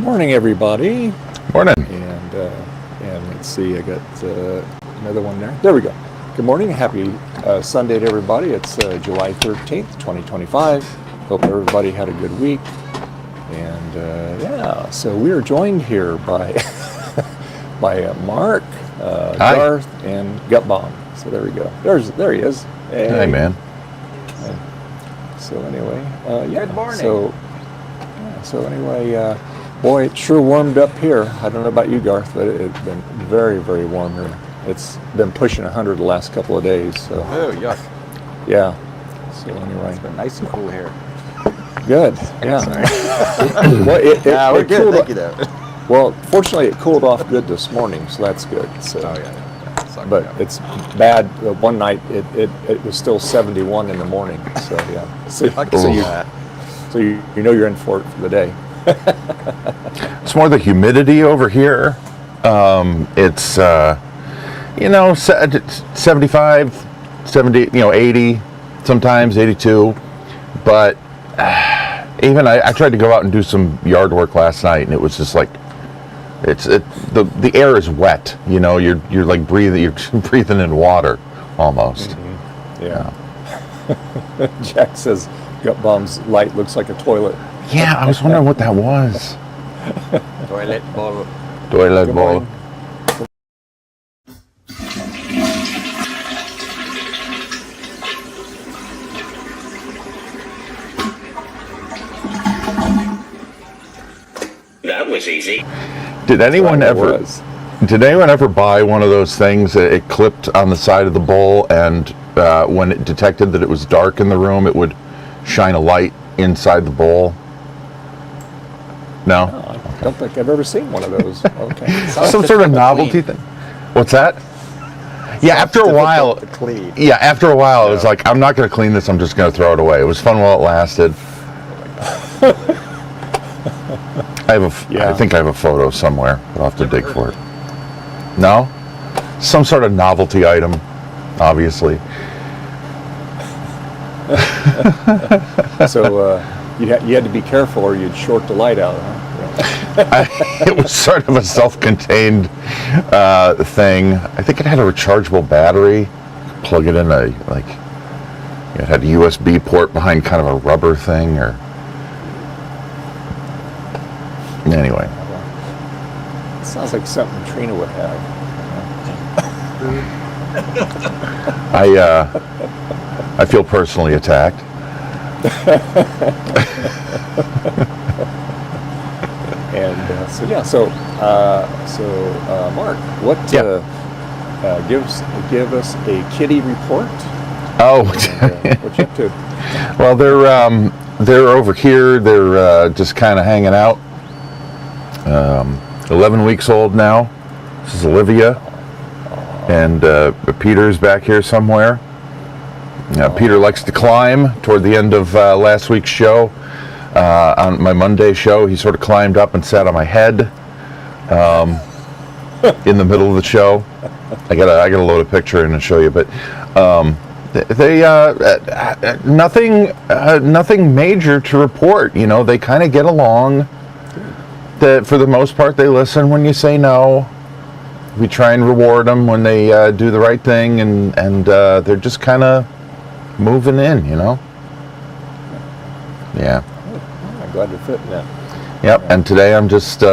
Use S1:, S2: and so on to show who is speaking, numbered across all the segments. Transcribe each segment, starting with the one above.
S1: Morning, everybody.
S2: Morning.
S1: And let's see, I got another one there. There we go. Good morning. Happy Sunday to everybody. It's July 13th, 2025. Hope everybody had a good week. And yeah, so we are joined here by by Mark, Garth, and Gut Bomb. So there we go. There he is. Hey,
S2: hey man.
S1: So anyway, yeah.
S3: Good morning.
S1: So anyway, boy, it sure warmed up here. I don't know about you, Garth, but it's been very, very warm here. It's been pushing 100 the last couple of days. So.
S3: Oh, yuck.
S1: Yeah. So anyway.
S3: It's been nice and cool here.
S1: Good. Yeah.
S3: Well, we're good. Thank you, though.
S1: Well, fortunately, it cooled off good this morning, so that's good. So.
S3: Oh, yeah.
S1: But it's bad. One night it was still 71 in the morning. So yeah. So you know you're in for it for the day.
S2: It's more the humidity over here. It's 75, 70, 80, sometimes 82. But even I tried to go out and do some yard work last night, and it was just like the air is wet. You're like breathing in water almost.
S1: Mm-hmm. Yeah. Jack says Gut Bomb's light looks like a toilet.
S2: Yeah, I was wondering what that was.
S3: Toilet bowl.
S2: Toilet bowl.
S4: That was easy.
S2: Did anyone ever buy one of those things that it clipped on the side of the bowl, and when it detected that it was dark in the room, it would shine a light inside the bowl? No?
S1: I don't think I've ever seen one of those. Okay.
S2: Some sort of novelty thing. What's that? Yeah, after a while. Yeah, after a while, it was like, I'm not going to clean this. I'm just going to throw it away. It was fun while it lasted. I think I have a photo somewhere. I'll have to dig for it. No? Some sort of novelty item, obviously.
S1: So you had to be careful or you'd short the light out, huh?
S2: It was sort of a self-contained thing. I think it had a rechargeable battery. Plug it in it had a USB port behind kind of a rubber thing, or anyway.
S1: It sounds like something Trina would have.
S2: I feel personally attacked.
S1: And so Mark, what give us a kitty report?
S2: Oh,
S1: what you up to?
S2: Well, they're over here. They're just kind of hanging out. 11 weeks old now. This is Olivia, and Peter's back here somewhere. Peter likes to climb. Toward the end of last week's show, on my Monday show, he sort of climbed up and sat on my head in the middle of the show. I gotta load a picture in and show you, but they nothing major to report. They kind of get along. For the most part, they listen when you say no. We try and reward them when they do the right thing, and they're just kind of moving in, Yeah.
S1: I'm glad you're fitting that.
S2: Yep. And today I'm just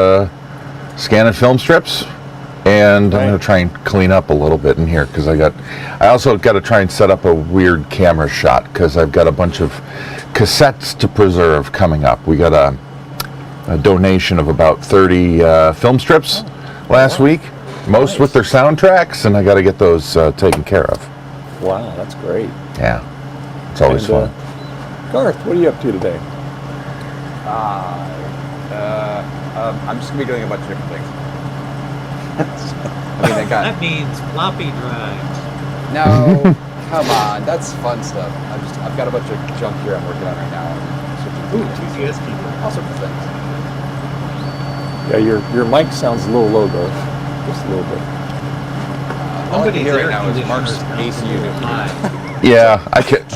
S2: scanning film strips, and I'm going to try and clean up a little bit in here because I also got to try and set up a weird camera shot because I've got a bunch of cassettes to preserve coming up. We got a donation of about 30 film strips last week, most with their soundtracks, and I got to get those taken care of.
S1: Wow, that's great.
S2: Yeah, it's always fun.
S1: Garth, what are you up to today?
S3: I'm just going to be doing a bunch of different things.
S5: That means floppy drives.
S3: No, come on. That's fun stuff. I've got a bunch of junk here I'm working on right now.
S5: Ooh, TCS keyboard.
S3: All sorts of things.
S1: Yeah, your mic sounds a little low, Garth. Just a little bit.
S3: All I can hear right now is Mark's AC unit.
S2: Yeah, I can.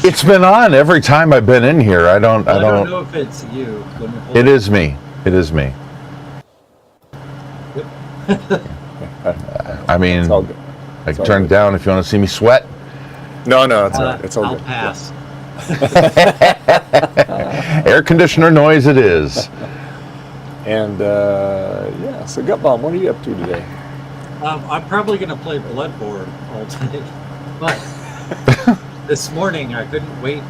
S2: It's been on every time I've been in here. I don't
S5: know if it's you.
S2: It is me. It is me. I mean,
S1: It's all good.
S2: I can
S1: all
S2: turn
S1: good.
S2: it down if you want to see me sweat.
S1: No, it's all right. It's all
S5: I'll
S1: good.
S5: pass.
S2: Air conditioner noise it is.
S1: And yeah, so Gutbaum, what are you up to today?
S5: I'm probably going to play Bloodborne all day. But this morning I couldn't wait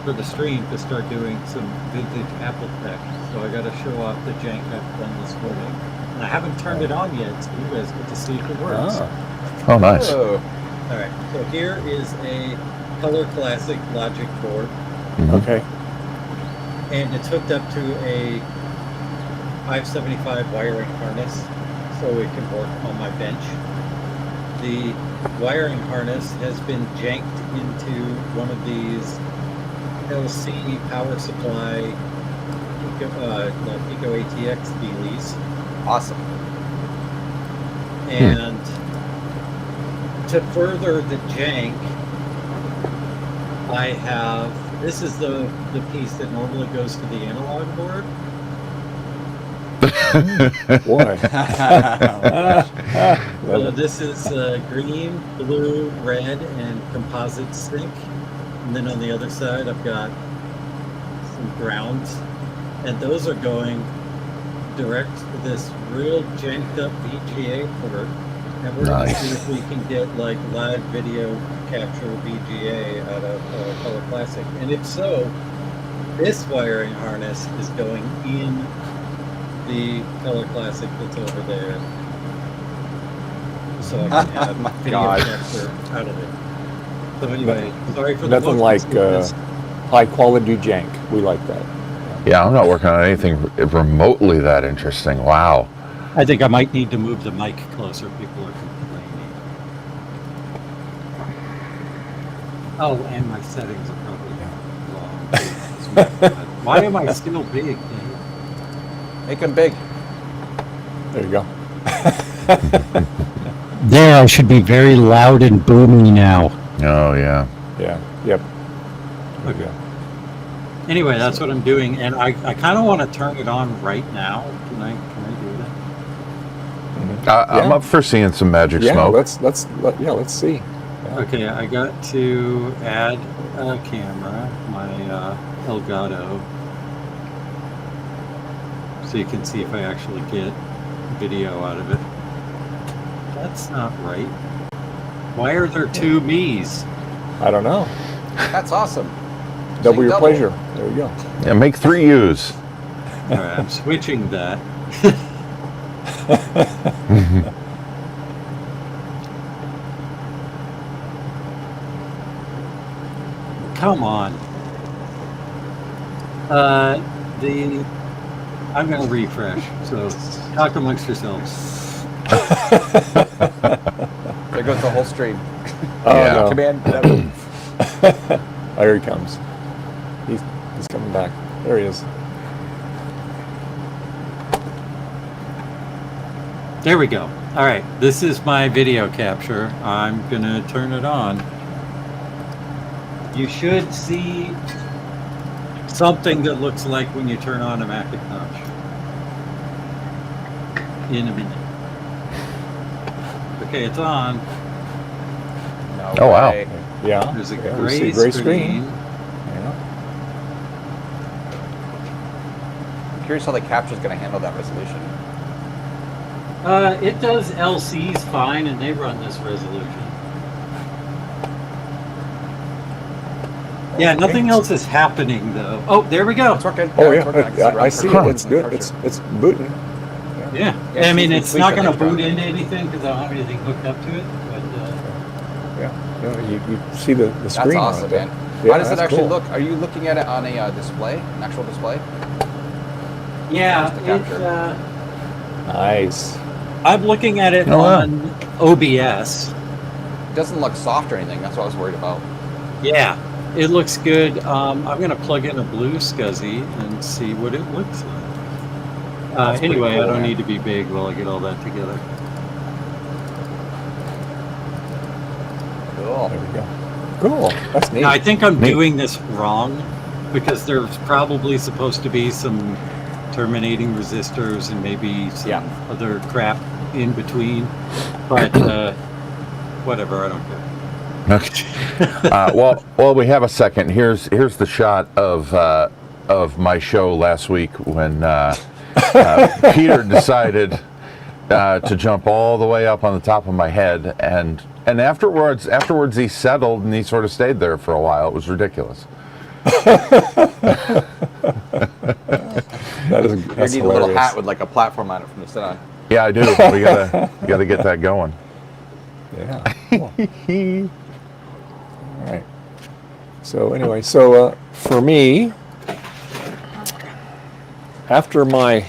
S5: for the stream to start doing some vintage Apple tech. So I got to show off the jank I've done this morning. And I haven't turned it on yet, so you guys get to see if it works.
S2: Oh, nice.
S3: Oh,
S5: All right, so here is a Color Classic Logic board,
S1: Okay.
S5: and it's hooked up to a 575 wiring harness, so it can work on my bench. The wiring harness has been janked into one of these LC power supply Pico ATX Beelies,
S3: awesome.
S5: and to further the jank, I have, this is the piece that normally goes to the analog board.
S1: Boy.
S5: So this is green, blue, red, and composite sync. And then on the other side, I've got some grounds. And those are going direct to this real janked up VGA port. And we're going to see if we can get like live video capture VGA out of Color Classic. And if so, this wiring harness is going in the Color Classic that's over there. So I can have video capture out of it. So anyway, sorry for the
S1: Nothing
S5: motion
S1: like
S5: sickness.
S1: high quality jank. We like that.
S2: Yeah, I'm not working on anything remotely that interesting. Wow.
S5: I think I might need to move the mic closer. People are complaining. Oh, and my settings are probably wrong. Why am I still big, Dave?
S3: Make them big.
S1: There you go.
S5: There, I should be very loud and boomy now.
S2: Oh, yeah.
S1: Yeah. Yep.
S5: Okay. Anyway, that's what I'm doing, and I kind of want to turn it on right now. Can I do that?
S2: I'm up for seeing some magic
S1: Yeah.
S2: smoke.
S1: Let's see. Yeah.
S5: Okay, I got to add a camera, my Elgato, so you can see if I actually get video out of it. That's not right. Why are there two me's?
S1: I don't know.
S3: That's awesome.
S1: Double your
S3: double.
S1: pleasure. There you go.
S2: Yeah, make 3 U's.
S5: All right, I'm switching that. Come on. I'm going to refresh. So talk amongst yourselves.
S3: There goes the whole stream.
S1: Oh,
S2: Yeah.
S1: no.
S3: Command.
S1: Oh, here he comes. He's coming back. There he is.
S5: There we go. All right, this is my video capture. I'm going to turn it on. You should see something that looks like when you turn on a Macintosh in a minute. Okay, it's on.
S3: No
S2: Oh, wow.
S3: way.
S1: Yeah.
S5: There's a
S1: Yeah, we
S5: gray,
S1: see gray
S5: screen.
S1: Yeah.
S3: I'm curious how the capture's going to handle that resolution.
S5: It does LCs fine, and they run this resolution. Yeah, nothing else is happening though. Oh, there we go.
S3: It's working.
S1: Oh
S3: it's
S1: yeah,
S3: working.
S1: I see it. It's good. It's booting.
S5: Yeah,
S3: Yeah,
S5: I mean,
S3: she's
S5: it's not
S3: sleeping
S5: going to
S3: extra.
S5: boot into anything because I don't have anything hooked up to it. But
S1: Yeah. You see the
S3: That's
S1: screen on
S3: awesome,
S1: it. there.
S3: man.
S1: Yeah,
S3: How does it
S1: that's
S3: actually
S1: cool.
S3: look? Are you looking at it on a display, an actual display?
S5: yeah,
S3: Just the
S5: it's.
S3: capture.
S1: Nice.
S5: I'm looking at it
S2: Oh, wow.
S5: on OBS.
S3: It doesn't look soft or anything. That's what I was worried about.
S5: Yeah, it looks good. I'm going to plug in a blue SCSI and see what it looks like.
S3: That's pretty
S5: Anyway,
S3: cool,
S5: I don't
S3: man.
S5: need to be big while I get all that together.
S3: Cool.
S1: There we go. Cool. That's neat.
S5: Now, I think I'm
S2: Neat.
S5: doing this wrong because there's probably supposed to be some terminating resistors and maybe some
S3: Yeah.
S5: other crap in between. But whatever, I don't care.
S2: Okay. Well, we have a second. Here's the shot of my show last week when Peter decided to jump all the way up on the top of my head, and afterwards he settled and he sort of stayed there for a while. It was ridiculous.
S1: That's
S3: You need a little hat with like a platform on it from the sit on.
S2: Yeah, I do. We gotta get that going.
S1: Yeah. Cool. All right. So anyway, for me, after my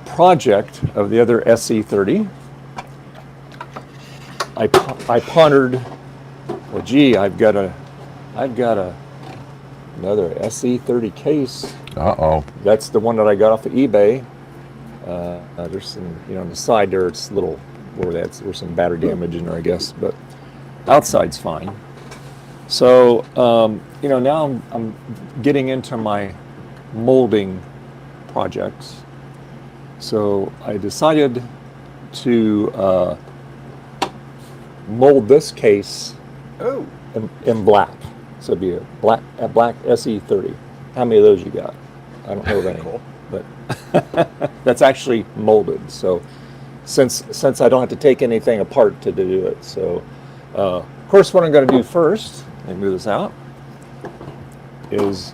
S1: project of the other SE30, I pondered, well, gee, I've got another SE30 case.
S2: Uh-oh.
S1: That's the one that I got off of eBay. There's some, on the side there, it's a little, there's some battery damage in there, I guess, but outside's fine. So, now I'm getting into my molding projects. So I decided to mold this case in black. So it'd be a black SE30. How many of those you got? I don't know of any,
S3: Cool.
S1: but that's actually molded. So since I don't have to take anything apart to do it, so of course what I'm going to do first, let me move this out, is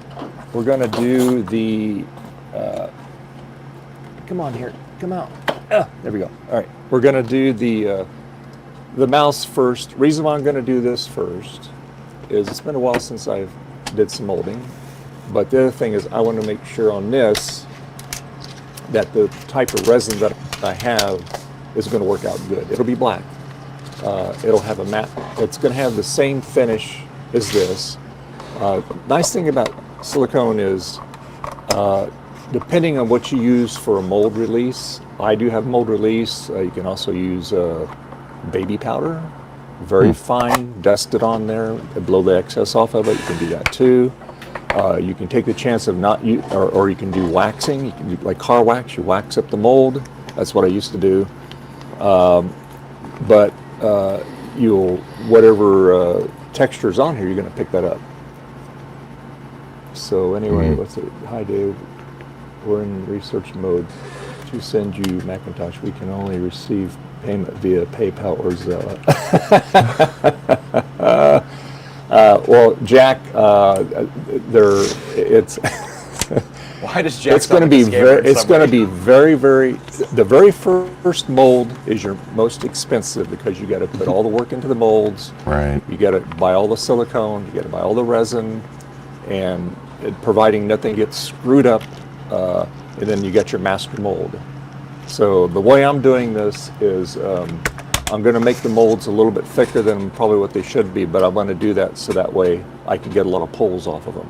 S1: we're going to do the come on here, come out. There we go. All right, we're going to do the mouse first. Reason why I'm going to do this first is it's been a while since I've did some molding, but the other thing is I want to make sure on this that the type of resin that I have is going to work out good. It'll be black. It'll have a matte. It's going to have the same finish as this. Nice thing about silicone is depending on what you use for a mold release, I do have mold release. You can also use baby powder, very fine, dust it on there, blow the excess off of it. You can do that too. You can take the chance of or you can do waxing. You can do like car wax. You wax up the mold. That's what I used to do. But whatever texture's on here, you're going to pick that up. So anyway, what's it? Hi, Dave. We're in research mode. To send you Macintosh, we can only receive payment via PayPal or Zelle. Well, Jack, it's.
S3: Why does Jack?
S1: It's going to be very, very. The very first mold is your most expensive because you got to put all the work into the molds.
S2: Right.
S1: You got to buy all the silicone. You got to buy all the resin, and providing nothing gets screwed up, and then you get your master mold. So the way I'm doing this is I'm going to make the molds a little bit thicker than probably what they should be, but I'm going to do that so that way I can get a lot of pulls off of them.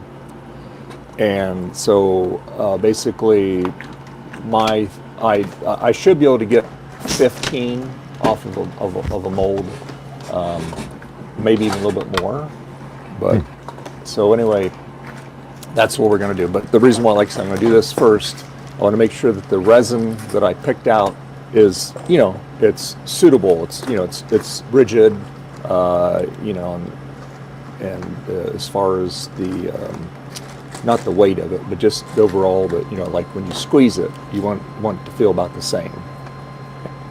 S1: And so basically, I should be able to get 15 off of a mold, maybe even a little bit more. But so anyway, that's what we're going to do. But the reason why, like I said, I'm going to do this first. I want to make sure that the resin that I picked out is, it's suitable. It's, it's rigid, and as far as the not the weight of it, but just overall, like when you squeeze it, you want it to feel about the same.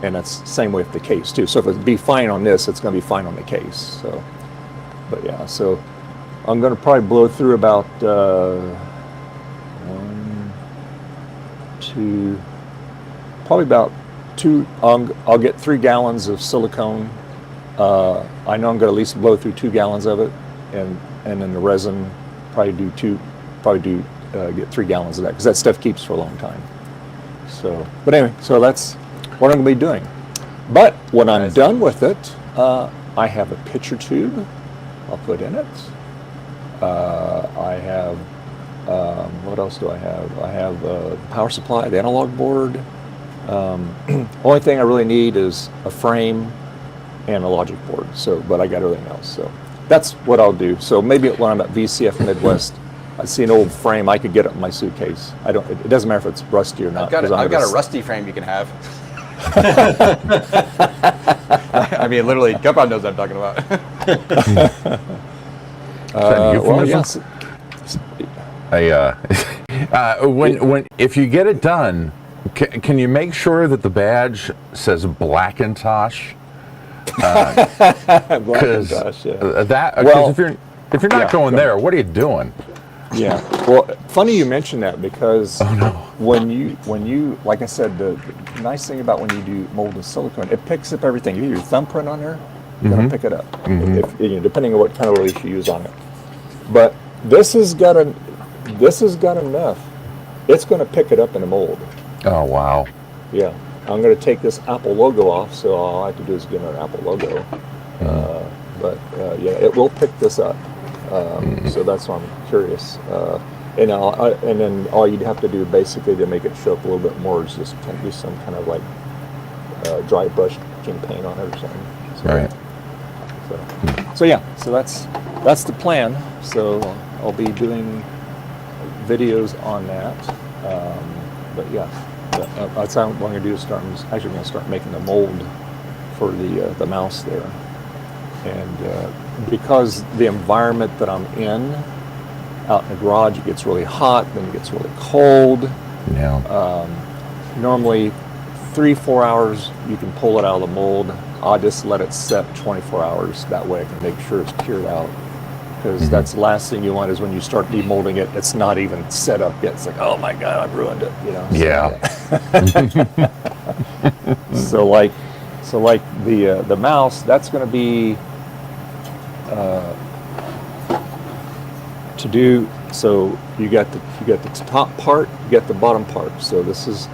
S1: And that's the same way with the case too. So if it'd be fine on this, it's going to be fine on the case. So, but yeah, so I'm going to probably blow through about 1, 2, probably about 2. I'll get 3 gallons of silicone. I know I'm going to at least blow through 2 gallons of it, and then the resin probably get 3 gallons of that because that stuff keeps for a long time. So, but anyway, so that's what I'm going to be doing. But when I'm done with it, I have a picture tube I'll put in it. I have, what else do I have? I have the power supply, the analog board. Only thing I really need is a frame and a logic board. So, but I got everything else. So that's what I'll do. So maybe when I'm at VCF Midwest, I see an old frame. I could get it in my suitcase. I don't. It doesn't matter if it's rusty or not.
S3: I've got
S1: 'cause I'm
S3: a
S1: gonna
S3: rusty frame you can have. I mean, literally, Gupon knows what I'm talking about.
S1: well, yes.
S2: When if you get it done, can you make sure that the badge says Macintosh?
S1: Macintosh, yeah.
S2: If you're not going there, what are you doing?
S1: Yeah. Well, funny you mention that because when you like I said, the nice thing about when you do molded silicone, it picks up everything. You get your thumbprint on there, it's gonna pick it up. If, depending on what kind of release you use on it. But this has got enough. It's gonna pick it up in a mold.
S2: Oh wow.
S1: Yeah. I'm gonna take this Apple logo off, so all I have to do is get an Apple logo. But yeah, it will pick this up. So that's why I'm curious. And then all you'd have to do basically to make it show up a little bit more is just do some kind of like dry brushing paint on it or something. So,
S2: Right.
S1: So yeah, so that's the plan. So I'll be doing videos on that. But yeah, that's what I'm going to do. I'm actually going to start making the mold for the mouse there. And because the environment that I'm in, out in the garage, it gets really hot, then it gets really cold.
S2: Yeah.
S1: Normally, 3-4 hours, you can pull it out of the mold. I'll just let it set 24 hours. That way I can make sure it's cured out. Because that's the last thing you want is when you start demolding it, it's not even set up yet. It's like, oh my God, I've ruined it.
S2: Yeah.
S1: So like the mouse, that's going to be to do. So you got the top part, you got the bottom part. So this is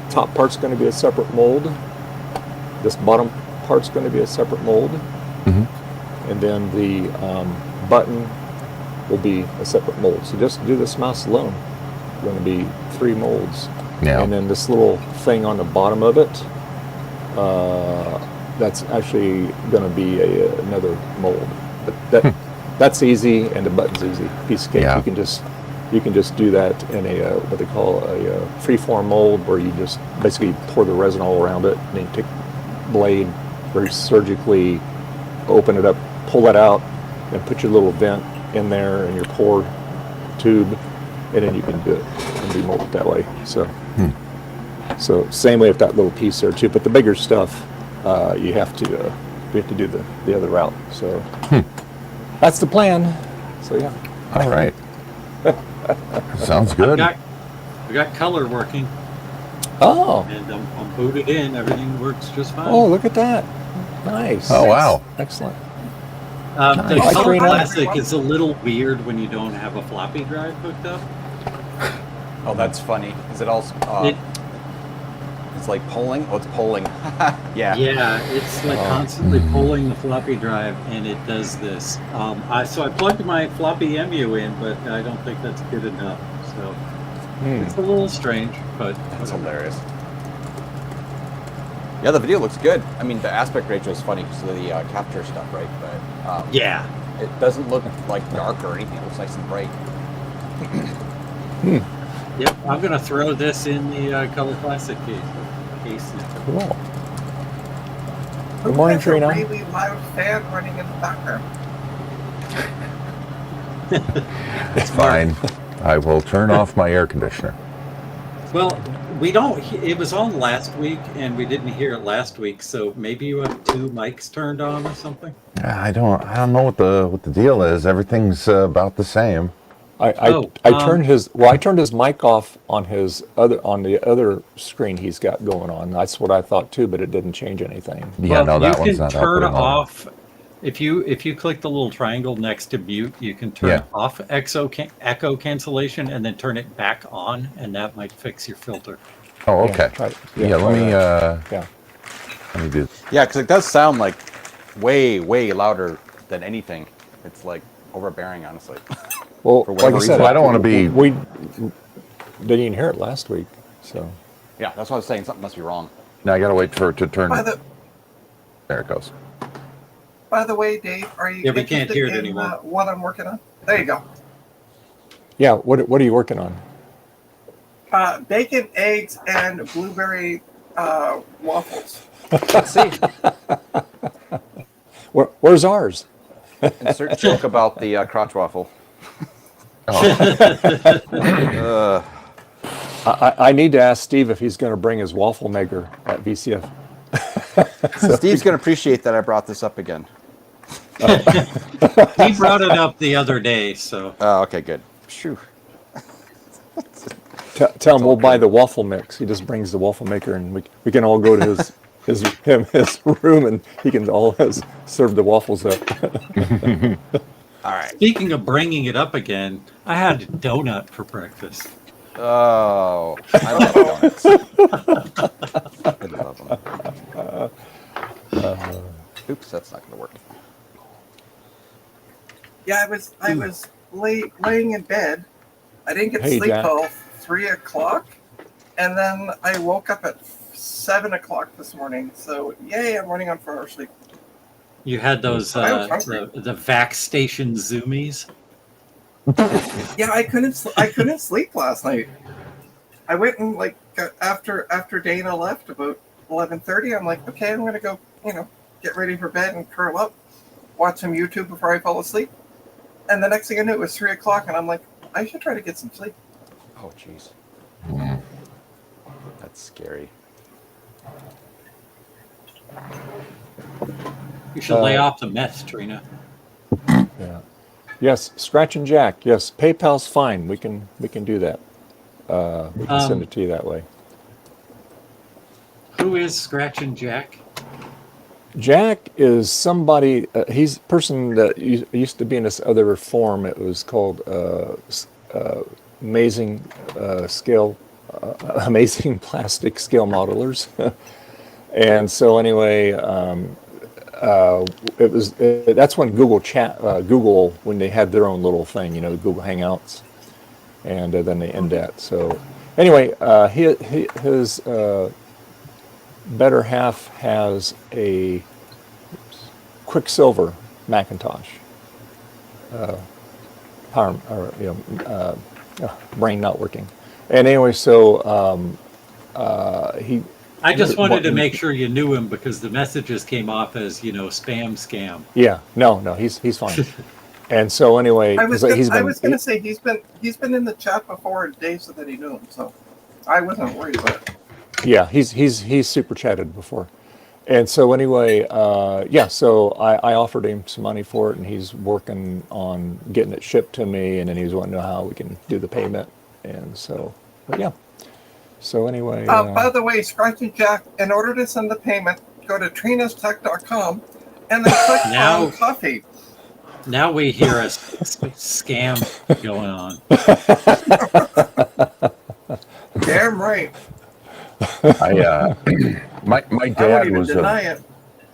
S1: top part's going to be a separate mold. This bottom part's going to be a separate mold, and then the button will be a separate mold. So just do this mouse alone. It's going to be 3 molds.
S2: Yeah.
S1: And then this little thing on the bottom of it, that's actually going to be another mold. But that's easy, and the button's easy. Piece of cake.
S2: Yeah.
S1: You can just do that in a what they call a free-form mold, where you just basically pour the resin all around it, and then you take the blade, very surgically open it up, pull that out, and put your little vent in there and your pour tube, and then you can do it and demold it that way. So, so same way with that little piece there too. But the bigger stuff, you have to do the other route. So that's the plan. So yeah.
S2: All right. Sounds good.
S5: We got color working,
S1: Oh.
S5: and I'm booted in. Everything works just fine.
S1: Oh, look at that. Nice.
S2: Oh wow.
S1: Excellent.
S5: The
S1: Nice.
S5: Color
S1: Trina.
S5: Classic is a little weird when you don't have a floppy drive hooked up.
S3: Oh, that's funny. Is it also? It's like polling. Oh, it's polling. Yeah.
S5: Yeah, it's like constantly pulling the floppy drive, and it does this. So I plugged my floppy MU in, but I don't think that's good enough. So it's a little strange, but
S3: That's hilarious. Yeah, the video looks good. I mean, the aspect ratio is funny because of the capture stuff, right? But
S5: yeah.
S3: it doesn't look like dark or anything. It looks nice and bright.
S5: Yep, I'm gonna throw this in the Color Classic case now.
S1: Cool. Good morning,
S4: There's a
S1: Trina.
S4: really loud fan running in the background.
S2: It's fine. I will turn off my air conditioner.
S5: Well, we don't. It was on last week, and we didn't hear it last week. So maybe you have 2 mics turned on or something.
S2: I don't know what the deal is. Everything's about the same.
S1: I turned his mic off on the other screen he's got going on. That's what I thought too, but it didn't change anything.
S2: Yeah, no, that one's not
S5: You can turn
S2: outputting well.
S5: off. If you click the little triangle next to mute, you can turn off echo cancellation and then turn it back on, and that might fix your filter.
S2: Oh, okay.
S1: try it.
S2: Yeah,
S1: try that.
S2: let me do.
S3: Yeah, because it does sound like way, way louder than anything. It's like overbearing, honestly.
S1: Well,
S3: For
S1: like I
S3: whatever
S1: said,
S3: reason.
S2: I don't wanna be-
S1: We didn't even hear it last week, so.
S3: Yeah, that's what I was saying. Something must be wrong.
S2: Now I gotta wait for it to turn. There it goes.
S4: By the way, Dave, are you
S5: Yeah, we can't
S4: interested
S5: hear it
S4: in
S5: anymore.
S4: what I'm working on? There you go.
S1: Yeah. What are you working on?
S4: Bacon, eggs, and blueberry waffles.
S3: Let's see.
S1: Where's ours?
S3: Insert joke about the crotch waffle.
S1: I need to ask Steve if he's going to bring his waffle maker at VCF.
S3: Steve's going to appreciate that I brought this up again.
S5: He brought it up the other day, so.
S3: Oh, okay, good. Phew.
S1: Tell him we'll buy the waffle mix. He just brings the waffle maker, and we can all go to his room, and he can all serve the waffles up.
S3: All right.
S5: Speaking of bringing it up again, I had a donut for breakfast.
S3: Oh, I love donuts. I love them. Oops, that's not going to work.
S4: Yeah, I was laying in bed. I didn't get to sleep
S1: Jack.
S4: till 3 o'clock, and then I woke up at 7 o'clock this morning. So yay, I'm running on 4 hours sleep.
S5: You had those
S4: I was hungry.
S5: the vac station zoomies.
S4: Yeah, I couldn't sleep last night. I went and after Dana left about 11:30. I'm like, okay, I'm gonna go, get ready for bed and curl up, watch some YouTube before I fall asleep. And the next thing I knew, it was 3 o'clock, and I'm like, I should try to get some sleep.
S3: Oh, jeez. That's scary.
S5: You should lay off the meth, Trina.
S1: Yeah. Yes, Scratch and Jack. Yes, PayPal's fine. We can do that. We can send it to you that way.
S5: Who is Scratch and Jack?
S1: Jack is somebody. He's a person that used to be in this other form. It was called Amazing Amazing Plastic Scale Modelers. And so anyway, that's when Google when they had their own little thing, Google Hangouts, and then they end that. So anyway, his better half has a Quicksilver Macintosh. Power, or brain not working. And anyway, so he.
S5: I just wanted to make sure you knew him because the messages came off as, spam scam.
S1: Yeah, no, he's fine. And so anyway,
S4: I was going to say he's been in the chat before, and Dave said that he knew him, so I wasn't worried about it.
S1: Yeah, he's super chatted before. And so anyway, so I offered him some money for it, and he's working on getting it shipped to me, and then he's wanting to know how we can do the payment. And so, but yeah. So anyway.
S4: By the way, Scratch and Jack, in order to send the payment, go to trinastech.com and then click on coffee.
S5: Now we hear a scam going on.
S4: Damn right.
S2: My dad was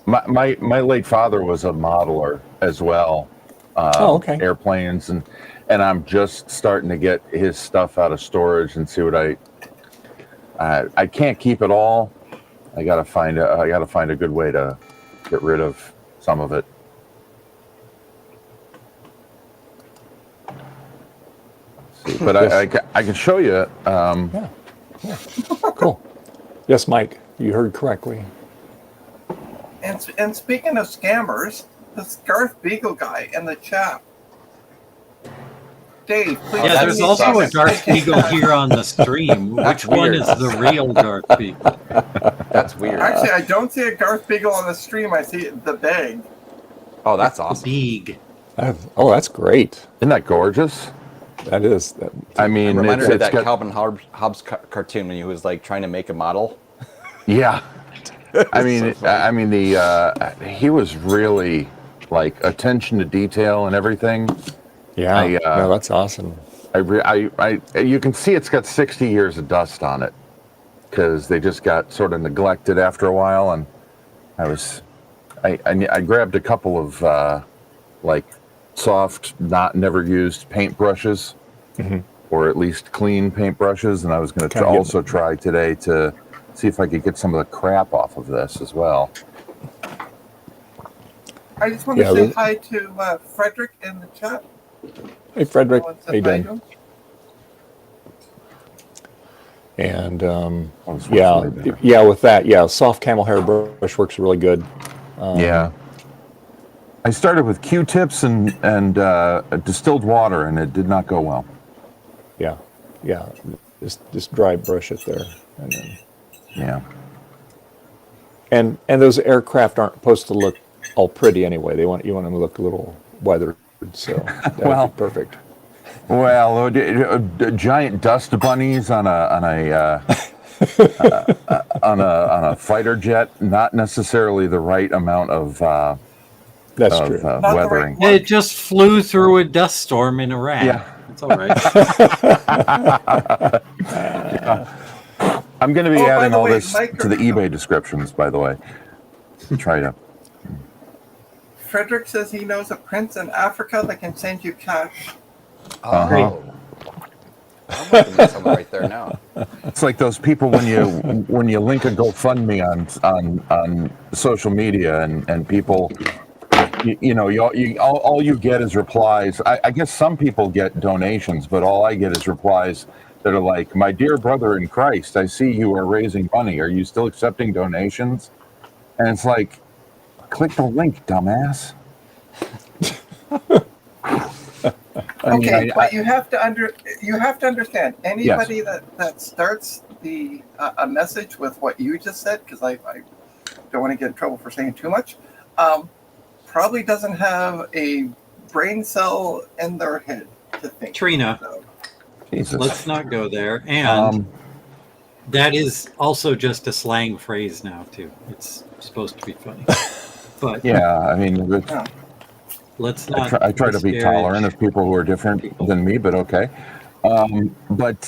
S2: my late father was a modeler as well.
S1: Okay.
S2: Airplanes and I'm just starting to get his stuff out of storage and see what I can't keep it all. I gotta find a good way to get rid of some of it. Let's see. But I can show you.
S1: Yeah. Cool. Yes, Mike, you heard correctly.
S4: And speaking of scammers, this Garth Beagle guy in the chat. Dave, please.
S5: Yeah, there's also a Garth Beagle here on the stream. Which one is the real Garth Beagle?
S3: That's weird.
S4: Actually, I don't see a Garth Beagle on the stream. I see the bag.
S3: Oh, that's awesome.
S5: Beag.
S1: That's great.
S2: Isn't that gorgeous?
S1: That is.
S2: I mean,
S3: It reminded me of
S2: it's
S3: that
S2: got,
S3: Calvin Hobbes cartoon when he was like trying to make a model.
S2: yeah. I mean, he was really like attention to detail and everything.
S1: Yeah, no, that's awesome.
S2: You can see it's got 60 years of dust on it because they just got sort of neglected after a while. And I grabbed a couple of like soft, never used paint brushes, or at least clean paint brushes, and I was going to also try today to see if I could get some of the crap off of this as well.
S4: I just want to say hi to Frederick in the chat.
S1: Hey, Frederick. How you doing? And
S2: works
S1: yeah,
S2: way better.
S1: yeah, with that, yeah, soft camel hair brush works really good.
S2: Yeah. I started with Q-tips and distilled water, and it did not go well.
S1: Yeah, yeah, just dry brush it there, and then.
S2: Yeah.
S1: And those aircraft aren't supposed to look all pretty anyway. You want them to look a little weathered, so that
S2: Well,
S1: would be perfect.
S2: Well, giant dust bunnies on a on a fighter jet, not necessarily the right amount of
S1: That's true.
S4: Not the
S2: weathering.
S4: right
S5: It just flew through a dust storm in Iraq.
S2: Yeah.
S5: It's all right.
S2: I'm going to be
S4: Oh, by
S2: adding
S4: the
S2: all
S4: way,
S2: this to the eBay descriptions, by the way. Try to.
S4: Frederick says he knows a prince in Africa that can send you cash.
S3: Oh. I'm looking at someone right there now.
S2: It's like those people when you link a GoFundMe on social media and people, all you get is replies. I guess some people get donations, but all I get is replies that are like, "My dear brother in Christ, I see you are raising money. Are you still accepting donations?" And it's like, click the link, dumbass.
S4: But you have to understand anybody that starts a message with what you just said, because I don't want to get in trouble for saying too much, probably doesn't have a brain cell in their head to think.
S5: Trina,
S4: So.
S2: Jesus.
S5: let's not go there. And that is also just a slang phrase now, too. It's supposed to be funny. But
S2: Yeah, I mean,
S5: let's not.
S2: I try to be
S5: disparage
S2: tolerant of people who are different than me, but okay. But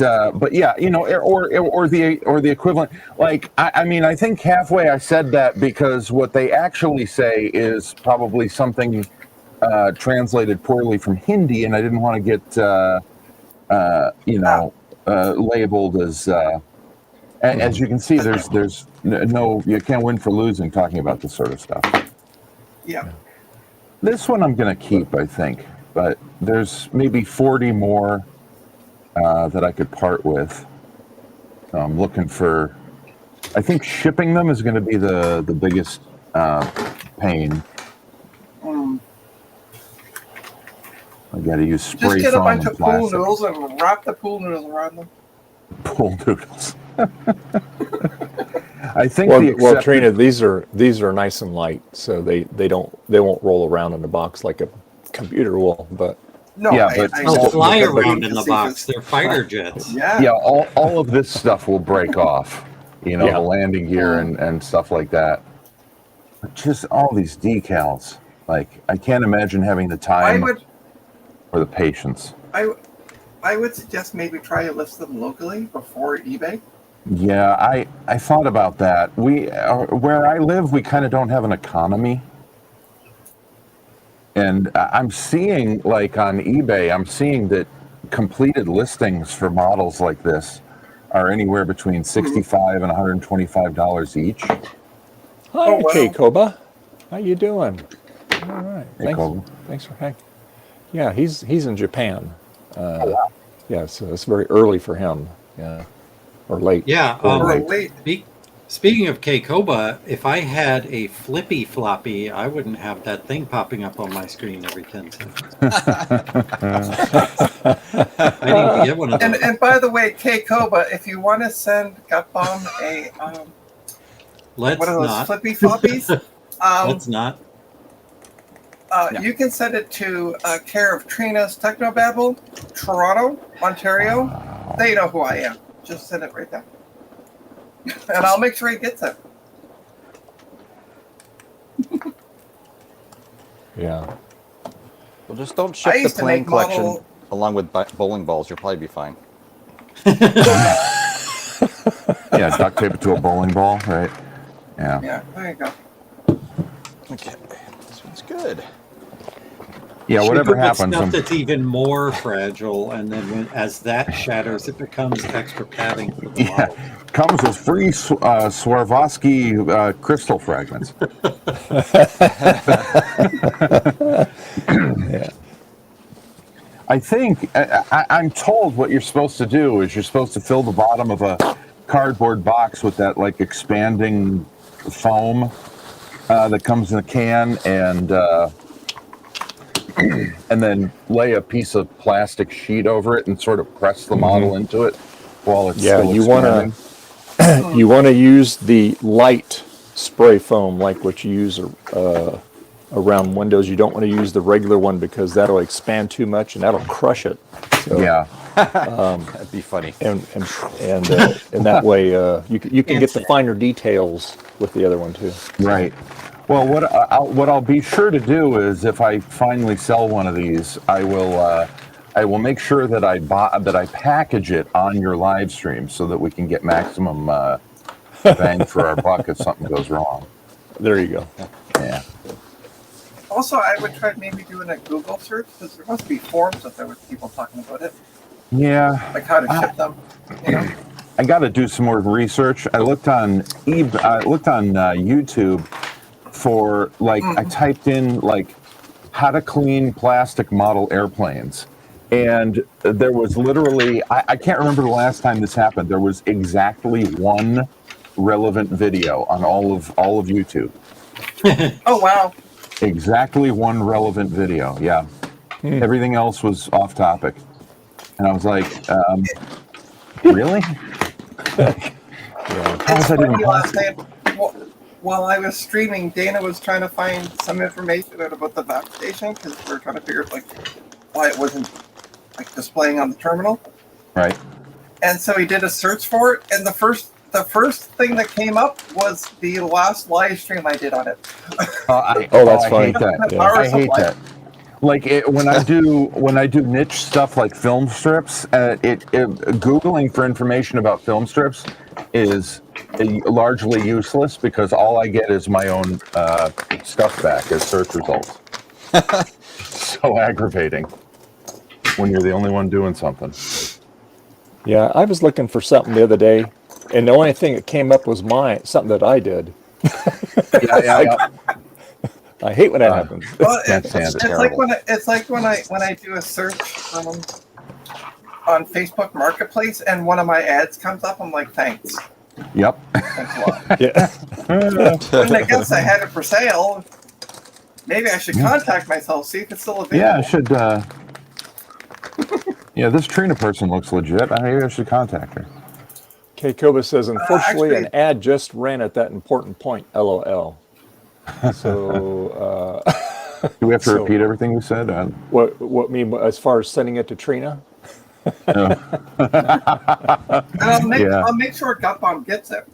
S2: yeah, or the equivalent. Like, I mean, I think halfway I said that because what they actually say is probably something translated poorly from Hindi, and I didn't want to get labeled as. As you can see, there's no, you can't win for losing talking about this sort of stuff.
S4: Yeah.
S2: This one I'm going to keep, I think, but there's maybe 40 more that I could part with. So I'm looking for, I think shipping them is going to be the biggest pain. I got to use spray
S4: Just get a
S2: foam
S4: bunch
S2: and
S4: of pool
S2: plastic.
S4: noodles and wrap the pool noodles around them.
S2: Pool noodles. I think
S1: Well, Trina, these are nice and light, so they won't roll around in the box like a computer will. But
S4: No,
S2: Yeah,
S4: I
S2: but-
S5: They'll fly
S4: but
S5: around
S4: you
S5: in the
S4: can see
S5: box.
S4: this-
S5: They're fighter jets.
S2: yeah, all of this stuff will break off.
S1: Yeah.
S2: The landing gear and stuff like that. But just all these decals. Like, I can't imagine having the time or the patience.
S4: I would suggest maybe try to list them locally before eBay.
S2: Yeah, I thought about that. We where I live, we kind of don't have an economy. And I'm seeing, like on eBay, I'm seeing that completed listings for models like this are anywhere between $65 and $125 each.
S1: hi,
S4: Oh, wow.
S1: Kay Koba, how you doing? All right,
S2: Hey, Koba.
S1: thanks for hanging. Yeah, he's in Japan. Yeah, so it's very early for him. Yeah, or late.
S5: Yeah.
S4: Or late.
S5: Speaking of K-Koba, if I had a flippy floppy, I wouldn't have that thing popping up on my screen every 10 seconds. I need to get one of those.
S4: And by the way, K Koba, if you want to send Gutbomb a
S5: Let's
S4: one of those
S5: not.
S4: flippy floppies,
S5: Let's not.
S4: you can send it to care of Trina's Technobabble, Toronto, Ontario. They know who I am. Just send it right there. And I'll make sure he gets it.
S1: Yeah.
S3: Well, just don't
S4: I
S3: ship the
S4: used to
S3: plane
S4: make
S3: collection
S4: model-
S3: along with bowling balls. You'll probably be fine.
S2: Yeah, duct tape it to a bowling ball, right? Yeah.
S4: Yeah, there you go.
S3: Okay, this one's good.
S2: Yeah,
S5: Should
S2: whatever
S5: go with
S2: happens.
S5: Stuff that's even more fragile, and then as that shatters, it becomes extra padding for the
S2: Yeah,
S5: model.
S2: comes with free Swarovski crystal fragments.
S1: Yeah.
S2: I think I'm told what you're supposed to do is you're supposed to fill the bottom of a cardboard box with that like expanding foam that comes in a can, and then lay a piece of plastic sheet over it and sort of press the model into it while it's
S1: Yeah,
S2: still
S1: you
S2: expanding.
S1: you want to use the light spray foam like what you use around windows. You don't want to use the regular one because that'll expand too much and that'll crush it. So,
S2: Yeah.
S3: That'd be funny.
S1: and that way you can get the finer details with the other one too.
S2: Right. Well, what I'll be sure to do is if I finally sell one of these, I will make sure that I package it on your live stream so that we can get maximum bang for our buck if something goes wrong.
S1: There you go.
S2: Yeah.
S4: Also, I would try maybe doing a Google search because there must be forums out there with people talking about it,
S2: Yeah.
S4: like how to ship them. You know?
S2: I got to do some more research. I looked on YouTube for like I typed in like how to clean plastic model airplanes, and there was literally I can't remember the last time this happened. There was exactly one relevant video on all of YouTube.
S4: Oh wow!
S2: Exactly one relevant video. Yeah, everything else was off topic, and I was like, really? How is
S4: It's
S2: that even
S4: funny, last
S2: possible?
S4: night while I was streaming, Dana was trying to find some information out about the vac station because we were trying to figure out like why it wasn't like displaying on the terminal.
S2: Right.
S4: And so he did a search for it, and the first thing that came up was the last live stream I did on it.
S1: That's
S2: I
S1: funny.
S2: hate that.
S1: Yeah.
S4: Power
S2: I hate
S4: supply.
S2: that. Like when I do niche stuff like film strips, Googling for information about film strips is largely useless because all I get is my own stuff back as search results. So aggravating when you're the only one doing something.
S1: Yeah, I was looking for something the other day, and the only thing that came up was something that I did.
S2: Yeah.
S1: I hate when that happens.
S4: Well,
S2: Can't stand it.
S4: it's like when I do a search on Facebook Marketplace and one of my ads comes up. I'm like, thanks.
S2: Yep.
S4: Thanks a lot.
S1: Yeah.
S4: When I guess I had it for sale, maybe I should contact myself, see if it's still available.
S2: Yeah, I should. Yeah, this Trina person looks legit. Maybe I should contact her.
S1: K. Koba says, unfortunately,
S4: actually-
S1: an ad just ran at that important point. LOL. So,
S2: Do we have to
S1: So-
S2: repeat everything we said?
S1: what mean as far as sending it to Trina?
S4: And I'll
S2: Yeah.
S4: make sure Gutbomb gets it.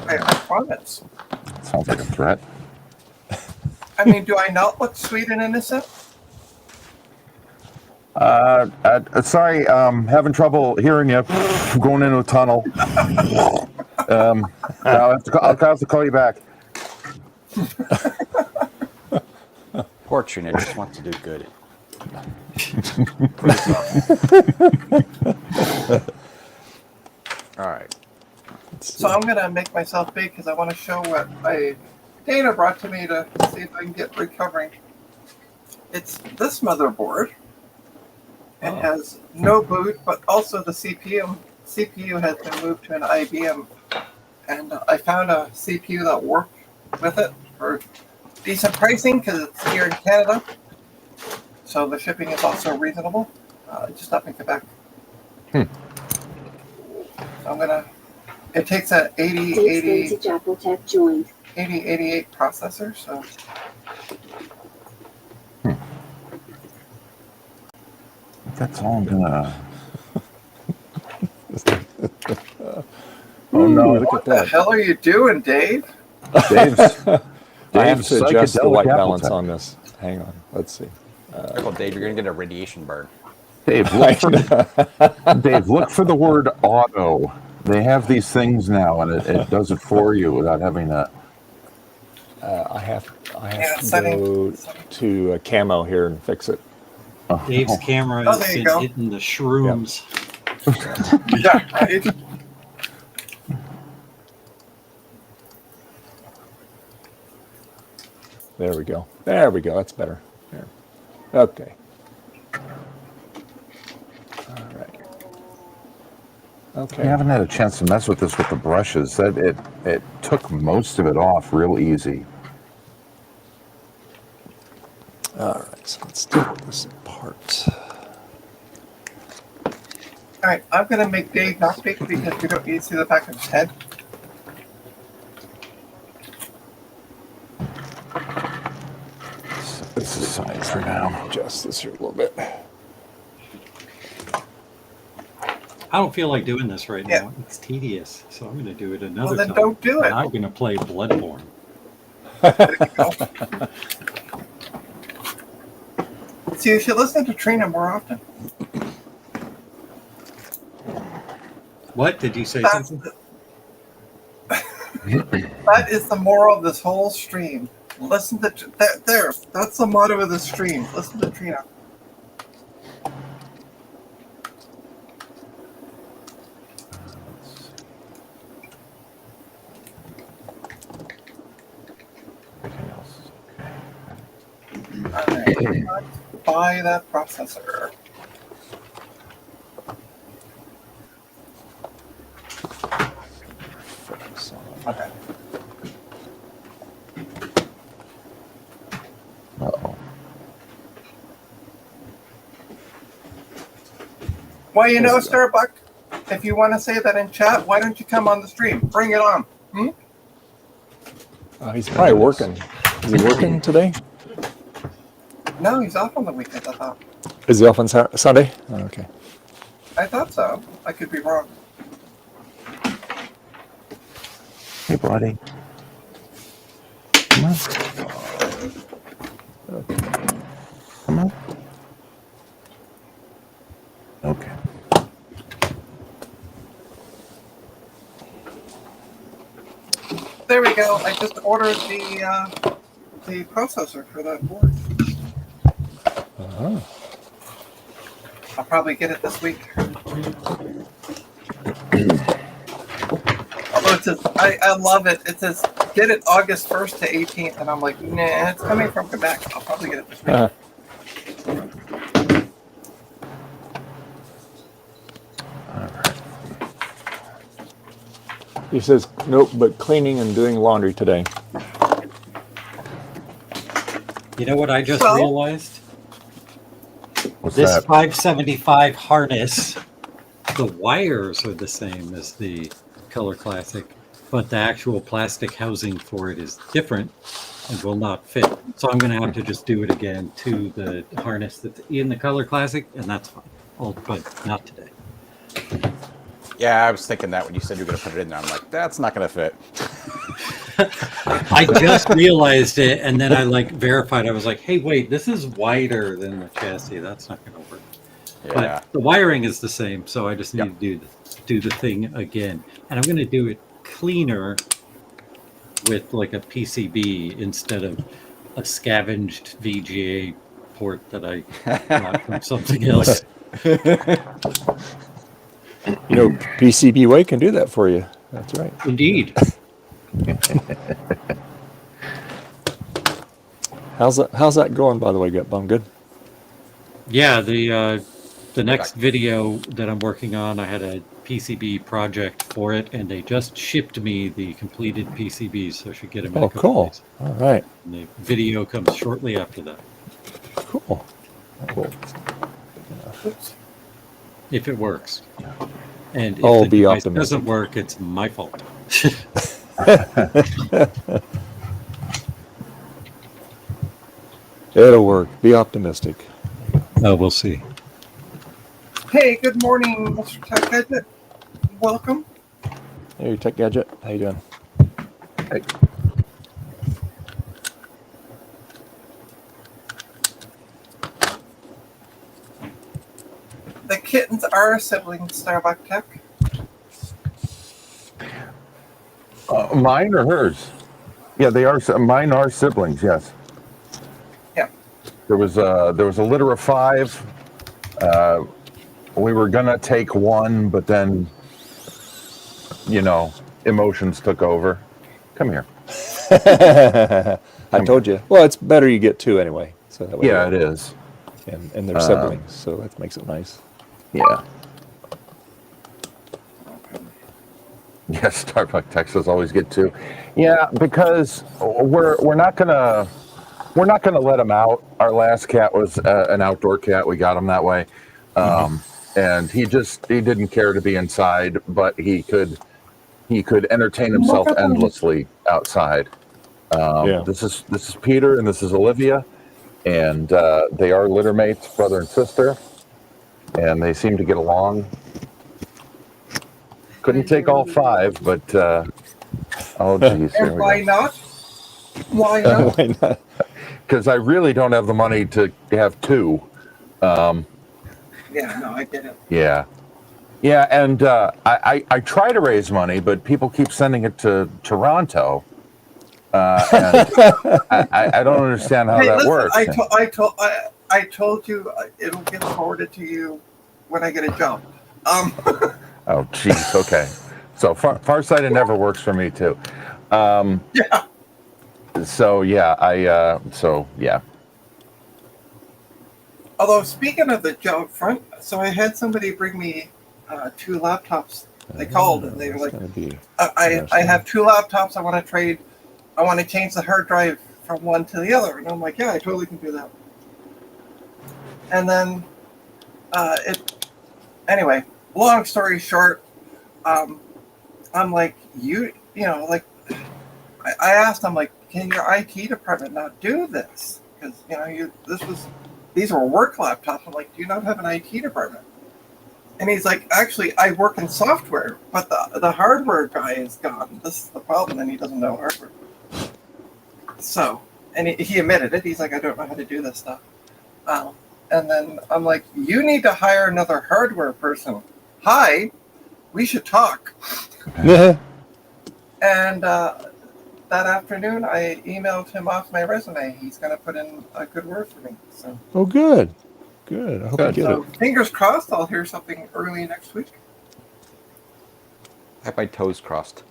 S4: I promise.
S2: Sounds like a threat.
S4: I mean, do I not look sweet and innocent?
S2: Sorry, having trouble hearing you. Going into a tunnel. I'll have to call you back.
S3: Poor Trina just wants to do good. All right.
S4: So I'm gonna make myself big because I want to show what Dana brought to me to see if I can get recovering. It's this motherboard. It has no boot, but also the CPU. CPU has been moved to an IBM, and I found a CPU that worked with it for decent pricing because it's here in Canada. So the shipping is also reasonable. Just up in Quebec. So I'm gonna. It takes a 8088 processor, so.
S2: That's all I'm gonna.
S1: Oh no, look at
S4: What the
S1: that.
S4: hell are you doing, Dave?
S2: Dave's
S1: I have
S2: Dave's
S1: to adjust the
S2: psychedelic
S1: white
S2: apple
S1: balance
S2: tech.
S1: on this. Hang on, let's see.
S3: Careful, Dave. You're gonna get a radiation burn.
S2: Dave, look for the word auto. They have these things now, and it does it for you without having to.
S1: I have
S4: Yeah,
S1: to
S4: setting.
S1: go to camo here and fix it.
S5: Dave's camera
S4: Oh,
S5: has
S4: there you
S5: been
S4: go.
S5: hitting the shrooms.
S4: Yeah, right.
S1: There we go. There we go. That's better. There. Okay. Okay.
S2: I haven't had a chance to mess with this with the brushes. That it took most of it off real easy.
S1: All right, so let's take this apart.
S4: All right, I'm gonna make Dave not speak because we don't need to see the back of his head.
S2: Set this aside for now.
S1: Adjust this here a little bit.
S5: I don't feel like doing this right
S4: Yeah.
S5: now. It's tedious, so I'm going to do it
S4: Well,
S5: another
S4: then
S5: time.
S4: don't do it.
S5: And I'm going to play Bloodborne.
S4: There you go. See, you should listen to Trina more often.
S5: What? Did you say
S4: That's
S5: something?
S4: That is the moral of this whole stream. Listen to there. That's the motto of the stream. Listen to Trina.
S2: Everything else is okay.
S4: All right, let's buy that processor.
S1: Focus on it.
S4: Okay.
S2: Uh-oh.
S4: Well, you know, Starbuck, if you want to say that in chat, why don't you come on the stream? Bring it on. Hmm?
S1: He's probably working. Is he working today?
S4: No, he's off on the weekend, I thought.
S1: Is he off on Sunday? Oh, okay.
S4: I thought so. I could be wrong.
S2: Hey, buddy. Come on. Come on. Okay.
S4: There we go. I just ordered the processor for that board.
S1: Uh-huh.
S4: I'll probably get it this week. Although it says, I love it. It says get it August 1st to 18th, and I'm like, nah, it's coming from Quebec. I'll probably get it this week.
S1: Uh-huh. He says, nope, but cleaning and doing laundry today.
S5: You know what I just
S4: So?
S5: realized?
S2: What's
S5: This
S2: that?
S5: 575 harness, the wires are the same as the Color Classic, but the actual plastic housing for it is different and will not fit. So I'm going to have to just do it again to the harness that's in the Color Classic, and that's fine. But not today.
S3: Yeah, I was thinking that when you said you were going to put it in there. I'm like, that's not going to fit.
S5: I just realized it, and then I verified. I was like, hey, wait, this is wider than the chassis. That's not going to work.
S3: Yeah.
S5: But the wiring is the same, so I just need to do the thing again. And I'm going to do it cleaner with a PCB instead of a scavenged VGA port that I got from something else.
S1: You know, PCBWay can do that for you. That's right.
S5: Indeed.
S1: How's that going, by the way, Gut Bum? Good?
S5: Yeah, the next video that I'm working on, I had a PCB project for it, and they just shipped me the completed PCBs, so I should get them in a couple
S1: cool.
S5: days.
S1: All right.
S5: And the video comes shortly after that,
S1: Cool. Cool.
S5: if it works. And if
S1: Oh,
S5: the
S1: be
S5: device
S1: optimistic.
S5: doesn't work, it's my fault.
S1: It'll work. Be optimistic.
S5: Oh, we'll see.
S4: Hey, good morning, Mr. Tech Gadget. Welcome.
S1: Hey, Tech Gadget. How you doing?
S2: Hey.
S4: The kittens are siblings, Starbuck Tech.
S2: Mine or hers? Yeah, they are. Mine are siblings. Yes.
S4: Yeah.
S2: There was a litter of 5. We were gonna take one, but then, emotions took over. Come here.
S1: I told you. Well, it's better you get 2 anyway. So that way
S2: Yeah, it is.
S1: And they're siblings, so that makes it nice.
S2: Yeah. Yes, Starbucks Texas always get two. Yeah, because we're not gonna let him out. Our last cat was an outdoor cat. We got him that way, and he didn't care to be inside, but he could entertain himself endlessly outside.
S1: Yeah.
S2: This is Peter and this is Olivia, and they are litter mates, brother and sister, and they seem to get along. Couldn't take all five, but oh geez, here
S4: And
S2: we
S4: why
S2: go.
S4: not? Why not?
S1: Why not?
S2: Because I really don't have the money to have two.
S4: Yeah, no, I get it.
S2: Yeah, and I try to raise money, but people keep sending it to Toronto, and I don't understand how
S4: Hey,
S2: that
S4: listen,
S2: works.
S4: I told you it'll get forwarded to you when I get a job.
S2: Oh, geez. Okay. So farsighted never works for me too.
S4: Yeah.
S2: So yeah, yeah.
S4: Although speaking of the job front, so I had somebody bring me 2 laptops. They called and they were like,
S1: It's gonna be
S4: I have 2 laptops. I want to trade. I want to change the hard drive from one to the other. And I'm like, yeah, I totally can do that. And then anyway, long story short, I'm like, like, I asked, I'm like, can your IT department not do this? Because, these were work laptops. I'm like, do you not have an IT department? And he's like, actually, I work in software, but the hardware guy is gone. This is the problem, and he doesn't know hardware. So, and he admitted it. He's like, I don't know how to do this stuff. And then I'm like, you need to hire another hardware person. Hi, we should talk. And that afternoon, I emailed him off my resume. He's going to put in a good word for me. So.
S1: Oh, good. Good. I hope you get
S4: So
S1: it.
S4: fingers crossed, I'll hear something early next week.
S3: I have my toes crossed.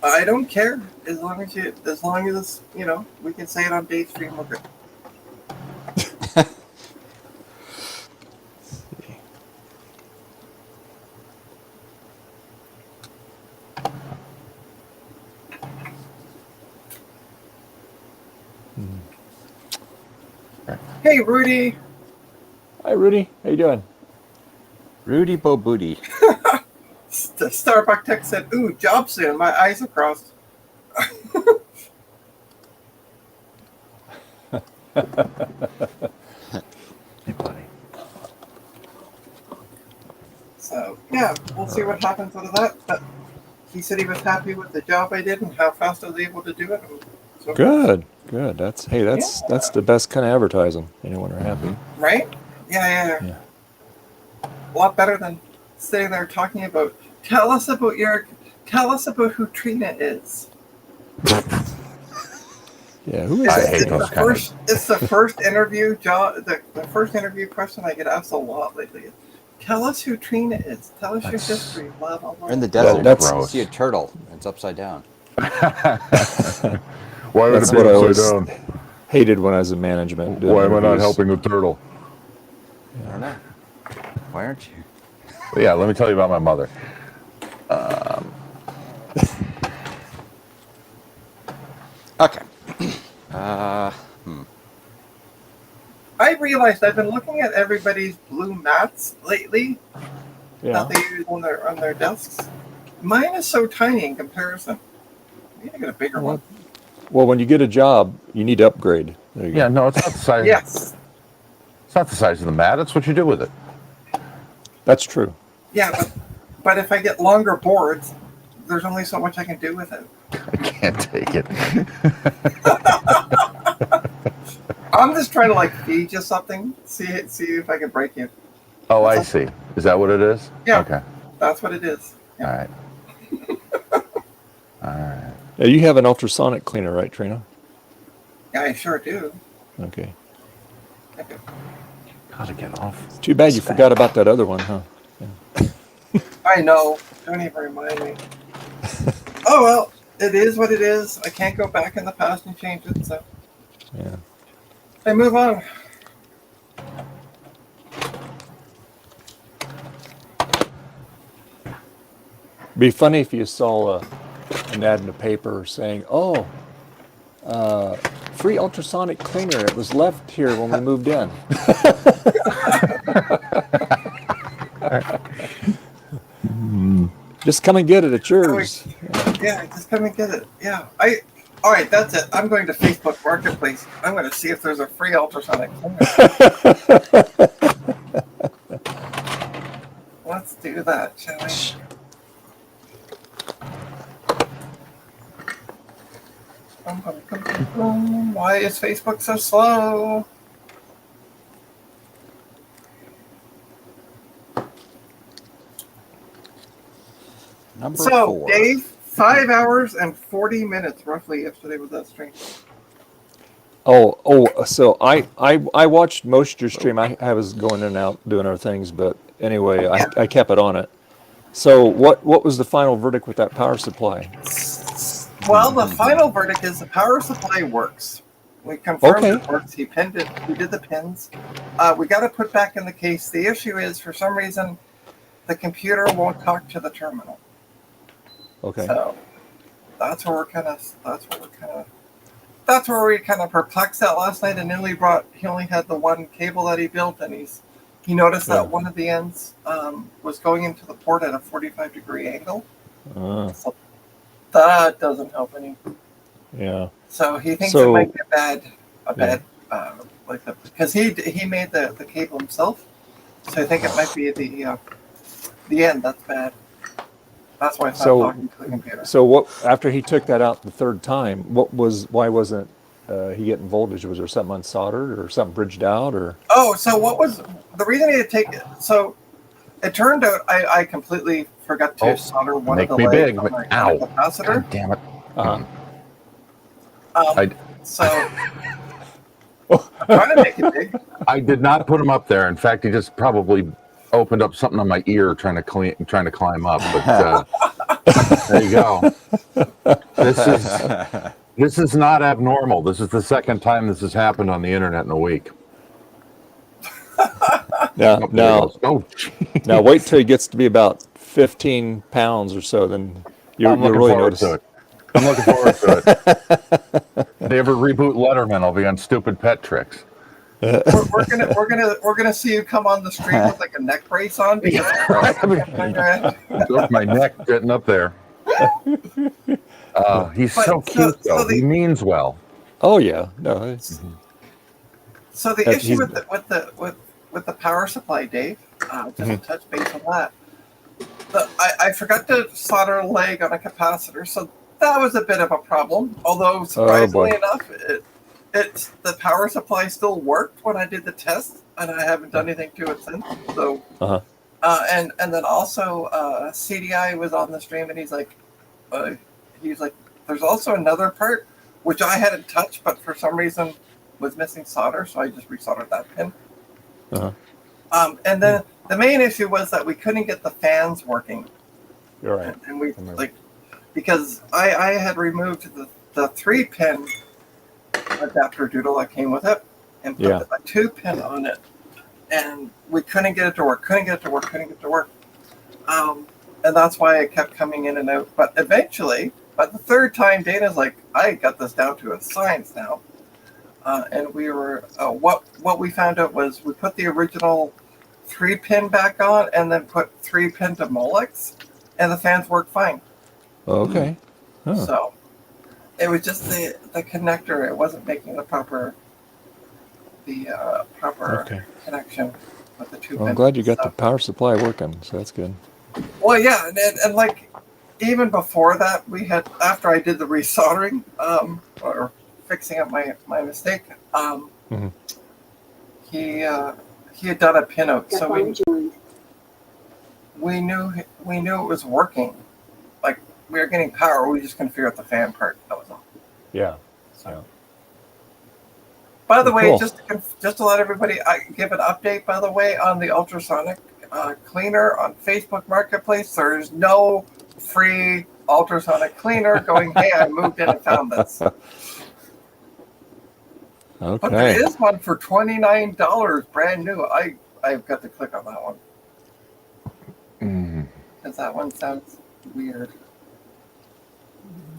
S4: I don't care as long as we can say it on Dave Stream. We're good. Hey, Rudy.
S1: Hi, Rudy. How you doing?
S3: Rudy Bo Booty.
S4: Starbucks Tech said, "Ooh, job soon." My eyes are crossed.
S1: Hey, buddy.
S4: So yeah, we'll see what happens out of that. But he said he was happy with the job I did and how fast I was able to do it. So
S1: Good. Good. That's the best kind of advertising. Anyone are happy.
S4: right? Yeah. A lot better than sitting there talking about. Tell us about who Trina is.
S1: Yeah. Who is
S2: I
S1: that?
S2: hate those kind of.
S4: It's the first interview job. The first interview question I get asked a lot lately. Tell us who Trina is. Tell us your history. Blah blah blah.
S3: We're in the desert.
S1: that's-
S3: You see a turtle. It's upside down.
S2: Why would
S1: That's
S2: it be
S1: what I
S2: upside
S1: always
S2: down?
S1: hated when I was in management. doing
S2: Why am I not
S1: interviews.
S2: helping the turtle?
S3: I don't know. Why aren't you?
S2: Yeah, let me tell you about my mother.
S3: Okay.
S4: I realized I've been looking at everybody's blue mats lately
S1: Yeah.
S4: that they use on their desks. Mine is so tiny in comparison. I need to get a bigger one.
S1: Well, when you get a job, you need to upgrade. There you
S2: Yeah,
S1: go.
S2: no, it's not the size.
S4: Yes.
S2: It's not the size of the mat. It's what you do with it.
S1: That's true.
S4: Yeah, but if I get longer boards, there's only so much I can do with it.
S2: I can't take it.
S4: I'm just trying to feed you something, see if I can break you.
S2: Oh, I see. Is that what it is?
S4: Yeah.
S2: Okay.
S4: That's what it is.
S2: All
S4: Yeah.
S2: right. All right.
S1: Yeah, you have an ultrasonic cleaner, right, Trina?
S4: Yeah, I sure do.
S1: Okay.
S4: Okay.
S2: Gotta get off.
S1: Too bad you forgot about that other one, huh?
S4: I know. Don't even remind me. Oh well, it is what it is. I can't go back in the past and change it, so
S1: Yeah.
S4: I move on.
S1: Be funny if you saw an ad in the paper saying, "Oh, free ultrasonic cleaner. It was left here when we moved in." Just come and get it. It's yours.
S4: Yeah, just come and get it. Yeah. All right, that's it. I'm going to Facebook Marketplace. I'm going to see if there's a free ultrasonic cleaner. Let's do that, shall we? Why is Facebook so slow?
S3: Number
S4: So,
S3: 4.
S4: Dave, 5 hours and 40 minutes roughly yesterday was that stream.
S1: So I watched most of your stream. I was going in and out doing other things, but anyway, I kept it on it. So what was the final verdict with that power supply?
S4: Well, the final verdict is the power supply works. We confirmed it works. He pinned it. We did the pins. We got to put back in the case. The issue is, for some reason, the computer won't talk to the terminal.
S1: Okay.
S4: So that's where we kind of perplexed that last night. And he only had the one cable that he built, and he noticed that one of the ends was going into the port at a 45-degree angle. So that doesn't help any.
S1: Yeah.
S4: So he thinks it might be because he made the cable himself. So I think it might be the end that's bad. That's why it's not talking to the computer.
S1: So what? After he took that out the third time, why wasn't he getting voltage? Was there something unsoldered or something bridged out or?
S4: Oh, so what was the reason he had taken? So it turned out I completely forgot to solder one of the legs on my capacitor.
S2: God damn it!
S4: So I'm trying to make it big.
S2: I did not put him up there. In fact, he just probably opened up something on my ear trying to climb up. But there you go. This is not abnormal. This is the second time this has happened on the internet in a week.
S1: Now, wait till he gets to be about 15 pounds or so. Then you'll really notice
S2: it. I'm looking forward to it. If they ever reboot Letterman, I'll be on Stupid Pet Tricks.
S4: We're gonna see you come on the stream with like a neck brace on because
S2: my neck getting up there. He's so cute though. He means well.
S1: Oh yeah, no.
S4: So the issue with the power supply, Dave, just to touch base on that. I forgot to solder a leg on a capacitor, so that was a bit of a problem. Although surprisingly enough, the power supply still worked when I did the test, and I haven't done anything to it since. So, and then also CDI was on the stream, and he's like, there's also another part which I hadn't touched, but for some reason was missing solder, so I just resoldered that pin. And then the main issue was that we couldn't get the fans working.
S1: You're right.
S4: And we because I had removed the 3-pin adapter doodle that came with it and put a 2-pin on it, and we couldn't get it to work. And that's why it kept coming in and out. But eventually, by the third time, Dana's like, I got this down to a science now. And we were what we found out was we put the original 3-pin back on and then put 3-pin to Molex, and the fans worked fine.
S1: Okay.
S4: So it was just the connector. It wasn't making the proper connection with the 2-pin.
S1: Well, I'm glad you got the power supply working, so that's good.
S4: Well, yeah, and like even before that, we had after I did the resoldering or fixing up my mistake, he had done a pinout, so we knew it was working. Like we were getting power, we just couldn't figure out the fan part. That was all.
S1: Yeah.
S4: So. By the way, just to let everybody give an update. By the way, on the ultrasonic cleaner on Facebook Marketplace, there's no free ultrasonic cleaner going. Hey, I moved in and found this.
S1: Okay.
S4: But there is one for $29, brand new. I've got to click on that one. Because that one sounds Weird.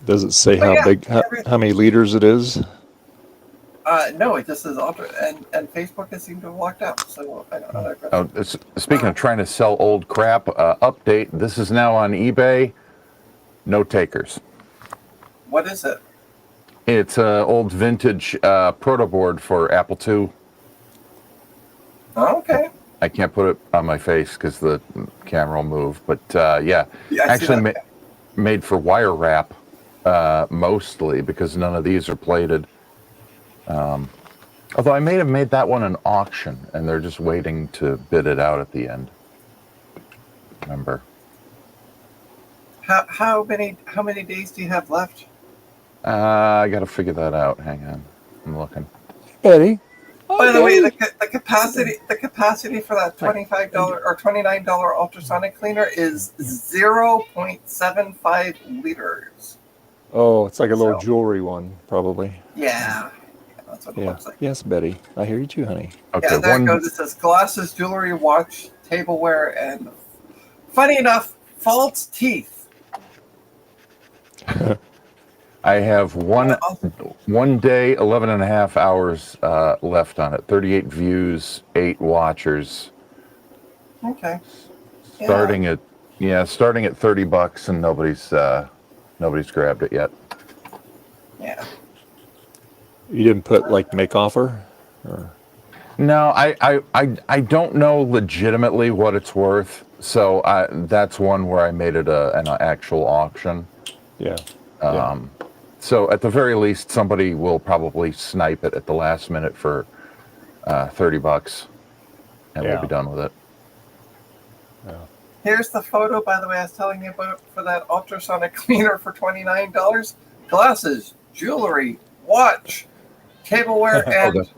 S1: Does it say
S4: Oh,
S1: how
S4: yeah,
S1: big,
S4: everything.
S1: how many liters it is?
S4: No, it just says Ultra, and Facebook has seemed to have locked out. So I don't know.
S2: Oh, speaking of trying to sell old crap, update. This is now on eBay. No takers.
S4: What is it?
S2: It's an old vintage proto board for Apple II.
S4: Oh, okay.
S2: I can't put it on my face because the camera will move. But yeah,
S4: Yeah, I see
S2: actually
S4: that.
S2: made for wire wrap mostly because none of these are plated. Although I may have made that one an auction, and they're just waiting to bid it out at the end. Remember?
S4: How many days do you have left?
S2: I got to figure that out. Hang on, I'm looking.
S1: Betty?
S4: By the way, the capacity for that $25 or $29 ultrasonic cleaner is 0.75 liters.
S1: Oh, it's like a little
S4: So-
S1: jewelry one, probably.
S4: Yeah, that's what it
S1: Yeah.
S4: looks like.
S1: Yes, Betty. I hear you too, honey.
S2: Okay,
S4: Yeah, there it goes. It says glasses, jewelry, watch, tableware, and funny enough, false teeth.
S2: I have one day, 11 and a half hours left on it. 38 views, 8 watchers.
S4: Okay. Yeah.
S2: Starting at $30, and nobody's grabbed it yet.
S4: Yeah.
S1: You didn't put like make offer? Or?
S2: No, I don't know legitimately what it's worth. So that's one where I made it an actual auction.
S1: Yeah.
S2: So at the very least, somebody will probably snipe it at the last minute for $30, and we'll be done with it.
S1: Yeah.
S4: Here's the photo, by the way, I was telling you about for that ultrasonic cleaner for $29. Glasses, jewelry, watch, tableware, and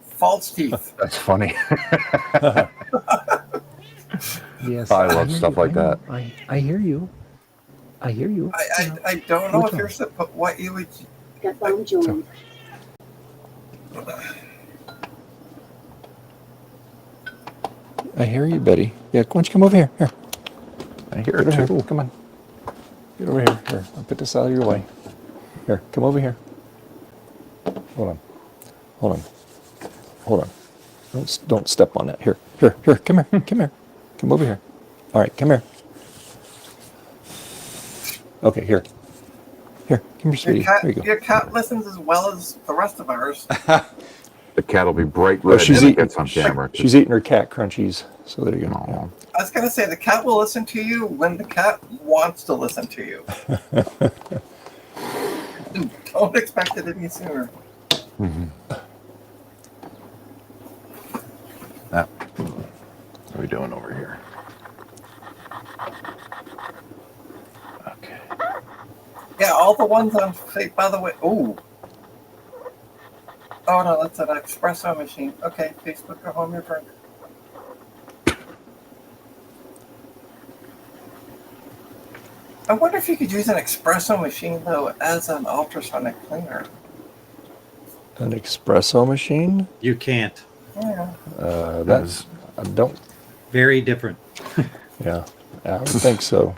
S4: false teeth.
S2: That's funny.
S6: Yes,
S2: I love
S6: hear
S2: stuff
S6: you.
S2: like that.
S6: I hear you. I hear you.
S4: I don't know
S6: Which
S4: if you're supposed what you would.
S7: Got phone joined.
S1: I hear you, Betty. Yeah, why don't you come over here? Here.
S2: I hear
S1: Get
S2: it
S1: over
S2: too.
S1: here. Come on. Get over here. Here. I'll put this out of your way. Here. Come over here. Hold on. Hold on. Hold on. Don't step on that. Here. Here. Here. Come here. Come here. Come over here. All right. Come here. Okay. Here. Here. Come here, sweetie. Here you go.
S4: Your cat listens as well as the rest of ours.
S2: The cat will be bright
S1: Oh,
S2: red
S1: she's
S2: when it
S1: eating.
S2: gets on camera.
S1: She's eating her cat crunchies. So there you go.
S2: Aw.
S4: I was gonna say the cat will listen to you when the cat wants to listen to you. Don't expect it any sooner.
S2: What are we doing over here? Okay.
S4: Yeah, all the ones on. By the way, ooh. Oh no, that's an espresso machine. Okay, Facebook, go home your drink. I wonder if you could use an espresso machine though as an ultrasonic cleaner.
S1: An espresso machine?
S5: You can't.
S4: Yeah.
S1: That's. I don't.
S5: Very different.
S1: Yeah. I don't think so.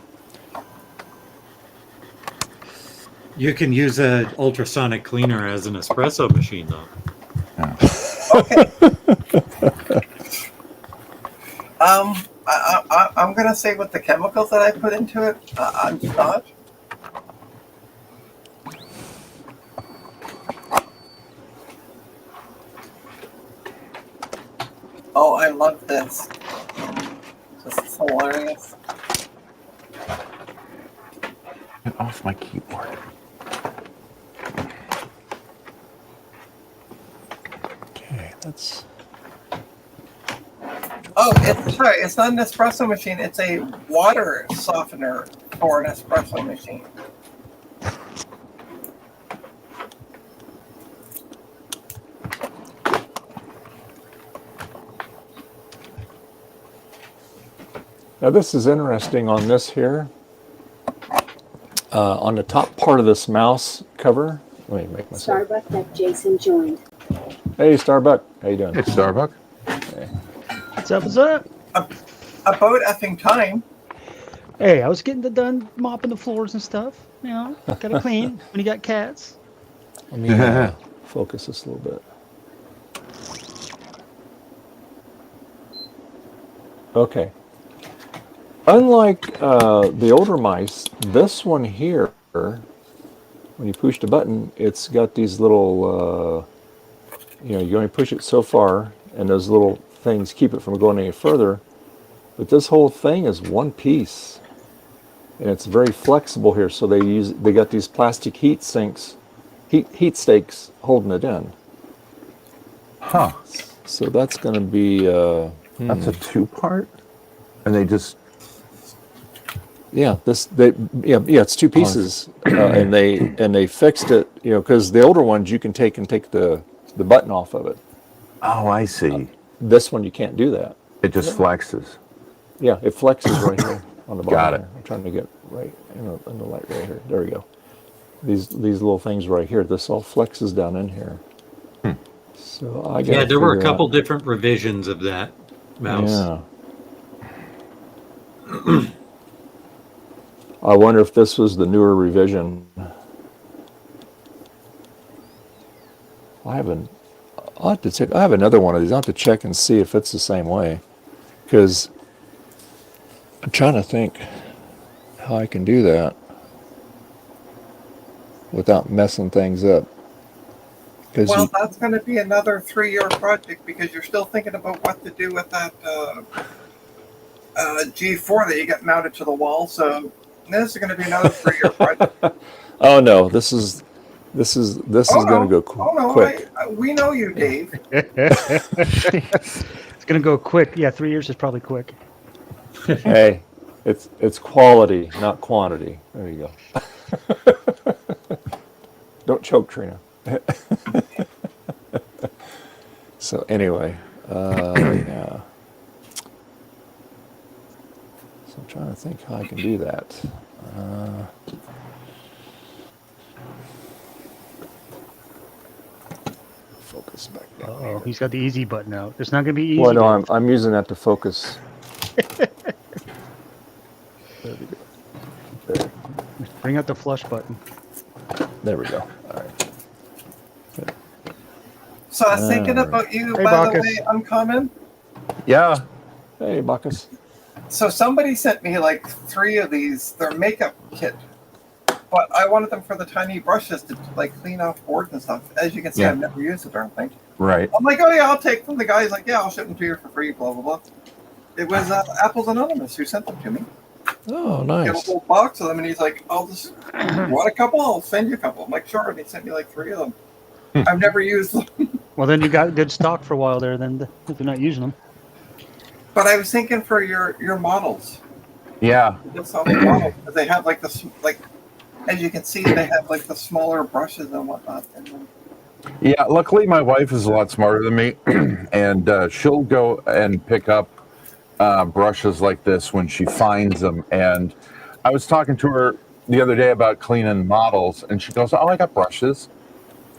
S5: You can use an ultrasonic cleaner as an espresso machine, though.
S4: Okay. I'm gonna say with the chemicals that I put into it, I'm not. Oh, I love this. This is hilarious.
S2: Get off my keyboard.
S1: Okay, that's.
S4: Oh, sorry, it's not an espresso machine. It's a water softener for an espresso machine.
S1: Now this is interesting on this here. On the top part of this mouse cover, let me make myself.
S7: Starbucks that Jason joined.
S1: Hey, Starbuck, how you doing?
S2: Hey, Starbuck.
S6: What's up? What's up?
S4: About effing time.
S8: Hey, I was getting done mopping the floors and stuff. You know, gotta clean when you got cats.
S1: Let me focus this a little bit. Okay. Unlike the older mice, this one here, when you push the button, it's got these little, you only push it so far, and those little things keep it from going any further. But this whole thing is one piece, and it's very flexible here. So they got these plastic heat stakes holding it in.
S2: Huh.
S1: So that's going to be.
S2: That's a 2-part, and they just.
S1: Yeah, it's 2 pieces, and they fixed it, because the older ones you can take the button off of it.
S2: Oh, I see.
S1: This one you can't do that.
S2: It just flexes.
S1: Yeah, it flexes right here on the bottom.
S2: Got it.
S1: Here. I'm trying to get right in the light right here. There we go. These little things right here. This all flexes down in here. So I got.
S9: Yeah, there were a couple different revisions of that mouse.
S1: Yeah. I wonder if this was the newer revision. I have another one of these. I'll have to check and see if it's the same way, because I'm trying to think how I can do that without messing things up.
S4: Well, that's going to be another 3-year project, because you're still thinking about what to do with that G4 that you got mounted to the wall. So this is going to be another 3-year project.
S1: Oh no, this is going to go quick.
S4: We know you, Dave.
S8: It's gonna go quick. Yeah, 3 years is probably quick.
S1: Hey, it's quality, not quantity. There you go. Don't choke, Trina. So anyway, yeah. So I'm trying to think how I can do that. Focus back down.
S8: Oh, he's got the easy button out. It's not gonna be easy.
S1: Well, no, I'm using that to focus. There we go. There.
S8: Bring out the flush button.
S1: There we go. All right. Good.
S4: So I was thinking about you,
S8: Hey,
S4: by
S8: Bacchus.
S4: the way, Uncommon.
S2: Yeah.
S1: Hey, Bacchus.
S4: So somebody sent me like 3 of these, their makeup kit. But I wanted them for the tiny brushes to like clean off boards and stuff. As you can see,
S2: Yeah.
S4: I've never used the darn thing.
S2: Right.
S4: I'm like, oh yeah, I'll take them. The guy's like, yeah, I'll ship them to you for free, blah, blah, blah. It was Apple's Anonymous who sent them to me.
S1: Oh,
S4: He had a
S1: nice.
S4: whole box of them, and he's like, you want a couple? I'll send you a couple. I'm like, sure. And he sent me like 3 of them. I've never used them.
S8: Well, then you got good stock for a while there. Then if you're not using them.
S4: But I was thinking for your models.
S2: Yeah.
S4: Just on the models, 'cause they have like as you can see, they have like the smaller brushes and whatnot.
S2: Yeah, luckily my wife is a lot smarter than me, and she'll go and pick up brushes like this when she finds them. And I was talking to her the other day about cleaning models, and she goes, "Oh, I got brushes."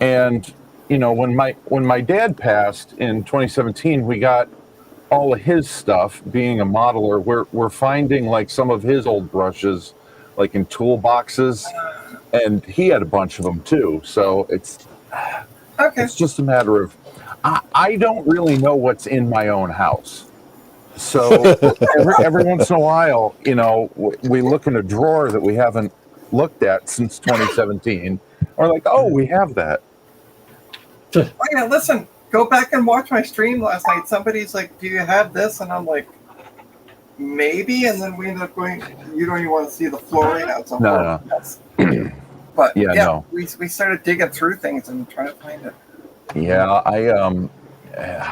S2: And when my dad passed in 2017, we got all of his stuff. Being a modeler, we're finding like some of his old brushes, like in toolboxes, and he had a bunch of them too. So it's just a matter of I don't really know what's in my own house. So every once in a while, we look in a drawer that we haven't looked at since 2017. Or like, oh, we have that.
S4: Oh yeah, listen, go back and watch my stream last night. Somebody's like, do you have this? And I'm like, maybe. And then we end up going, you don't even want to see the floor right now.
S2: No.
S4: But
S2: Yeah, no.
S4: we started digging through things and trying to find it.
S2: Yeah,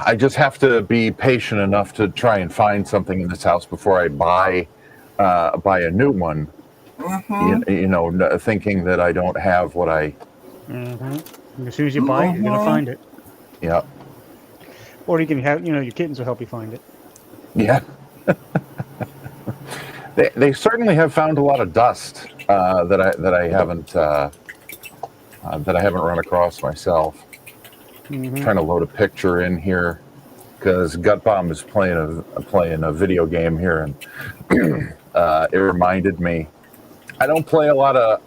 S2: I just have to be patient enough to try and find something in this house before I buy a new one.
S4: Mm-hmm.
S2: Thinking that I don't have what I.
S8: Mm-hmm. As soon as you buy it, you're gonna find it.
S2: Yeah.
S8: Or you can have, your kittens will help you find it.
S2: Yeah. They certainly have found a lot of dust that I haven't run across myself. Trying to load a picture in here because Gut Bomb is playing a video game here, and it reminded me. I don't play a lot of.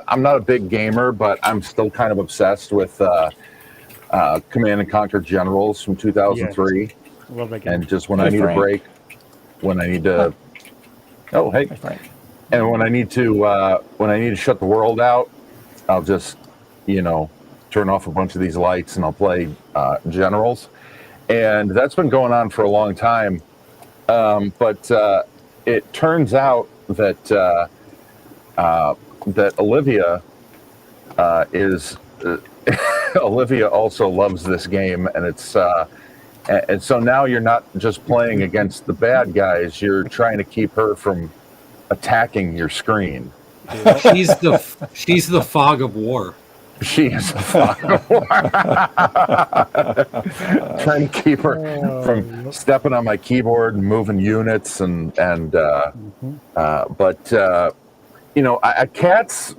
S2: I'm not a big gamer, but I'm still kind of obsessed with Command and Conquer Generals from 2003.
S8: Love that game.
S2: And just when
S1: Hey,
S2: I need
S1: Frank.
S2: a break, when I need to. Oh, hey.
S1: Hi, Frank.
S2: And when I need to shut the world out, I'll just, turn off a bunch of these lights and I'll play Generals. And that's been going on for a long time. But it turns out that that Olivia is Olivia also loves this game, and it's and so now you're not just playing against the bad guys; you're trying to keep her from attacking your screen.
S9: She's the fog of war.
S2: She is a fog of war. Trying to keep her from stepping on my keyboard and moving units cats.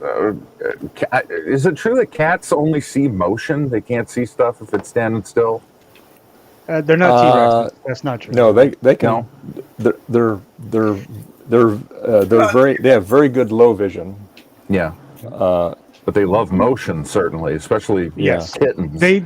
S2: Is it true that cats only see motion? They can't see stuff if it's standing still.
S8: They're not T-Rex. That's not true.
S1: No, they can. They're very. They have very good low vision.
S2: Yeah. But they love motion, certainly, especially
S8: Yes.
S2: kittens.
S8: They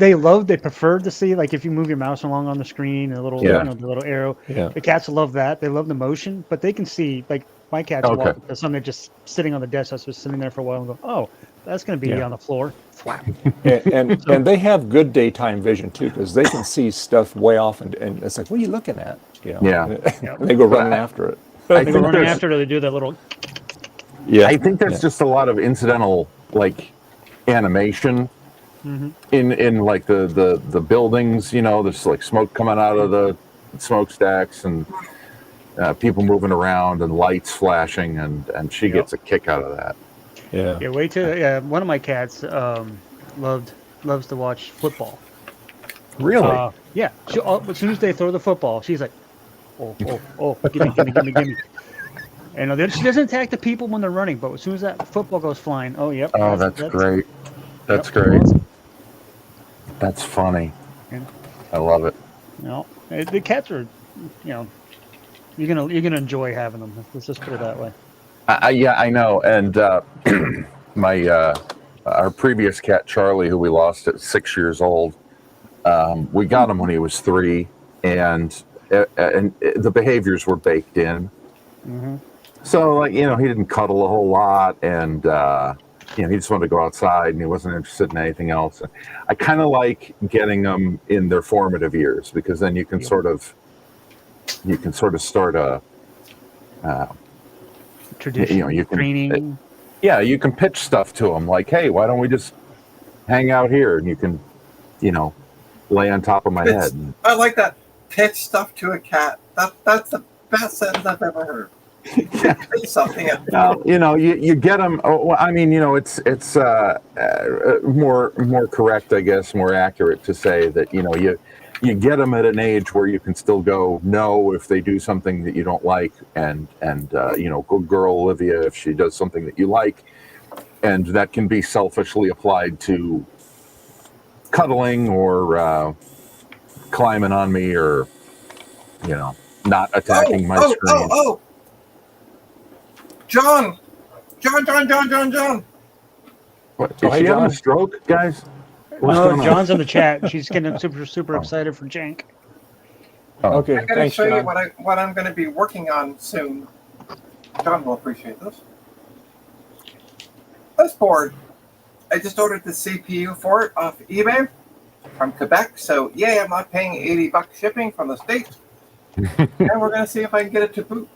S8: prefer to see, like, if you move your mouse along on the screen and the little arrow.
S1: Yeah.
S8: The cats love that. They love the motion, but they can see, like, my cats
S2: Okay.
S8: walk to something just sitting on the desk. I was just sitting there for a while and go, oh, that's going to be on the floor.
S1: and they have good daytime vision too, because they can see stuff way off, and it's like, what are you looking at?
S2: Yeah.
S1: They go running after it.
S2: I
S8: They go
S2: think
S8: running
S2: there's-
S8: after it, or they do that little.
S1: Yeah,
S2: I think there's just a lot of incidental animation in like the buildings. There's like smoke coming out of the smokestacks and people moving around and lights flashing, and she gets a kick out of that.
S1: Yeah.
S8: Wait till one of my cats loves to watch football.
S2: Really?
S8: Yeah. As soon as they throw the football, she's like, oh, gimme. And then she doesn't attack the people when they're running, but as soon as that football goes flying, oh, yep.
S2: Oh, that's great. That's
S8: Yep.
S2: great.
S8: Awesome.
S2: That's funny.
S8: Yeah.
S2: I love it.
S8: The cats are, you're gonna enjoy having them. Let's just put it that way.
S2: I know. And our previous cat, Charlie, who we lost at 6 years old, we got him when he was 3, and the behaviors were baked in.
S8: Mm-hmm.
S2: So, he didn't cuddle a whole lot, and he just wanted to go outside, and he wasn't interested in anything else. I kind of like getting them in their formative years, because then you can sort of start a
S8: Tradition,
S2: you can
S8: training.
S2: you can pitch stuff to them like, hey, why don't we just hang out here, and you can lay on top of my head.
S4: I like that. Pitch stuff to a cat. That's the best sentence I've ever heard. Pitch something at
S2: you get them. It's more correct, I guess, more accurate to say that you get them at an age where you can still go no if they do something that you don't like, and good girl Olivia if she does something that you like, and that can be selfishly applied to cuddling or climbing on me or not attacking my screen.
S4: John.
S2: What, is she having a stroke, guys? What's going on?
S8: John's in the chat. She's getting super excited for Jank.
S1: Okay,
S4: I'm going to
S1: thanks,
S4: show you
S1: John.
S4: what I'm going to be working on soon. John will appreciate this. This board, I just ordered the CPU for it off eBay from Quebec. So, yay, I'm not paying $80 shipping from the States. And we're going to see if I can get it to boot.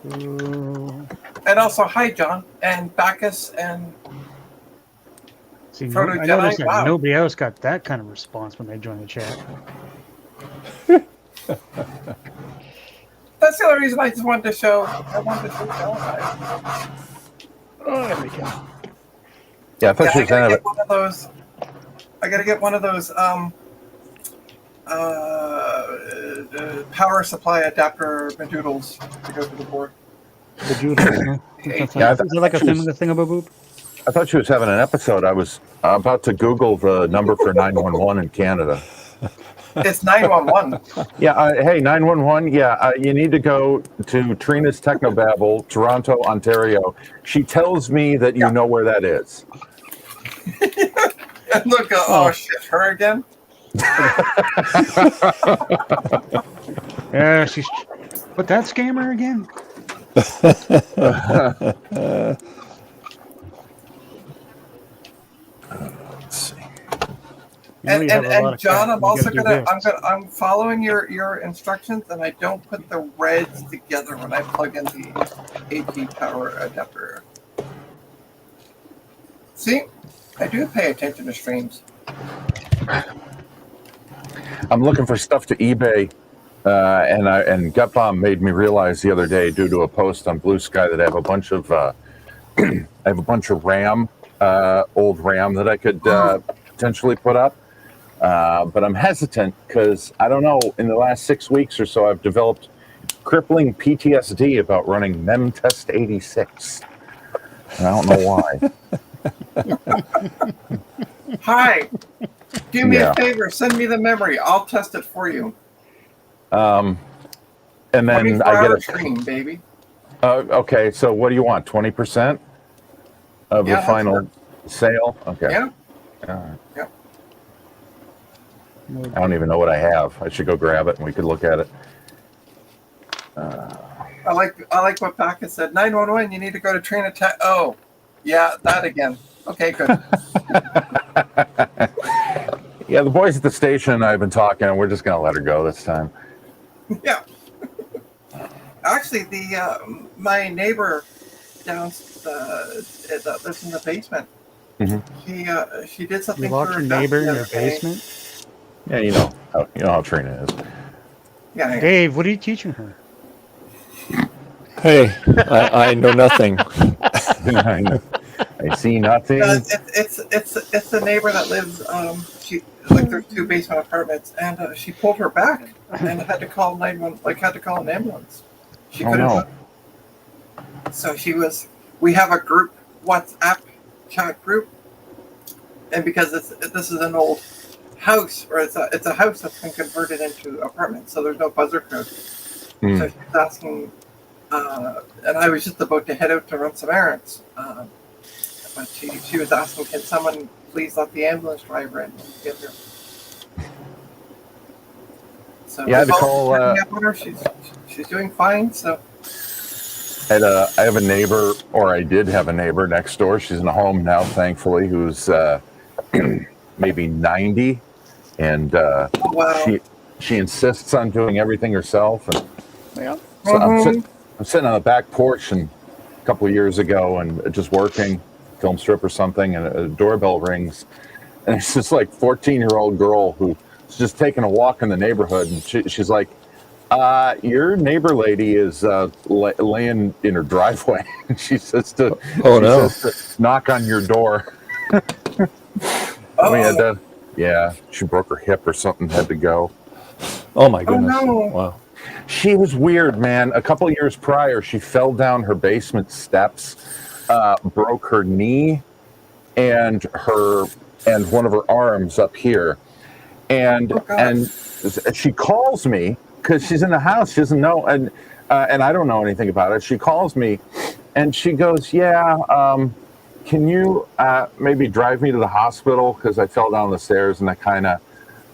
S4: And also, hi, John, and Bacchus, and
S8: See,
S4: Proto
S8: I
S4: Jedi,
S8: noticed that
S4: wow.
S8: nobody else got that kind of response when they joined the chat.
S4: that's the other reason I just wanted to show. I wanted to show John.
S8: Oh, there we go.
S2: Yeah, I thought she was
S4: gotta
S2: in
S4: get
S2: it.
S4: one of those. I gotta get one of those power supply adapter madoodles to go to the board.
S8: The Judas, huh?
S2: Yeah,
S8: Is it like a thingamaboop?
S2: I thought she was having an episode. I was about to Google the number for 911 in Canada.
S4: It's 911.
S2: Yeah, hey, 911. Yeah, you need to go to Trina's Technobabble, Toronto, Ontario. She tells me that you know where that is.
S4: And look, oh shit, her again?
S8: Yeah, she's. But that scammer again?
S2: Let's see.
S4: And John, I'm following your instructions, and I don't put the reds together when I plug in the AP power adapter. See, I do pay attention to streams.
S2: I'm looking for stuff to eBay, and Gut Bomb made me realize the other day, due to a post on Blue Sky, that I have a bunch of RAM, old RAM that I could potentially put up. But I'm hesitant because I don't know. In the last 6 weeks or so, I've developed crippling PTSD about running MemTest 86, and I don't know why.
S4: Hi, do me a favor. Send me the memory. I'll test it for you.
S2: And then I get a
S4: stream, baby.
S2: Okay, so what do you want? 20% of the final sale? Okay.
S4: Yeah.
S2: All right.
S4: Yeah.
S2: I don't even know what I have. I should go grab it and we could look at it.
S4: I like what Bacchus said. 911. You need to go to Trina Tech. Oh, yeah, that again. Okay, good.
S2: Yeah, the boys at the station and I have been talking, and we're just going to let her go this time.
S4: Yeah. Actually, my neighbor down that lives in the basement.
S2: Mm-hmm.
S4: She did something.
S8: You locked your neighbor in your basement?
S2: Yeah, you know how Trina is.
S4: Yeah.
S8: Dave, what are you teaching her?
S1: Hey, I know nothing.
S2: I see nothing.
S4: It's the neighbor that lives. There's 2 basement apartments, and she pulled her back and had to call 911. Had to call an ambulance. She couldn't.
S2: No.
S4: So we have a group, WhatsApp chat group, and because this is an old house, or it's a house that's been converted into apartments, so there's no buzzer code. So she's asking, and I was just about to head out to run some errands, but she was asking, can someone please let the ambulance driver in and get her? So
S2: yeah, I had to call.
S4: Up on her. She's doing fine. So.
S2: I have a neighbor, or I did have a neighbor next door. She's in a home now, thankfully, who's maybe 90, and she insists on doing everything herself. And so I'm sitting on the back porch, and a couple of years ago, and just working, film strip or something, and a doorbell rings, and it's this 14-year-old girl who's just taking a walk in the neighborhood, and she's like, your neighbor lady is laying in her driveway. She says to knock on your door. We had to, she broke her hip or something, had to go.
S1: Oh my goodness!
S4: Oh, no.
S1: Wow.
S2: She was weird, man. A couple of years prior, she fell down her basement steps, broke her knee, and one of her arms up here, and she calls me. Because she's in the house, she doesn't know, and I don't know anything about it. She calls me, and she goes, can you maybe drive me to the hospital? Because I fell down the stairs, and I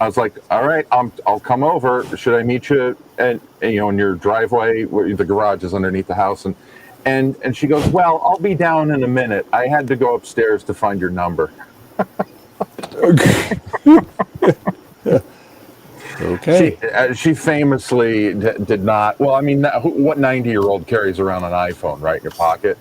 S2: was like, all right, I'll come over. Should I meet you in your driveway? Where the garage is underneath the house, and she goes, well, I'll be down in a minute. I had to go upstairs to find your number.
S1: Okay.
S2: She famously did not. Well, I mean, what 90-year-old carries around an iPhone right in your pocket?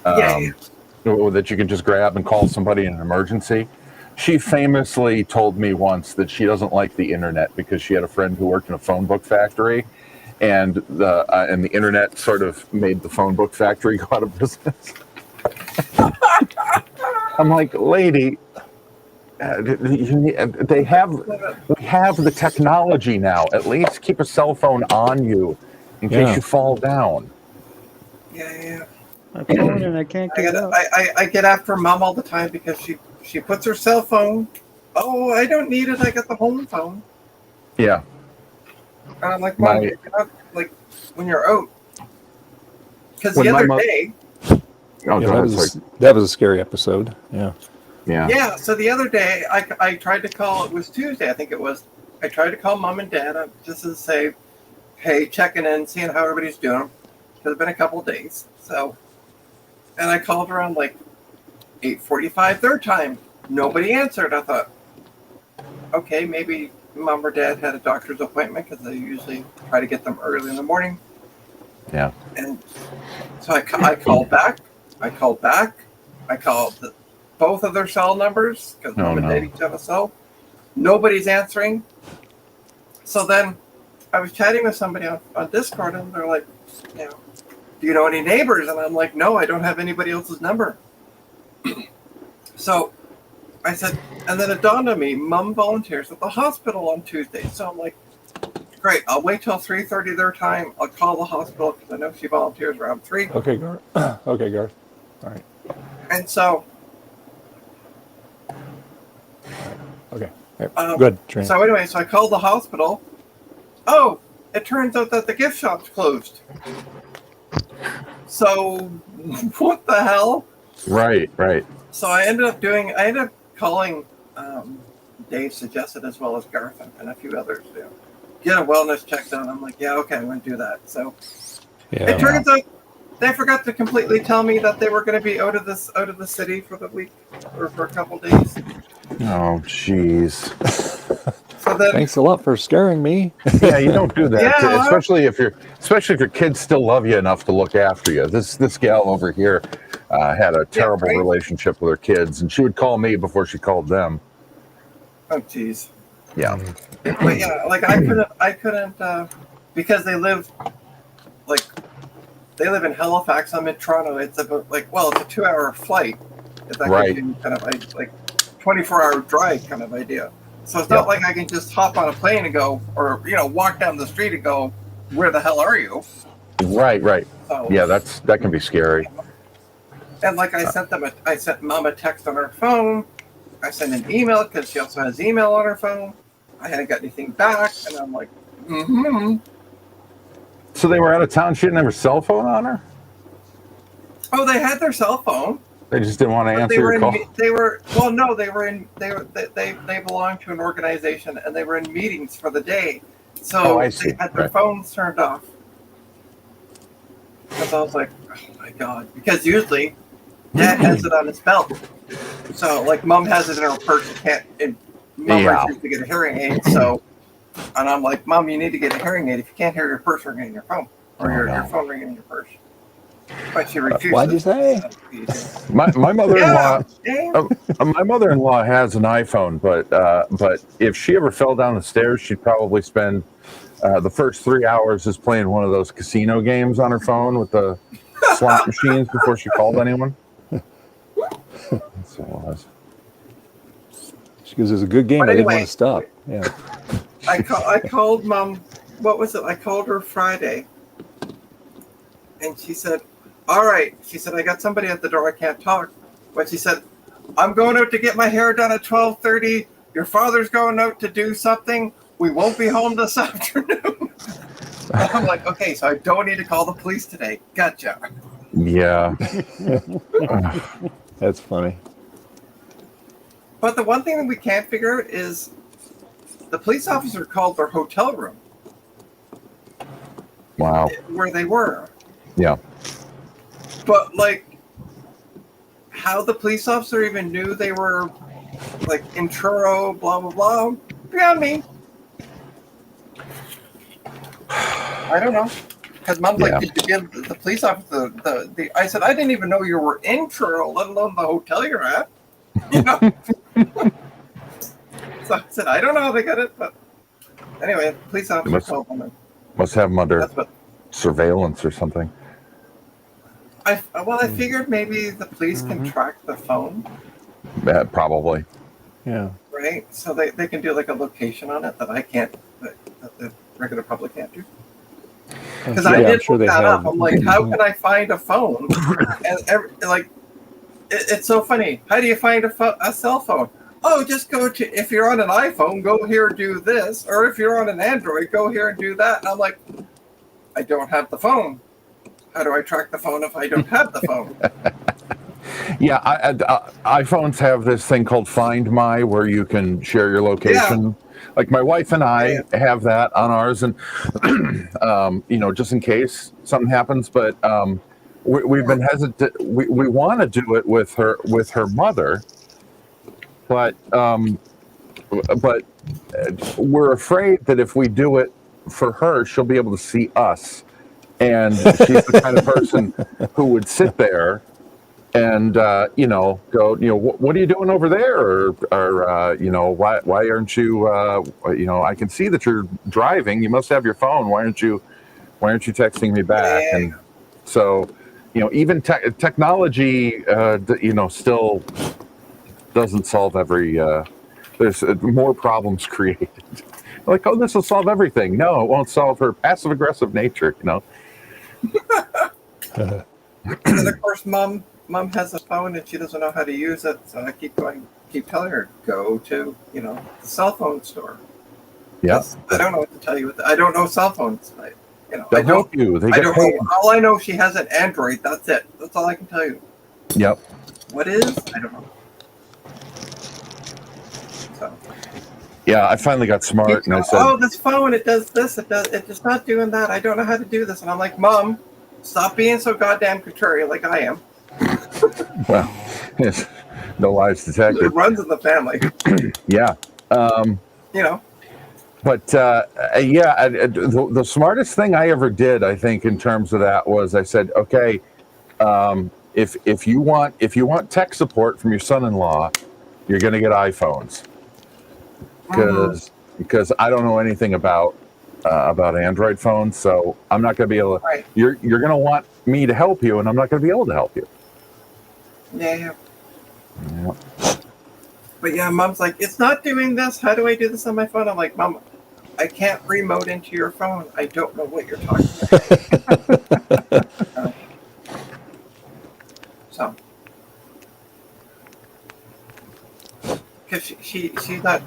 S2: That you can just grab and call somebody in an emergency. She famously told me once that she doesn't like the internet because she had a friend who worked in a phone book factory, and the internet sort of made the phone book factory go out of business. I'm like, lady. We have the technology now. At least keep a cell phone on you in case you fall down.
S4: Yeah.
S8: I phone and I can't get up.
S4: I get after Mom all the time because she puts her cell phone. Oh, I don't need it. I got the home phone.
S2: Yeah.
S4: And I'm like, Mom,
S2: My-
S4: you're not, like, when you're out. Because
S2: When
S4: the
S2: my
S4: other
S2: mo-
S4: day,
S2: Oh,
S1: Yeah,
S2: go ahead. Sorry.
S1: that was a scary episode. Yeah.
S2: Yeah.
S4: yeah, so the other day, I tried to call, it was Tuesday, I think it was. I tried to call Mom and Dad just to say, hey, checking in, seeing how everybody's doing. Because it's been a couple of days. So, and I called around like 8:45, third time. Nobody answered. I thought, okay, maybe Mom or Dad had a doctor's appointment because I usually try to get them early in the morning.
S2: Yeah.
S4: And so I called back. I called both of their cell numbers because Mom and Dad each have a cell. Nobody's answering. So then I was chatting with somebody on Discord, and they're like, you know, do you know any neighbors? And I'm like, no, I don't have anybody else's number. So I said, and then it dawned on me, Mom volunteers at the hospital on Tuesday. So I'm like, great, I'll wait till 3:30 their time. I'll call the hospital because I know she volunteers around 3.
S1: Okay, Garth. Okay, Garth. All right.
S4: And so,
S1: Okay. Good. Trina.
S4: so anyway, so I called the hospital. Oh, it turns out that the gift shop's closed. So, what the hell?
S2: Right.
S4: So I ended up calling, Dave suggested as well as Garth and a few others to get a wellness check done. I'm like, yeah, okay, I'm going to do that. So
S1: Yeah.
S4: it turns out they forgot to completely tell me that they were going to be out of the city for the week or for a couple days.
S2: Oh, jeez.
S4: So then,
S1: Thanks a lot for scaring me.
S2: Yeah, you don't do that,
S4: Yeah.
S2: especially if your kids still love you enough to look after you. This gal over here had a terrible
S4: right?
S2: relationship with her kids, and she would call me before she called them.
S4: oh geez.
S2: Yeah.
S4: But yeah, like I couldn't because they live in Halifax. I'm in Toronto. It's about it's a 2-hour flight. If that
S2: Right.
S4: gives you kind of like 24-hour drive kind of idea. So it's not like I can just hop on a plane and go, or walk down the street and go, where the hell are you?
S2: Right.
S4: So,
S2: Yeah, that can be scary.
S4: and like I sent Mom a text on her phone. I sent an email because she also has email on her phone. I hadn't got anything back, and I'm like,
S2: So they were out of town. She didn't have her cell phone on her.
S4: Oh, they had their cell phone.
S2: They just didn't want to
S4: But
S2: answer
S4: they were
S2: your call.
S4: they belonged to an organization, and they were in meetings for the day, so
S2: I see.
S4: they had their
S2: Right.
S4: phones turned off. Because I was like, oh my god! Because usually, Dad has it on his belt, so like Mom has it in her purse. Mom refuses to get a hearing aid, so, and I'm like, Mom, you need to get a hearing aid. If you can't hear your purse ringing in your phone, or your phone ringing in your purse. But she refuses.
S1: What'd you say?
S2: My mother-in-law.
S4: Yeah.
S2: My mother-in-law has an iPhone, but if she ever fell down the stairs, she'd probably spend the first 3 hours just playing one of those casino games on her phone with the slot machines before she called anyone. That's what it was.
S1: She goes, "It's a good game.
S4: But
S1: I didn't
S4: anyway.
S1: want to stop." Yeah.
S4: I called Mom. What was it? I called her Friday, and she said, "All right." She said, "I got somebody at the door. I can't talk." But she said, "I'm going out to get my hair done at 12:30. Your father's going out to do something. We won't be home this afternoon." I'm like, okay, so I don't need to call the police today. Gotcha.
S2: Yeah.
S1: That's funny.
S4: But the one thing that we can't figure out is the police officer called their hotel room
S2: Wow.
S4: where they were.
S2: Yeah.
S4: But how the police officer even knew they were in Truro, blah blah blah, beyond me. I don't know. Because Mom's
S2: Yeah.
S4: did you give the police officer the? I said I didn't even know you were in Truro, let alone the hotel you're at. So I said I don't know how they got it, but anyway, the police officer told them.
S2: Must have them under
S4: That's what.
S2: surveillance or something.
S4: I figured maybe the police can track the phone,
S2: Probably.
S1: Yeah.
S4: right? So they can do a location on it that I can't, that the regular public can't do. Because I
S1: I'm
S4: did
S1: sure
S4: look
S1: they
S4: that
S1: have.
S4: up. I'm like, how can I find a phone? And it's so funny. How do you find a cell phone? oh, just go to, if you're on an iPhone, go here, do this. Or if you're on an Android, go here and do that. And I'm like, I don't have the phone. How do I track the phone if I don't have the phone?
S2: Yeah, iPhones have this thing called Find My, where you can share your location. Like my wife and I have that on ours, and just in case something happens. But we've been hesitant. We want to do it with her mother, but we're afraid that if we do it for her, she'll be able to see us, and she's the kind of person who would sit there and go, what are you doing over there? Or why aren't you? I can see that you're driving. You must have your phone. Why aren't you texting me back? And so, even technology, still doesn't solve every. There's more problems created. Like, oh, this will solve everything. No, it won't solve her passive aggressive nature.
S4: And then of course, Mom has a phone and she doesn't know how to use it, so I keep telling her, go to, the cell phone store.
S2: Yes.
S4: I don't know what to tell you. I don't know cell phones.
S2: They help you. They get paid.
S4: All I know, she has an Android. That's it. That's all I can tell you.
S2: Yep.
S4: What is? I don't know. So.
S2: Yeah, I finally got smart and I said,
S4: oh, this phone, it does this, it's not doing that. I don't know how to do this. And I'm like, Mom, stop being so goddamn contrary like I am.
S2: Well, yes, no lies detected.
S4: It runs in the family.
S2: Yeah. But the smartest thing I ever did, I think, in terms of that was I said, okay, if you want tech support from your son-in-law, you're going to get iPhones, because I don't know anything about Android phones, so I'm not going to be able to.
S4: Right.
S2: You're going to want me to help you, and I'm not going to be able to help you.
S4: Yeah. But yeah, Mom's like, it's not doing this. How do I do this on my phone? I'm like, Mom, I can't remote into your phone. I don't know what you're talking about. So, because she's not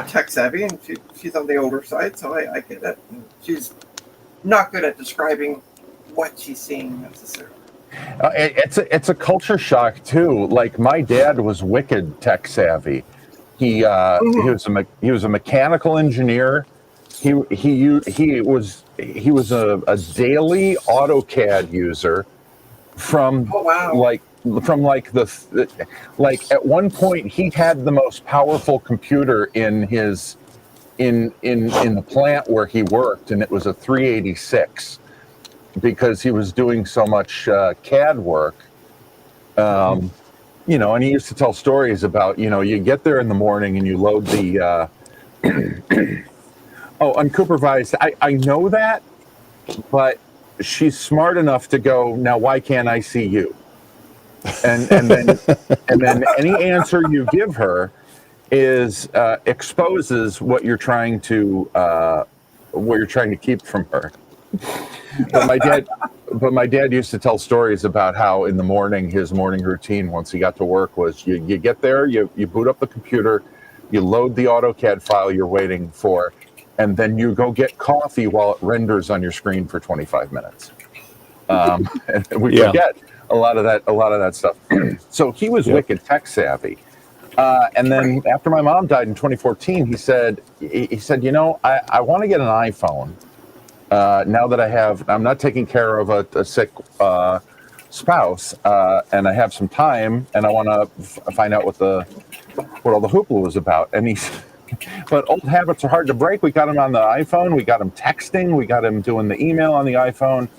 S4: tech savvy, and she's on the older side, so I get it. She's not good at describing what she's seeing necessarily.
S2: It's a culture shock too. Like my dad was wicked tech savvy. He was a mechanical engineer. He was a daily AutoCAD user from at one point he had the most powerful computer in the plant where he worked, and it was a 386. Because he was doing so much CAD work, and he used to tell stories about, you get there in the morning and you load the, unsupervised. I know that, but she's smart enough to go, now why can't I see you? And then any answer you give her is exposes what you're trying to keep from her. But my dad used to tell stories about how in the morning, his morning routine once he got to work was you get there, you boot up the computer, you load the AutoCAD file you're waiting for, and then you go get coffee while it renders on your screen for 25 minutes. And we forget a lot of that stuff. So he was wicked tech savvy. And then after my mom died in 2014, he said, I want to get an iPhone. Now that I'm not taking care of a sick spouse, and I have some time, and I want to find out what all the hoopla was about. And but old habits are hard to break. We got him on the iPhone. We got him texting. We got him doing the email on the iPhone.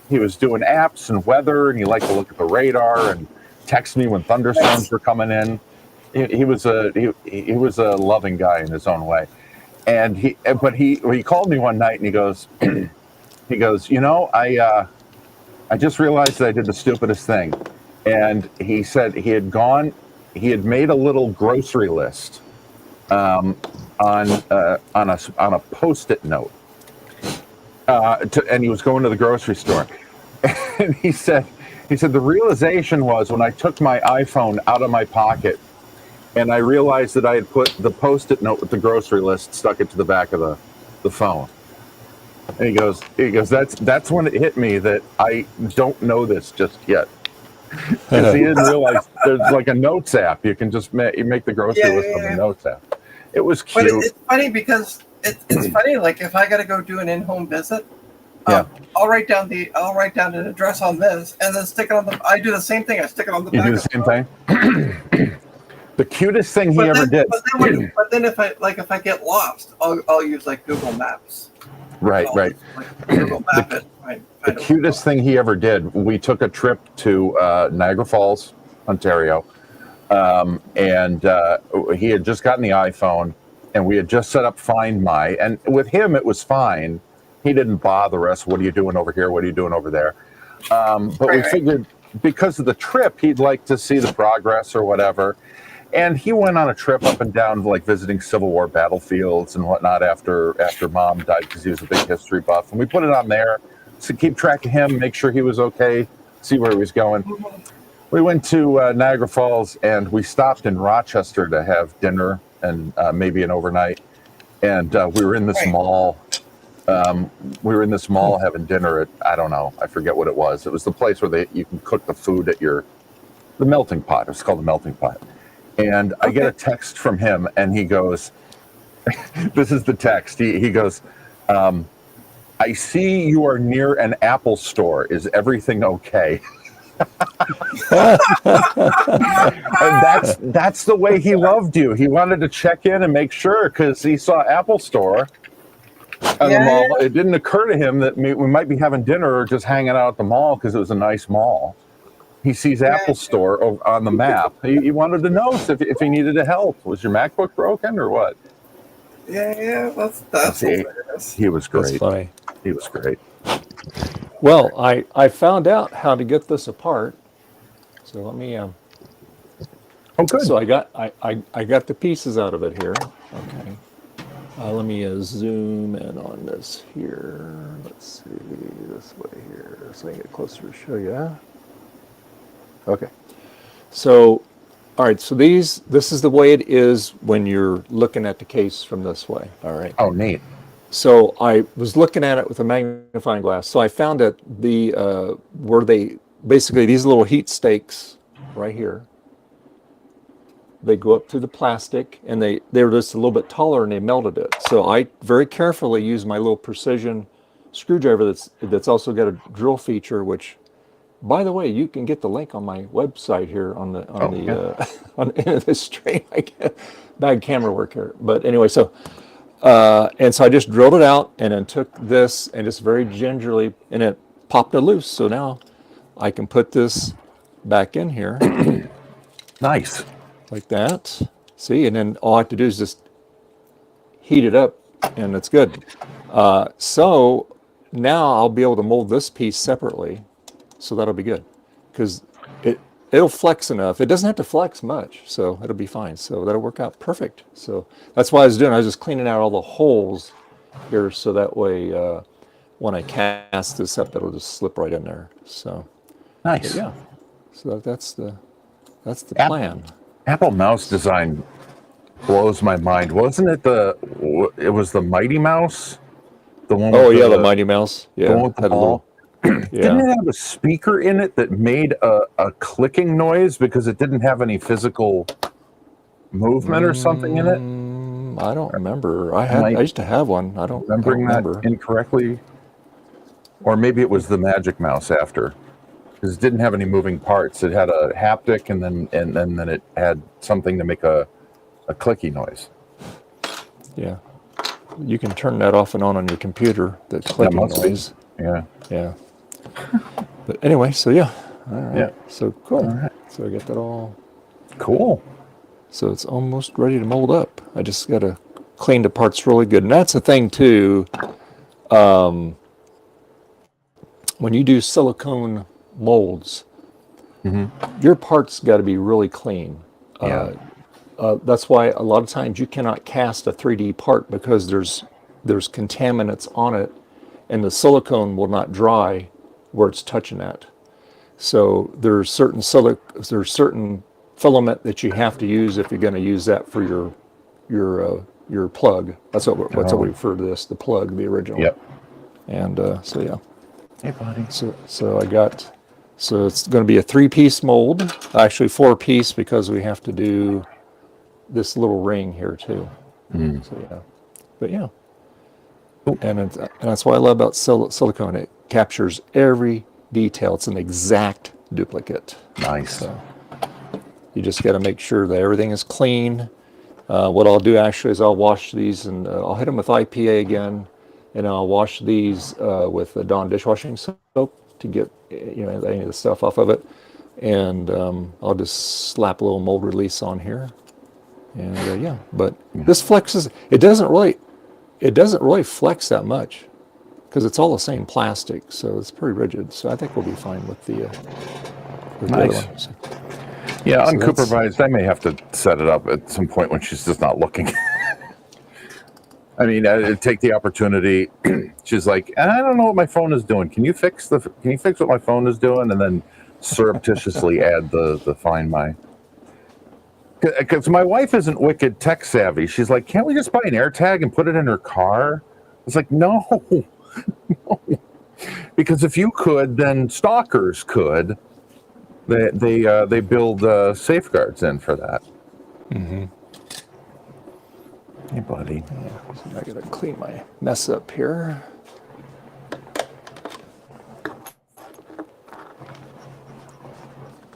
S2: He was doing apps and weather, and he liked to look at the radar and text me when thunderstorms were coming in. He was a loving guy in his own way. And he called me one night and he goes, I just realized that I did the stupidest thing. And he said he had made a little grocery list on a Post-it note. And he was going to the grocery store. And he said the realization was when I took my iPhone out of my pocket and I realized that I had put the Post-it note with the grocery list, stuck it to the back of the phone. And he goes, that's when it hit me that I don't know this just yet. Because he didn't realize there's like a notes app. You can just you make the grocery list on the notes app. It was cute.
S4: But it's funny because it's funny. Like if I got to go do an in-home visit, I'll write down an address on this and then stick it on the. I do the same thing. I stick it on the back.
S2: You do the same thing. The cutest thing he ever did.
S4: But then if I get lost, I'll use like Google Maps.
S2: Right.
S4: Google Map it.
S2: The cutest thing he ever did. We took a trip to Niagara Falls, Ontario, and he had just gotten the iPhone, and we had just set up Find My. And with him, it was fine. He didn't bother us. What are you doing over here? What are you doing over there? But we figured because of the trip, he'd like to see the progress or whatever. And he went on a trip up and down, like visiting Civil War battlefields and whatnot after Mom died, because he was a big history buff. And we put it on there to keep track of him, make sure he was okay, see where he was going. We went to Niagara Falls, and we stopped in Rochester to have dinner and maybe an overnight. And we were in this mall. Having dinner at, I don't know, I forget what it was. It was the place where you can cook the food at the melting pot. It's called the melting pot. And I get a text from him, and he goes, this is the text. He goes, I see you are near an Apple store. Is everything okay? And that's the way he loved you. He wanted to check in and make sure, because he saw Apple store at the mall. It didn't occur to him that we might be having dinner or just hanging out at the mall because it was a nice mall. He sees Apple Store on the map. He wanted to know if he needed help. Was your MacBook broken or what?
S4: Yeah, that's hilarious.
S2: He was great.
S1: That's funny.
S2: He was great.
S1: Well, I found out how to get this apart. So let me. Oh,
S2: good.
S1: So I got the pieces out of it here. Okay. Let me zoom in on this here. Let's see this way here, so I can get closer to show you. Okay. So, all right. So this is the way it is when you're looking at the case from this way. All right.
S2: Oh, neat.
S1: So I was looking at it with a magnifying glass. So I found that where they basically these little heat stakes right here. They go up through the plastic, and they were just a little bit taller, and they melted it. So I very carefully used my little precision screwdriver that's also got a drill feature, which, by the way, you can get the link on my website here on the end of this stream. I get bad camera work here, but anyway, so and so I just drilled it out, and then took this and just very gingerly, and it popped it loose. So now I can put this back in here.
S2: Nice.
S1: Like that. See, and then all I have to do is just heat it up, and it's good. So now I'll be able to mold this piece separately, so that'll be good, because it'll flex enough. It doesn't have to flex much, so it'll be fine. So that'll work out perfect. So that's what I was doing. I was just cleaning out all the holes here, so that way when I cast this up, it'll just slip right in there. So
S2: nice.
S1: Yeah. So that's the plan.
S2: Apple mouse design blows my mind. Wasn't it it was the Mighty Mouse? The one.
S1: Oh yeah, the Mighty Mouse. Yeah.
S2: The one with the ball.
S1: Yeah.
S2: Didn't it have a speaker in it that made a clicking noise because it didn't have any physical movement or something in it?
S1: I don't remember. I used to have one. I don't remember
S2: that incorrectly. Or maybe it was the Magic Mouse after. Because it didn't have any moving parts. It had a haptic, and then it had something to make a clicky noise.
S1: Yeah, you can turn that off and on your computer. The clicking noise. Yeah. But anyway, so yeah. All right. Yeah. So cool. All right. So I got that all.
S2: Cool.
S1: So it's almost ready to mold up. I just got to clean the parts really good, and that's the thing too. When you do silicone molds, your parts got to be really clean. That's why a lot of times you cannot cast a 3D part, because there's contaminants on it, and the silicone will not dry where it's touching at. So there's certain filament that you have to use if you're going to use that for your plug. That's what we refer to this, the plug, the original.
S2: Yep.
S1: And so yeah.
S2: Hey, buddy.
S1: So I got, so it's going to be a 3-piece mold, actually 4-piece because we have to do this little ring here too. So yeah, but yeah. And that's what I love about silicone. It captures every detail. It's an exact duplicate.
S2: Nice.
S1: So you just got to make sure that everything is clean. What I'll do actually is I'll wash these and I'll hit them with IPA again, and I'll wash these with the Dawn dishwashing soap to get any of the stuff off of it. And I'll just slap a little mold release on here. And yeah, but this flexes. It doesn't really flex that much because it's all the same plastic, so it's pretty rigid. So I think we'll be fine with the other one. So,
S2: yeah, unsupervised. I may have to set it up at some point when she's just not looking. I mean, I'd take the opportunity. She's like, I don't know what my phone is doing. Can you fix what my phone is doing? And then surreptitiously add the Find My. Because my wife isn't wicked tech savvy. She's like, can't we just buy an AirTag and put it in her car? It's like, no. Because if you could, then stalkers could. They build safeguards in for that.
S1: Mm-hmm.
S2: Hey, buddy.
S1: Yeah, so I gotta clean my mess up here.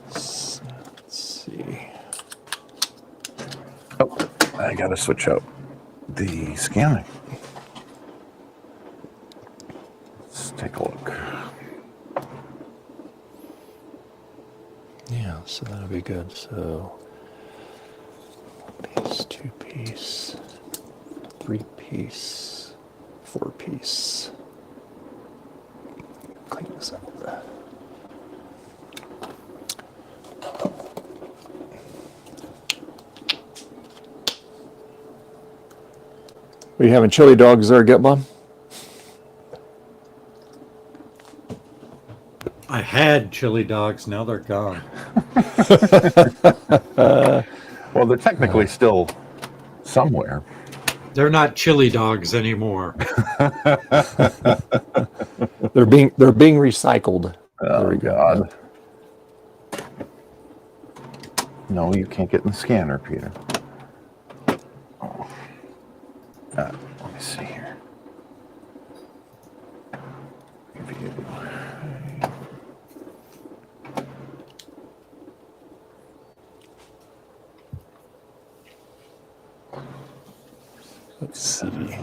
S1: Let's see.
S2: Oh, I gotta switch out the scanning. Let's take a look.
S1: Yeah, so that'll be good. So 1-piece, 2-piece, 3-piece, 4-piece. Clean this up. Are you having chili dogs there, Get Mom?
S9: I had chili dogs. Now they're gone.
S2: Well, they're technically still somewhere.
S9: They're not chili dogs anymore.
S1: They're being recycled.
S2: Oh,
S1: There we go.
S2: God. No, you can't get in the scanner, Peter. Oh. Let me see here. Review.
S1: Let's see.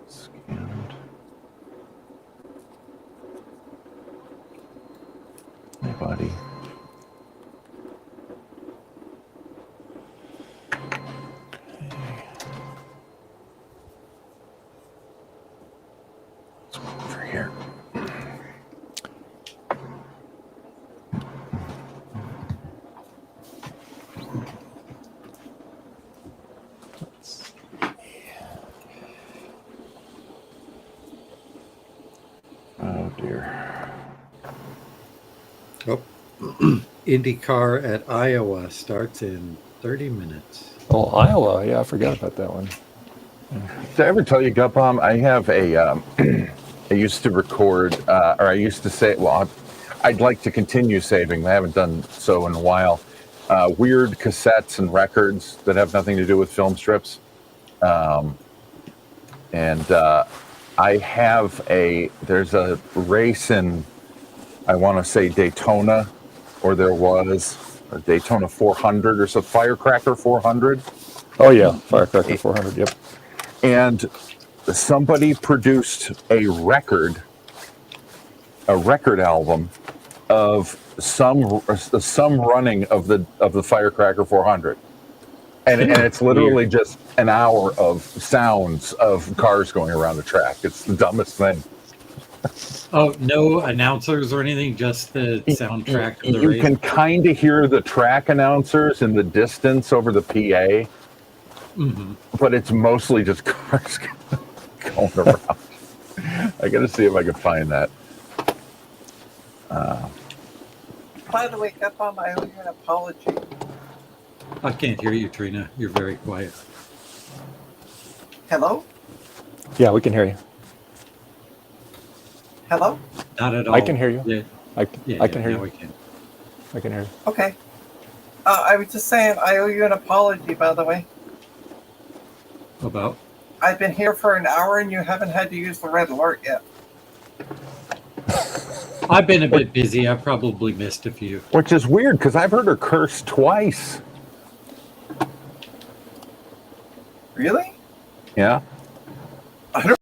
S2: Scanned. My body. Let's go over here. Oh dear.
S9: Oh, IndyCar at Iowa starts in 30 minutes.
S1: Oh, Iowa. Yeah, I forgot about that one.
S2: Did I ever tell you, Gut Bomb? I have a. I used to record, or I used to say, well, I'd like to continue saving. I haven't done so in a while. Weird cassettes and records that have nothing to do with film strips. And I have there's a race in, I want to say Daytona, or there was a Daytona 400 or so, Firecracker 400.
S1: Oh yeah, Firecracker 400. Yep.
S2: And somebody produced a record album of some running of the Firecracker 400, and it's literally just an hour of sounds of cars going around the track. It's the dumbest thing.
S9: Oh, no announcers or anything, just the soundtrack of the
S2: You
S9: race.
S2: can kind of hear the track announcers in the distance over the PA, but it's mostly just cars going around. I got to see if I can find that.
S4: by the way, Stefan, I owe you an apology.
S9: I can't hear you, Trina. You're very quiet.
S4: Hello?
S1: Yeah, we can hear you.
S4: Hello?
S9: Not at all.
S1: I can hear you.
S9: Yeah,
S1: I can hear
S9: now
S1: you.
S9: we can.
S1: I can hear you.
S4: Okay. I was just saying, I owe you an apology, by the way.
S9: About?
S4: I've been here for an hour and you haven't had to use the red alert yet.
S9: I've been a bit busy. I probably missed a few.
S2: Which is weird because I've heard her curse twice.
S4: Really?
S2: Yeah.
S4: I don't.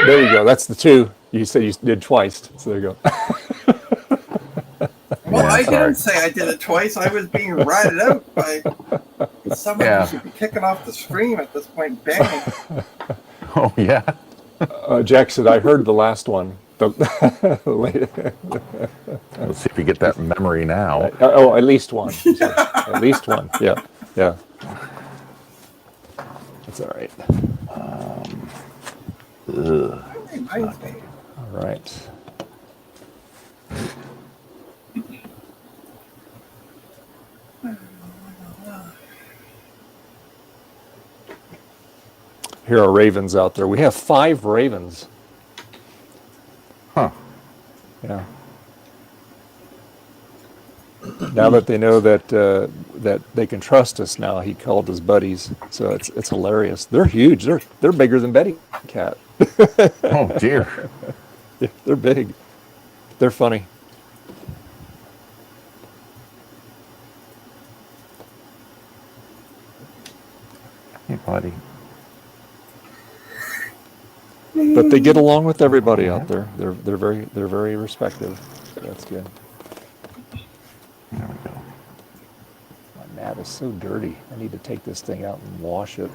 S1: There you go. That's the two. You said you did twice. So there you go.
S4: Well,
S2: Yeah,
S4: I
S2: sorry.
S4: didn't say I did it twice. I was being ratted out by someone
S2: Yeah.
S4: who should be kicking off the stream at this point. Bang.
S2: Oh, yeah.
S1: Jack said, I heard the last one.
S2: Let's see if you get that memory now.
S1: Oh, at least one. At least one. Yeah. Yeah. That's all right.
S4: Reminds me.
S1: All right. Here are ravens out there. We have 5 ravens.
S2: Huh.
S1: Yeah. Now that they know that that they can trust us now, he called his buddies. So it's hilarious. They're huge. They're bigger than Betty Cat.
S2: Oh, dear.
S1: They're big. They're funny.
S2: Hey, buddy.
S1: But they get along with everybody out there. They're very respectful. So that's good.
S2: There we go.
S1: My mat is so dirty. I need to take this thing out and wash it.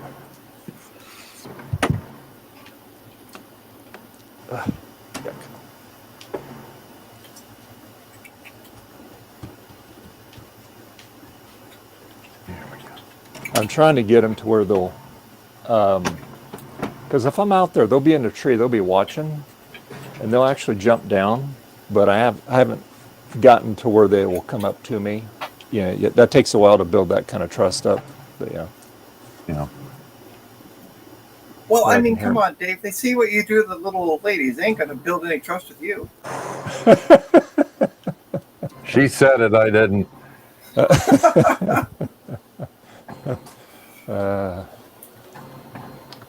S1: Ugh, yuck. I'm trying to get them to where they'll, because if I'm out there, they'll be in the tree, they'll be watching, and they'll actually jump down. But I haven't gotten to where they will come up to me. Yeah, that takes a while to build that kind of trust up. But yeah.
S2: Yeah.
S4: Well, I
S1: Right
S4: mean,
S1: in
S4: come
S1: here.
S4: on, Dave. They see what you do to the little old ladies. They ain't going to build any trust with you.
S2: She said it, I didn't.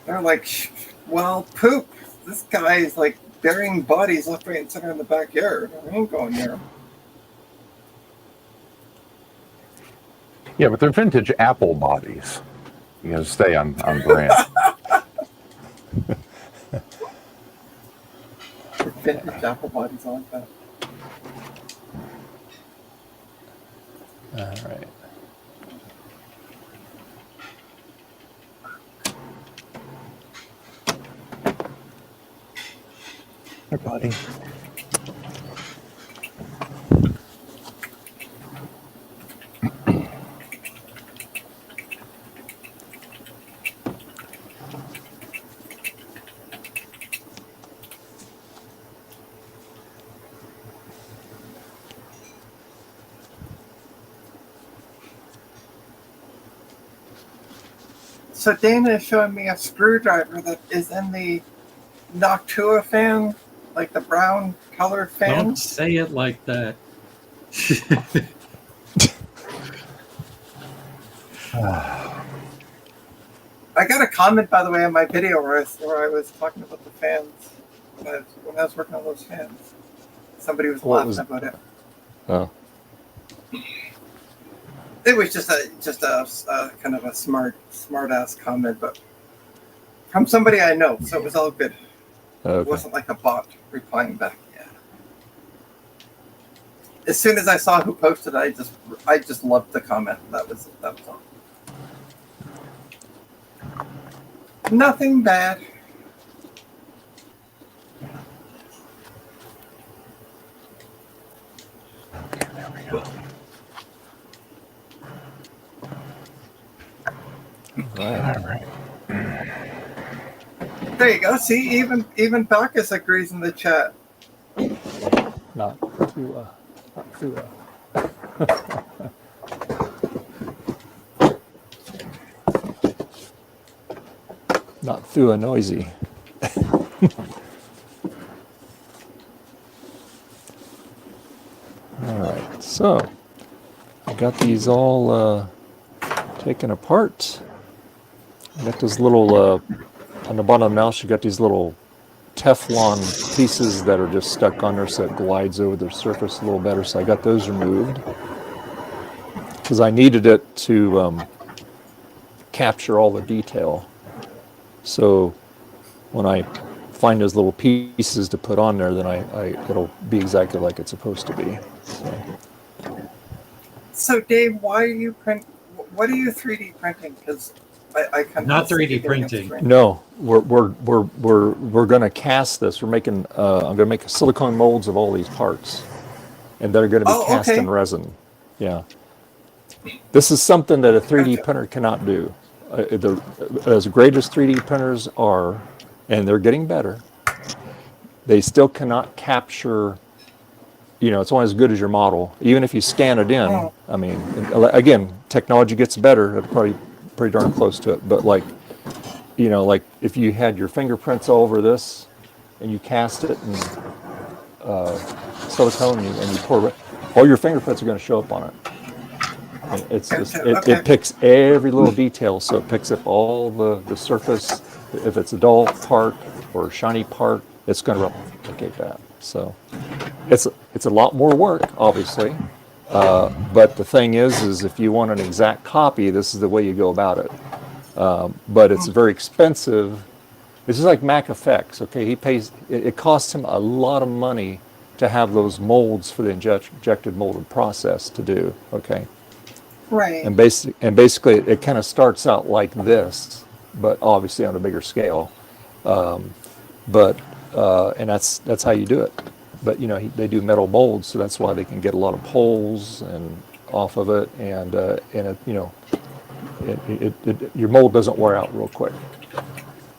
S4: They're like, well, poop. This guy's like burying bodies left, right, and center in the backyard. I ain't going there.
S2: Yeah, but they're vintage Apple bodies. You gotta stay on brand.
S4: Vintage apple bodies like that.
S1: All right.
S2: Hey, buddy.
S4: So Dana is showing me a screwdriver that is in the Noctua fan, like the brown colored fan.
S9: Don't say it like that.
S4: I got a comment, by the way, on my video where I was talking about the fans when I was working on those fans. Somebody was
S1: What
S4: laughing
S1: was-
S4: about it.
S1: Oh.
S4: It was just a kind of a smart ass comment, but from somebody I know, so it was all good. It
S1: Okay.
S4: wasn't like a bot replying back. Yeah. As soon as I saw who posted it, I just loved the comment. That was all. Nothing bad.
S2: Okay, there we go.
S1: All right.
S2: All right.
S4: There you go. See, even Bacchus agrees in the chat.
S1: Not too, not too, not through a noisy. All right, so I got these all taken apart. I got this little on the bottom of the mouse. You got these little Teflon pieces that are just stuck on there, so it glides over the surface a little better. So I got those removed because I needed it to capture all the detail. So when I find those little pieces to put on there, then it'll be exactly like it's supposed to be.
S4: So Dave, why are you what are you 3D printing? Because I can
S9: Not 3D printing.
S1: No, we're going to cast this. We're making I'm going to make silicone molds of all these parts, and they're going to be cast in resin. Yeah, this is something that a 3D printer cannot do. As great as 3D printers are, and they're getting better, they still cannot capture. You know, it's only as good as your model. Even if you scan it in, I mean, again, technology gets better. It's probably pretty darn close to it. But like, you know, like if you had your fingerprints all over this, and you cast it in silicone, and you pour it, all your fingerprints are going to show up on it. And it's just, it picks every little detail, so it picks up all the surface. If it's a dull part or a shiny part, it's going to replicate that. So it's a lot more work, obviously, but the thing is if you want an exact copy, this is the way you go about it. But it's very expensive. It's just like Mac Effects. Okay, he pays. It costs him a lot of money to have those molds for the injected molded process to do. Okay.
S4: Right.
S1: And basically, it kind of starts out like this, but obviously on a bigger scale. And that's how you do it. But you know, they do metal molds, so that's why they can get a lot of pulls and off of it, and it, you know, your mold doesn't wear out real quick.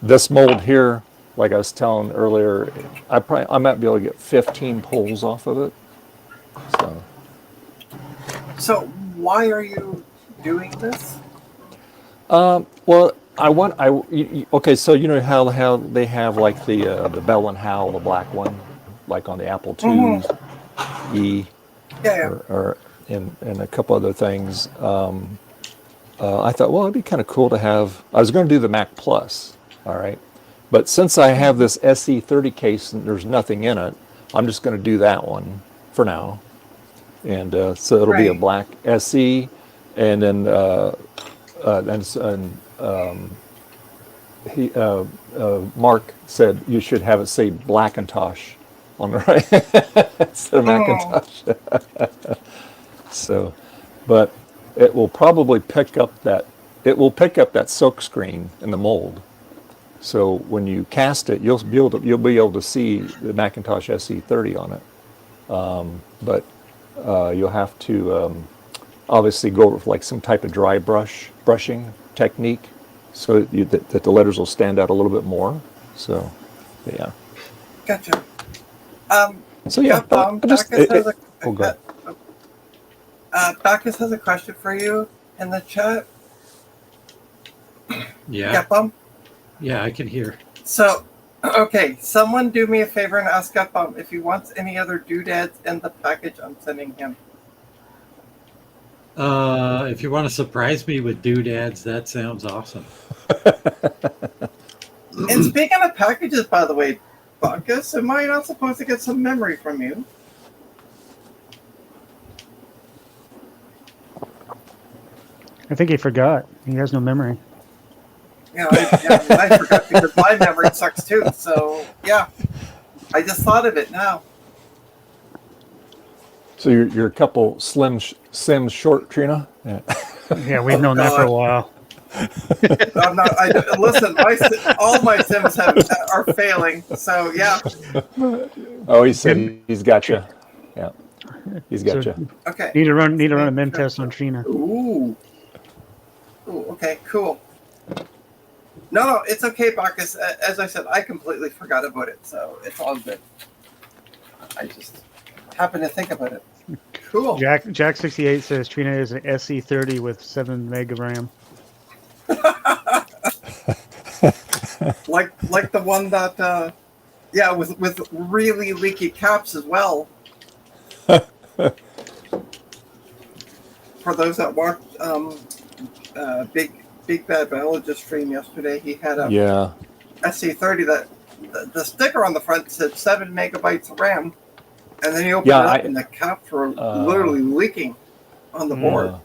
S1: This mold here, like I was telling earlier, I might be able to get 15 pulls off of it.
S4: So why are you doing this?
S1: Well, okay, so you know how they have like the Bell and Howell, the black one, like on the Apple II E, or and a couple other things. I thought, well, it'd be kind of cool to have. I was going to do the Mac Plus, all right, but since I have this SE30 case and there's nothing in it, I'm just going to do that one for now, and so it'll be a black SE, and then Mark said you should have it say Blackintosh on the right instead of Macintosh. So, but it will probably pick up that silk screen in the mold. So when you cast it, you'll be able to see the Macintosh SE30 on it. But you'll have to obviously go with like some type of dry brushing technique, so that the letters will stand out a little bit more. So, yeah.
S4: Gotcha.
S1: So yeah,
S4: Bacchus has a question for you in the chat.
S9: Yeah.
S4: Yeah, Bum?
S9: Yeah, I can hear.
S4: So, okay, someone do me a favor and ask Bum if he wants any other doodads in the package I'm sending him.
S9: If you want to surprise me with doodads, that sounds awesome.
S4: And speaking of packages, by the way, Bacchus, am I not supposed to get some memory from you?
S8: I think he forgot. He has no memory.
S4: Yeah, I forgot because my memory sucks too. So, yeah, I just thought of it now.
S1: So you're a couple Sims short, Trina? Yeah,
S8: yeah, we've known that for a while.
S4: I'm not, listen, all my Sims are failing. So, yeah.
S1: Oh, he said he's got you. Yeah, he's got you.
S4: Okay.
S8: Need to run a mem test on Trina.
S4: Ooh. Ooh. Okay. Cool. No, it's okay, Bacchus. As I said, I completely forgot about it, so it's all good. I just happened to think about it. Cool.
S8: Jack68 says Trina is an SC30 with 7 meg of RAM.
S4: like the one that, yeah, with really leaky caps as well. For those that watched Big Bad Biologist stream yesterday, he had a SC30 that the sticker on the front said 7 megabytes of RAM, and then he opened it up and the caps were literally leaking on the board.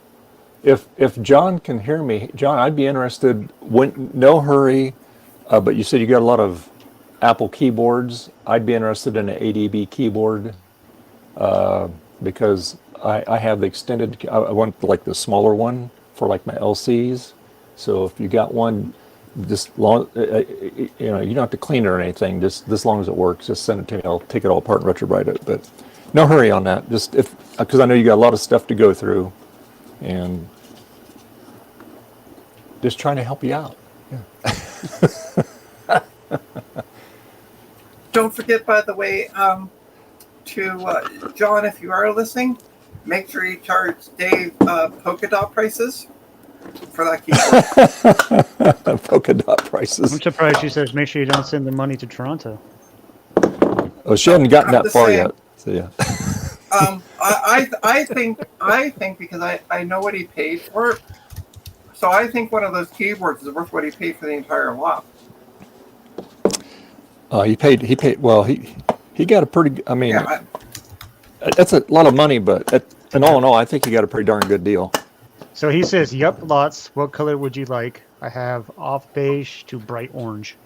S1: If John can hear me, John, I'd be interested. No hurry, but you said you got a lot of Apple keyboards. I'd be interested in an ADB keyboard because I have the extended. I want like the smaller one for like my LCs. So if you got one, just long, you know, you don't have to clean it or anything. Just as long as it works, just send it to me. I'll take it all apart and retrowrite it. But no hurry on that. Just because I know you got a lot of stuff to go through, and just trying to help you out. Yeah.
S4: Don't forget, by the way, to John, if you are listening, make sure you charge Dave polka dot prices for that keyboard.
S1: Polka dot prices.
S8: I'm surprised she says make sure you don't send the money to Toronto.
S1: Oh, she hadn't gotten that far yet. So yeah.
S4: I think because I know what he paid for it, so I think one of those keyboards is worth what he paid for the entire lot.
S1: He paid well. He got a pretty. I mean, that's a lot of money, but in all, I think he got a pretty darn good deal.
S8: So he says, "Yup, lots. What color would you like? I have off beige to bright orange."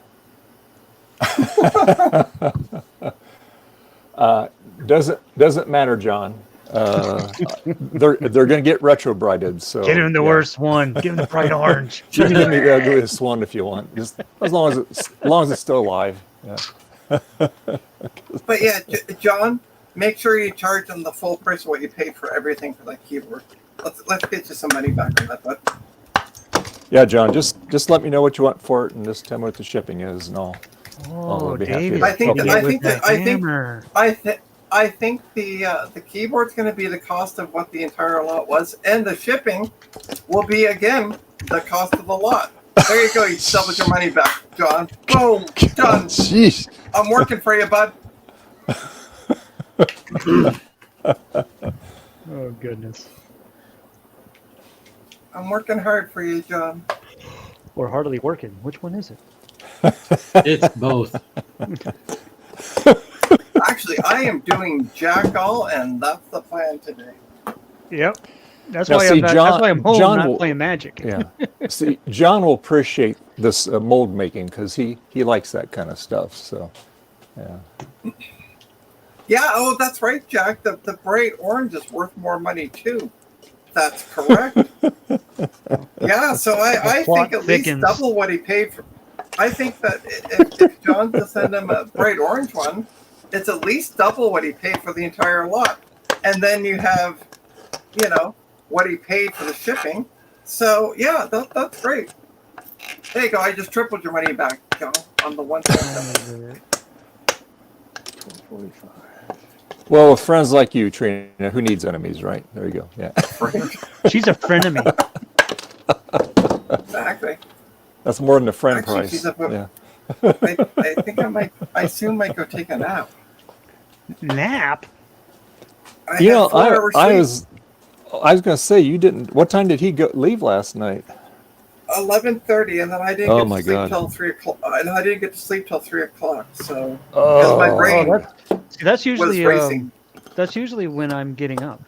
S1: Doesn't matter, John. They're going to get retrobrighted. So
S8: get him the worst one. Give him the bright orange.
S1: You can give me the ugliest one if you want. Just as long as it's still alive. Yeah.
S4: But yeah, John, make sure you charge them the full price of what you paid for everything for that keyboard. Let's get you some money back on that, bud.
S1: Yeah, John, just let me know what you want for it, and just tell me what the shipping is, and I'll be happy.
S4: I think the keyboard's going to be the cost of what the entire lot was, and the shipping will be again the cost of the lot. There you go. You doubled your money back, John. Boom, done.
S1: Jeez.
S4: I'm working for you, bud.
S8: Oh goodness.
S4: I'm working hard for you, John.
S8: Or hardly working. Which one is it?
S9: It's both.
S4: Actually, I am doing jack all, and that's the plan today.
S8: Yep. That's
S1: Now,
S8: why
S1: see,
S8: that's why I'm home,
S1: John
S8: not
S1: will-
S8: playing Magic.
S1: Yeah. See, John will appreciate this mold making because he likes that kind of stuff. So, yeah.
S4: Yeah, oh, that's right, Jack. The bright orange is worth more money, too. That's correct. Yeah, so I think at least double what he paid for. I think that if John to send him a bright orange one, it's at least double what he paid for the entire lot. And then you have, what he paid for the shipping. So, yeah, that's great. There you go. I just tripled your money back, John, on the one thing.
S1: Well, with friends like you, Trina, who needs enemies, right? There you go. Yeah.
S8: She's a frenemy.
S4: Exactly.
S1: That's more than a friend
S4: Actually,
S1: price.
S4: she's
S1: Yeah.
S4: I think I soon might go take a nap.
S8: Nap?
S4: I
S1: was going to say you didn't. What time did he leave last night?
S4: 11:30, and then I didn't get to sleep till 3 o'clock. And I didn't get to sleep till 3 o'clock. So because my brain
S8: that's usually
S4: was racing.
S8: That's usually when I'm getting up.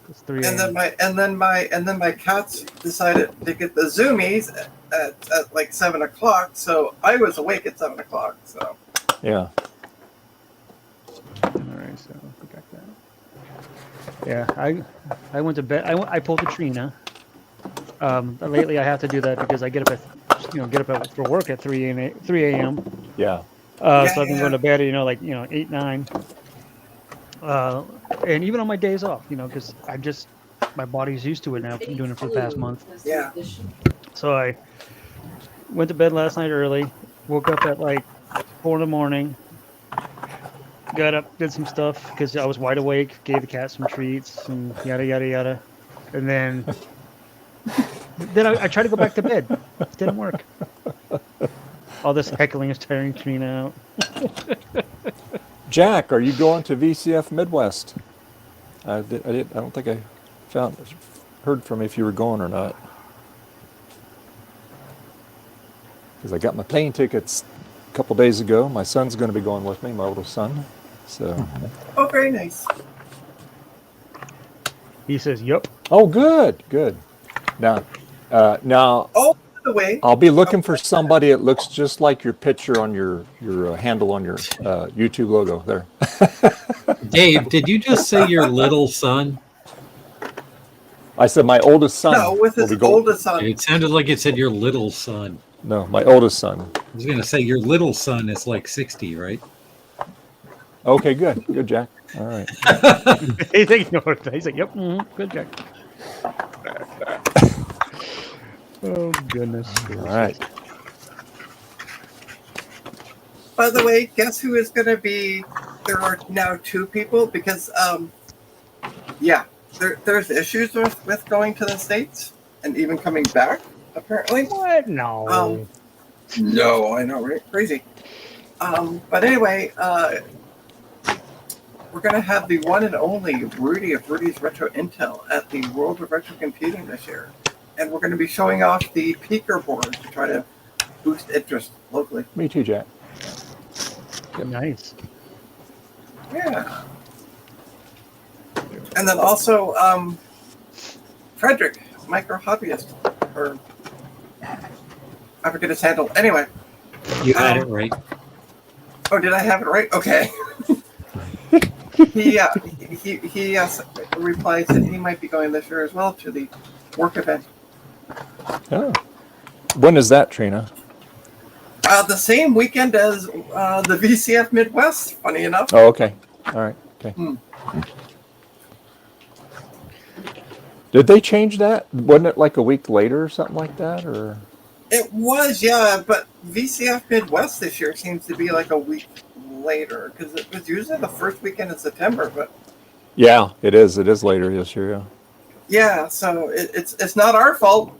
S8: It's 3 a.m.
S4: And then my cats decided to get the zoomies at like 7 o'clock. So I was awake at 7 o'clock. So
S1: yeah.
S8: All right, so go back down. Yeah, I went to bed. I pulled the Trina. Lately, I have to do that because I get up for work at 3 a.m.
S1: Yeah.
S8: So I've been going to bed at 8, 9. And even on my days off, because my body's used to it now. I've been doing it for the past month.
S4: Yeah.
S8: So went to bed last night early. Woke up at like 4 in the morning. Got up, did some stuff because I was wide awake. Gave the cat some treats and yada yada yada. And then I tried to go back to bed. It didn't work. All this heckling is tiring Trina out.
S1: Jack, are you going to VCF Midwest? I don't think I heard from if you were going or not. Because I got my plane tickets a couple days ago. My son's going to be going with me, my oldest son. So.
S4: Oh, very nice.
S8: He says, "Yup."
S1: Oh, good. Now,
S4: Oh, by the way,
S1: I'll be looking for somebody that looks just like your picture on your handle on your YouTube logo there.
S9: Dave, did you just say your little son?
S1: I said my oldest son.
S4: no, with
S1: will
S4: his
S1: be going-
S4: oldest son.
S9: It sounded like it said your little son.
S1: No, my oldest son.
S9: I was going to say your little son is like 60, right?
S1: Okay, good, Jack. All right.
S8: He's like, "Yep, good Jack." Oh goodness.
S1: All right.
S4: By the way, guess who is going to be? There are now 2 people because, there's issues with going to the States and even coming back, apparently.
S8: What? No.
S4: No, I know, right? Crazy. But anyway, we're going to have the one and only Rudy of Rudy's Retro Intel at the World of Retro Computing this year. And we're going to be showing off the Peaker board to try to boost interest locally.
S1: Me too, Jack.
S8: Nice.
S4: Yeah. And then also, Frederick, micro hobbyist, or I forget his handle. Anyway.
S9: You had it right.
S4: Oh, did I have it right? Okay. he replies that he might be going this year as well to the work event.
S1: Oh. When is that, Trina?
S4: The same weekend as the VCF Midwest, funny enough.
S1: Oh, okay. All right. Okay. Did they change that? Wasn't it like a week later or something like that, or?
S4: It was, yeah, but VCF Midwest this year seems to be like a week later because it was usually the first weekend in September, but
S1: Yeah, it is. It is later this year. Yeah.
S4: yeah, so it's not our fault.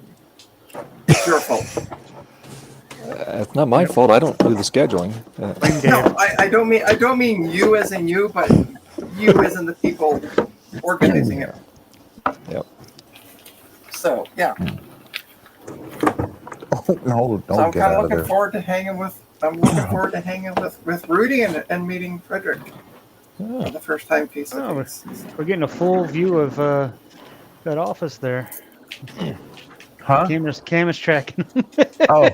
S4: It's your fault.
S1: It's not my fault. I don't do the scheduling.
S4: No, I don't mean you as in you, but you as in the people organizing it.
S1: Yep.
S4: So yeah.
S2: Oh, no,
S4: So
S2: don't
S4: I'm
S2: get
S4: kind
S2: out
S4: of
S2: of
S4: looking
S2: there.
S4: forward to hanging with. I'm looking forward to hanging with Rudy and meeting Frederick for the first time piece.
S8: Oh, we're getting a full view of that office there.
S2: Huh?
S8: Camera's tracking.
S2: Oh,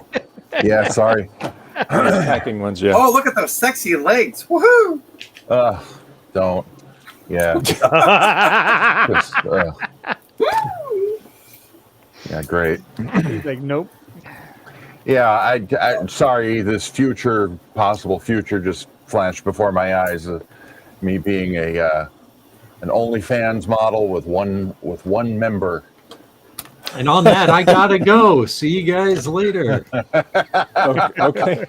S2: yeah, sorry.
S1: Hacking ones, yeah.
S4: Oh, look at those sexy legs! Woohoo!
S2: Don't. Yeah. Just, yeah, great.
S8: He's like, "Nope."
S2: Yeah, I sorry, this possible future just flashed before my eyes. Me being an OnlyFans model with one member.
S9: And on that, I gotta go. See you guys later.
S1: Okay.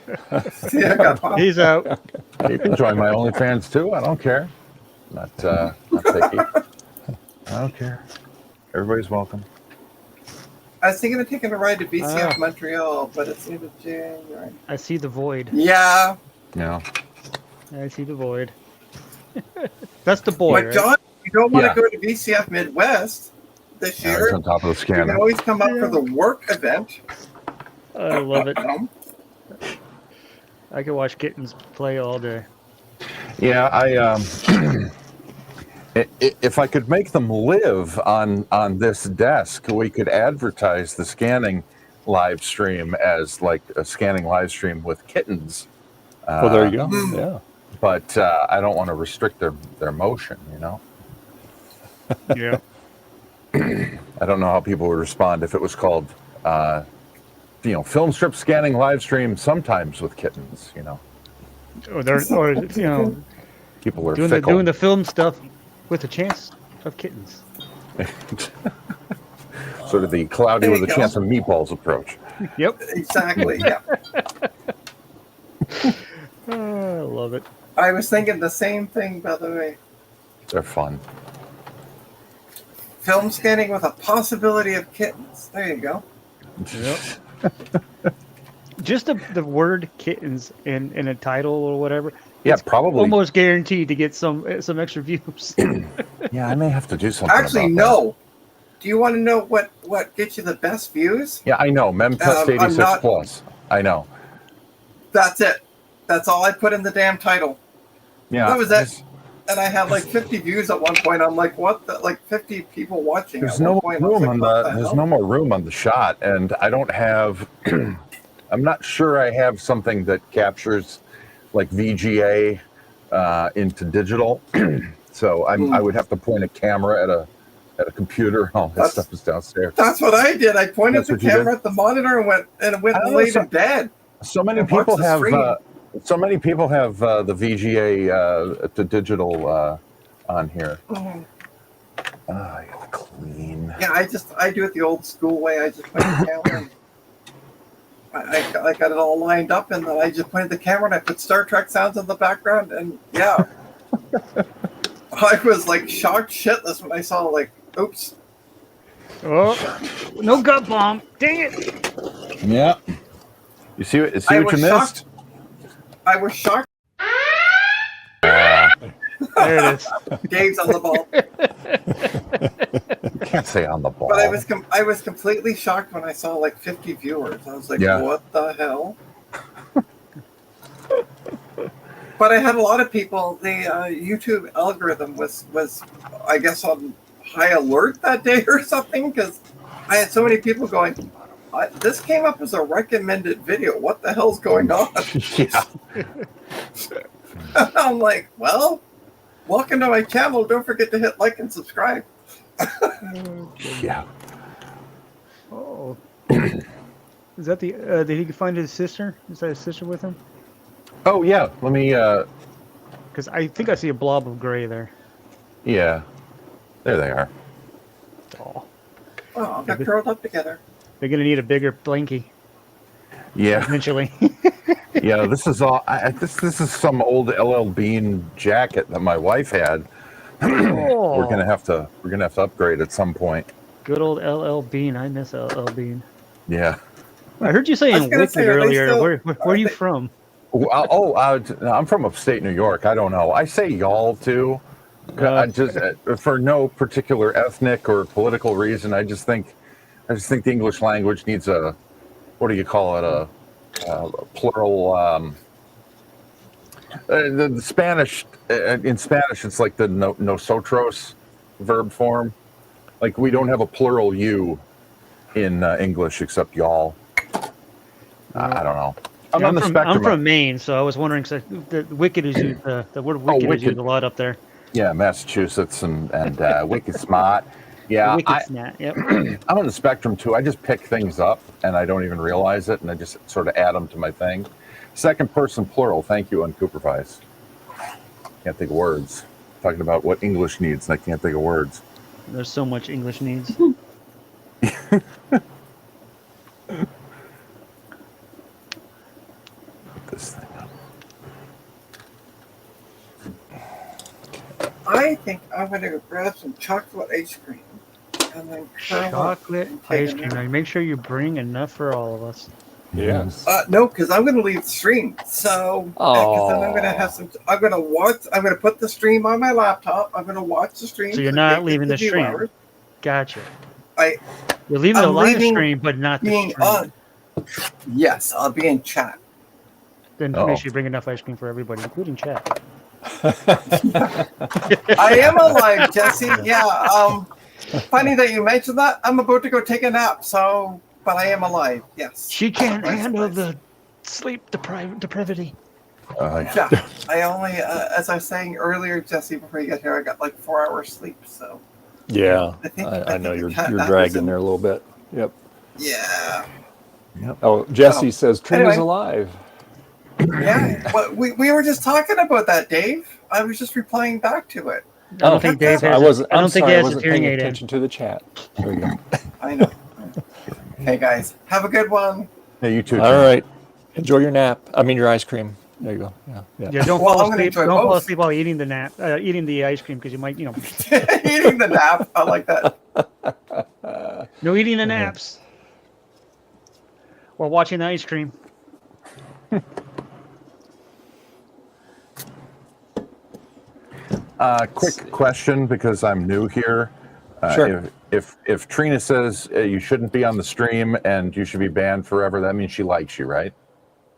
S4: Yeah, I got popped.
S8: He's out.
S2: You can join my OnlyFans too. I don't care. Not picky. I don't care. Everybody's welcome.
S4: I was thinking of taking a ride to BCF Montreal, but it's the end of January.
S8: I see the void.
S4: Yeah,
S2: Yeah.
S8: I see the void. That's the boy.
S4: but
S8: Right?
S4: John, if you don't want
S2: Yeah.
S4: to go to VCF Midwest this
S2: Yeah,
S4: year,
S2: it's on top of the
S4: you
S2: scanner.
S4: can always come up for the work event.
S8: I love it.
S4: Um,
S8: I could watch kittens play all day.
S2: Yeah, if I could make them live on this desk, we could advertise the scanning live stream as like a scanning live stream with kittens.
S1: Well, there you go. Yeah.
S2: But I don't want to restrict their motion, you know?
S8: Yeah.
S2: I don't know how people would respond if it was called, film strip scanning live stream, sometimes with kittens, you know?
S8: Or
S2: People are
S8: doing
S2: fickle.
S8: the film stuff with a chance of kittens.
S2: Sort of the cloudy
S4: There
S2: with
S4: you
S2: a
S4: go.
S2: chance of meatballs approach.
S8: Yep.
S4: Exactly. Yeah.
S8: Oh, I love it.
S4: I was thinking the same thing, by the way.
S2: They're fun.
S4: Film scanning with a possibility of kittens. There you go.
S8: Yep. Just the word kittens in a title or whatever.
S2: Yeah,
S8: it's
S2: probably.
S8: almost guaranteed to get some extra views.
S2: Yeah, I may have to do something.
S4: Actually,
S2: about
S4: no. Do you want to know what gets you the best views?
S2: That. Yeah, I know. Memtest 86
S4: not-
S2: plus. I know.
S4: That's it. That's all I put in the damn title.
S2: Yeah,
S4: That was it. And I had like 50 views at one point. I'm like, what? Like 50 people watching.
S2: There's
S4: at
S2: no
S4: one point. I was
S2: room
S4: like,
S2: on
S4: what
S2: the. There's
S4: hell?
S2: no more room on the shot, and I don't have. I'm not sure I have something that captures like VGA into digital. So I would have to point a camera at a computer. All that stuff is downstairs.
S4: That's what I did. I pointed
S2: That's
S4: the
S2: what you
S4: camera
S2: did?
S4: at the monitor and went
S2: I don't know,
S4: laid in bed.
S2: So many
S4: And watch
S2: people
S4: the
S2: have.
S4: stream.
S2: So many people have the VGA to digital on here.
S4: Mhm.
S2: I gotta clean.
S4: Yeah, I do it the old school way. I just point the camera. And I got it all lined up, and then I just pointed the camera and I put Star Trek sounds in the background, and yeah, I was like shocked shitless when I saw like, oops.
S8: Oh, no gut bomb. Dang it.
S2: Yeah. You see what
S4: I
S2: you
S4: was
S2: missed?
S4: shocked. I was shocked.
S8: There it is.
S4: Dave's on the ball.
S2: You can't say on the ball.
S4: But I was completely shocked when I saw like 50 viewers. I was like,
S2: Yeah.
S4: what the hell? But I had a lot of people. The YouTube algorithm was I guess on high alert that day or something, because I had so many people going, this came up as a recommended video. What the hell's going on?
S2: Yeah.
S4: I'm like, well, welcome to my channel. Don't forget to hit like and subscribe.
S2: Yeah.
S8: Oh. Is that the? Did he find his sister? Is that his sister with him?
S2: Oh yeah. Let me.
S8: Because I think I see a blob of gray there.
S2: Yeah. There they are.
S8: Oh.
S4: Oh, they're curled up together.
S8: They're gonna need a bigger blankie
S2: Yeah.
S8: eventually.
S2: Yeah. This is all. This is some old LL Bean jacket that my wife had.
S8: Oh.
S2: We're gonna have to upgrade at some point.
S8: Good old LL Bean. I miss LL Bean.
S2: Yeah.
S8: I heard you
S4: I was
S8: saying
S4: gonna
S8: Wicked
S4: say, are they
S8: earlier.
S4: still-
S8: Where are you from?
S2: I'm from upstate New York. I don't know. I say y'all too. I just for no particular ethnic or political reason. I just think the English language needs a, what do you call it, a plural. The Spanish, in Spanish, it's like the nosotros verb form. Like we don't have a plural you in English except y'all. I don't know. I'm on the spectrum.
S8: I'm from Maine, so I was wondering. So the Wicked is used. The word Wicked is
S2: Wicked.
S8: used a lot up there.
S2: Yeah, Massachusetts and Wicked Smart. Yeah,
S8: Wicked Snap. Yep.
S2: I'm on the spectrum too. I just pick things up and I don't even realize it, and I just sort of add them to my thing. Second person plural. Thank you, unsupervised. Can't think of words. Talking about what English needs, and I can't think of words.
S8: There's so much English needs.
S2: Put this thing up.
S4: I think I'm going to grab some chocolate ice cream and then curl up
S8: Chocolate
S4: and take
S8: ice
S4: a
S8: cream.
S4: nap.
S8: Now make sure you bring enough for all of us.
S1: Yes.
S4: No, because I'm going to leave the stream. So, because then I'm going to have some. I'm going to watch. I'm going to put the stream on my laptop. I'm going to watch the stream.
S8: So you're
S4: for
S8: not
S4: 8
S8: leaving
S4: to
S8: the
S4: 2
S8: stream.
S4: hours.
S8: Gotcha.
S4: I-
S8: You're leaving the
S4: I'm
S8: live
S4: leaving
S8: stream, but not the
S4: Being
S8: stream.
S4: on. Yes, I'll be in chat.
S8: Then
S2: Oh.
S8: make sure you bring enough ice cream for everybody, including chat.
S4: I am alive, Jesse. Yeah. Funny that you mentioned that. I'm about to go take a nap. So, but I am alive. Yes.
S8: She can't
S4: Nice,
S8: handle
S4: nice.
S8: the sleep depravity.
S4: Yeah. I only, as I was saying earlier, Jesse, before you got here, I got like 4 hours sleep. So.
S1: Yeah,
S4: I think-
S1: I
S4: I
S1: know
S4: think
S1: you're
S4: the cat nap
S1: dragging
S4: is in-
S1: there a little bit. Yep.
S4: Yeah.
S1: Oh, Jesse says Trim is
S4: Anyway.
S1: alive.
S4: Yeah. But we were just talking about that, Dave. I was just replying back to it.
S8: I don't think Dave
S1: I
S8: has.
S1: wasn't.
S8: I don't
S1: I'm
S8: think
S1: sorry,
S8: he
S1: I
S8: has a
S1: wasn't
S8: hearing
S1: paying
S8: aid in.
S1: attention to the chat. There we go.
S4: I know. Hey guys, have a good one.
S2: Hey, you too.
S1: All
S2: Tim.
S1: right. Enjoy your nap. I mean, your ice cream. There you go. Yeah.
S8: Yeah, don't
S4: Well,
S8: fall
S4: I'm gonna
S8: asleep.
S4: enjoy
S8: Don't fall
S4: both.
S8: asleep while eating the ice cream because you might,
S4: Eating the nap. I like that.
S8: no eating the naps while watching the ice cream.
S2: Quick question because I'm new here.
S1: Sure.
S2: If Trina says you shouldn't be on the stream and you should be banned forever, that means she likes you, right?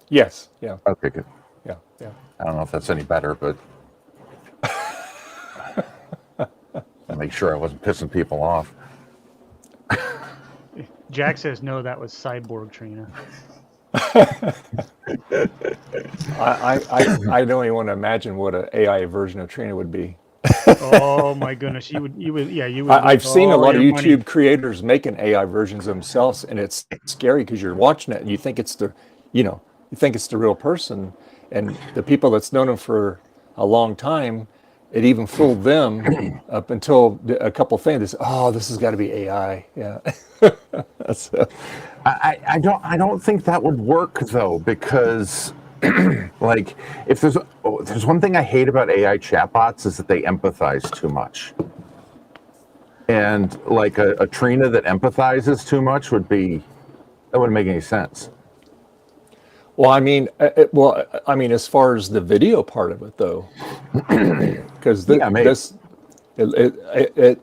S1: Yes. Yeah.
S2: Okay, good.
S1: Yeah. Yeah.
S2: I don't know if that's any better, but I'll make sure I wasn't pissing people off.
S8: Jack says no. That was Cyborg Trina.
S1: I don't even want to imagine what an AI version of Trina would be.
S8: Oh my goodness, you would, yeah, you would.
S1: I've seen a
S8: all
S1: lot of
S8: your
S1: YouTube
S8: money.
S1: creators making AI versions themselves, and it's scary because you're watching it and you think it's the real person, and the people that's known them for a long time, it even fooled them up until a couple things. They said, "Oh, this has got to be AI." Yeah.
S2: I don't think that would work though, because like if there's one thing I hate about AI chatbots is that they empathize too much. And like a Trina that empathizes too much that wouldn't make any sense.
S1: Well, I mean, as far as the video part of it, though, because it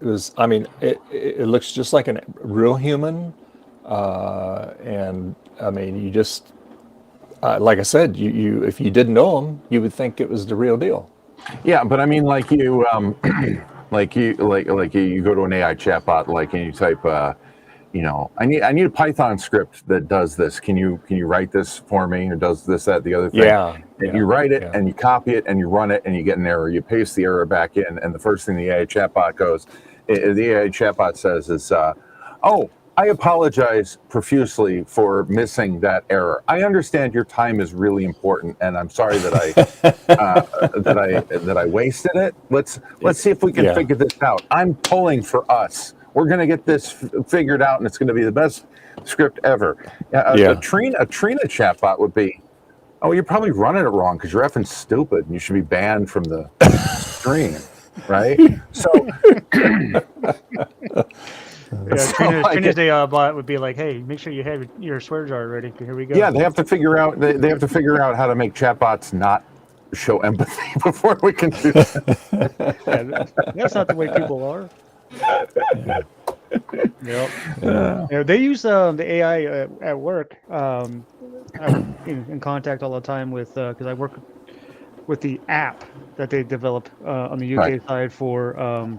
S1: was. I mean, it looks just like a real human, and I mean, you just like I said, you if you didn't know him, you would think it was the real deal.
S2: Yeah, but I mean, like you, you go to an AI chatbot, like, and you type, I need a Python script that does this. Can you write this for me, or does this, that, the other thing?
S1: Yeah.
S2: And you write it, and you copy it, and you run it, and you get an error. You paste the error back in, and the first thing the AI chatbot says is, "Oh, I apologize profusely for missing that error. I understand your time is really important, and I'm sorry that I wasted it. Let's see if we can figure this out. I'm pulling for us. We're going to get this figured out, and it's going to be the best script ever." A Trina chatbot would be, "Oh, you're probably running it wrong because you're effing stupid, and you should be banned from the stream," right? So.
S8: Yeah, Trina's AI bot would be like, "Hey, make sure you have your swear jar ready. Here we go."
S2: Yeah, they have to figure out. They have to figure out how to make chatbots not show empathy before we can do that.
S8: That's not the way people are. Yep. Yeah, they use the AI at work. I'm in contact all the time with because I work with the app that they develop on the UK side for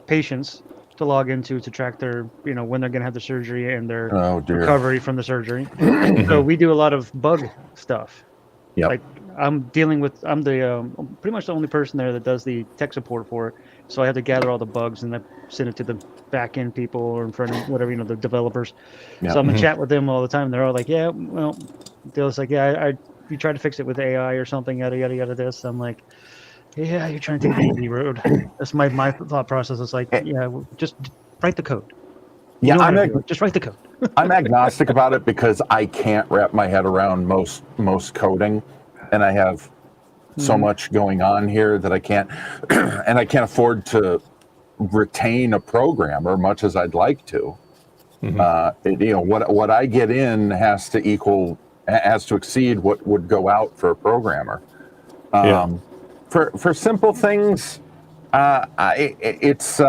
S8: patients to log into to track their, when they're going to have the surgery and their recovery from the surgery. So we do a lot of bug stuff.
S2: Yeah.
S8: Like I'm the pretty much the only person there that does the tech support for it. So I have to gather all the bugs and then send it to the back end people or in front of whatever, the developers. Yeah. So I'm in chat with them all the time. They're all like, "Yeah, well," they're just like, "Yeah, you try to fix it with AI or something, yada yada yada." This I'm like, "Yeah, you're trying to take the easy road." That's my thought process. It's like, yeah, just write the code.
S2: Yeah,
S8: just write the code.
S2: I'm agnostic about it because I can't wrap my head around most coding, and I have so much going on here that I can't, and I can't afford to retain a programmer much as I'd like to. What I get in has to exceed what would go out for a programmer. For simple things, it's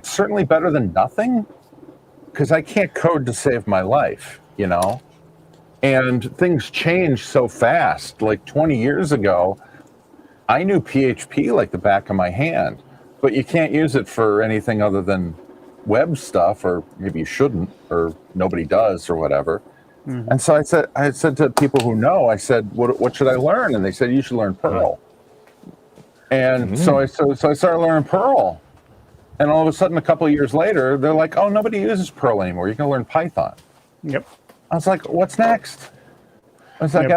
S2: certainly better than nothing, because I can't code to save my life, and things change so fast. Like 20 years ago, I knew PHP like the back of my hand, but you can't use it for anything other than web stuff, or maybe you shouldn't, or nobody does, or whatever. And so I said to people who know, I said, what should I learn? And they said, "You should learn Perl." And so I started learning Perl. And all of a sudden, a couple of years later, they're like, "Oh, nobody uses Perl anymore. You can learn Python."
S8: Yep.
S2: I was like, "What's next?" I was like,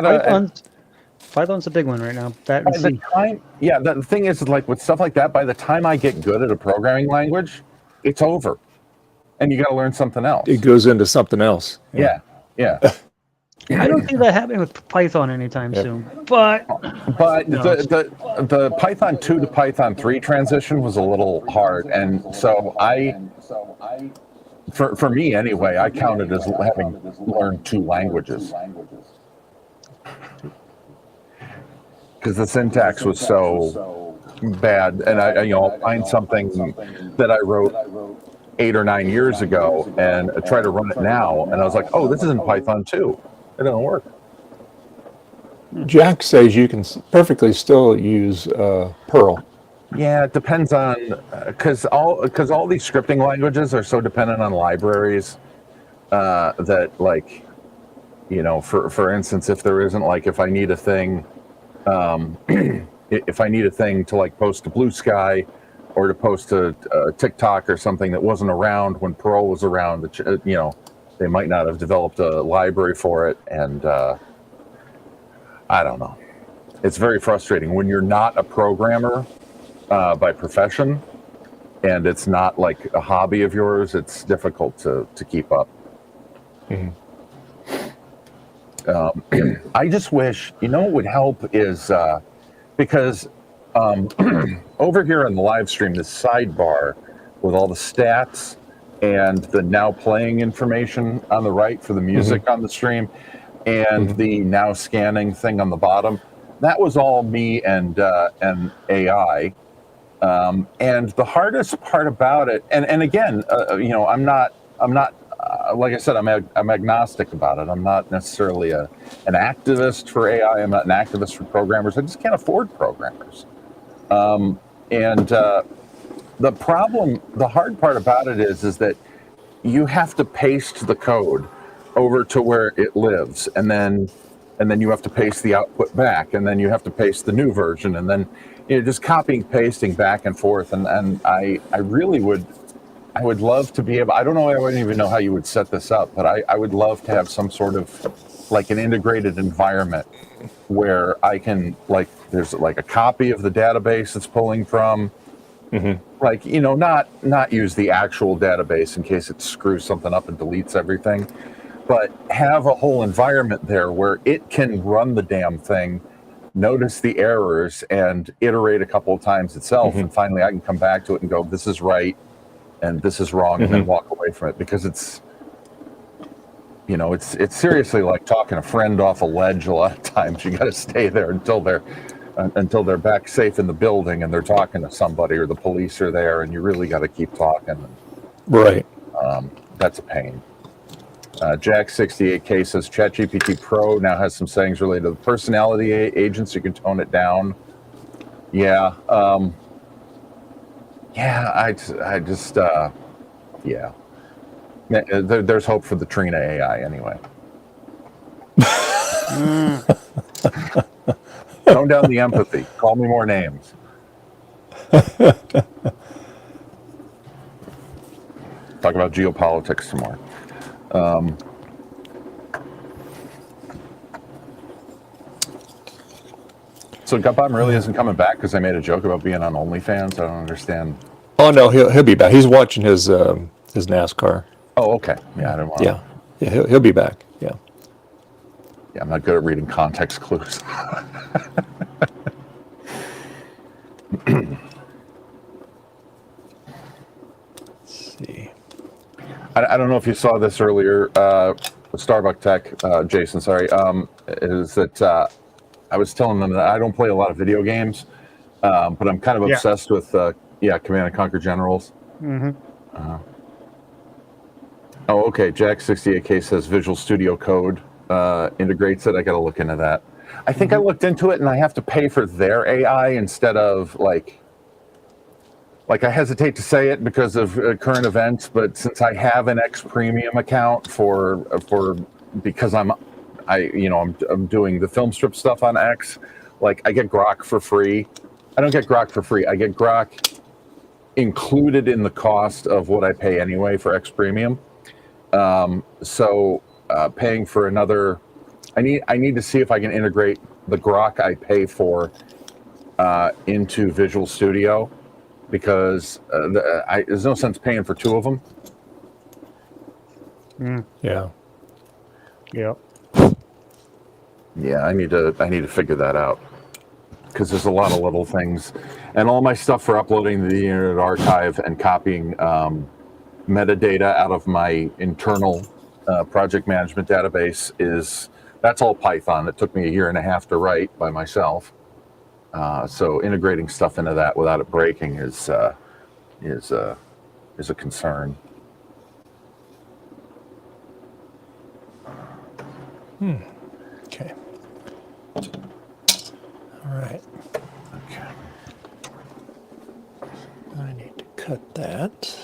S8: Python's a big one right now.
S2: The thing is, like with stuff like that, by the time I get good at a programming language, it's over. and you got to learn something else.
S1: It goes into something else.
S2: Yeah.
S8: I don't see that happening with Python anytime soon. But no.
S2: the Python 2 to Python 3 transition was a little hard, and so for me anyway, I counted as having learned 2 languages because the syntax was so bad, and I'll find something that I wrote 8 or 9 years ago and try to run it now, and I was like, oh, this isn't Python 2. It doesn't work.
S1: Jack says you can perfectly still use Perl. Yeah,
S2: it depends on because all these scripting languages are so dependent on libraries that, like, for instance, if there isn't, like, if I need a thing, if I need a thing to, like, post to Blue Sky or to post to TikTok or something that wasn't around when Perl was around, they might not have developed a library for it, and I don't know. It's very frustrating when you're not a programmer by profession, and it's not like a hobby of yours. It's difficult to keep up.
S1: Mm-hmm.
S2: I just wish, what would help is because over here on the live stream, this sidebar with all the stats and the now playing information on the right for the music on the stream, and the now scanning thing on the bottom, that was all me and AI. And the hardest part about it, and again, I'm not like I said, I'm agnostic about it. I'm not necessarily an activist for AI. I'm not an activist for programmers. I just can't afford programmers. The hard part about it is that you have to paste the code over to where it lives, and then you have to paste the output back, and then you have to paste the new version, and then just copying, pasting back and forth. And I really would love to be able. I don't know. I wouldn't even know how you would set this up, but I would love to have some sort of like an integrated environment where I can, like, there's like a copy of the database it's pulling from. Like, not use the actual database in case it screws something up and deletes everything, but have a whole environment there where it can run the damn thing, notice the errors, and iterate a couple of times itself. And finally I can come back to it and go, this is right and this is wrong, and then walk away from it, because it's seriously like talking a friend off a ledge. A lot of times you got to stay there until they're back safe in the building and they're talking to somebody, or the police are there, and you really got to keep talking.
S1: Right.
S2: That's a pain. Jack68K says ChatGPT Pro now has some settings related to the personality agents. You can tone it down. Yeah. There's hope for the Trina AI anyway. Tone down the empathy. Call me more names. Talk about geopolitics some more. So Gutbottom really isn't coming back because I made a joke about being on OnlyFans. I don't understand.
S1: Oh no, he'll be back. He's watching his NASCAR.
S2: Oh, okay. Yeah, I didn't want.
S1: Yeah, he'll be back. Yeah.
S2: Yeah, I'm not good at reading context clues.
S1: Let's see.
S2: I don't know if you saw this earlier, Starbuck Tech, Jason, sorry, is that I was telling them that I don't play a lot of video games, but I'm kind of obsessed with, Command & Conquer Generals. Okay, Jack68K says Visual Studio Code integrates it. I got to look into that. I think I looked into it, and I have to pay for their AI instead of, like I hesitate to say it because of current events, but since I have an X Premium account because I'm doing the film strip stuff on X, like I get Grok for free. I don't get Grok for free. I get Grok included in the cost of what I pay anyway for X Premium. So paying for another, I need to see if I can integrate the Grok I pay for into Visual Studio, because there's no sense paying for two of them.
S1: Yeah.
S8: Yep.
S2: Yeah, I need to figure that out because there's a lot of little things, and all my stuff for uploading to the Internet Archive and copying metadata out of my internal project management database that's all Python. It took me 1.5 years to write by myself. So integrating stuff into that without it breaking is a concern.
S1: Okay. All right.
S2: Okay.
S1: I need to cut that.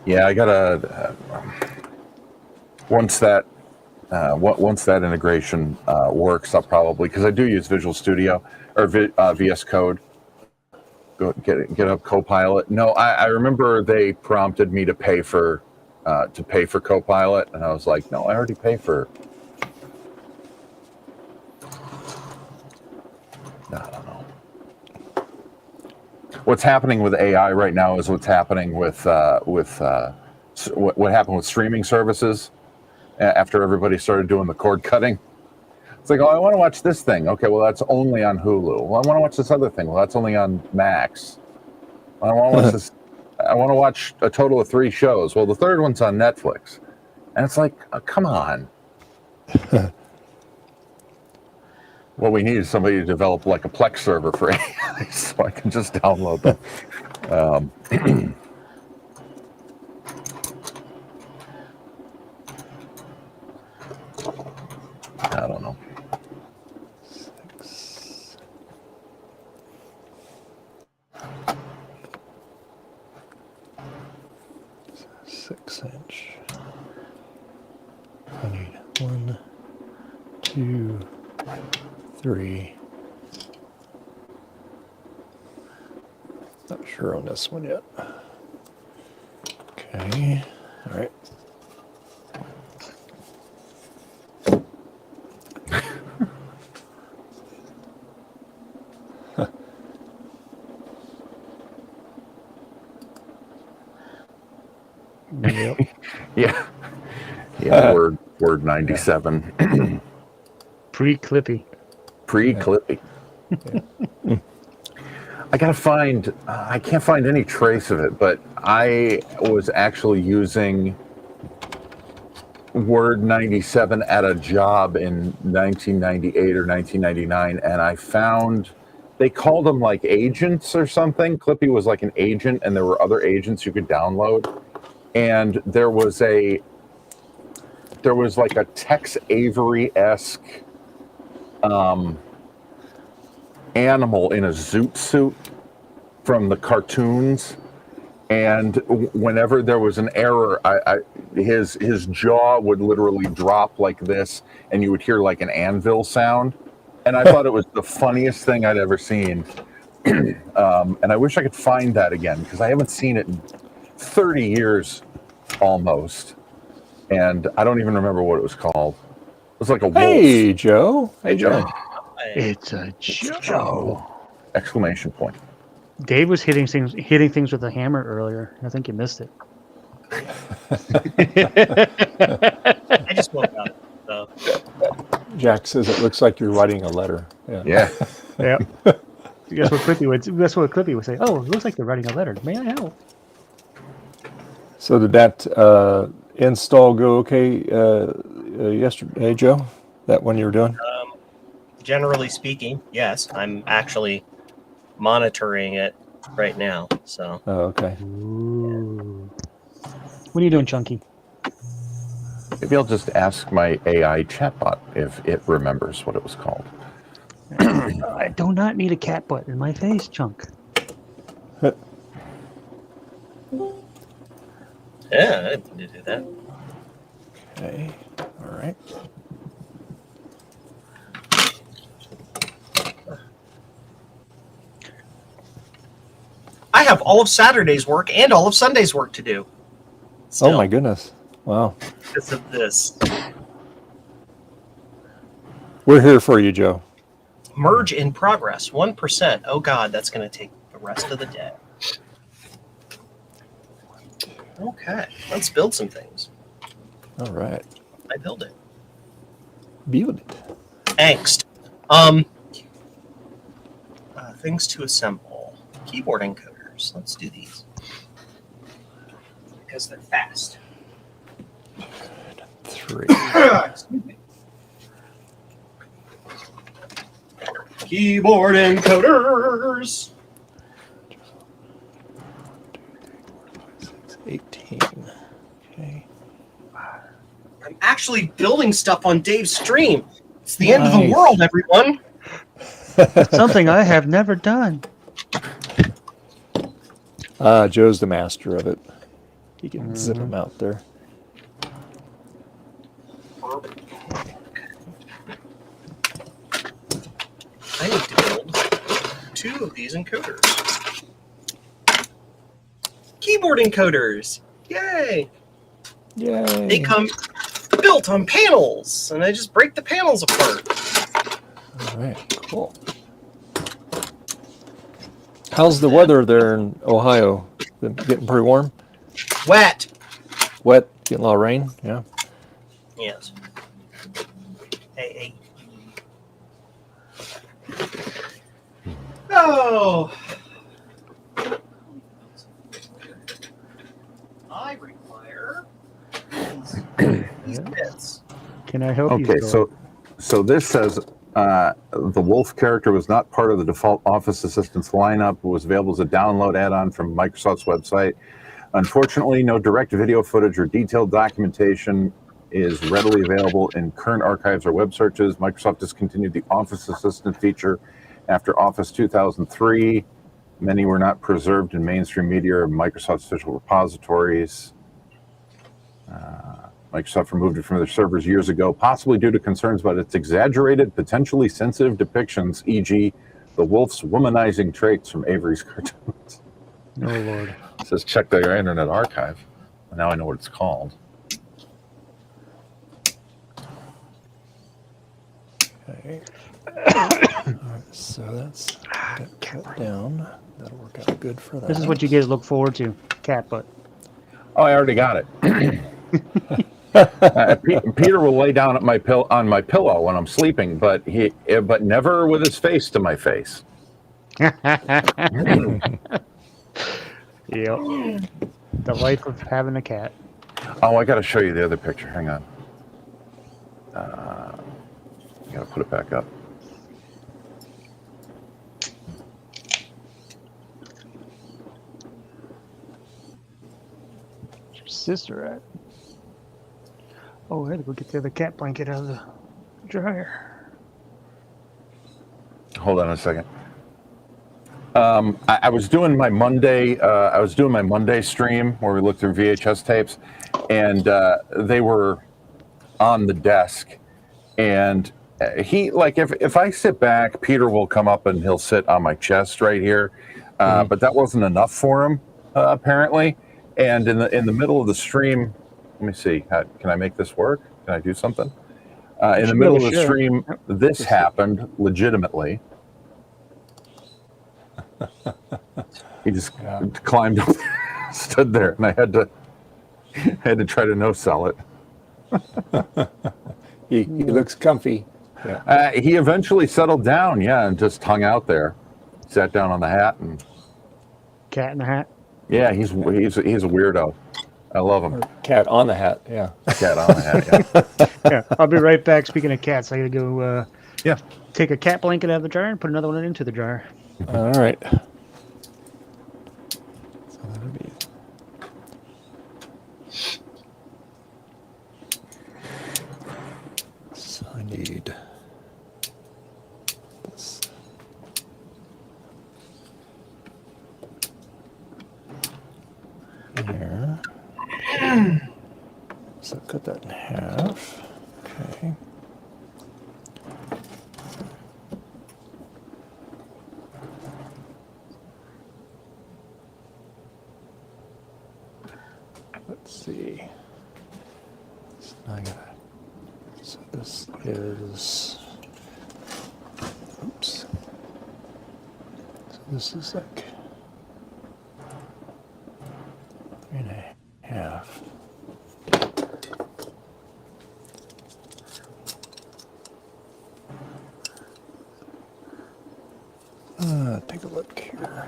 S2: Yeah, I gotta once that integration works, I'll probably, because I do use Visual Studio or VS Code. Go get up Copilot. No, I remember they prompted me to pay for Copilot, and I was like, no, I already pay for. No, I don't know. What's happening with AI right now is what's happening with what happened with streaming services after everybody started doing the cord cutting. It's like, oh, I want to watch this thing. Okay, well, that's only on Hulu. Well, I want to watch this other thing. Well, that's only on Max. I want to watch this. I want to watch a total of 3 shows. Well, the third one's on Netflix. And it's like, oh, come on. What we need is somebody to develop like a Plex server for AI so I can just download them. I don't know.
S1: 6-inch. I need 1, 2, 3. Not sure on this one yet. Okay. All right. Yep.
S2: Yeah. Word 97.
S8: Pre-Clippy.
S2: Pre-Clippy.
S1: Yeah.
S2: I gotta find. I can't find any trace of it, but I was actually using Word 97 at a job in 1998 or 1999, and I found they called them like agents or something. Clippy was like an agent, and there were other agents you could download. And there was like a Tex Avery-esque animal in a zoot suit from the cartoons, and whenever there was an error, his jaw would literally drop like this, and you would hear like an anvil sound. And I thought it was the funniest thing I'd ever seen. And I wish I could find that again, because I haven't seen it in 30 years almost, and I don't even remember what it was called. It was like a wolf.
S1: Hey, Joe. Hey, Joe.
S8: It's a Joe.
S2: Exclamation point.
S8: Dave was hitting things with a hammer earlier. I think you missed it.
S10: I just woke up. So.
S1: Jack says it looks like you're writing a letter.
S2: Yeah.
S8: Yeah. Guess what Clippy would say? Oh, it looks like they're writing a letter. May I help?
S1: So did that install go okay yesterday, Joe? That one you were doing?
S10: Generally speaking, yes. I'm actually monitoring it right now. So.
S1: Oh, okay.
S8: Ooh. What are you doing, Chunky?
S2: Maybe I'll just ask my AI chatbot if it remembers what it was called.
S8: I do not need a cat butt in my face, Chunk.
S10: Yeah, I didn't do that.
S1: Okay. All right.
S10: I have all of Saturday's work and all of Sunday's work to do.
S1: Oh my goodness. Wow.
S10: Because of this.
S1: We're here for you, Joe.
S10: Merge in progress, 1%. Oh God, that's going to take the rest of the day. Okay, let's build some things.
S1: All right.
S10: I build it.
S1: Build it.
S10: Angst. Things to assemble. Keyboard encoders. Let's do these because they're fast.
S1: 3.
S10: Excuse me. Keyboard encoders.
S1: 18. Okay.
S10: I'm actually building stuff on Dave's stream. It's the end of the
S1: Nice.
S10: world, everyone.
S8: Something I have never done.
S1: Joe's the master of it. He can zip them out there.
S10: I need to build 2 of these encoders. Keyboard encoders. Yay.
S1: Yay.
S10: They come built on panels, and I just break the panels apart.
S1: All right, cool. How's the weather there in Ohio? Been getting pretty warm?
S10: Wet.
S1: Wet? Getting a lot of rain? Yeah.
S10: Yes. Hey. Oh. I require these bits.
S8: Can I help you?
S2: Okay,
S8: Phil?
S2: so this says the Wolf character was not part of the default Office Assistance lineup. It was available as a download add-on from Microsoft's website. Unfortunately, no direct video footage or detailed documentation is readily available in current archives or web searches. Microsoft discontinued the Office Assistant feature after Office 2003. Many were not preserved in mainstream media or Microsoft's official repositories. Microsoft removed it from their servers years ago, possibly due to concerns about its exaggerated, potentially sensitive depictions, e.g., the wolf's womanizing traits from Avery's cartoons.
S8: Oh, Lord.
S2: It says check their Internet Archive. Now I know what it's called.
S1: Okay. All right, so that's got cut down. That'll work out good for that.
S8: This is what you guys look forward to. Cat butt.
S2: Oh, I already got it. Peter will lay down at on my pillow when I'm sleeping, but never with his face to my face.
S8: Yep. The life of having a cat.
S2: Oh, I got to show you the other picture. Hang on. I got to put it back up.
S8: Where's your sister at? Oh, I had to go get the other cat blanket out of the dryer.
S2: Hold on a second. I was doing my Monday. I was doing my Monday stream where we looked through VHS tapes, and they were on the desk. And he, like, if I sit back, Peter will come up and he'll sit on my chest right here. But that wasn't enough for him, apparently. And in the middle of the stream, let me see. Can I make this work? Can I do something? In the middle of the stream, this happened legitimately. He just climbed up, stood there, and I had to try to no-sell it.
S1: He looks comfy. Yeah.
S2: He eventually settled down, and just hung out there, sat down on the hat, and
S8: Cat in the hat.
S2: yeah, he's a weirdo. I love him.
S1: Cat on the hat, yeah.
S2: Cat on the hat, yeah.
S8: Yeah, I'll be right back. Speaking of cats, I gotta go.
S2: Yeah.
S8: Take a cat blanket out of the dryer and put another one into the dryer.
S1: All right. So that'll be. So I need this. There. So cut that in half. Okay. Let's see. So now I gotta. So this is This is like 3.5. Take a look here.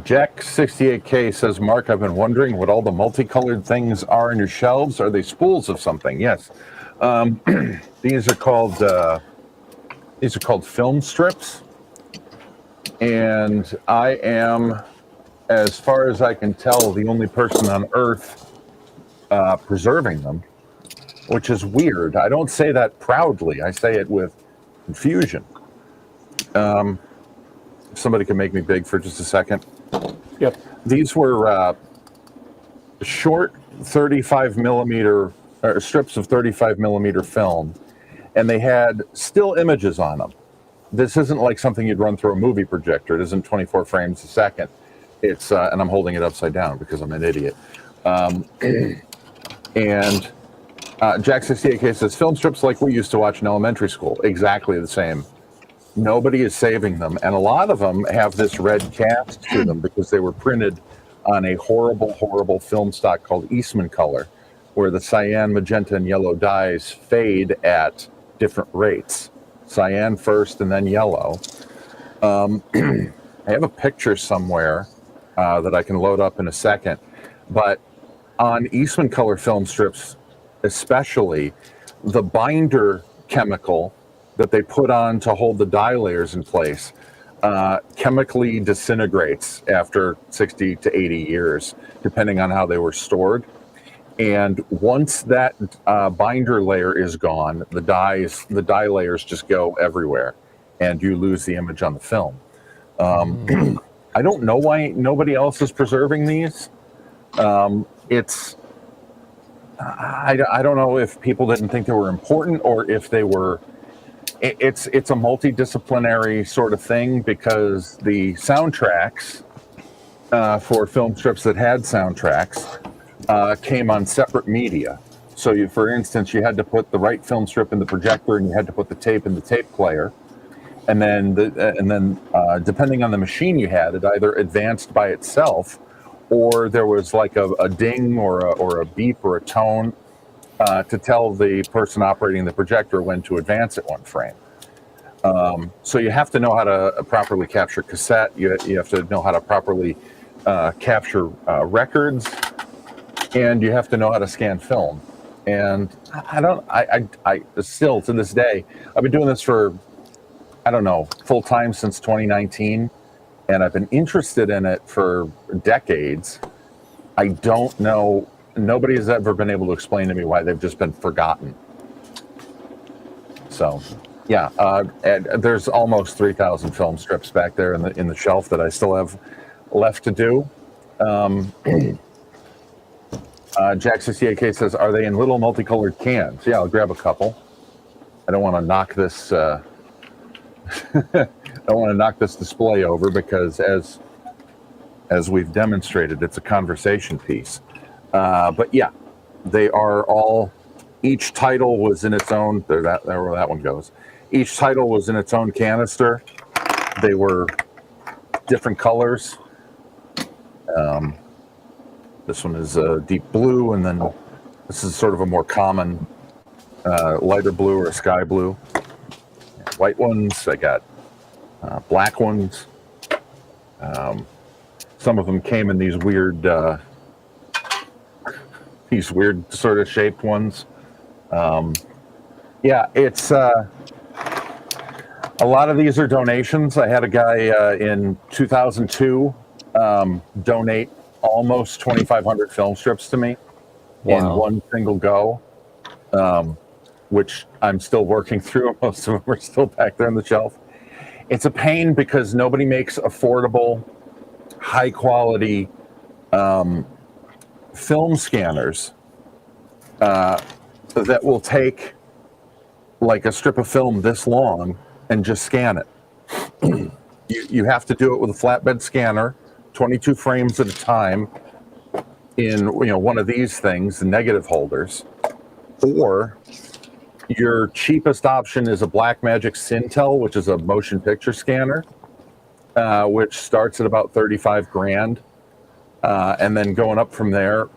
S2: Jack 68K says, Mark, I've been wondering what all the multicolored things are on your shelves. Are they spools of something? Yes. These are called film strips, and I am, as far as I can tell, the only person on Earth preserving them, which is weird. I don't say that proudly. I say it with confusion. Somebody can make me big for just a second.
S1: Yep.
S2: These were short 35 millimeter strips of 35 millimeter film, and they had still images on them. This isn't like something you'd run through a movie projector. It isn't 24 frames a second. It's and I'm holding it upside down because I'm an idiot. And Jack 68K says, film strips like we used to watch in elementary school. Exactly the same. Nobody is saving them, and a lot of them have this red cast to them because they were printed on a horrible, horrible film stock called Eastman color, where the cyan, magenta, and yellow dyes fade at different rates. Cyan first and then yellow. I have a picture somewhere that I can load up in a second, but on Eastman color film strips especially, the binder chemical that they put on to hold the dye layers in place chemically disintegrates after 60 to 80 years, depending on how they were stored. And once that binder layer is gone, the dye layers just go everywhere, and you lose the image on the film. I don't know why nobody else is preserving these. I don't know if people didn't think they were important or if they were. It's a multidisciplinary sort of thing, because the soundtracks for film strips that had soundtracks came on separate media. So, for instance, you had to put the right film strip in the projector, and you had to put the tape in the tape player, and then depending on the machine you had, it either advanced by itself, or there was like a ding or a beep or a tone to tell the person operating the projector when to advance it one frame. So you have to know how to properly capture cassette. You have to know how to properly capture records, and you have to know how to scan film. And I still to this day, I've been doing this for, I don't know, full time since 2019, and I've been interested in it for decades. I don't know. Nobody has ever been able to explain to me why they've just been forgotten. So, yeah, and there's almost 3,000 film strips back there in the shelf that I still have left to do. Jack 68K says, "Are they in little multicolored cans?" Yeah, I'll grab a couple. I don't want to knock this. I don't want to knock this display over, because as we've demonstrated, it's a conversation piece. But yeah, they are all, each title was in its own, there where that one goes. Each title was in its own canister. They were different colors. This one is a deep blue, and then this is sort of a more common lighter blue or sky blue. White ones, I got black ones. Some of them came in these weird sort of shaped ones. Yeah, it's a lot of these are donations. I had a guy in 2002 donate almost 2,500 film strips to me in one single go, which I'm still working through. Most of them are still back there on the shelf. It's a pain because nobody makes affordable, high quality film scanners that will take like a strip of film this long and just scan it. You have to do it with a flatbed scanner, 22 frames at a time, in one of these things, the negative holders, or your cheapest option is a Blackmagic Cintel, which is a motion picture scanner, which starts at about 35 grand. And then going up from there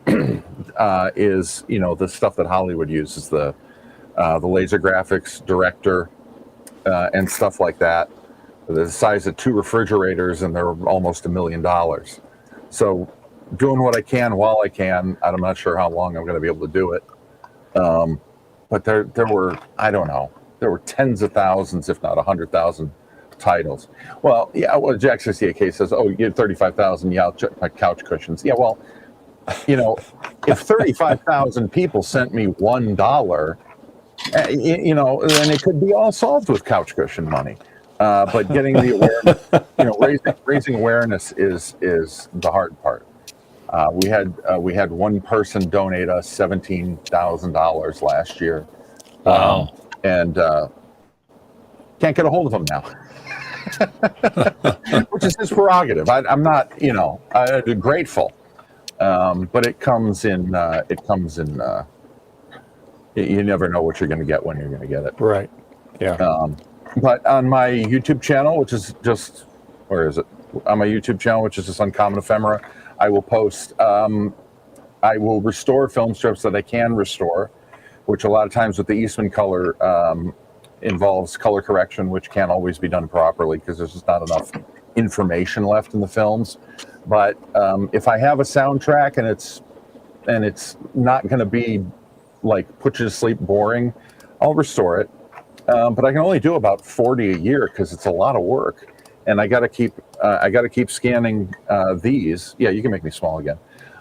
S2: is, the stuff that Hollywood uses, the laser graphics director and stuff like that. The size of 2 refrigerators, and they're almost $1 million. So doing what I can while I can. I'm not sure how long I'm going to be able to do it. But there were, I don't know, there were tens of thousands, if not 100,000 titles. Well, yeah, Jack 68K says, oh, you get 35,000 couch cushions. Yeah, well, if 35,000 people sent me $1, then it could be all solved with couch cushion money. But getting the awareness, raising awareness is the hard part. We had one person donate us $17,000 last year.
S1: Wow.
S2: And can't get a hold of him now. Which is his prerogative. I'm not, grateful. But it comes in, you never know what you're going to get when you're going to get it.
S1: Right. Yeah.
S2: But on my YouTube channel, which is just, where is it? On my YouTube channel, which is just Uncommon Ephemera, I will post, I will restore film strips that I can restore, which a lot of times with the Eastman color involves color correction, which can't always be done properly because there's just not enough information left in the films. But if I have a soundtrack and it's not going to be like put you to sleep boring, I'll restore it. But I can only do about 40 a year because it's a lot of work, and I got to keep scanning these. Yeah, you can make me small again.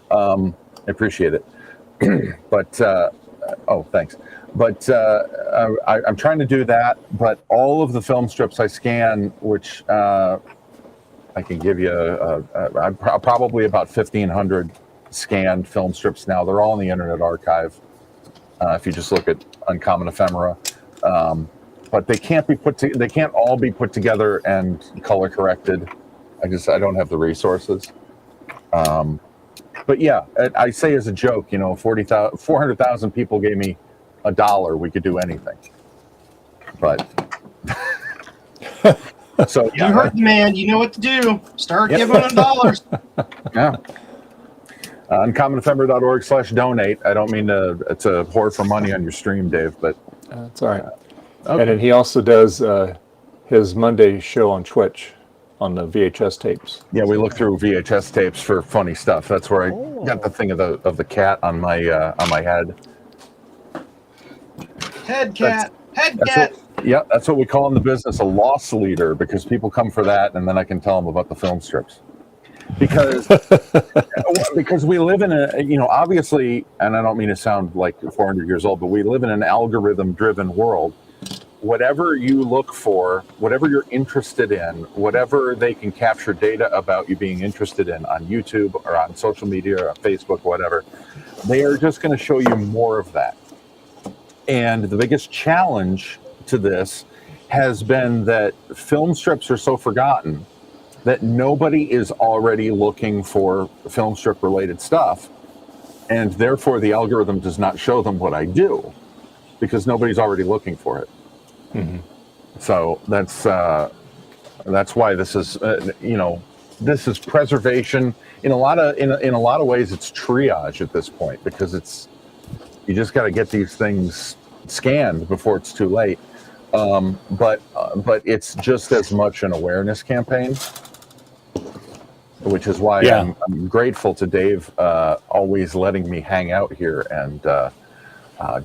S2: I appreciate it. But oh, thanks. But I'm trying to do that. But all of the film strips I scan, which I can give you, probably about 1,500 scanned film strips now. They're all in the Internet Archive. If you just look at Uncommon Ephemera. But they can't be they can't all be put together and color corrected. I don't have the resources. But yeah, I say as a joke, 400,000 people gave me $1, we could do anything. But so
S11: you heard the man. You know what to do. Start giving them dollars.
S2: Yeah. Uncommonephemera.org/donate. I don't mean to hoard for money on your stream, Dave, but
S1: that's all right.
S2: Okay.
S1: And then he also does his Monday show on Twitch on the VHS tapes.
S2: Yeah, we look through VHS tapes for funny stuff. That's where I got the thing of the cat on my head.
S11: Head cat. Head cat.
S2: That's what we call in the business a loss leader, because people come for that, and then I can tell them about the film strips. Because we live in obviously, and I don't mean to sound like 400 years old, but we live in an algorithm-driven world. Whatever you look for, whatever you're interested in, whatever they can capture data about you being interested in on YouTube or on social media or on Facebook, whatever, they are just going to show you more of that. And the biggest challenge to this has been that film strips are so forgotten that nobody is already looking for film strip related stuff. And therefore the algorithm does not show them what I do because nobody's already looking for it. Mm-hmm. So that's why this is, this is preservation in a lot of ways. It's triage at this point because you just got to get these things scanned before it's too late. But it's just as much an awareness campaign, which is why I'm grateful to Dave always letting me hang out here and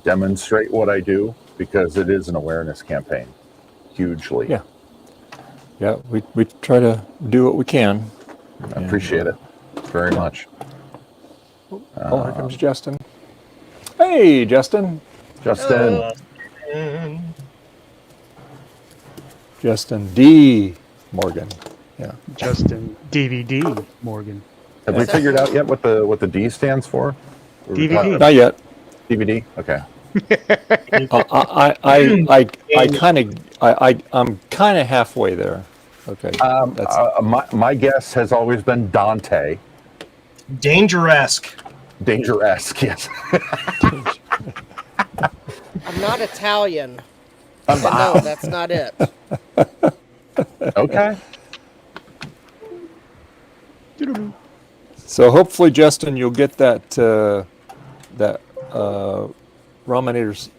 S2: demonstrate what I do, because it is an awareness campaign, hugely.
S1: Yeah, we try to do what we can.
S2: I appreciate it very much.
S1: Oh, here comes Justin. Hey, Justin. Justin D. Morgan. Yeah.
S8: Justin DVD Morgan.
S2: Have we figured out yet what the D stands for?
S8: DVD.
S1: Not yet.
S2: DVD. Okay.
S1: I'm kind of halfway there. Okay.
S2: My guess has always been Dante.
S11: Dangeresque.
S2: Danger-esque, yes.
S12: I'm not Italian.
S2: I'm
S12: No, that's not it.
S2: Okay.
S1: So hopefully, Justin, you'll get that that Raminator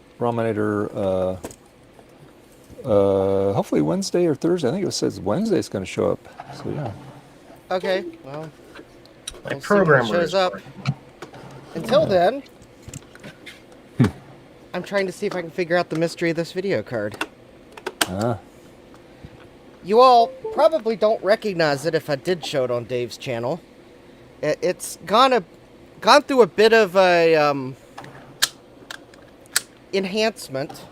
S1: hopefully Wednesday or Thursday. I think it says Wednesday it's going to show up. So yeah.
S12: Okay, well,
S10: My
S12: we'll see when it
S10: programmer
S12: shows
S10: is
S12: up. Until then, I'm trying to see if I can figure out the mystery of this video card. You all probably don't recognize it if I did show it on Dave's channel. It's gone through a bit of a enhancement.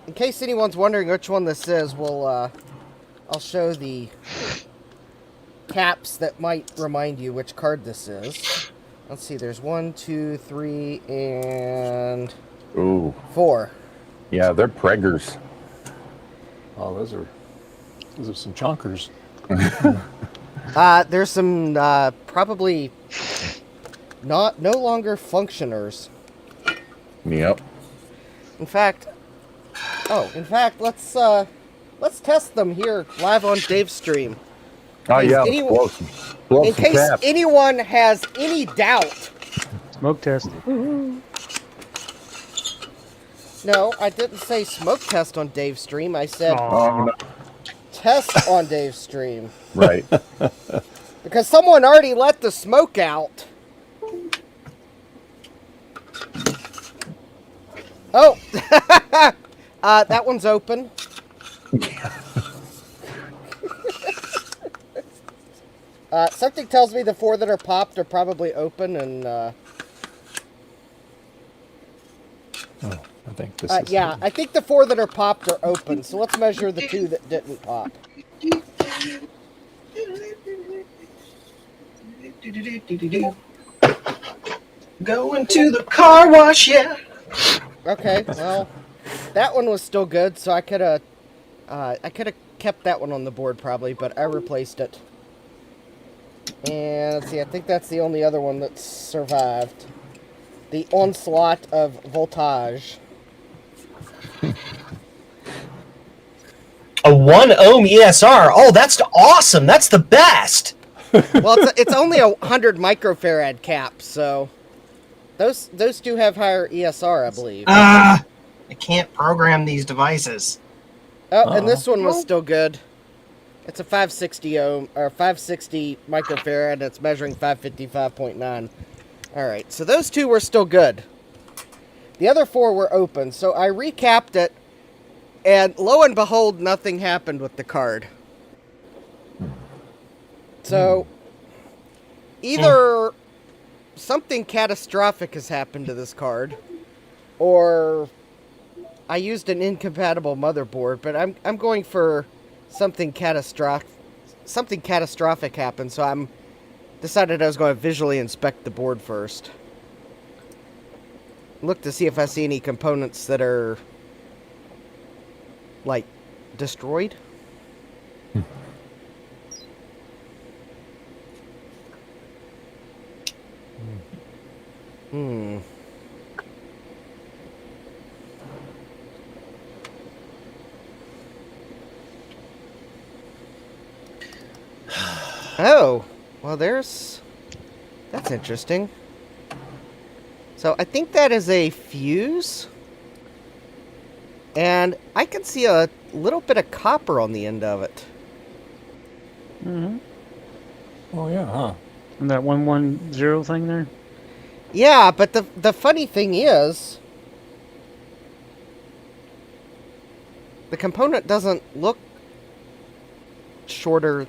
S12: In case anyone's wondering which one this is, I'll show the caps that might remind you which card this is. Let's see, there's 1, 2, 3, and 4.
S2: Yeah, they're preggers.
S1: Oh, those are some chonkers.
S12: There's some probably no longer functioners.
S2: Yep.
S12: In fact, let's test them here live on Dave's stream.
S2: Oh yeah, blow
S12: in
S2: some
S12: case
S2: caps.
S12: anyone has any doubt.
S8: Smoke test.
S12: No, I didn't say smoke test on Dave's stream. I said
S2: Oh, no.
S12: test on Dave's stream.
S2: Right.
S12: Because someone already let the smoke out. Oh! That one's open. Something tells me the 4 that are popped are probably open, and
S1: I think this is.
S12: yeah, I think the 4 that are popped are open. So let's measure the 2 that didn't pop.
S11: Going to the car wash, yeah.
S12: Okay, well, that one was still good, so I could have kept that one on the board probably, but I replaced it. And let's see, I think that's the only other one that's survived. The onslaught of voltage.
S10: A 1 ohm ESR. Oh, that's awesome. That's the best.
S12: Well, it's only a 100 microfarad cap, so those two have higher ESR, I believe.
S11: I can't program these devices.
S12: Oh, and this one was still good. It's a 560 ohm or 560 microfarad, and it's measuring 555.9. All right, so those 2 were still good. The other 4 were open, so I recapped it, and lo and behold, nothing happened with the card. So either something catastrophic has happened to this card, or I used an incompatible motherboard. But I'm going for something catastrophic. Something catastrophic happened, so I'm decided I was going to visually inspect the board first. Look to see if I see any components that are like destroyed. Oh, well, that's interesting. So I think that is a fuse. And I can see a little bit of copper on the end of it.
S8: Mm-hmm.
S1: Oh yeah, huh?
S8: And that 110 thing there?
S12: Yeah, but the funny thing is, the component doesn't look shorter.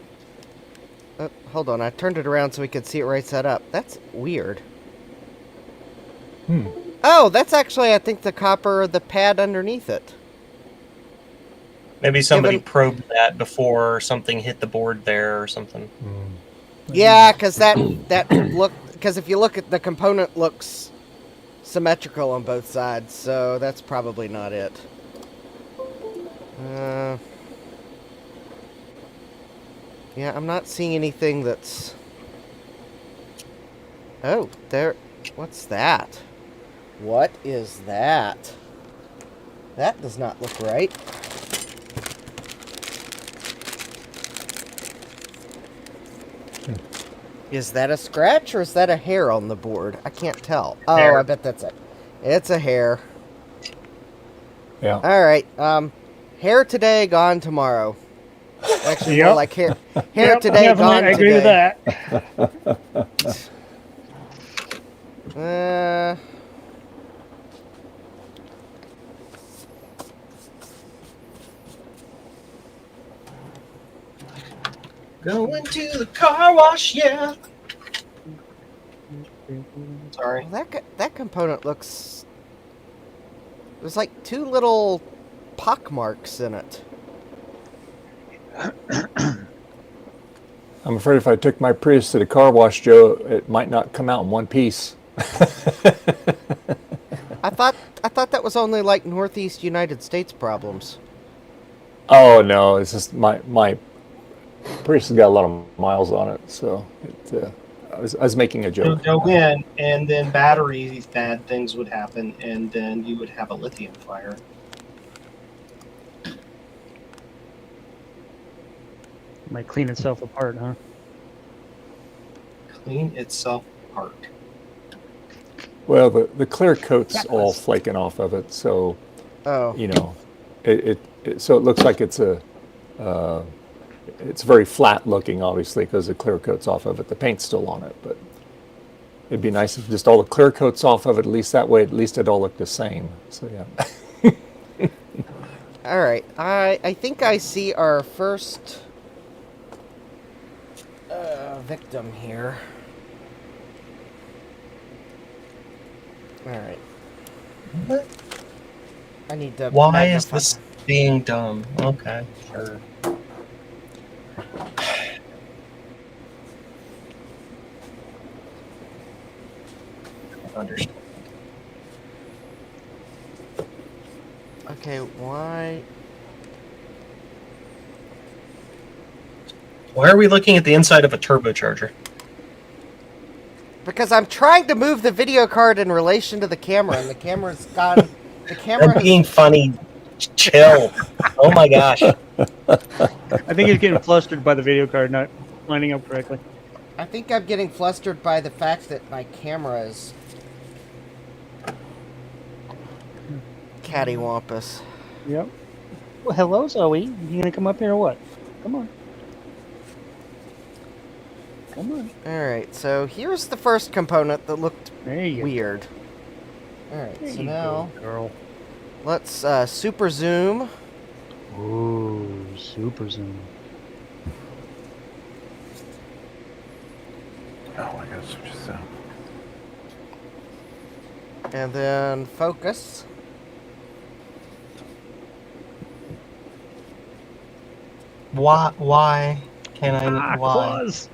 S12: Hold on, I turned it around so we could see it right side up. That's weird. Oh, that's actually, I think, the copper, the pad underneath it.
S10: Maybe somebody probed that before something hit the board there or something.
S12: Yeah, because that look, because if you look at the component, looks symmetrical on both sides, so that's probably not it. Yeah, I'm not seeing anything that's Oh, there. What's that? What is that? That does not look right. Is that a scratch or is that a hair on the board? I can't tell. Oh,
S10: Hair.
S12: I bet that's it. It's a hair.
S1: Yeah.
S12: All right. Hair today, gone tomorrow. Actually, more
S8: Yep.
S12: like hair
S8: Yep,
S12: today,
S8: definitely,
S12: gone
S8: I agree
S12: today.
S8: with that.
S10: Going to the car wash, yeah. Sorry.
S12: Well, that component looks. There's like 2 little pock marks in it.
S1: I'm afraid if I took my Prius to the car wash, Joe, it might not come out in one piece.
S12: I thought that was only like Northeast United States problems.
S1: Oh no, it's just my Prius has got a lot of miles on it, so I was making a
S11: It would
S1: joke.
S11: go in, and then batteries, bad things would happen, and then you would have a lithium fire.
S8: Might clean itself apart, huh?
S11: Clean itself apart.
S1: Well, the clear coat's all flaking off of it, so
S12: Oh.
S1: you know, so it looks like it's very flat looking, obviously, because the clear coat's off of it. The paint's still on it, but it'd be nice if just all the clear coat's off of it. At least that way, at least it all look the same. So yeah.
S12: All right. I think I see our first victim here. All right.
S10: What?
S12: I need to.
S10: Why
S12: magnify.
S10: is this being dumb? Okay, sure. I understand.
S12: Okay, why?
S10: Why are we looking at the inside of a turbocharger?
S12: Because I'm trying to move the video card in relation to the camera, and the camera's gone. The camera.
S10: I'm being funny. Chill. Oh my gosh.
S8: I think he's getting flustered by the video card not lining up correctly.
S12: I think I'm getting flustered by the fact that my camera is cattywampus.
S8: Yep. Well, hello, Zoe. You gonna come up here or what? Come on. Come on.
S12: Alright, so here's the first component that looked
S8: There you
S12: weird. Alright,
S8: There
S12: so
S8: you
S12: now
S8: go, girl.
S12: let's super zoom.
S8: Ooh, super zoom.
S2: Oh, I gotta switch this out.
S12: And then focus.
S10: Why? Can I? Why?
S8: Claws.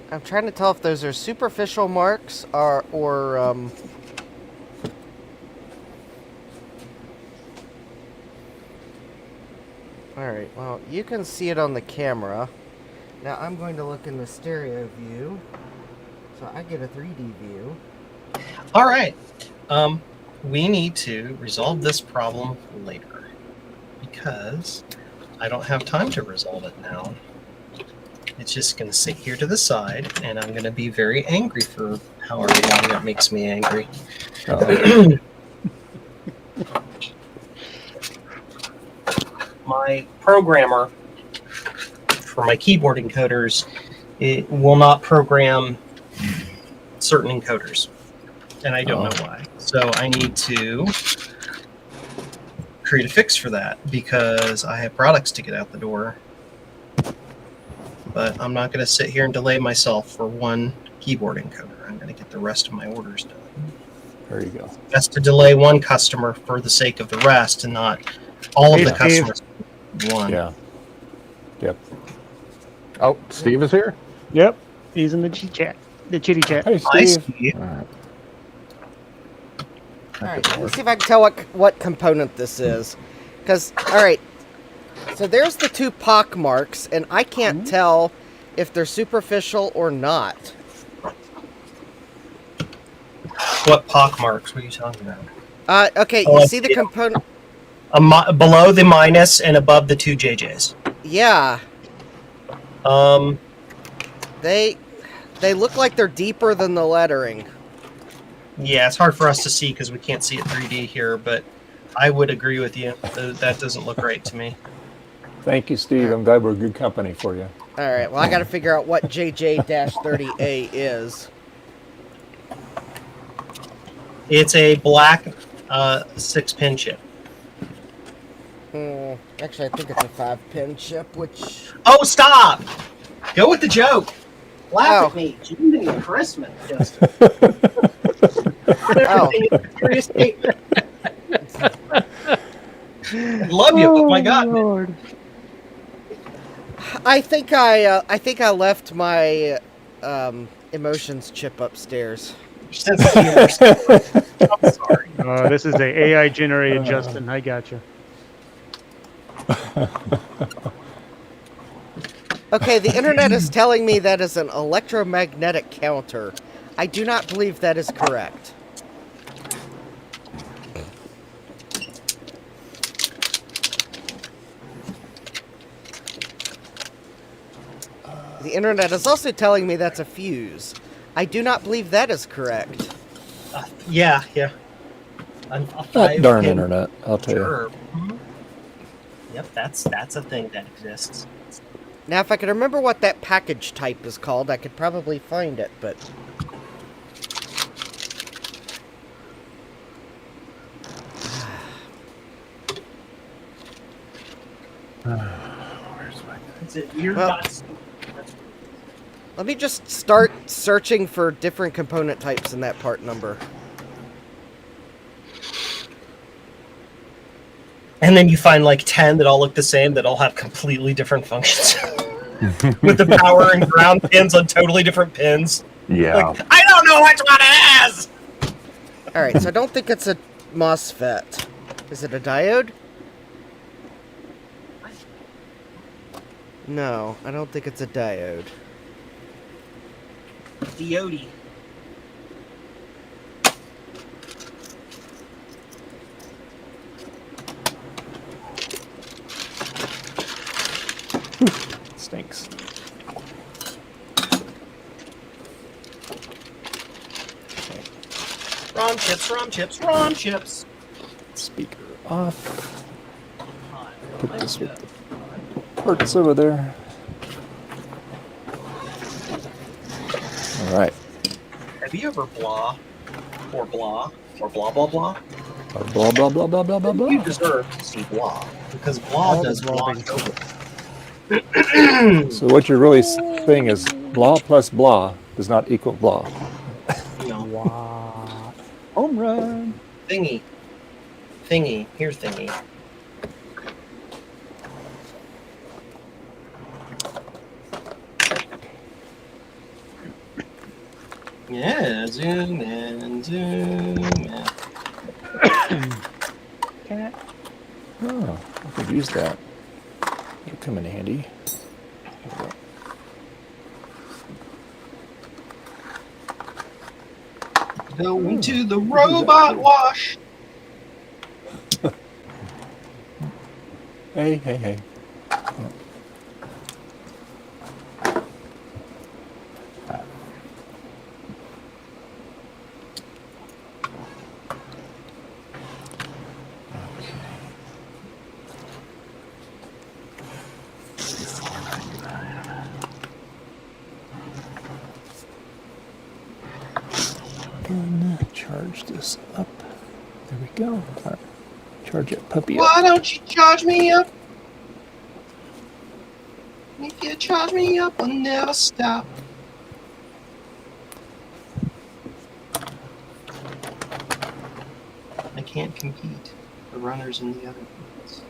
S12: I'm trying to tell if those are superficial marks or Alright, well, you can see it on the camera. Now I'm going to look in the stereo view. So I get a 3D view.
S10: All right. We need to resolve this problem later because I don't have time to resolve it now. It's just going to sit here to the side, and I'm going to be very angry for however long that makes me angry. My programmer for my keyboard encoders, it will not program certain encoders, and I don't know why. So I need to create a fix for that because I have products to get out the door. But I'm not going to sit here and delay myself for one keyboard encoder. I'm going to get the rest of my orders done.
S1: There you go.
S10: That's to delay one customer for the sake of the rest and not all of the customers. One.
S1: Yeah. Yep.
S2: Oh, Steve is here?
S8: Yep. He's in the chat. The chitty chat.
S1: Hey,
S10: Hi,
S1: Steve.
S10: Steve.
S2: All right.
S12: Alright, let's see if I can tell what component this is. Because, alright, so there's the 2 pock marks, and I can't tell if they're superficial or not.
S10: What pock marks were you talking about?
S12: Okay,
S10: Oh,
S12: you see the component...
S10: Below the minus and above the 2 JJs.
S12: Yeah.
S10: Um,
S12: They look like they're deeper than the lettering.
S10: yeah, it's hard for us to see because we can't see it 3D here, but I would agree with you. That doesn't look right to me.
S1: Thank you, Steve. I'm glad we're good company for you.
S12: All right, well, I got to figure out what JJ-30A is.
S10: It's a black 6-pin chip.
S12: Actually, I think it's a 5-pin chip, which...
S10: Oh, stop! Go with the joke.
S11: Laugh
S12: Oh.
S11: at me. Jiminy Christmas, Justin.
S12: Oh.
S11: Everything is a serious statement.
S10: I love you, but my God.
S8: Lord.
S12: I think I left my emotions chip upstairs.
S10: Sense of humor. I'm sorry.
S8: This is the AI generated Justin. I got you.
S12: Okay, the internet is telling me that is an electromagnetic counter. I do not believe that is correct. The internet is also telling me that's a fuse. I do not believe that is correct.
S10: Yeah.
S1: That darn internet, I'll tell you.
S10: Sure. Yep, that's a thing that exists.
S12: Now, if I could remember what that package type is called, I could probably find it, but...
S1: Where's my...
S11: Is it weird?
S12: Well, let me just start searching for different component types in that part number.
S10: And then you find like 10 that all look the same, that all have completely different functions. With the power and ground pins on totally different pins.
S2: Yeah.
S10: Like, I don't know which one it is!
S12: Alright, so I don't think it's a MOSFET. Is it a diode? No, I don't think it's a diode.
S11: Diode.
S1: Stinks.
S10: ROM chips, ROM chips, ROM chips!
S1: Speaker off. Put this with the parts over there. All right.
S10: Have you ever blah, or blah, or blah blah blah?
S1: Blah, blah, blah, blah, blah, blah, blah.
S10: You deserve to see blah, because blah does blah.
S1: So what you're really saying is blah plus blah does not equal blah.
S10: No.
S8: Wow. Home run.
S10: Thingy. Here, thingy. Yeah, zoom in, zoom in.
S8: Cat.
S1: Oh, I could use that. It'll come in handy.
S10: Going to the robot wash.
S1: Hey. Charge this up. There we go. All right. Charge that puppy up.
S10: Why don't you charge me up? If you charge me up, I'll never stop. I can't compete. The runners in the other fields.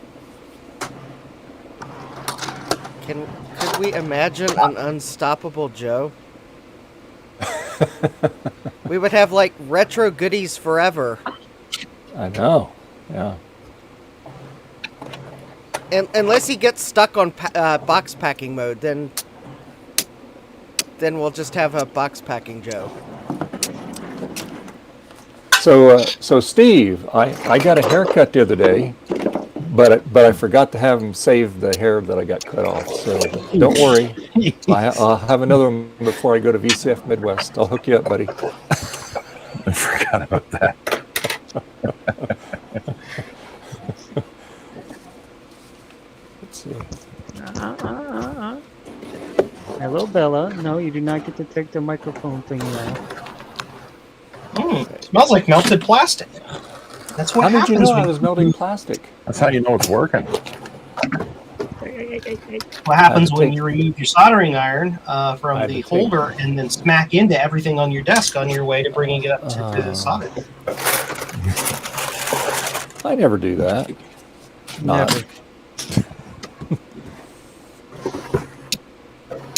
S12: Could we imagine an Unstoppable Joe? We would have, like, retro goodies forever.
S1: I know. Yeah.
S12: And unless he gets stuck on box packing mode, then then we'll just have a box packing Joe.
S1: So Steve, I got a haircut the other day, but I forgot to have him save the hair that I got cut off. So don't worry, I'll have another one before I go to VCF Midwest. I'll hook you up, buddy.
S2: I forgot about that.
S1: Let's see.
S8: Hello, Bella. No, you do not get to take the microphone thing now.
S11: Smells like melted plastic. That's what
S1: How
S11: happens.
S1: did you know
S11: when
S1: I was melting plastic?
S2: That's how you know it's working.
S11: What happens when
S1: take-
S11: you remove your soldering iron from
S1: had
S11: the
S1: to take-
S11: holder and then smack into everything on your desk on your way to bringing it up to the solder?
S1: I never do that. Not.
S8: Never.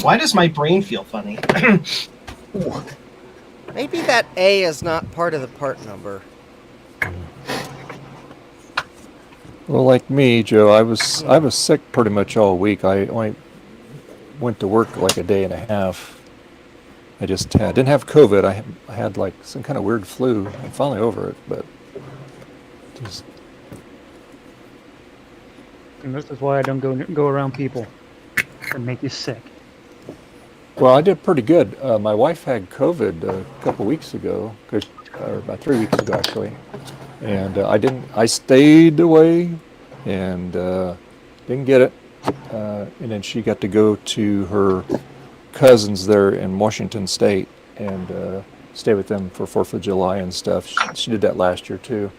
S11: Why does my brain feel funny?
S12: Maybe that A is not part of the part number.
S1: Well, like me, Joe, I was sick pretty much all week. I only went to work like a day and a half. I just didn't have COVID. I had like some kind of weird flu. I'm finally over it, but just
S8: And this is why I don't go around people that make you sick.
S1: well, I did pretty good. My wife had COVID a couple weeks ago, or about 3 weeks ago actually, and I stayed away and didn't get it. And then she got to go to her cousins there in Washington State and stay with them for 4th of July and stuff. She did that last year too.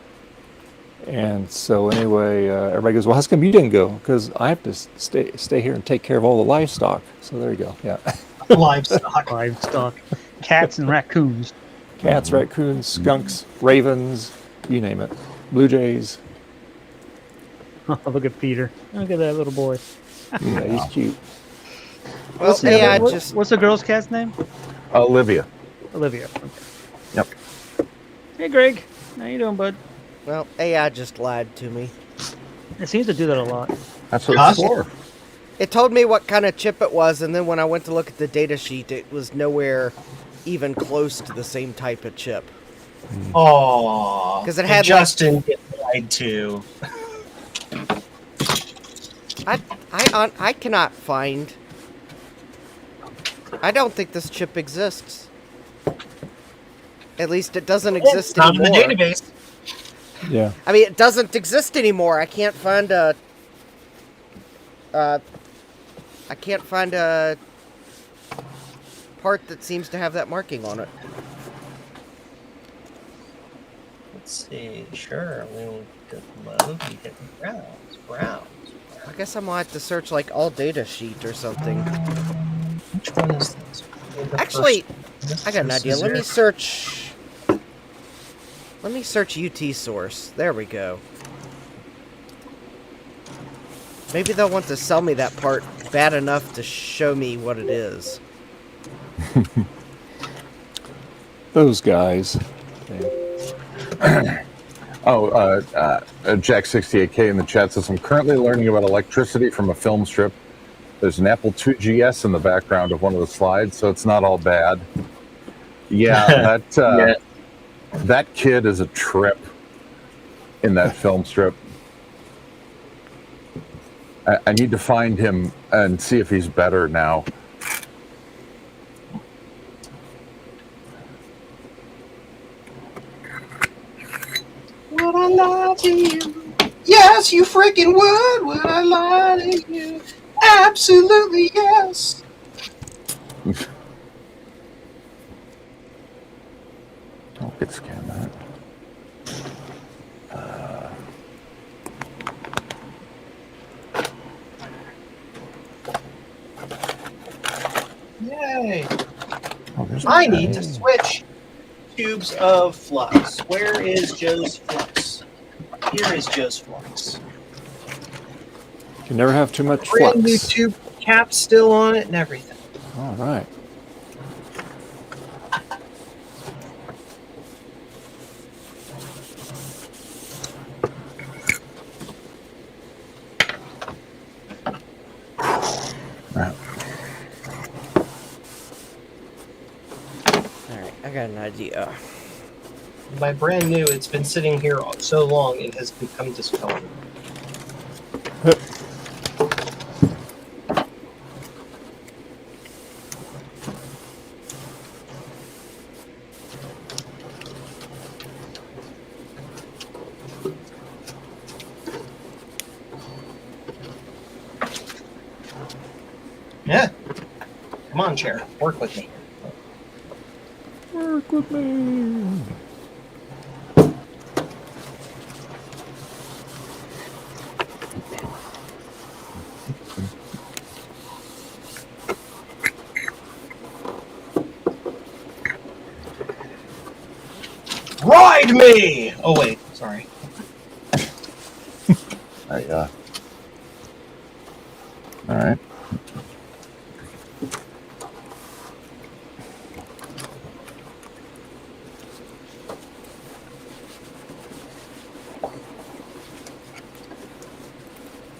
S1: And so anyway, everybody goes, well, how come you didn't go? Because I have to stay here and take care of all the livestock. So there you go. Yeah.
S11: Livestock.
S8: Cats and raccoons.
S1: Cats, raccoons, skunks, ravens, you name it. Blue jays.
S8: Oh, look at Peter. Look at that little boy.
S1: Yeah, he's cute.
S12: Well,
S8: What's the
S12: yeah,
S8: other-
S12: just
S8: what's the girl's cat's name?
S2: Olivia.
S8: Olivia. Okay.
S2: Yep.
S8: Hey, Greg. How you doing, bud?
S12: well, AI just lied to me.
S8: It seems to do that a lot.
S2: That's what
S11: Us?
S2: it's for.
S12: It told me what kind of chip it was, and then when I went to look at the data sheet, it was nowhere even close to the same type of chip.
S11: Oh,
S12: 'Cause it had, like-
S11: Justin get lied to.
S12: I cannot find. I don't think this chip exists. At least it doesn't exist
S11: It's not in
S12: anymore.
S11: the database.
S1: Yeah.
S12: I mean, it doesn't exist anymore. I can't find a. I can't find a part that seems to have that marking on it.
S11: Let's see. Sure, we'll hit load. We hit browse.
S12: I guess I'm gonna have to search like all data sheet or something.
S11: Which one is this?
S12: Actually,
S11: This
S12: I got an
S11: is
S12: idea. Let me
S11: zero.
S12: search. Let me search UT source. There we go. Maybe they'll want to sell me that part bad enough to show me what it is.
S1: Those guys.
S2: Jack68K in the chat says, I'm currently learning about electricity from a film strip. There's an Apple II GS in the background of one of the slides, so it's not all bad. Yeah, that kid is a trip in that film strip. I need to find him and see if he's better now.
S11: Would I lie to you? Yes, you freaking would. Would I lie to you? Absolutely yes.
S2: Don't get scanned that.
S11: Yay.
S2: Oh, there's
S11: I
S2: my
S11: need to switch tubes of flux. Where is Joe's flux? Here is Joe's flux.
S1: You never have too much
S11: Brand new
S1: flux.
S11: tube cap still on it and everything.
S1: All right.
S12: I got an idea.
S10: By brand new, it's been sitting here so long it has become discolored. Yeah. Come on, chair. Work with me.
S1: Work with me.
S10: Ride me! Oh, wait. Sorry.
S2: All right.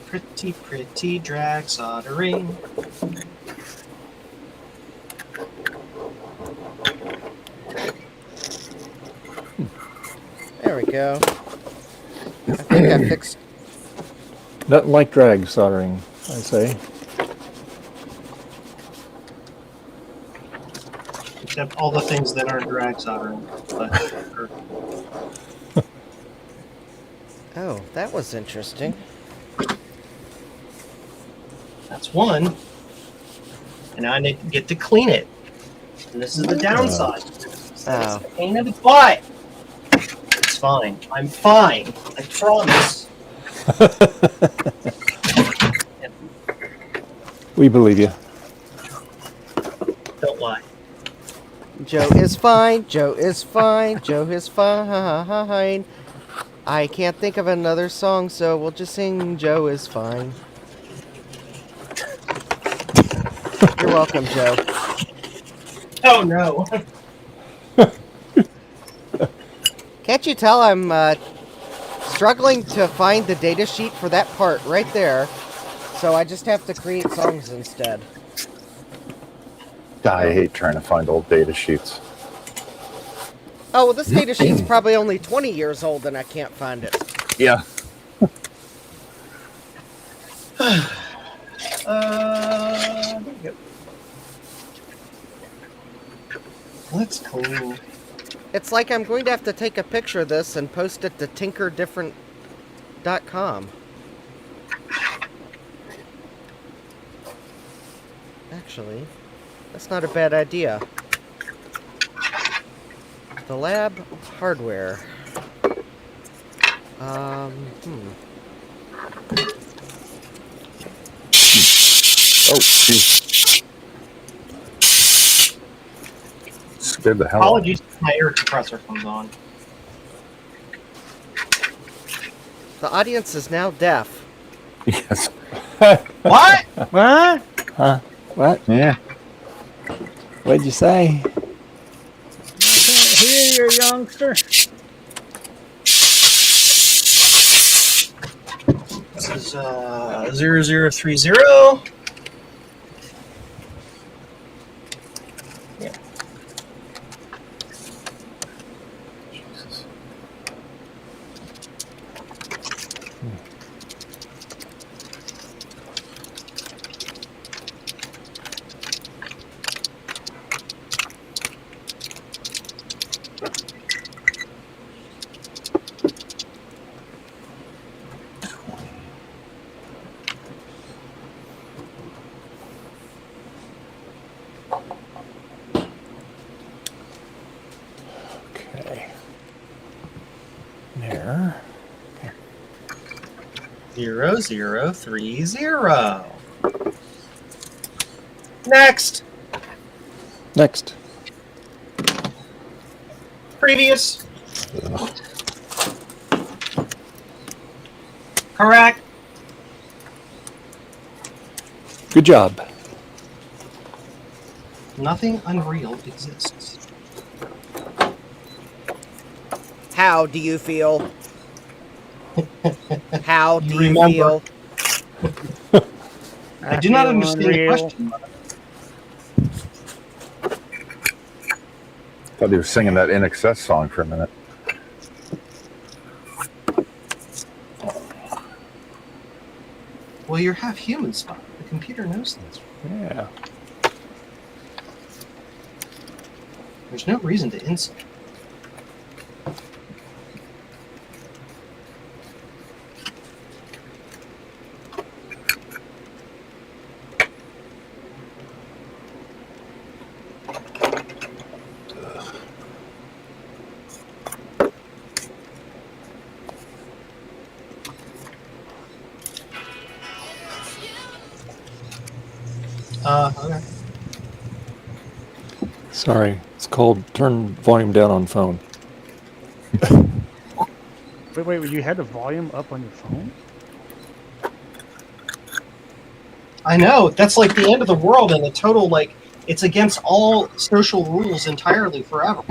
S10: Pretty, pretty drag soldering.
S12: There we go. I think I fixed.
S1: Nothing like drag soldering, I say.
S10: Except all the things that aren't drag soldering. But,
S12: Oh, that was interesting.
S10: that's one. And now I need to get to clean it. And this is the downside. It's a pain in the butt. It's fine. I'm fine. I promise.
S1: We believe you.
S10: Don't lie.
S12: Joe is fine. Joe is fine. Joe is fine. I can't think of another song, so we'll just sing Joe is fine. You're welcome, Joe.
S10: Oh, no.
S12: Can't you tell I'm struggling to find the data sheet for that part right there? So I just have to create songs instead.
S2: I hate trying to find old data sheets.
S12: Oh, well, this data sheet's probably only 20 years old and I can't find it.
S2: Yeah.
S10: There we go. Let's clean.
S12: It's like I'm going to have to take a picture of this and post it to tinkerdifferent.com. Actually, that's not a bad idea. The lab hardware.
S2: Oh, jeez. Scared the hell out of me.
S10: Apologies if my air compressor comes on.
S12: The audience is now deaf.
S2: Yes.
S10: What?
S8: What?
S1: Huh? What?
S2: Yeah.
S1: What'd you say?
S8: Here, you youngster.
S10: This is 0030. Yeah.
S2: Jesus.
S1: Okay. There.
S10: 0030. Next.
S1: Next.
S10: Previous. Correct.
S1: Good job.
S10: Nothing unreal exists.
S12: How do you feel? How do you
S10: remember.
S12: feel?
S10: I do not understand the question.
S2: Thought he was singing that In Excess song for a minute.
S10: Well, you're half human, Spot. The computer knows this.
S1: Yeah.
S10: There's no reason to insult. Okay.
S1: Sorry, it's called turn volume down on phone.
S8: Wait, you had the volume up on your phone?
S10: I know. That's like the end of the world and a total, like, it's against all social rules entirely forever.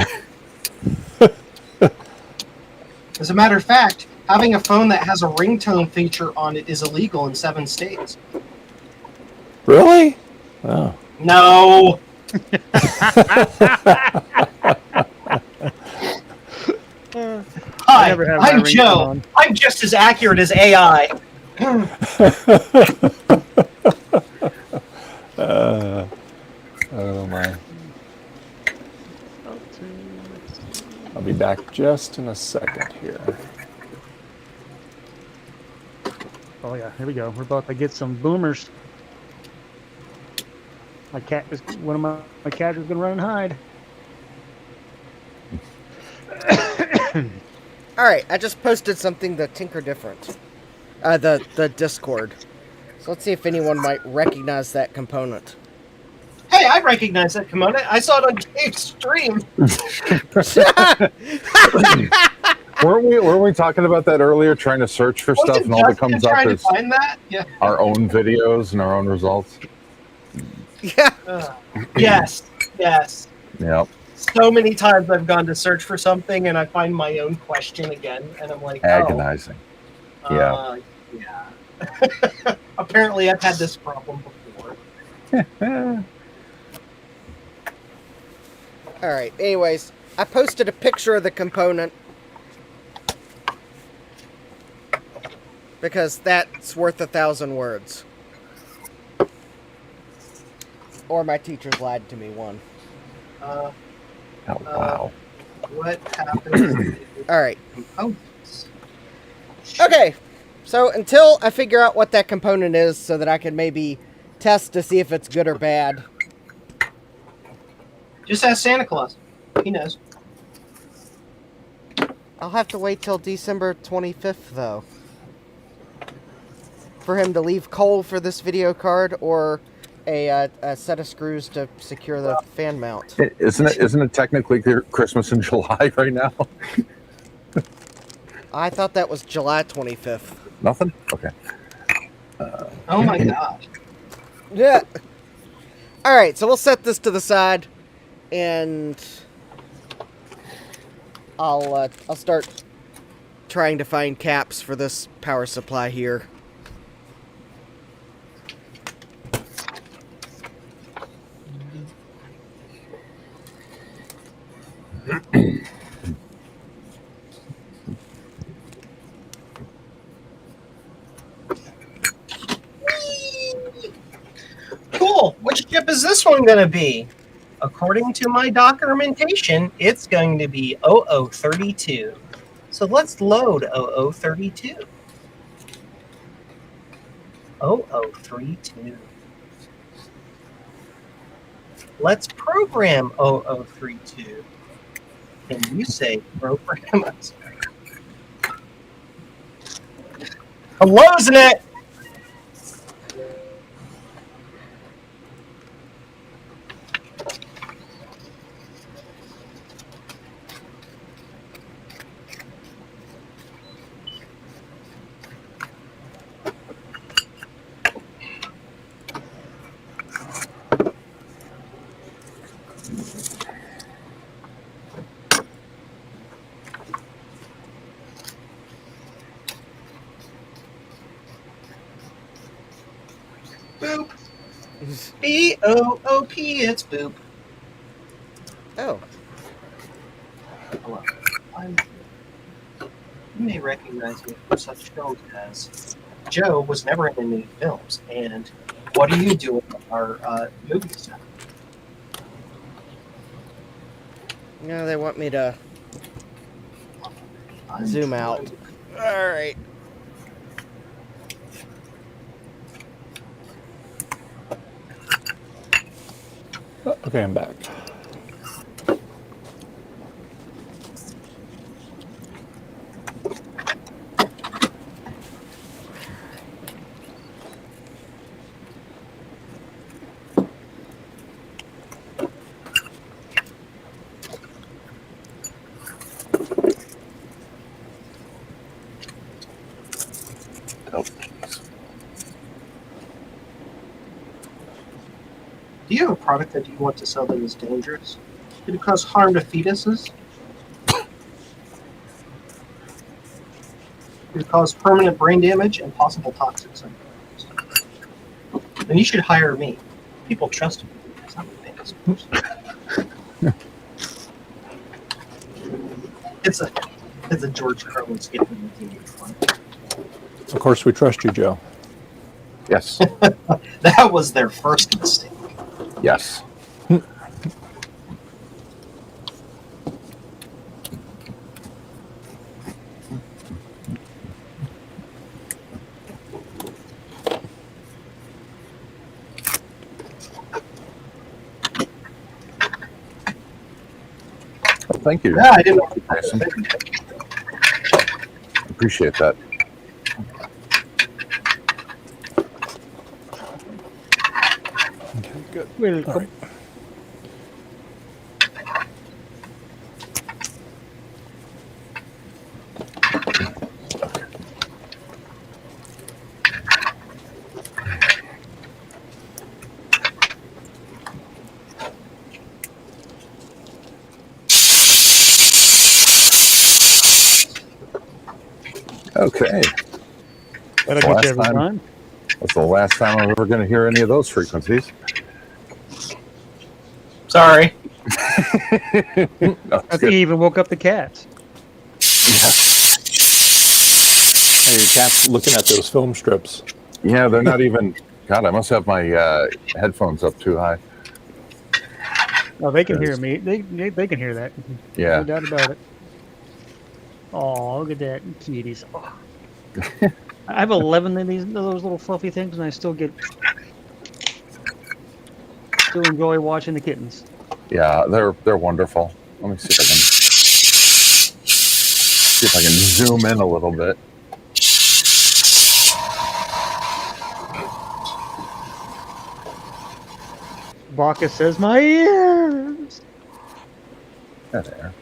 S10: As a matter of fact, having a phone that has a ringtone feature on it is illegal in 7 states.
S1: Really? Oh.
S10: No! Hi, I'm Joe. I'm just as accurate as AI.
S1: Oh my. I'll be back just in a second here.
S8: Oh yeah, here we go. We're about to get some boomers. My cat is one of my cat is gonna run and hide.
S12: All right, I just posted something to Tinker Different, the Discord. So let's see if anyone might recognize that component.
S10: Hey, I recognize that component. I saw it on Dave's stream.
S2: Weren't we talking about that earlier? Trying to search for stuff, and all that comes up is
S10: find that? Yeah.
S2: our own videos and our own results.
S12: Yeah.
S10: Yes.
S2: Yep.
S10: So many times I've gone to search for something and I find my own question again, and I'm like,
S2: agonizing.
S10: Yeah. Apparently, I've had this problem before.
S12: All right. Anyways, I posted a picture of the component because that's worth 1,000 words. Or my teachers lied to me. One.
S2: Oh, wow.
S10: What happens?
S12: All right.
S10: Components.
S12: Okay. So until I figure out what that component is, so that I can maybe test to see if it's good or bad.
S10: Just ask Santa Claus. He knows.
S12: I'll have to wait till December 25th, though, for him to leave coal for this video card or a set of screws to secure the fan mount.
S2: Isn't it technically Christmas in July right now?
S12: I thought that was July 25th.
S2: Nothing? Okay.
S10: Oh my god.
S12: Yeah. All right, so we'll set this to the side, and I'll start trying to find caps for this power supply here.
S10: Cool. Which chip is this one going to be? According to my documentation, it's going to be 0032. So let's load 0032. 0032. Let's program 0032. And you say program us. I'm losing it. Boop. B-O-O-P, it's boop.
S12: Oh.
S10: Hello. You may recognize me from such films as Joe was never in any films, and what are you doing in our movie set?
S12: No, they want me to zoom out. All right.
S1: Okay, I'm back.
S10: Do you have a product that you want to sell that is dangerous? Could it cause harm to fetuses? Could it cause permanent brain damage and possible toxic side effects? Then you should hire me. People trust me. That's not what they supposed to. It's a George Carlin skit in the TV.
S1: Of course, we trust you, Joe.
S2: Yes.
S10: That was their first mistake.
S2: Yes. Well, thank you.
S10: Yeah, I didn't know.
S2: Jason. Appreciate that.
S1: Okay, good.
S8: Welcome.
S1: All right.
S2: Okay.
S8: That'll
S2: The
S8: get you
S2: last
S8: every
S2: time-
S8: time.
S2: That's the last time I'm ever going to hear any of those frequencies.
S10: Sorry.
S2: No,
S8: I
S2: it's
S8: think
S2: good.
S8: he even woke up the cats.
S1: Hey, your cat's looking at those film strips.
S2: Yeah, they're not even. God, I must have my headphones up too high.
S8: Oh, they can hear
S2: Yes.
S8: me. They can hear that.
S2: Yeah.
S8: No doubt about it. Oh, look at that, kitties. Oh. I have 11 of those little fluffy things, and I still enjoy watching the kittens.
S2: Yeah, they're wonderful. Let me see if I can zoom in a little bit.
S8: Bacchus says, "My ears."
S2: There.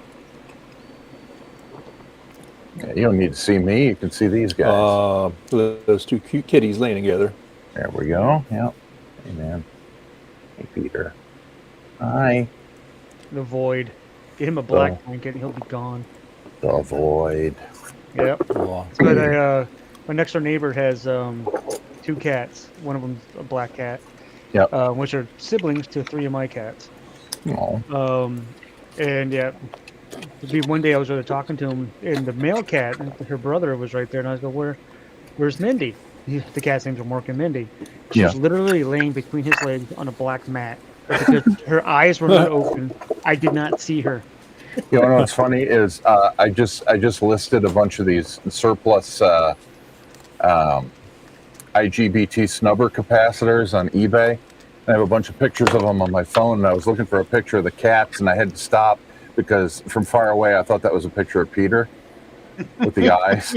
S2: Yeah, you don't need to see me. You can see these guys.
S1: Those two cute kitties laying together.
S2: There we go. Yep. Hey, man. Hey, Peter. Hi.
S8: The void. Get him a black blanket, and he'll be gone.
S2: The void.
S8: Yep.
S1: Oh,
S8: But my next door neighbor has 2 cats. One of them's a black cat.
S2: Yep.
S8: Which are siblings to 3 of my cats.
S2: Oh.
S8: And yeah, one day I was talking to him, and the male cat, her brother was right there, and I was going, "Where's Mindy?" The cat's names are Mork and Mindy. She's literally laying between his legs on a black mat. But because her eyes were not open, I did not see her.
S2: You know what's funny is I just listed a bunch of these surplus IGBT snubber capacitors on eBay. I have a bunch of pictures of them on my phone, and I was looking for a picture of the cats, and I had to stop because from far away I thought that was a picture of Peter with the eyes.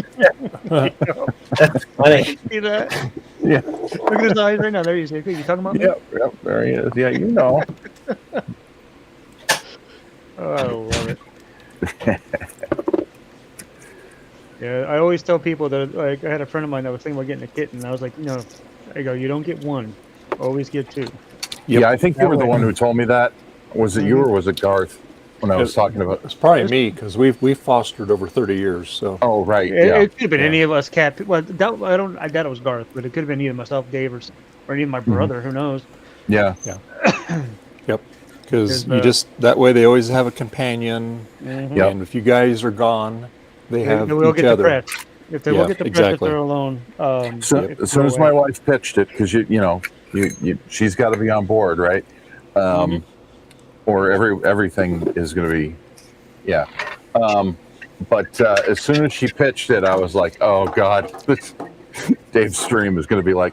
S10: That's funny.
S8: See that?
S2: Yeah.
S8: Look at his eyes right now. There he is. You talking about me?
S2: Yep, there he is. Yeah, you know.
S8: Oh, I love it. Yeah, I always tell people that, like, I had a friend of mine that was thinking about getting a kitten, and I was like, no, I go, you don't get one, always get 2.
S2: Yeah, I think you were the one who told me that. Was it you or was it Garth when I was talking about?
S1: It's probably me because we've fostered over 30 years. So.
S2: Oh right,
S8: It could have been any of us cat. Well, I doubt it was Garth, but it could have been either myself, Dave, or even my brother. Who knows?
S2: Yeah.
S1: Yep. Because you just that way they always have a companion,
S8: Mhm.
S1: and if you guys are gone, they have
S8: They will
S1: each
S8: get
S1: other.
S8: depressed. If they will get depressed if
S1: exactly.
S8: they're alone.
S2: So
S8: if
S2: as soon
S8: they're
S2: as
S8: away.
S2: my wife pitched it, because she's got to be on board, right? Or everything is going to be, yeah. But as soon as she pitched it, I was like, oh God, this Dave's stream is going to be like,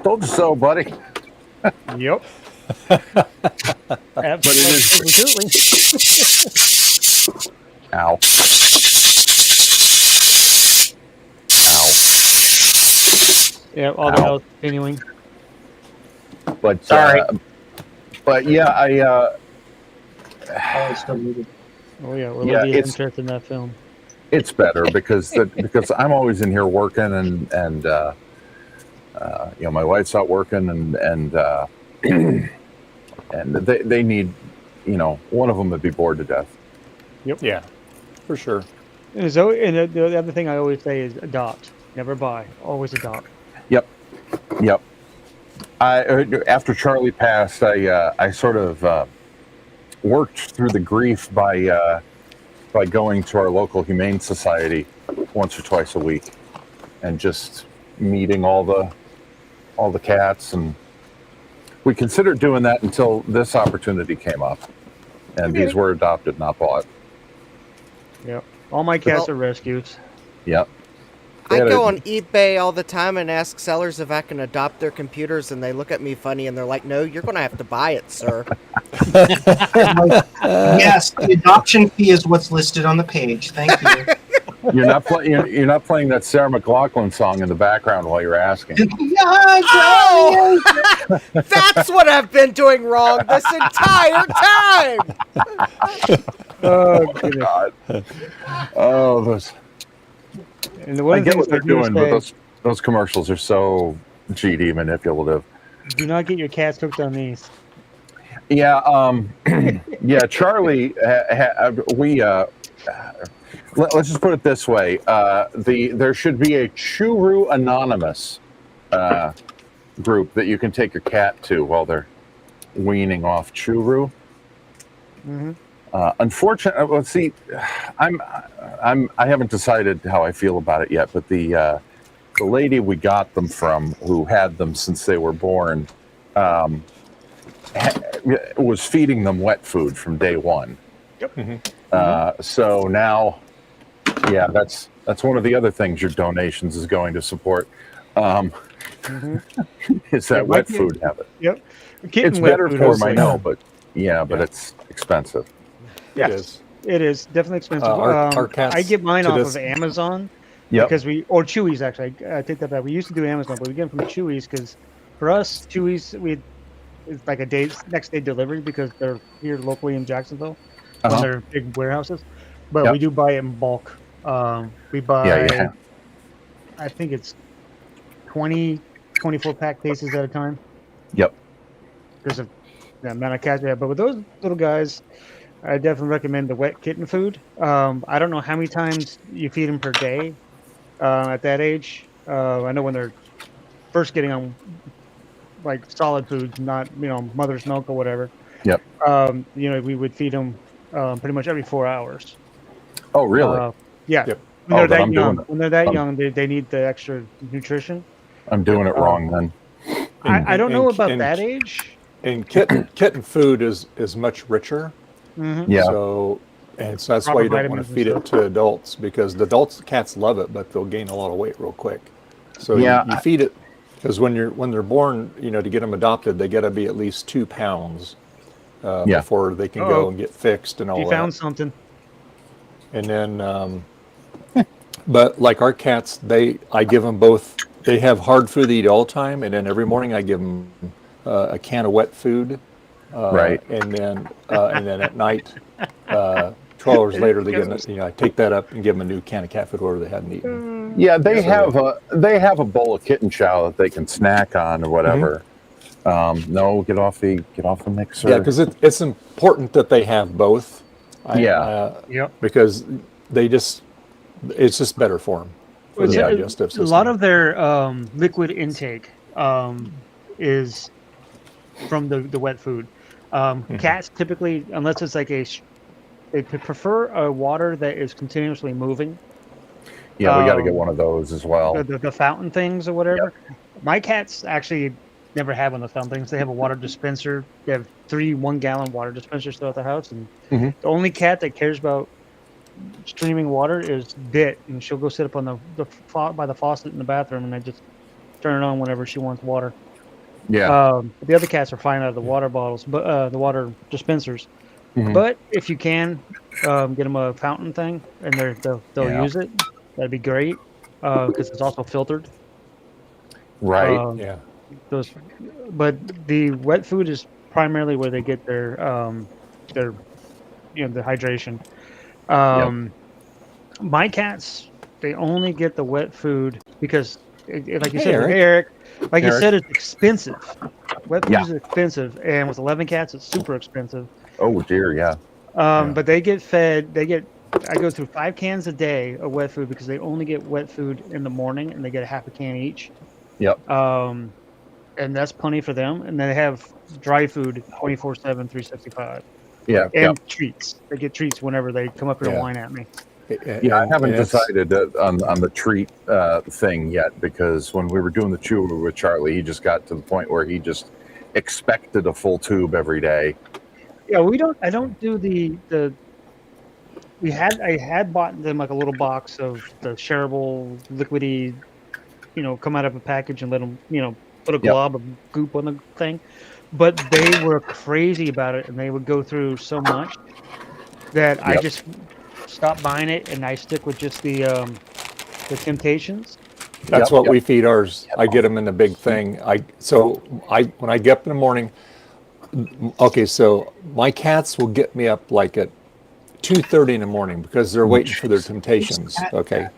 S2: told you so, buddy.
S8: Yep.
S2: But it is.
S8: Absolutely.
S2: Ow.
S8: Yeah, all the health continuing.
S2: But
S11: Sorry.
S2: But yeah,
S11: Oh, it's still muted.
S8: Oh yeah, we're
S2: Yeah,
S8: really
S2: it's-
S8: interested in that film.
S2: it's better because I'm always in here working and my wife's out working and they need, one of them would be bored to death.
S8: Yep.
S1: Yeah, for sure.
S8: And so, and the other thing I always say is adopt, never buy, always adopt.
S2: Yep. After Charlie passed, I sort of worked through the grief by going to our local humane society once or twice a week, and just meeting all the cats, and we considered doing that until this opportunity came up, and these were adopted, not bought.
S8: Yep. All my cats are rescues.
S2: Yep.
S12: I go on eBay all the time and ask sellers if I can adopt their computers, and they look at me funny and they're like, "No, you're going to have to buy it, sir."
S11: Yes, the adoption fee is what's listed on the page. Thank you.
S2: You're not playing that Sarah McLachlan song in the background while you're asking.
S12: Oh! That's what I've been doing wrong this entire time.
S8: Oh goodness.
S2: God. Oh, those.
S8: And the one
S2: I get
S8: thing
S2: what they're doing, but those commercials are so GD manipulative.
S8: do not get your cats hooked on these.
S2: Yeah, yeah. Charlie, let's just put it this way: there should be a Churu Anonymous group that you can take your cat to while they're weaning off Churu.
S8: Mm-hmm.
S2: Unfortunately, well, see, I haven't decided how I feel about it yet. But the lady we got them from, who had them since they were born, was feeding them wet food from day one.
S8: Yep.
S2: So now, yeah, that's one of the other things your donations is going to support. Is that wet food habit?
S8: Yep.
S2: It's better for them, I know, but it's expensive.
S8: Yes, it is definitely expensive.
S1: Our cats
S8: I get mine
S1: to
S8: off
S1: this-
S8: of Amazon
S2: Yep.
S8: because or Chewy's actually. I take that back. We used to do Amazon, but we get them from Chewy's because for us, Chewy's it's like a next day delivery because they're here locally in Jacksonville when they're big warehouses. But we do buy it in bulk. We buy, I think it's 24 pack cases at a time.
S2: Yep.
S8: Because of the amount of cats we have. But with those little guys, I definitely recommend the wet kitten food. I don't know how many times you feed them per day at that age. I know when they're first getting on like solid foods, not mother's milk or whatever.
S2: Yep.
S8: We would feed them pretty much every 4 hours.
S2: Oh, really?
S8: Yeah.
S1: Yep.
S8: When they're that
S2: I'm
S8: young,
S2: doing it.
S8: when they're that young, they need the extra nutrition.
S2: I'm doing it wrong then.
S8: I don't know about
S1: and-
S8: that age.
S1: And kitten food is much richer.
S8: Mm-hmm.
S2: Yeah.
S1: So that's why
S8: Proper
S1: you don't want
S8: vitamins
S1: to
S8: and
S1: feed it
S8: stuff.
S1: to adults, because the cats love it, but they'll gain a lot of weight real quick. So
S2: Yeah.
S1: you feed it, because when they're born, to get them adopted, they got to be at least 2 pounds before they can go and get fixed and all
S8: You
S1: that.
S8: found something.
S1: And then, but like our cats, I give them both. They have hard food to eat all the time, and then every morning I give them a can of wet food.
S2: Right.
S1: And then at night, 12 hours later, they get. I take that up and give them a new can of cat food, whatever they hadn't eaten.
S2: Yeah, they have a bowl of kitten chow that they can snack on or whatever. No, get off the mixer.
S1: Yeah, because it's important that they have both.
S8: Yep.
S1: Because it's just better for them. For the digestive system.
S8: A lot of their liquid intake is from the wet food. Cats typically, unless it's like they prefer a water that is continuously moving.
S2: Yeah, we got to get one of those as well.
S8: The fountain things or whatever. My cats actually never have one of the fountain things. They have a water dispenser. They have 3 1-gallon water dispensers throughout the house, and the only cat that cares about streaming water is Bit, and she'll go sit up on by the faucet in the bathroom, and I just turn it on whenever she wants water.
S2: Yeah.
S8: The other cats are fine out of the water bottles, but the water dispensers. But if you can get them a fountain thing, and they'll use it, that'd be great because it's also filtered.
S2: Right.
S8: But the wet food is primarily where they get their the hydration. My cats, they only get the wet food because, like you said, Eric, like you said, it's expensive. Wet food is expensive, and with 11 cats, it's super expensive.
S2: Oh dear, yeah.
S8: But they get fed. I go through 5 cans a day of wet food because they only get wet food in the morning, and they get a half a can each.
S2: Yep.
S8: And that's plenty for them. And they have dry food 24/7, 365.
S2: Yeah.
S8: And treats. They get treats whenever they come up here and whine at me.
S2: Yeah, I haven't decided on the treat thing yet, because when we were doing the chew with Charlie, he just got to the point where he just expected a full tube every day.
S8: Yeah, I don't do the I had bought them like a little box of the shareable liquidy, come out of a package and let them, put a glob of goop on the thing. But they were crazy about it, and they would go through so much that I just stopped buying it, and I stick with just the Temptations.
S1: That's what we feed ours. I get them in the big thing. When I get up in the morning. Okay, so my cats will get me up like at 2:30 in the morning because they're waiting for their Temptations. Okay,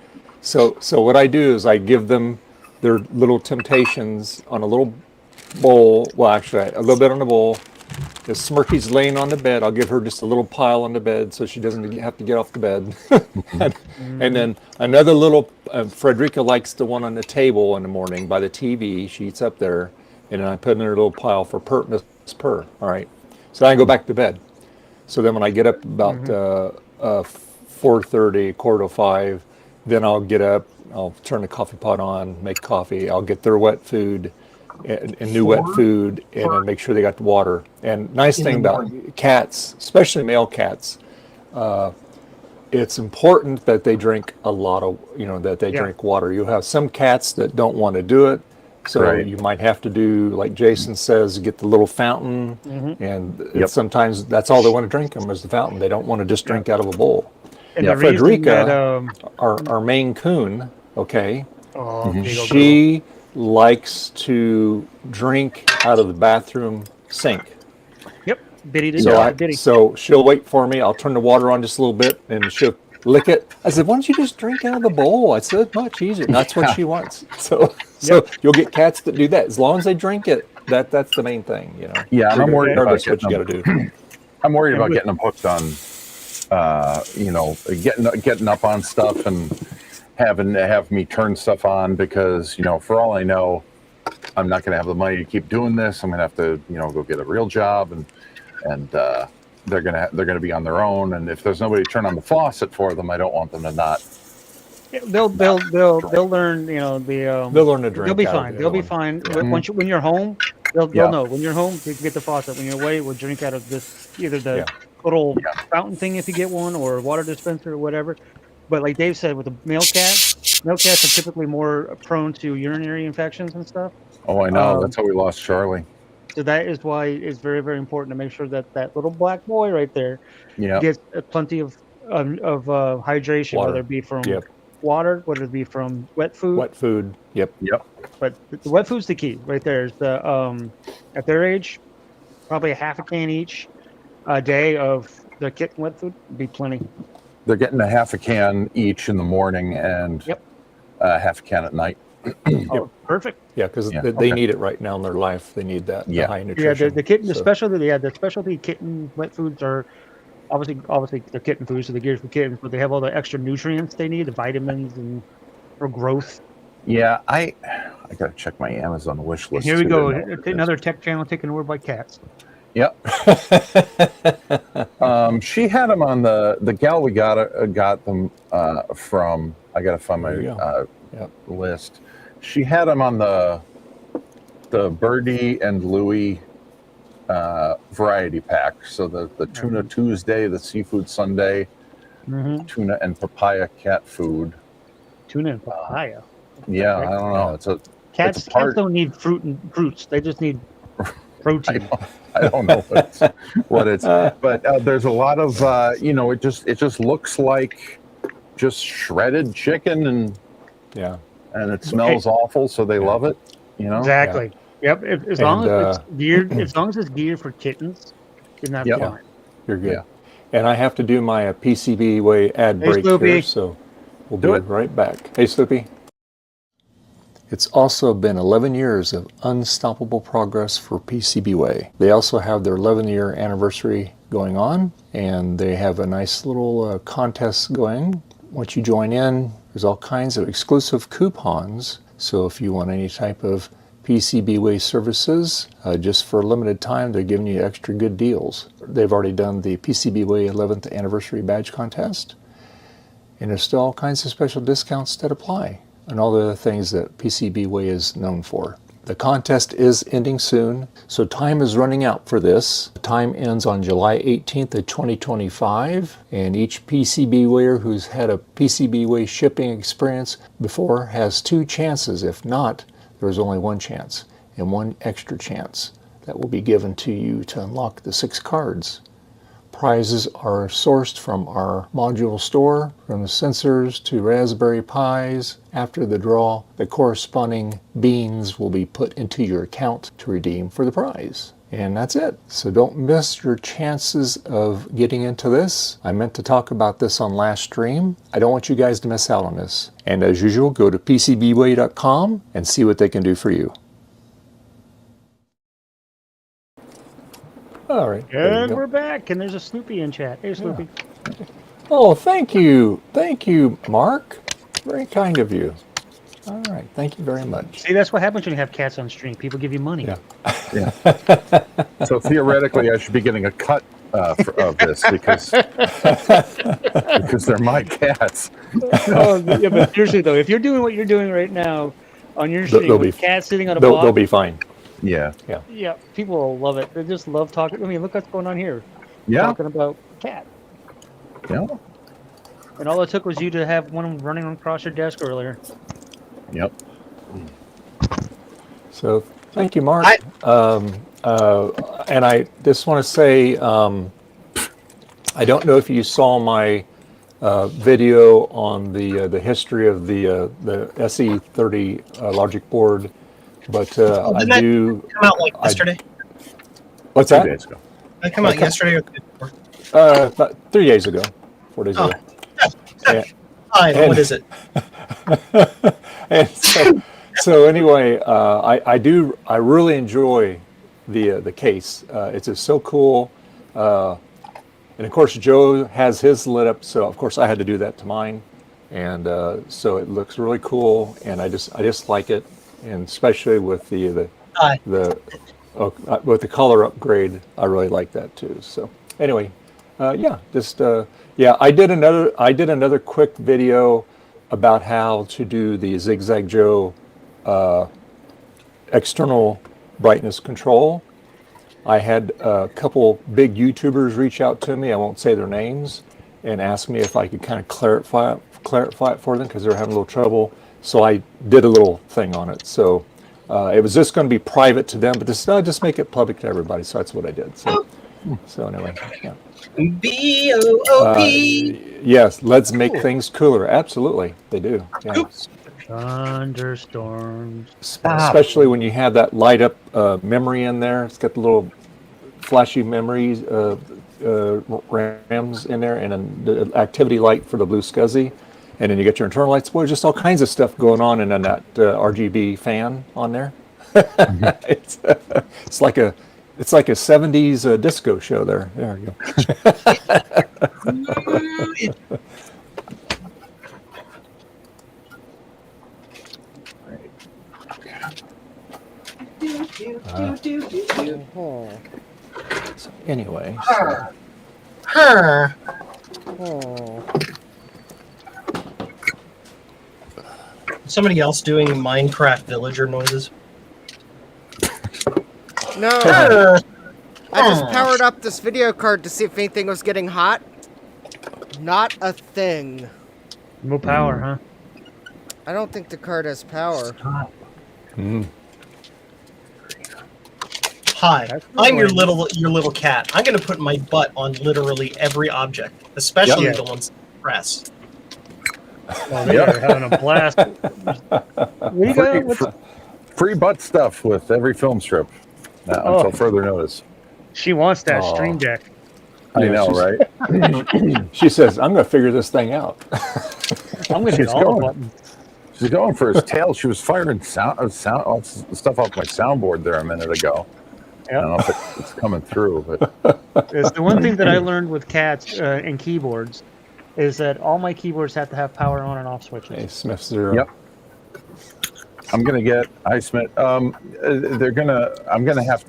S1: so what I do is I give them their little Temptations on a little bowl. Well, actually, a little bit on the bowl. If Smirky's laying on the bed, I'll give her just a little pile on the bed so she doesn't have to get off the bed. and then another little. Frederica likes the one on the table in the morning by the TV. She eats up there, and then I put in her little pile for Miss Purr. All right, so I go back to bed. So then when I get up about 4:30, 4:45, then I'll get up. I'll turn the coffee pot on, make coffee. I'll get their wet food and new wet food, and then make sure they got the water. And nice thing about cats, especially male cats, it's important that they drink a lot of, drink water. You have some cats that don't want to do it. So you might have to do, like Jason says, get the little fountain, and sometimes that's all they want to drink them is the fountain. They don't want to just drink out of a bowl. And Frederica, our Maine Coon, she likes to drink out of the bathroom sink.
S8: Yep, Biddy.
S1: So she'll wait for me. I'll turn the water on just a little bit, and she'll lick it. I said, "Why don't you just drink out of the bowl?" I said, "Much easier." And that's what she wants. So you'll get cats that do that as long as they drink it. That's the main thing,
S2: Yeah, and I'm worried about
S1: what you got to do.
S2: I'm worried about getting them hooked on, getting up on stuff and have me turn stuff on, because for all I know, I'm not going to have the money to keep doing this. I'm going to have to go get a real job, and they're gonna be on their own. And if there's nobody to turn on the faucet for them, I don't want them to not.
S8: They'll learn. They'll
S1: learn to drink.
S8: They'll be fine. They'll be fine. When you're home, they'll know. When you're home, you can get the faucet. When you're away, we'll drink out of this, either the little fountain thing if you get one, or water dispenser or whatever. But like Dave said, with the male cats are typically more prone to urinary infections and stuff.
S2: Oh, I know. That's how we lost Charlie.
S8: So that is why it's very, very important to make sure that that little black boy right there gets plenty of hydration, whether it be from water, whether it be from wet food.
S1: Wet food. Yep.
S8: But the wet food's the key right there. Is the at their age, probably a half a can each a day of the kitten wet food would be plenty.
S2: They're getting a half a can each in the morning and half a can at night.
S8: Oh, perfect.
S1: Yeah, because they need it right now in their life. They need that high nutrition.
S8: Yeah, the kitten, the specialty kitten wet foods are obviously they're kitten foods, so they're geared for kittens, but they have all the extra nutrients they need, the vitamins and for growth.
S2: Yeah, I gotta check my Amazon wish list.
S8: Here we go. Another tech channel taken over by cats.
S2: Yep. She had them on the gal we got them from. I gotta find
S1: There you
S2: my
S1: Yep.
S2: list. She had them on the Birdie and Louie variety pack. So the tuna Tuesday, the seafood Sunday,
S8: Mm-hmm.
S2: tuna and papaya cat food.
S8: Tuna and papaya.
S2: Yeah, I don't know. It's a
S8: Cats don't need fruits. They just need protein.
S2: I don't know what it's but there's a lot of it just looks like just shredded chicken and it smells awful, so they love it.
S8: Exactly. Yep. As long as it's geared, for kittens, then that's fine.
S1: You're good. And I have to do my PCB way ad break here, so we'll be right back. Hey, Sloopy. It's also been 11 years of unstoppable progress for PCBWay. They also have their 11-year anniversary going on, and they have a nice little contest going. Once you join in, there's all kinds of exclusive coupons. So if you want any type of PCBWay services, just for a limited time, they're giving you extra good deals. They've already done the PCBWay 11th anniversary badge contest, and there's still all kinds of special discounts that apply, and all the other things that PCBWay is known for. The contest is ending soon, so time is running out for this. The time ends on July 18th of 2025, and each PCBWayer who's had a PCBWay shipping experience before has 2 chances. If not, there's only 1 chance, and 1 extra chance that will be given to you to unlock the 6 cards. Prizes are sourced from our module store, from the sensors to Raspberry Pis. After the draw, the corresponding beans will be put into your account to redeem for the prize. And that's it. So don't miss your chances of getting into this. I meant to talk about this on last stream. I don't want you guys to miss out on this. And as usual, go to PCBWay.com and see what they can do for you. All right.
S8: And we're back, and there's a Snoopy in chat. Hey, Snoopy.
S1: Oh, thank you. Thank you, Mark. Very kind of you. All right. Thank you very much.
S8: See, that's what happens when you have cats on stream. People give you money.
S2: Yeah. So theoretically, I should be getting a cut of this because they're my cats.
S8: Yeah, but seriously though, if you're doing what you're doing right now on your stream, with cats sitting on a box,
S1: they'll be fine.
S2: Yeah.
S8: People will love it. They just love talking. I mean, look what's going on here.
S2: Yeah.
S8: Talking about cat.
S2: Yeah.
S8: And all it took was you to have one running across your desk earlier.
S2: Yep.
S1: So thank you, Mark. And I just want to say, I don't know if you saw my video on the history of the SE30 logic board, but I do.
S10: Come out like yesterday.
S1: What's that?
S2: 2 days ago.
S10: Did it come out yesterday or the day before?
S1: About 3 days ago, 4 days ago.
S10: Fine. What is it?
S1: And so anyway, I really enjoy the case. It's just so cool. And of course, Joe has his lit up, so of course I had to do that to mine, and so it looks really cool, and I just like it, and especially with the with the color upgrade, I really like that too. So anyway, I did another quick video about how to do the Zigzag Joe external brightness control. I had a couple big YouTubers reach out to me, I won't say their names, and ask me if I could kind of clarify it for them because they're having a little trouble. So I did a little thing on it. So it was just going to be private to them, but just make it public to everybody. So that's what I did. So anyway, yeah.
S10: B-O-O-P.
S1: Yes, let's make things cooler. Absolutely, they do. Yeah.
S8: Thunderstorms.
S1: Especially when you have that light up memory in there. It's got the little flashy memories RAMs in there, and then the activity light for the blue SCSI, and then you get your internal lights. Boy, just all kinds of stuff going on, and then that RGB fan on there. It's like a 70s disco show there. There you go. So anyway,
S10: Huh.
S12: Oh.
S10: Somebody else doing Minecraft villager noises?
S12: No.
S10: Huh.
S12: I just powered up this video card to see if anything was getting hot. Not a thing.
S8: No power, huh?
S12: I don't think the card has power.
S10: Hi,
S8: That's
S10: I'm your
S8: annoying.
S10: little cat. I'm gonna put my butt on literally every object, especially
S8: Yep.
S10: the ones that press.
S8: Well, they are having a blast. What do you got? What's,
S2: Free butt stuff with every film strip until further notice.
S8: she wants that stream deck.
S2: I
S1: Yeah,
S2: know, right?
S1: she says, "I'm going to figure this thing out."
S8: I'm gonna hit all the buttons.
S2: She's going for his tail. She was firing stuff off my soundboard there a minute ago. I don't know if it's coming through, but
S8: It's the one thing that I learned with cats and keyboards is that all my keyboards have to have power on and off switches.
S1: Hey, Smith Zero.
S2: Yep. I'm gonna get Smith. I'm gonna have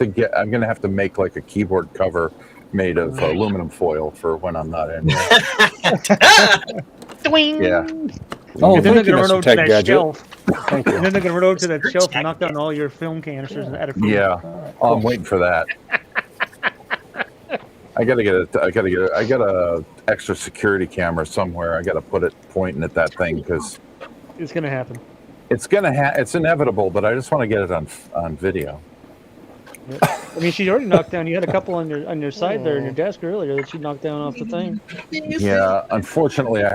S2: to make like a keyboard cover made of aluminum foil for when I'm not in here. Yeah.
S1: Oh,
S8: And then
S1: thank
S8: they're
S1: you,
S8: gonna run
S1: Mr.
S8: over to
S1: Tech
S8: that
S1: Gadget.
S8: shelf.
S1: Thank you.
S8: And then they're gonna run over to that shelf and knock down all your film canisters and add a film.
S2: Yeah. I'm waiting for that. I got a extra security camera somewhere. I got to put it pointing at that thing because
S8: It's gonna happen.
S2: it's inevitable. But I just want to get it on video.
S8: I mean, she already knocked down. You had a couple on your side there in your desk earlier that she knocked down off the thing.
S2: Yeah. Unfortunately, I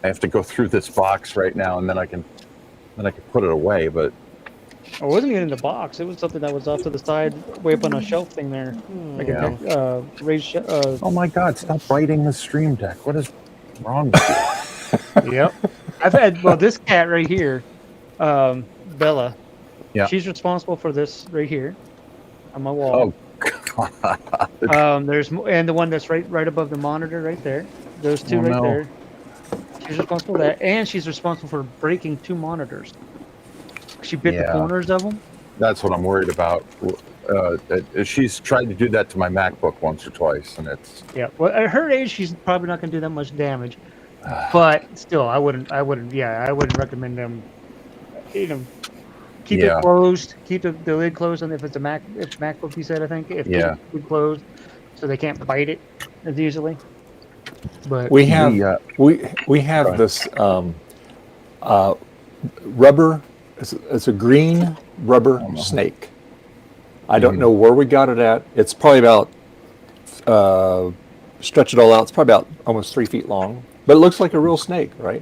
S2: have to go through this box right now, and then I can put it away. But
S8: It wasn't even in the box. It was something that was off to the side, way up on a shelf thing there, like a raised.
S2: Oh my God! Stop biting the stream deck. What is wrong with you?
S8: Yep. I've had this cat right here, Bella.
S2: Yeah.
S8: She's responsible for this right here, on my wall.
S2: Oh God.
S8: And the one that's right above the monitor right there. Those two right there. She's responsible for that, and she's responsible for breaking 2 monitors. She bit the corners of them.
S2: That's what I'm worried about. She's tried to do that to my MacBook once or twice, and it's
S8: Well, at her age, she's probably not going to do that much damage. But still, I wouldn't recommend them. Keep it closed. Keep the lid closed, and if it's MacBook, you said, I think, if it's closed, so they can't bite it as easily. But
S1: we have this rubber. It's a green rubber snake. I don't know where we got it at. It's probably about stretch it all out. It's probably about almost 3 feet long, but it looks like a real snake, right?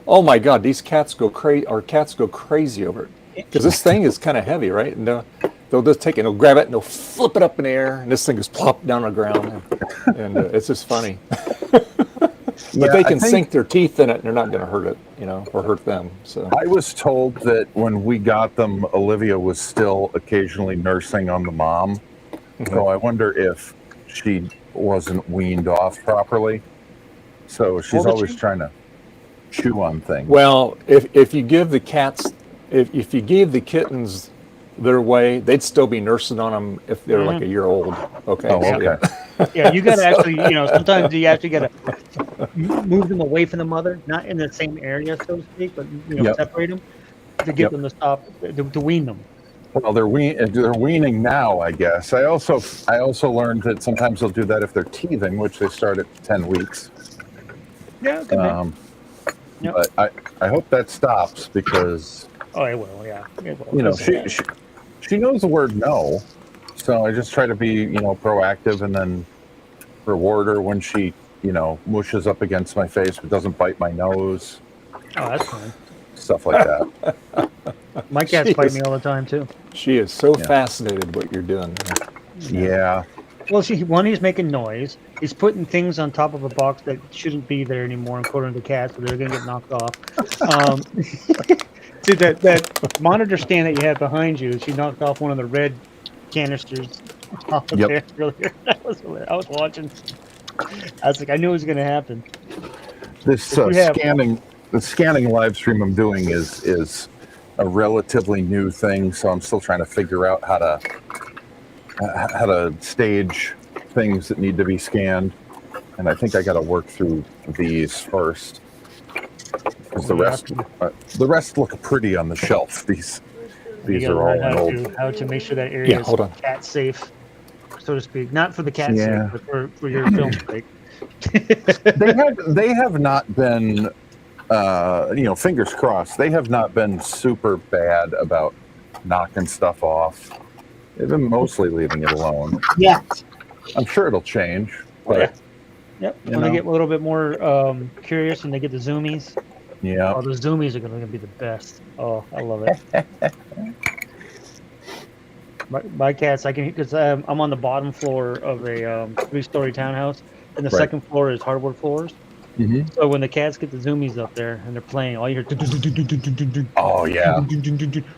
S1: Oh my God, these cats go crazy. Our cats go crazy over it because this thing is kind of heavy, right? And they'll just take it, and they'll grab it, and they'll flip it up in the air, and this thing is plop down on the ground, and it's just funny. But they can sink their teeth in it, and they're not going to hurt it, or hurt them. So
S2: I was told that when we got them, Olivia was still occasionally nursing on the mom. So I wonder if she wasn't weaned off properly. So she's always trying to chew on things.
S1: Well, if you give the cats, if you gave the kittens their way, they'd still be nursing on them if they're like a year old. Okay.
S2: Oh, okay.
S8: Yeah, you got to actually, sometimes you actually got to move them away from the mother, not in the same area, so to speak, but separate them to get them to stop, to wean them.
S2: Well, they're weaning now, I guess. I also learned that sometimes they'll do that if they're teething, which they start at 10 weeks.
S8: Yeah.
S2: But I hope that stops because.
S8: Oh, it will. Yeah. It will.
S2: She knows the word no, so I just try to be proactive and then reward her when she mushes up against my face but doesn't bite my nose.
S8: Oh, that's fine.
S2: Stuff like that.
S8: My cats bite me all the time too.
S1: She is so fascinated what you're doing.
S2: Yeah.
S8: Well, he's making noise. He's putting things on top of a box that shouldn't be there anymore, according to the cats, so they're going to get knocked off. See, that monitor stand that you had behind you, she knocked off one of the red canisters off of there earlier. I was watching. I was like, I knew it was going to happen.
S2: This scanning live stream I'm doing is a relatively new thing, so I'm still trying to figure out how to stage things that need to be scanned, and I think I got to work through these first because the rest look pretty on the shelf. These
S8: You gotta
S2: are all
S8: learn
S2: old.
S8: how to make sure that area
S1: Yeah,
S8: is
S1: hold on.
S8: cat safe, so to speak. Not for the cat
S2: Yeah.
S8: sake, but for your film sake.
S2: They have not been, fingers crossed. They have not been super bad about knocking stuff off. They've been mostly leaving it alone.
S11: Yeah.
S2: I'm sure it'll change, but
S8: Yep.
S2: You
S8: When they
S2: know.
S8: get a little bit more curious and they get the zoomies,
S2: yeah.
S8: oh, the zoomies are gonna be the best. Oh, I love it. My cats, I can because I'm on the bottom floor of a 3-story townhouse, and the
S2: Right.
S8: second floor is hardwood floors.
S2: Mm-hmm.
S8: So when the cats get the zoomies up there and they're playing, all you hear.
S2: Oh yeah.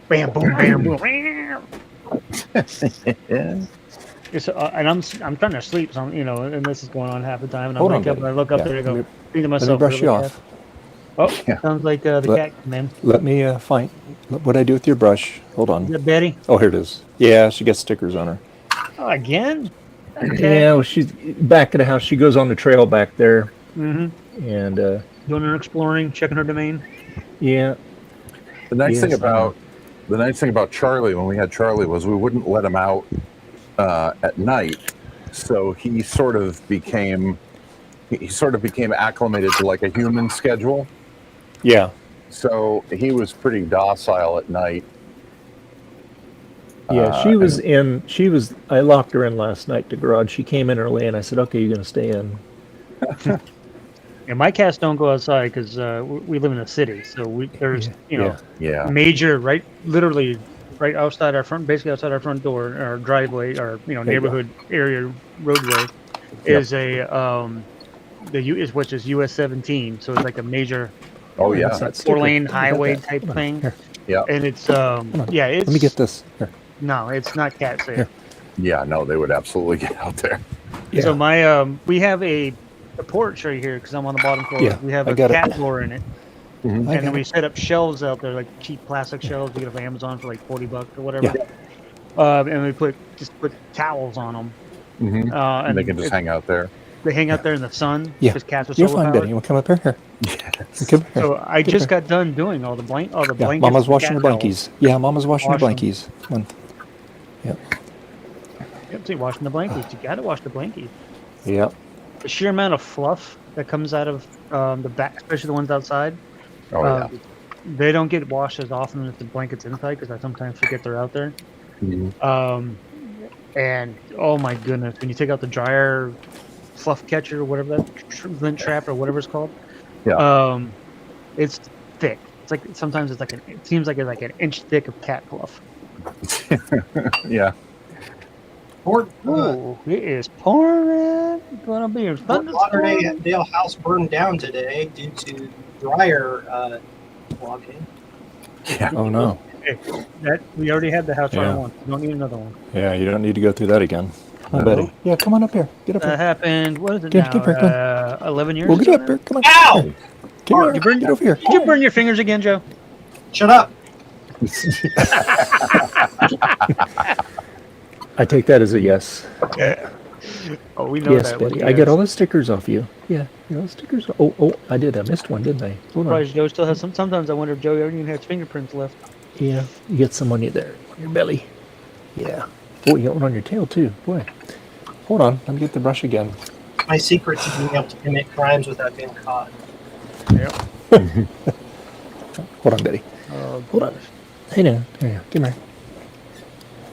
S8: Bam, boom, bam, boom. It's, and I'm trying to sleep, so and this is going on half the time, and I
S1: Hold on,
S8: wake up
S1: buddy.
S8: and I look up
S1: Yeah,
S8: there and
S1: let
S8: go,
S1: me-
S8: think to
S1: Let me
S8: myself,
S1: brush you
S8: really,
S1: off.
S8: cat? Oh,
S2: Yeah.
S8: sounds like the
S1: Let-
S8: cat came in.
S1: Let me find. What I do with your brush? Hold
S8: Is
S1: on.
S8: that Betty?
S1: Oh, here it is. Yeah, she gets stickers on her.
S8: Oh, again?
S6: Yeah, well, she's back at the house. She goes on the trail back there,
S8: Mm-hmm.
S6: and
S8: Doing her exploring, checking her domain.
S6: yeah,
S2: The nice
S6: Yes,
S2: thing
S6: I know.
S2: about Charlie when we had Charlie was we wouldn't let him out at night, so he sort of became acclimated to like a human schedule.
S1: Yeah.
S2: So he was pretty docile at night.
S6: yeah. She was in. She was. I locked her in last night to garage. She came in early, and I said, "Okay, you're gonna stay in."
S8: And my cats don't go outside because we live in a city, so there's
S2: Yeah.
S8: major literally right outside our front, basically outside our front door, our driveway, our neighborhood area roadway, is a which is US 17, so it's like a major
S2: Oh yeah.
S1: What's that sticker?
S8: 4-lane
S1: Let me get
S8: highway
S1: that.
S8: type
S1: Hold on.
S8: thing,
S1: Here.
S2: Yeah.
S8: and it's
S1: Hold on.
S8: yeah, it's
S1: Let me get this. Here.
S8: no, it's not cat safe.
S1: Here.
S2: Yeah. No, they would absolutely get out there.
S1: Yeah.
S8: So my we have a porch right here because I'm on the bottom floor.
S1: Yeah,
S8: We have
S1: I
S8: a
S1: got it.
S8: cat door in it.
S1: I
S8: And
S1: got
S8: then we
S1: it.
S8: set up shelves out there, like cheap plastic shelves you get off Amazon for like $40 or whatever.
S1: Yeah.
S8: And we put towels on them.
S2: Mm-hmm. And they can just hang out there.
S8: They hang out there in the sun
S1: Yeah.
S8: because cats are
S1: You're
S8: solar
S1: fine,
S8: powered.
S1: Betty. You want to come up here? Here.
S2: Yes.
S1: Come here.
S8: So I
S1: Get
S8: just
S1: up here.
S8: got done doing all the blankets.
S1: Yeah, Mama's washing her
S8: cat towels.
S1: blankies. Yeah, Mama's washing her
S8: Wash 'em.
S1: blankies. Come on. Yep.
S8: Yep, see, washing the blankets. You got to wash the blankets.
S1: Yep.
S8: The sheer amount of fluff that comes out of the back, especially the ones outside,
S2: Oh yeah.
S8: they don't get washed as often as the blankets inside because I sometimes forget they're out there.
S2: Mhm.
S8: And oh my goodness, when you take out the dryer fluff catcher or whatever that lint trap or whatever it's called, it's thick. It's like sometimes it seems like it's like an inch thick of cat fluff.
S2: Yeah.
S11: Fort
S8: Ooh, it is pouring. Gonna be a
S11: Fort Lauderdale house burned down today due to dryer clogging.
S2: Yeah.
S1: Oh no.
S8: Hey, that we already had the house fire
S1: Yeah.
S8: once. You don't need another one.
S1: Yeah, you don't need to go through that again. Come on, Betty. Yeah, come on up here. Get up
S8: That
S1: here.
S8: happened. What is it
S1: Get
S8: now?
S1: here, come on.
S8: 11 years.
S1: Well,
S8: or
S1: get up
S8: something?
S1: here. Come on.
S11: Ow!
S1: Come here. Get over here.
S8: Did you burn your fingers again, Joe?
S11: Shut up.
S6: I take that as a yes.
S8: Oh, we know
S6: Yes,
S8: that.
S6: Betty. I get all the stickers off you. Yeah, the stickers. Oh, I did. I missed one, didn't I? Hold on.
S8: Surprised Joe still has some. Sometimes I wonder if Joe even has fingerprints left.
S6: Yeah, you get some on you there, on your belly. Yeah. Oh, you got one on your tail too. Boy.
S1: Hold on. Let me get the brush again.
S11: My secret to being able to commit crimes without getting caught.
S8: Yep.
S1: Hold on, Betty.
S6: Hold on. Hey now. There you go. Come here.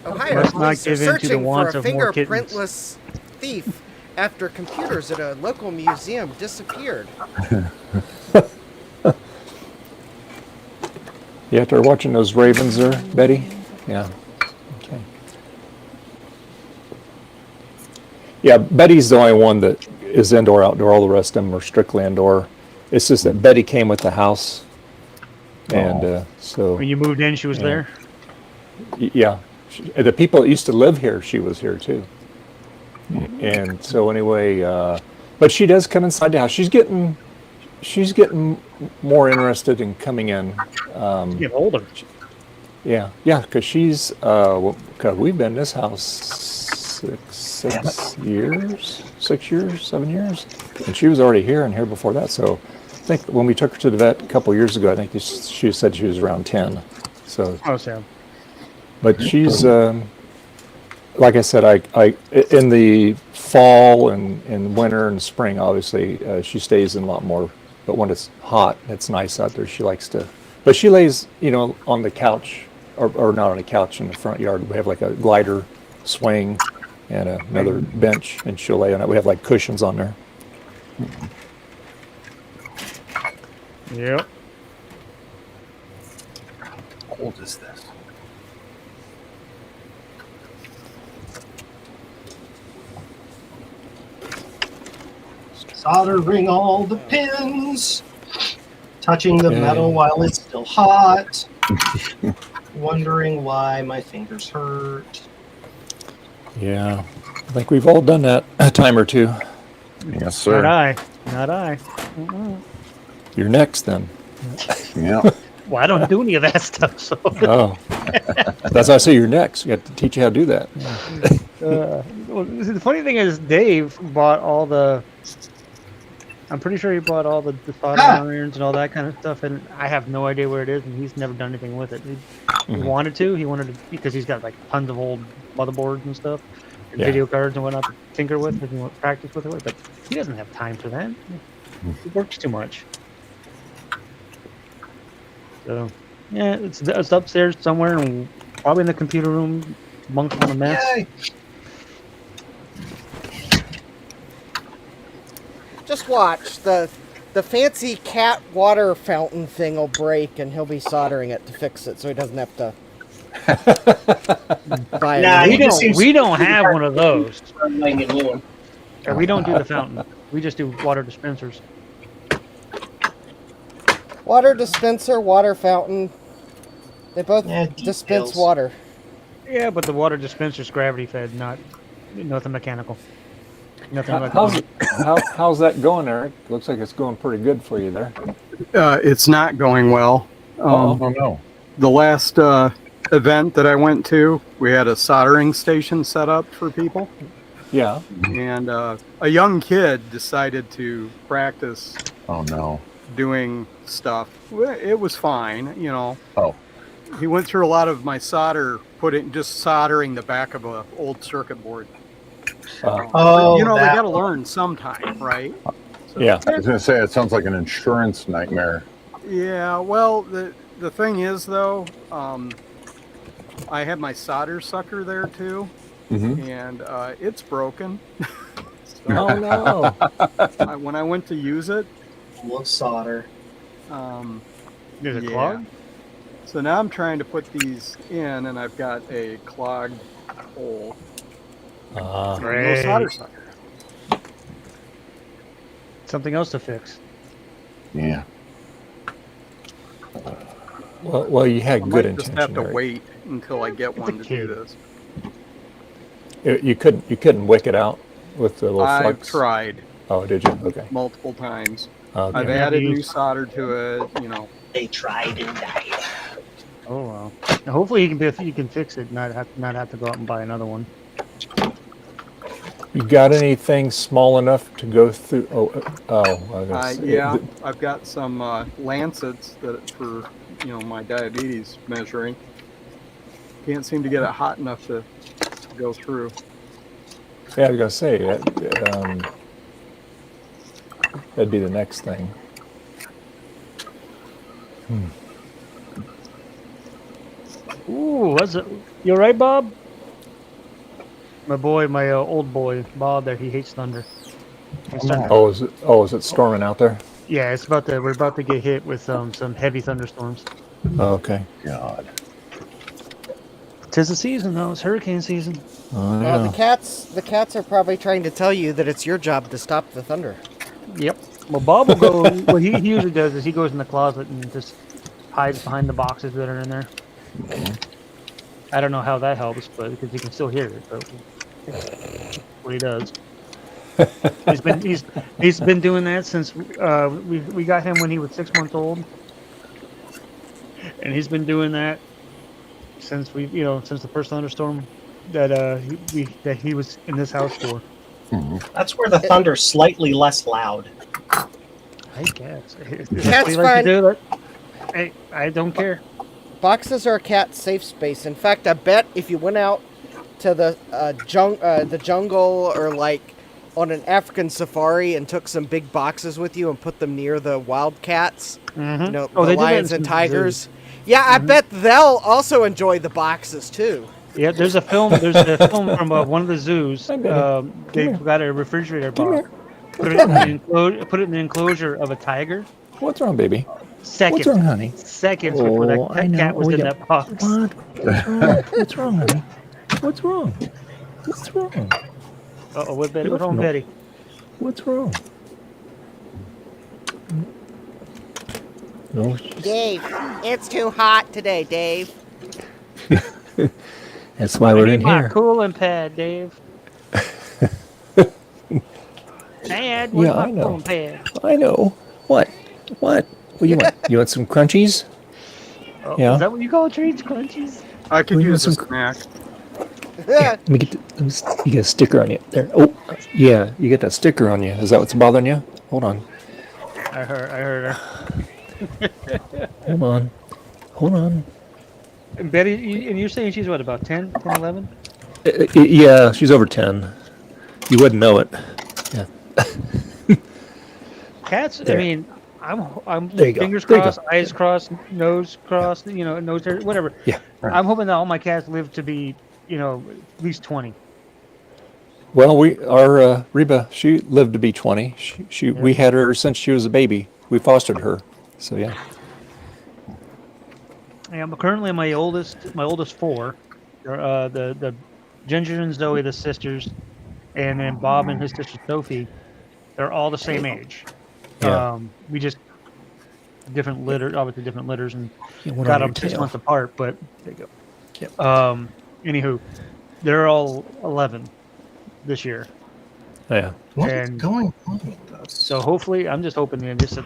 S12: Ohio
S8: Must not
S12: police are
S8: give in to the
S12: searching for
S8: wants
S12: a
S8: of more kittens.
S12: fingerprintless thief after computers at a local museum disappeared.
S1: You after watching those ravens there, Betty? Yeah. Okay. Yeah, Betty's the only one that is indoor, outdoor. All the rest of them are strictly indoor. It's just that Betty came with the house, and so
S8: When you moved in, she was
S1: Yeah.
S8: there.
S1: Yeah, the people that used to live here, she was here too. And so anyway, but she does come inside the house. She's getting more interested in coming in.
S8: Get older.
S1: Yeah, because she's because we've been in this house 6 years, 7 years, and she was already here and here before that. So I think when we took her to the vet a couple years ago, I think she said she was around 10. So,
S8: Oh, Sam.
S1: but she's like I said, I in the fall and winter and spring, obviously she stays in a lot more. But when it's hot, it's nice out there. She likes to, but she lays, on the couch, or not on a couch in the front yard. We have like a glider swing and another bench, and she'll lay on it. We have like cushions on there.
S8: Yep.
S10: How old is this? Soldering all the pins, touching the metal while it's still hot, wondering why my fingers hurt.
S1: Yeah, I think we've all done that a time or two.
S2: Yes, sir.
S8: Not I.
S1: You're next then.
S2: Yeah.
S8: Well, I don't do any of that stuff, so.
S1: Oh, that's why I say you're next. We have to teach you how to do that.
S8: Well, the funny thing is, Dave bought all the. I'm pretty sure he bought all the soldering irons and all that kind of stuff, and I have no idea where it is, and he's never done anything with it. He wanted to, because he's got like tons of old motherboards and stuff, and video cards and whatnot to tinker with, and he wants to practice with it, but he doesn't have time for that. He works too much. So, yeah, it's upstairs somewhere, and probably in the computer room, amongst all the mess.
S10: Yay.
S12: Just watch. The fancy cat water fountain thing will break, and he'll be soldering it to fix it, so he doesn't have to buy it.
S8: We don't have one of those.
S10: New.
S8: We don't do the fountain. We just do water dispensers.
S12: Water dispenser, water fountain. They both dispense water.
S8: Yeah, but the water dispenser's gravity fed, nothing mechanical. Nothing like
S1: How's that going, Eric? Looks like it's going pretty good for you there.
S13: It's not going well.
S2: Oh no.
S13: The last event that I went to, we had a soldering station set up for people.
S1: Yeah.
S13: And a young kid decided to practice.
S2: Oh no.
S13: Doing stuff. It was fine,
S2: Oh.
S13: He went through a lot of my just soldering the back of an old circuit board. They got to learn sometime, right? So,
S1: yeah.
S2: I was going to say, it sounds like an insurance nightmare.
S13: Yeah, well, the thing is, though, I had my solder sucker there, too, and it's broken.
S1: Oh, no.
S13: When I went to use it...
S10: Full of solder.
S8: There's a clog?
S13: So now I'm trying to put these in, and I've got a clogged hole. No solder sucker.
S8: Something else to fix.
S2: Yeah.
S1: Well, you had good
S13: I
S1: intention.
S13: Just have to
S1: Eric.
S13: wait until I get one to do this.
S1: You couldn't wick it out with the little
S13: I've
S1: flux.
S13: tried.
S1: Oh, did you? Okay.
S13: Multiple times.
S1: Okay.
S13: I've added new solder to it.
S10: They tried and died.
S8: Oh well. Now, hopefully you can fix it, not have to go out and buy another one.
S1: You got anything small enough to go through?
S13: I've got some lancets that for my diabetes measuring. Can't seem to get it hot enough to go through.
S1: Yeah, I was gonna say that'd be the next thing.
S8: Ooh, what's it? You all right, Bob? My old boy, Bob. There, he hates thunder.
S1: Is it storming out there?
S8: Yeah, we're about to get hit with some heavy thunderstorms.
S1: Oh, okay.
S2: God.
S8: 'Tis the season, though. It's hurricane season.
S1: Oh, yeah.
S12: The cats are probably trying to tell you that it's your job to stop the thunder.
S8: Yep. Well, Bob will go. What he usually does is he goes in the closet and just hides behind the boxes that are in there. I don't know how that helps, but because he can still hear it. But what he does. He's been doing that since we got him when he was 6 months old, and he's been doing that since the first thunderstorm that he was in this house for.
S10: That's where the thunder's slightly less loud.
S8: I guess.
S12: Cat's fine.
S8: Hey, I don't care.
S12: Boxes are a cat safe space. In fact, I bet if you went out to the jungle or like on an African safari and took some big boxes with you and put them near the wild cats,
S8: Mm-hmm.
S12: you know,
S8: Oh,
S12: the
S8: they do that in
S12: lions and
S8: some
S12: tigers.
S8: zoos.
S12: Yeah, I bet they'll also enjoy the boxes too.
S8: Yeah, there's a film. There's a film from one of the zoos. They've got a refrigerator box. Put it in the enclosure of a tiger.
S1: What's wrong, baby?
S8: Seconds.
S1: What's wrong, honey?
S8: Seconds before that cat was in that box.
S6: What? What's wrong? What's wrong, honey? What's wrong? What's wrong?
S8: Uh-oh, what Betty? What's wrong, Betty?
S6: What's wrong? No.
S12: Dave, it's too hot today, Dave.
S6: That's why we're in
S8: my
S6: here.
S8: cooling pad, Dave. Dad, where's my cooling pad?
S6: I know. What? What do you want? You want some crunchies?
S8: Oh,
S6: Yeah.
S8: Is that what you call treats, crunchies?
S13: I could
S6: Well, you
S13: use a
S6: want
S13: snack.
S6: Yeah, let me get. You get a sticker on you there. Oh, yeah, you get that sticker on you. Is that what's bothering you? Hold on.
S8: I heard her.
S6: Hold on. Hold on.
S8: And Betty, and you're saying she's what, about 10, 11?
S6: Yeah, she's over 10. You wouldn't know it. Yeah.
S8: Cats.
S6: There.
S8: I mean, I'm
S6: There you go.
S8: fingers
S6: There you
S8: crossed,
S6: go.
S8: eyes crossed, nose crossed. You know, nose hair, whatever.
S6: Yeah. Right.
S8: I'm hoping that all my cats live to be, at least 20.
S1: Well, our Reba, she lived to be 20. We had her since she was a baby. We fostered her. So yeah.
S8: I'm currently my oldest four. The Ginger and Zoe, the sisters, and then Bob and his sister Sophie. They're all the same age.
S1: Yeah.
S8: We just different litter, obviously different litters, and
S6: Yeah, one
S8: got
S6: on
S8: them
S6: your
S8: 6
S6: tail.
S8: months apart. But there you go.
S6: Yep.
S8: Anywho, they're all 11 this year.
S6: Yeah.
S10: What is going on with this?
S8: So hopefully, I'm just hoping to just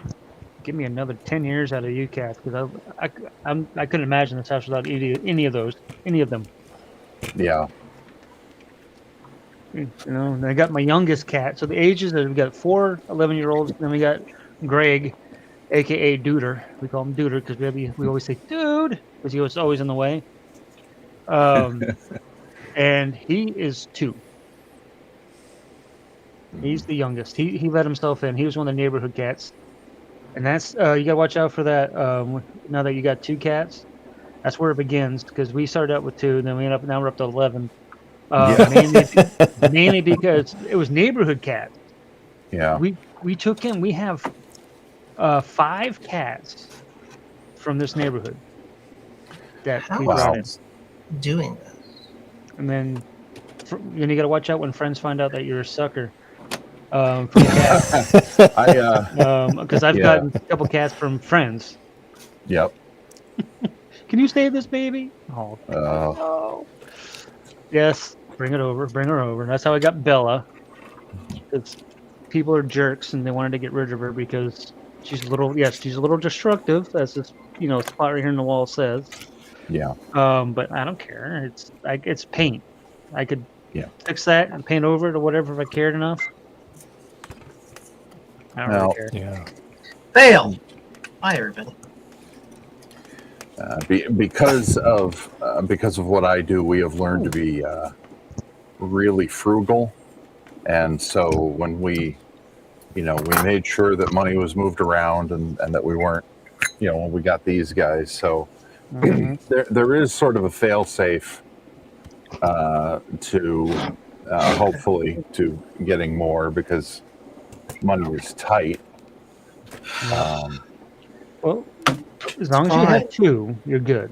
S8: give me another 10 years out of you cats, because I couldn't imagine this house without any of them.
S2: Yeah.
S8: And I got my youngest cat. So the ages that we got 4 11-year-olds, then we got Greg, aka Duder. We call him Duder because we always say dude because he was always in the way. And he is 2. He's the youngest. He let himself in. He was one of the neighborhood cats, and that's you gotta watch out for that. Now that you got 2 cats, that's where it begins, because we started out with 2, and then now we're up to 11. Mainly because it was neighborhood cats.
S2: Yeah.
S8: We took in. We have 5 cats from this neighborhood that we brought in.
S10: Doing this?
S8: And then you got to watch out when friends find out that you're a sucker. From cats. Because I've gotten a couple cats from friends.
S2: Yep.
S8: Can you save this baby? Oh. No. Yes. Bring it over. Bring her over. That's how I got Bella. It's people are jerks and they wanted to get rid of her because she's a little. Yes, she's a little destructive, as this spot right here in the wall says.
S2: Yeah.
S8: But I don't care. It's paint. I could fix that and paint over it or whatever if I cared enough. I don't really care.
S1: Yeah.
S10: Fail. Bye, everybody.
S2: Because of what I do, we have learned to be really frugal, and so when we made sure that money was moved around and that we weren't, when we got these guys. So there is sort of a fail-safe to hopefully to getting more, because money is tight.
S8: Well, as long as you have 2, you're good.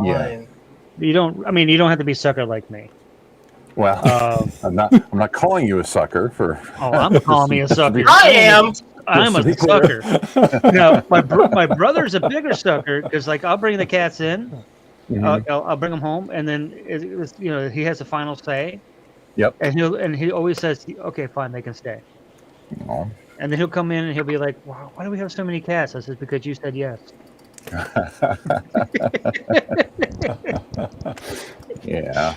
S2: Yeah.
S8: You don't have to be sucker like me.
S2: Well, I'm not calling you a sucker for.
S8: Oh, I'm calling me a sucker.
S10: I am.
S8: I'm a sucker. Now, my brother's a bigger sucker because, I'll bring the cats in, I'll bring them home, and then he has the final say.
S2: Yep.
S8: And he always says, "Okay, fine, they can stay."
S2: Oh.
S8: And then he'll come in and he'll be like, "Wow, why do we have so many cats?" I said, "Because you said yes."
S2: Yeah.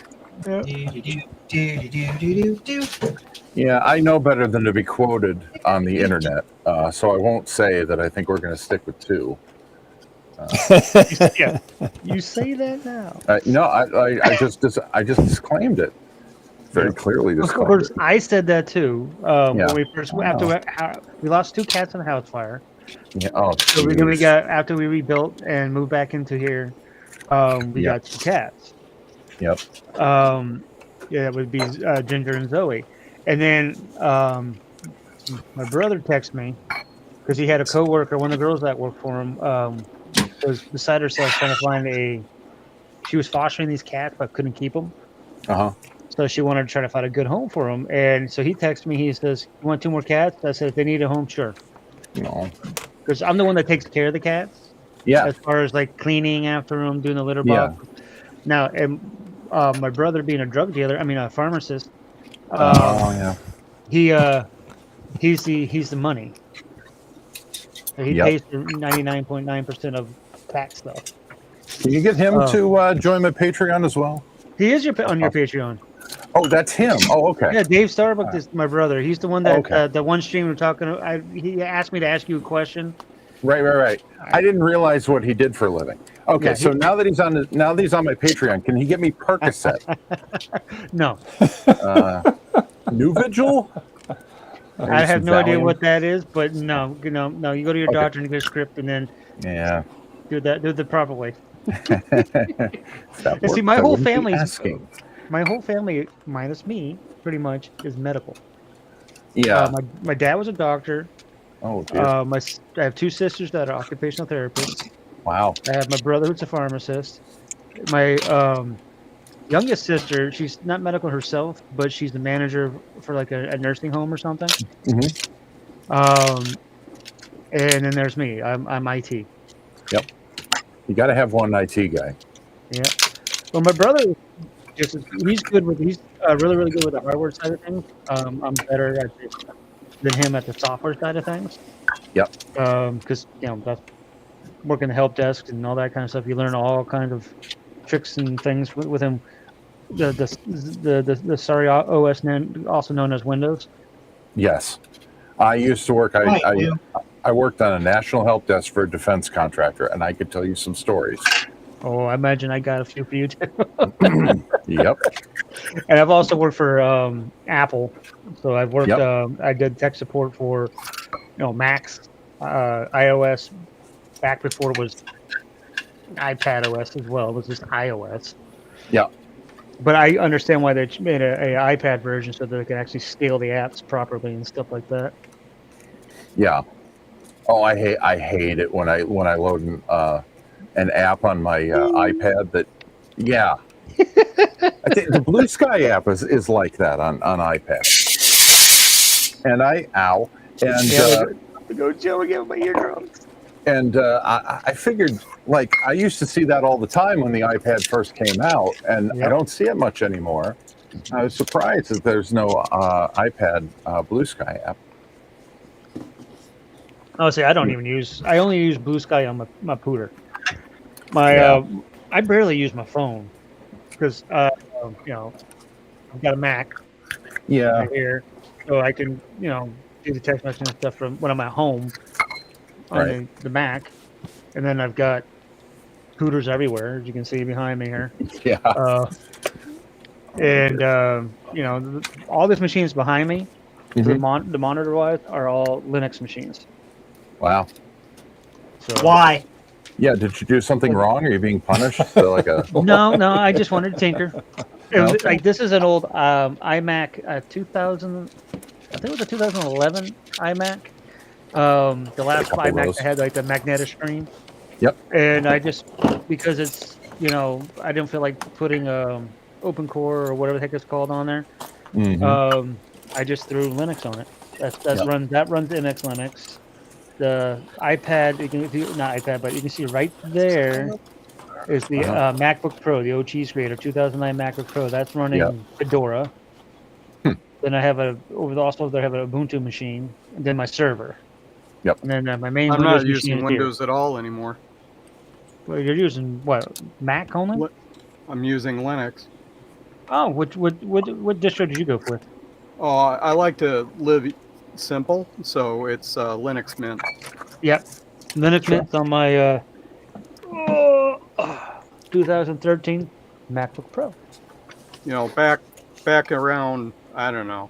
S2: Yeah, I know better than to be quoted on the internet, so I won't say that I think we're going to stick with 2.
S8: Yeah, you say that now.
S2: No, I just disclaimed it very clearly.
S8: Of
S2: Disclaimed
S8: course,
S2: it.
S8: I said that too.
S2: Yeah.
S8: When we first we lost 2 cats in the house fire.
S2: Yeah. Oh,
S8: So then we
S2: jeez.
S8: got after we rebuilt and moved back into here, we got 2 cats.
S2: Yep.
S8: Yeah, it would be Ginger and Zoe, and then my brother texted me because he had a coworker, one of the girls that worked for him, was beside herself trying to find she was fostering these cats but couldn't keep them. So she wanted to try to find a good home for them, and so he texted me. He says, "You want 2 more cats?" I said, "If they need a home, sure."
S2: No.
S8: Because I'm the one that takes care of the cats.
S2: Yeah.
S8: As far as like cleaning after them, doing the litter box. Now, and my brother being a drug dealer, a pharmacist. He's the money. So he pays for 99.9% of cat stuff.
S2: Can you get him to join my Patreon as well?
S8: He is on your Patreon.
S2: Oh, that's him. Oh, okay.
S8: Yeah, Dave Starbuck is my brother. He's the one that the one stream we're talking about. He asked me to ask you a question.
S2: Right. I didn't realize what he did for a living. Okay,
S8: Yeah,
S2: so now that he's on my Patreon, can he get me Percocet?
S8: No.
S2: New Vigil?
S8: I have no idea what that is, but no. You go to your doctor and get a script, and then do the proper way. And see, my whole family minus me, pretty much, is medical.
S2: Yeah.
S8: My dad was a doctor.
S2: Oh, dude.
S8: I have 2 sisters that are occupational therapists.
S2: Wow.
S8: I have my brother who's a pharmacist. My youngest sister, she's not medical herself, but she's the manager for like a nursing home or something. And then there's me. I'm IT.
S2: Yep. You got to have one IT guy.
S8: Yeah. Well, my brother, he's good with he's really good with the hardware side of things. I'm better at this than him at the software side of things.
S2: Yep.
S8: Because that's working the help desk and all that kind of stuff. You learn all kinds of tricks and things with him. The Sorry OS, also known as Windows.
S2: Yes, I used to work. I worked on a national help desk for a defense contractor, and I could tell you some stories.
S8: Oh, I imagine I got a few for you too.
S2: Yep.
S8: And I've also worked for Apple, so I've worked. I did tech support for, Macs, iOS, back before it was iPad OS as well. It was just iOS.
S2: Yeah.
S8: But I understand why they made a iPad version so that they can actually scale the apps properly and stuff like that.
S2: Yeah. Oh, I hate it when I load an app on my iPad that. Yeah. I think the Blue Sky app is like that on iPad. And I
S8: go Joe again with my eardrums.
S2: And I figured, like, I used to see that all the time when the iPad first came out, and I don't see it much anymore. I was surprised that there's no iPad Blue Sky app.
S8: Oh, see, I only use Blue Sky on my pooter. I barely use my phone because I've got a Mac.
S2: Yeah.
S8: Right here, so I can do the text messaging and stuff from when I'm at home on the Mac, and then I've got cooters everywhere, as you can see behind me here.
S2: Yeah.
S8: All these machines behind me,
S2: Mm-hmm.
S8: the monitor-wise, are all Linux machines.
S2: Wow.
S8: So,
S10: why?
S2: Yeah, did you do something wrong? Are you being punished? So
S8: No, I just wanted to tinker. Like, this is an old iMac 2000. I think it was a 2011 iMac. The last iMac that had like the magnetic screen.
S2: Yep.
S8: And I just, because it's I didn't feel like putting Open Core or whatever the heck it's called on there.
S2: Mm-hmm.
S8: I just threw Linux on it. That runs MX Linux. The iPad, not iPad, but you can see right there is the MacBook Pro, the OG Creator 2009 MacBook Pro. That's running Fedora. Then I have I have an Ubuntu machine, and then my server.
S2: Yep.
S8: And then my main.
S13: I'm
S8: Windows
S13: not using
S8: machine
S13: Windows at all anymore.
S8: Well, you're using what? Mac only?
S13: I'm using Linux.
S8: Oh, what distro did you go with?
S13: Oh, I like to live simple, so it's Linux Mint.
S8: Yep, Linux Mint's on my 2013 MacBook Pro.
S13: You know, back around, I don't know,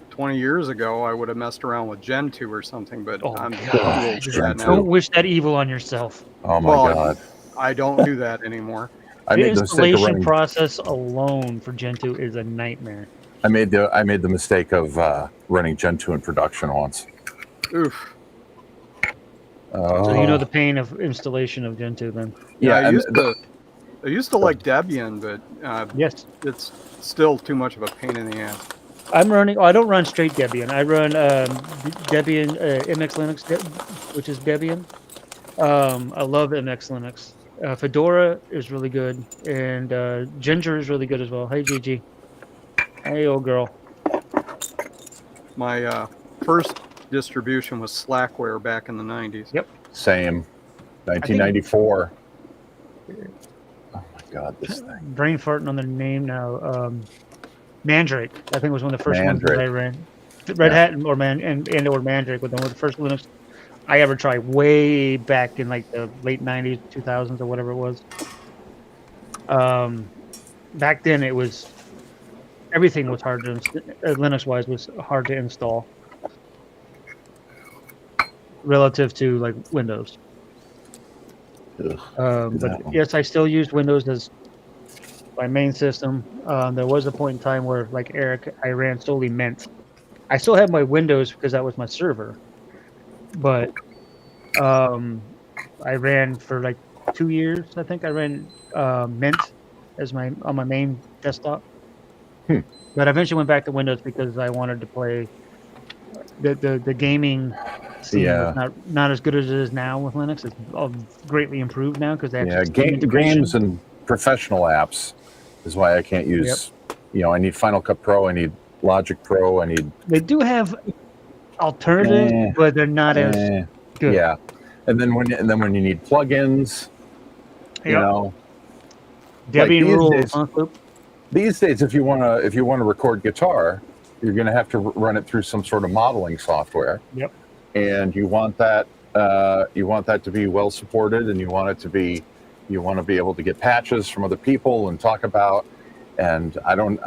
S13: 20 years ago, I would have messed around with Gen 2 or something, but I'm too old for that now.
S8: Don't wish that evil on yourself.
S2: Oh my God.
S13: I don't do that anymore.
S2: I
S8: The
S2: made the mistake of
S8: installation
S2: running.
S8: process alone for Gen 2 is a nightmare.
S2: I made the mistake of running Gen 2 in production once.
S13: Oof.
S8: So you know the pain of installation of Gen 2 then.
S13: Yeah,
S2: Yeah,
S13: I used to like Debian, but
S8: yes,
S13: it's still too much of a pain in the ass.
S8: I'm running. Oh, I don't run straight Debian. I run Debian MX Linux, which is Debian. I love MX Linux. Fedora is really good, and Ginger is really good as well. Hey, Gigi. Hey, old girl.
S13: My first distribution was Slackware back in the 90s.
S8: Yep.
S2: Same. 1994. Oh my God, this thing.
S8: Brain farting on the name now. Mandrake, I think, was one of the first ones that I ran. Red Hat or Mandrake was one of the first Linux I ever tried, way back in like the late 90s, 2000s, or whatever it was. Back then, it was everything was hard to Linux-wise was hard to install relative to like Windows. But yes, I still used Windows as my main system. There was a point in time where, like Eric, I ran solely Mint. I still have my Windows because that was my server, but I ran for like 2 years. I think I ran Mint as on my main desktop. But I eventually went back to Windows because I wanted to play the gaming scene. Was not as good as it is now with Linux. It's greatly improved now because they have
S2: games and professional apps is why I can't use. You know, I need Final Cut Pro. I need Logic Pro. I need.
S8: They do have alternatives, but they're not as good.
S2: Yeah, and then when you need plugins, you know,
S8: Debian rules.
S2: These days, if you want to record guitar, you're going to have to run it through some sort of modeling software.
S8: Yep.
S2: And you want that to be well supported, and you want to be able to get patches from other people and talk about. And I don't.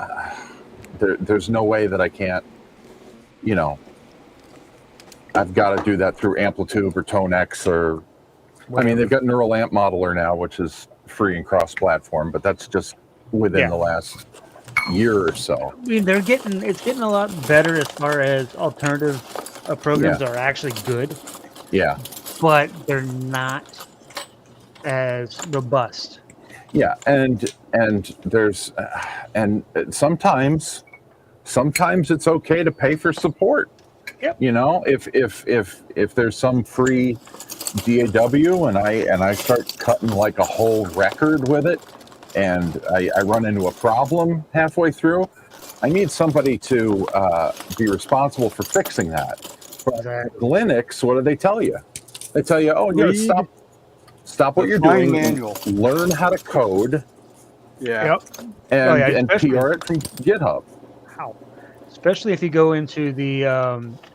S2: There's no way that I can't. You know, I've got to do that through Amplitude or ToneX or. I mean, they've got Neural Amp Modeler now, which is free and cross-platform, but that's just within the last year or so.
S8: I mean, it's getting a lot better as far as alternative programs are actually good.
S2: Yeah.
S8: But they're not as robust.
S2: Yeah, and there's and sometimes it's okay to pay for support.
S8: Yep.
S2: You know, if there's some free DAW and I start cutting like a whole record with it, and I run into a problem halfway through, I need somebody to be responsible for fixing that. But Linux, what do they tell you? They tell you, oh, yeah, stop what you're doing,
S13: manual.
S2: Learn how to code,
S8: Yep.
S2: and PR it from GitHub.
S8: How? Especially if you go into the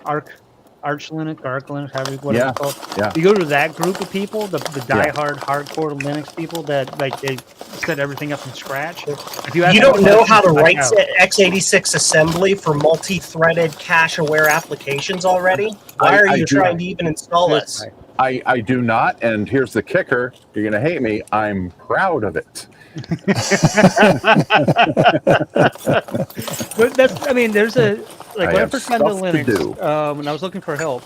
S8: Arch Linux, however whatever it's called.
S2: Yeah.
S8: You go to that group of people, the diehard hardcore Linux people that like they set everything up from scratch. If you
S10: don't know how to write x86 assembly for multi-threaded cache-aware applications already? Why are you trying to even install this?
S2: I do not, and here's the kicker. You're going to hate me. I'm proud of it.
S8: But there's when I first got into Linux, when I was looking for help,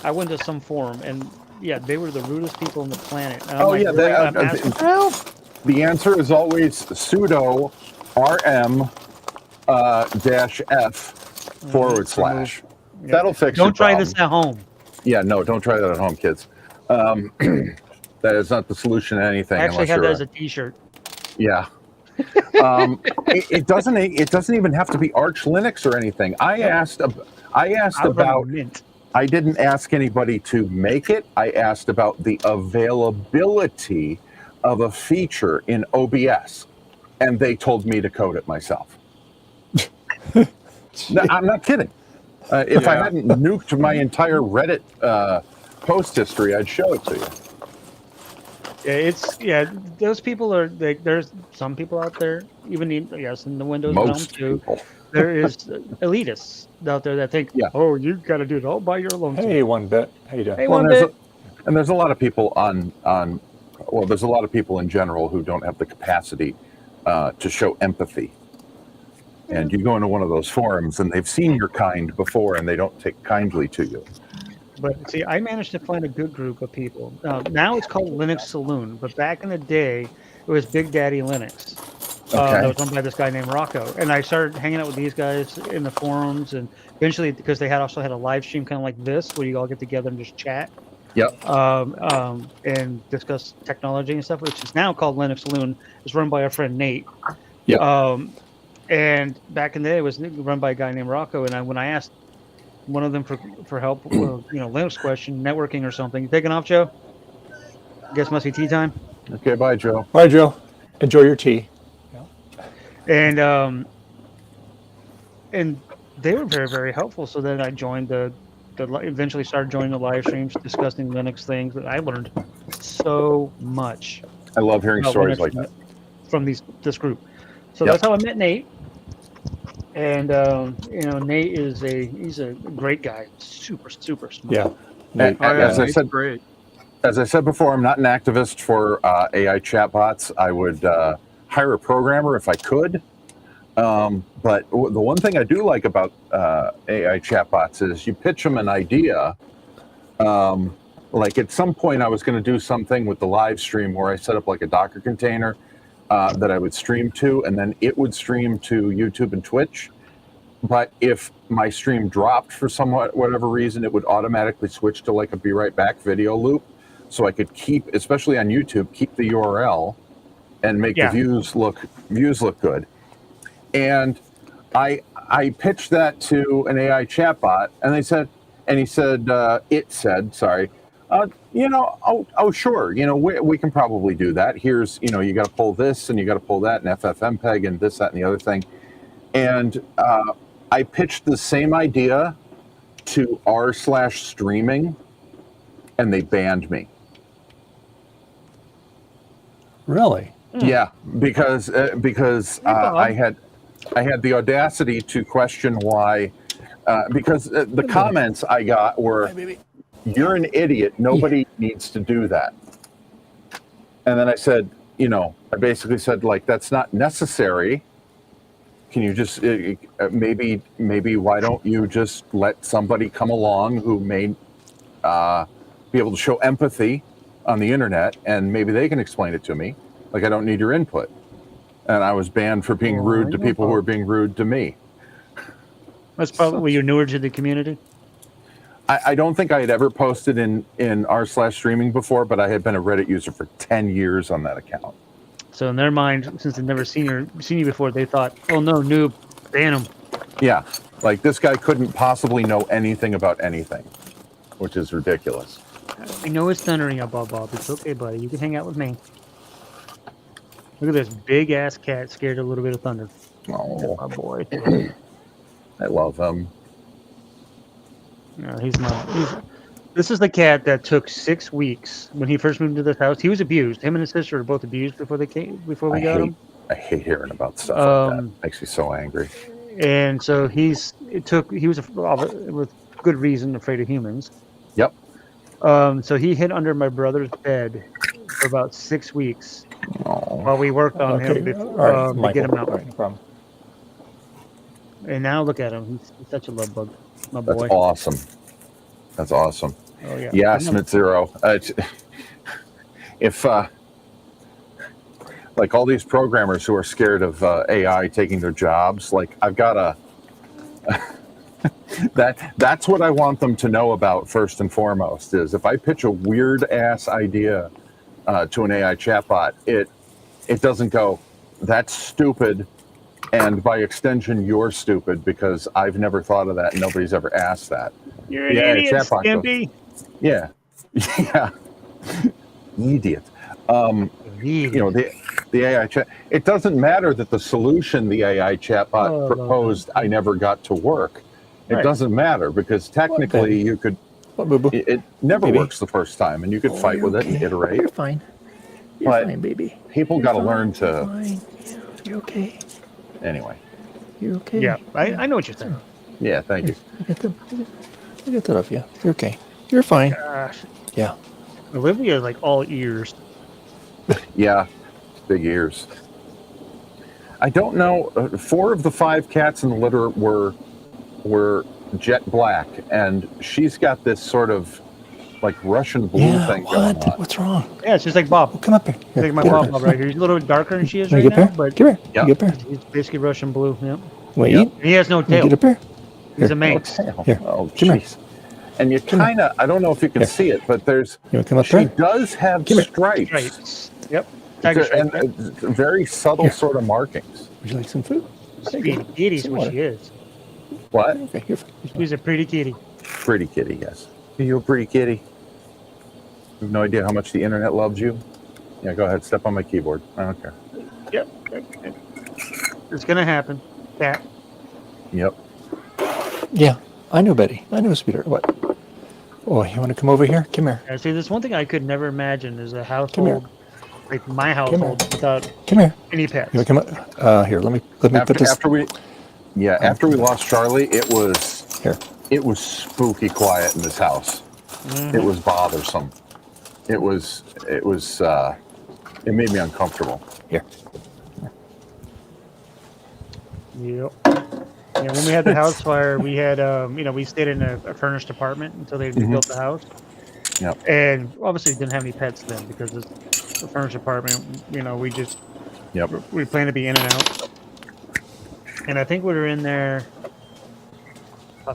S8: I went to some forum, and they were the rudest people on the planet.
S2: The answer is always sudo rm -f /. That'll fix your
S8: Don't try
S2: problem.
S8: this at home.
S2: Yeah, no, don't try that at home, kids. That is not the solution to anything.
S8: I actually have that as a T-shirt.
S2: Yeah. It doesn't even have to be Arch Linux or anything. I asked about
S8: Mint.
S2: I didn't ask anybody to make it. I asked about the availability of a feature in OBS, and they told me to code it myself. No, I'm not kidding. If I hadn't nuked my entire Reddit post history, I'd show it to you.
S8: Those people are there's some people out there, even in the Windows realm
S2: Most
S8: too.
S2: people.
S8: There is elitists out there that think, oh, you got to do it all by your own.
S1: Hey, one bit. How you doing?
S8: Hey,
S2: Well,
S8: one
S2: there's
S8: bit.
S2: and there's a lot of people well, there's a lot of people in general who don't have the capacity to show empathy. And you go into one of those forums and they've seen your kind before and they don't take kindly to you.
S8: But see, I managed to find a good group of people. Now it's called Linux Saloon, but back in the day, it was Big Daddy Linux. That was run by this guy named Rocco. And I started hanging out with these guys in the forums, and eventually, because they also had a live stream kind of like this, where you all get together and just chat.
S2: Yep.
S8: And discuss technology and stuff, which is now called Linux Saloon. It's run by our friend Nate.
S2: Yeah.
S8: And back in the day, it was run by a guy named Rocco. And when I asked one of them for help, Linux question, networking or something, you taking off, Joe? Guess must be tea time.
S2: Okay, bye, Joe.
S1: Bye, Joe. Enjoy your tea.
S8: And they were very, very helpful. So then I joined eventually started joining the live streams, discussing Linux things. I learned so much.
S2: I love hearing stories like that
S8: from this group. So that's how I met Nate. And Nate he's a great guy, super, super smart.
S1: Yeah.
S2: As I said before, I'm not an activist for AI chatbots. I would hire a programmer if I could. But the one thing I do like about AI chatbots is you pitch them an idea. Like at some point I was going to do something with the live stream where I set up like a Docker container that I would stream to, and then it would stream to YouTube and Twitch. But if my stream dropped for whatever reason, it would automatically switch to like a be right back video loop. So I could keep, especially on YouTube, keep the URL and make the views look good. And I pitched that to an AI chatbot, and he said, sure, we can probably do that. Here's, you got to pull this and you got to pull that and FFmpeg and this, that, and the other thing. And I pitched the same idea to r/streaming, and they banned me.
S1: Really?
S2: Yeah, because I had the audacity to question why, because the comments I got were, "You're an idiot. Nobody needs to do that." And then I said, I basically said, like, that's not necessary. Can you just maybe why don't you just let somebody come along who may be able to show empathy on the internet, and maybe they can explain it to me. Like, I don't need your input. And I was banned for being rude to people who were being rude to me.
S8: That's probably you're newer to the community.
S2: I don't think I had ever posted in r/streaming before, but I had been a Reddit user for 10 years on that account.
S8: So in their mind, since they've never seen you before, they thought, "Oh no, noob, ban him."
S2: Yeah, like this guy couldn't possibly know anything about anything, which is ridiculous.
S8: I know it's thundering up, Bob. It's okay, buddy. You can hang out with me. Look at this big ass cat scared a little bit of thunder.
S2: Oh,
S8: my boy.
S2: I love him.
S8: No, this is the cat that took 6 weeks when he first moved to this house. He was abused. Him and his sister were both abused before we got him.
S2: I hate hearing about stuff like that. It makes me so angry.
S8: And so he was with good reason afraid of humans.
S2: Yep.
S8: So he hid under my brother's bed for about 6 weeks while we worked on him to get him out.
S1: All right, no problem.
S8: And now look at him. He's such a love bug. My boy.
S2: That's awesome. That's awesome.
S8: Oh, yeah.
S2: Yes, Mitzero. If like all these programmers who are scared of AI taking their jobs, like I've got a that's what I want them to know about first and foremost is if I pitch a weird ass idea to an AI chatbot, it doesn't go, "That's stupid," and by extension, you're stupid because I've never thought of that and nobody's ever asked that.
S8: You're an idiot, Skimpy.
S2: Yeah. Yeah. Idiot. The AI chat. It doesn't matter that the solution the AI chatbot proposed I never got to work. It
S6: Right.
S2: doesn't matter because technically you could. It never works the first time, and you could fight with it and iterate.
S6: You're fine. You're
S2: But
S6: fine, baby.
S2: people got to learn to.
S6: Fine. You're okay.
S2: Anyway.
S6: You're okay.
S8: Yeah, I know what you're saying.
S2: Yeah, thank you.
S6: I get that off you. You're okay. You're fine.
S8: Gosh.
S6: Yeah.
S8: Olivia is like all ears.
S2: Yeah, big ears. I don't know. 4 of the 5 cats in the litter were jet black, and she's got this sort of like Russian blue thing going on.
S6: What's wrong?
S8: Yeah, it's just like Bob.
S6: Come up here.
S8: Like my Bob right here. He's a little bit darker than she is
S6: Can I
S8: right
S6: get
S8: now,
S6: there?
S8: but
S6: Come here.
S2: Yeah.
S6: Get there.
S8: he's basically Russian blue. Yep.
S6: Wait.
S8: And he has no tail.
S6: Get up here.
S8: He's
S6: Here.
S8: a manx.
S6: Here.
S2: Oh,
S6: Come here.
S2: jeez. And you kind of, I don't know if you can see it, but there's,
S6: You want to come up
S2: she
S6: there?
S2: does have stripes.
S8: Stripes. Yep. Tiger stripe.
S2: And very subtle sort of markings.
S6: Would you like some food?
S8: Pretty kitty is
S6: Some
S8: what
S6: water.
S8: she is.
S2: What?
S6: Okay, here.
S8: She's a pretty kitty.
S2: Pretty kitty, yes. Are you a pretty kitty? You have no idea how much the internet loves you? Yeah, go ahead. Step on my keyboard. I don't care.
S8: Yep. It's gonna happen. Cat.
S2: Yep.
S6: Yeah, I know Betty. I know Peter. What? Oh, you want to come over here? Come here.
S8: Yeah, see, there's one thing I could never imagine is a
S6: Come
S8: household, like my household, without
S6: Come here.
S8: any pets.
S6: You want to come up? Here, let me put this.
S2: After we lost Charlie, it was spooky quiet in this house.
S8: Mhm.
S2: It was bothersome. It made me uncomfortable.
S6: Here.
S8: Yep. Yeah, when we had the house fire, we had, we stayed in a furnished apartment until they built the house.
S2: Yep.
S8: And obviously didn't have any pets then because it's a furnished apartment. We just, we plan to be in and out. And I think we were in there, I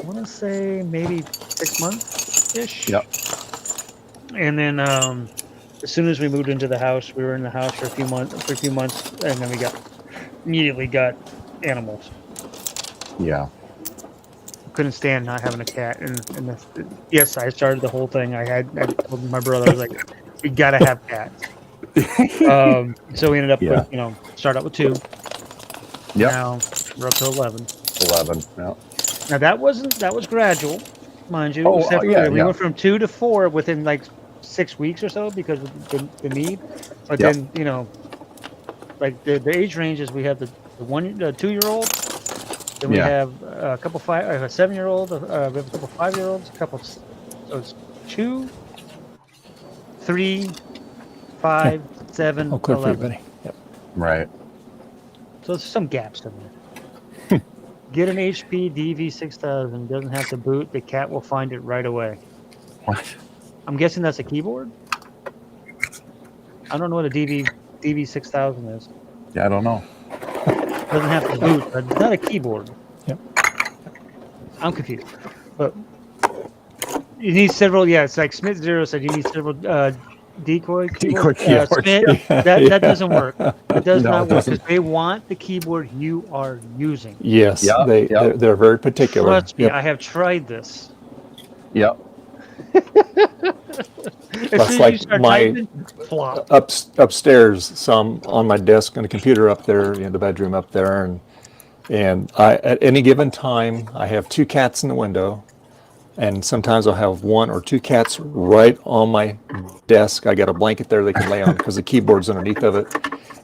S8: want to say maybe 6 months-ish.
S2: Yep.
S8: And then as soon as we moved into the house, we were in the house for a few months, and then we immediately got animals.
S2: Yeah.
S8: Couldn't stand not having a cat, and yes, I started the whole thing. I told my brother, I was like, we gotta have cats. So we ended up with, start out with 2.
S2: Yep.
S8: Now we're up to 11.
S2: 11. Yeah.
S8: Now that was gradual, mind you.
S2: Oh,
S8: Except
S2: yeah,
S8: we
S2: yeah.
S8: went from 2 to 4 within like 6 weeks or so because of the need. But
S2: Yep.
S8: then like the age ranges, we have the 2-year-old. Then we have a couple 7-year-old. We have a couple 5-year-olds. So it's 2, 3, 5, 7,
S6: Oh, clear for you,
S8: 11.
S6: buddy. Yep.
S2: Right.
S8: So there's some gaps in there. Get an HP DV6000. Doesn't have to boot. The cat will find it right away.
S2: What?
S8: I'm guessing that's a keyboard. I don't know what a DV6000 is.
S2: Yeah, I don't know.
S8: Doesn't have to boot. But it's not a keyboard.
S6: Yep.
S8: I'm confused. But you need several. Yeah, it's like Smith Zero said. You need several decoy keyboard.
S2: keyboards.
S8: Smith,
S6: Yeah,
S8: that doesn't work. It does
S2: No,
S8: not
S2: it
S8: work
S2: doesn't.
S8: because they want the keyboard you are using.
S6: Yes,
S2: Yep, yep.
S6: they're very particular.
S8: Trust me,
S6: Yep.
S8: I have tried this.
S2: Yep.
S8: As
S6: That's
S8: soon as
S6: like
S8: you start
S6: my
S8: typing, flop.
S6: upstairs, some on my desk and a computer up there, the bedroom up there, and I at any given time I have 2 cats in the window, and sometimes I'll have 1 or 2 cats right on my desk. I got a blanket there they can lay on because the keyboard's underneath of it,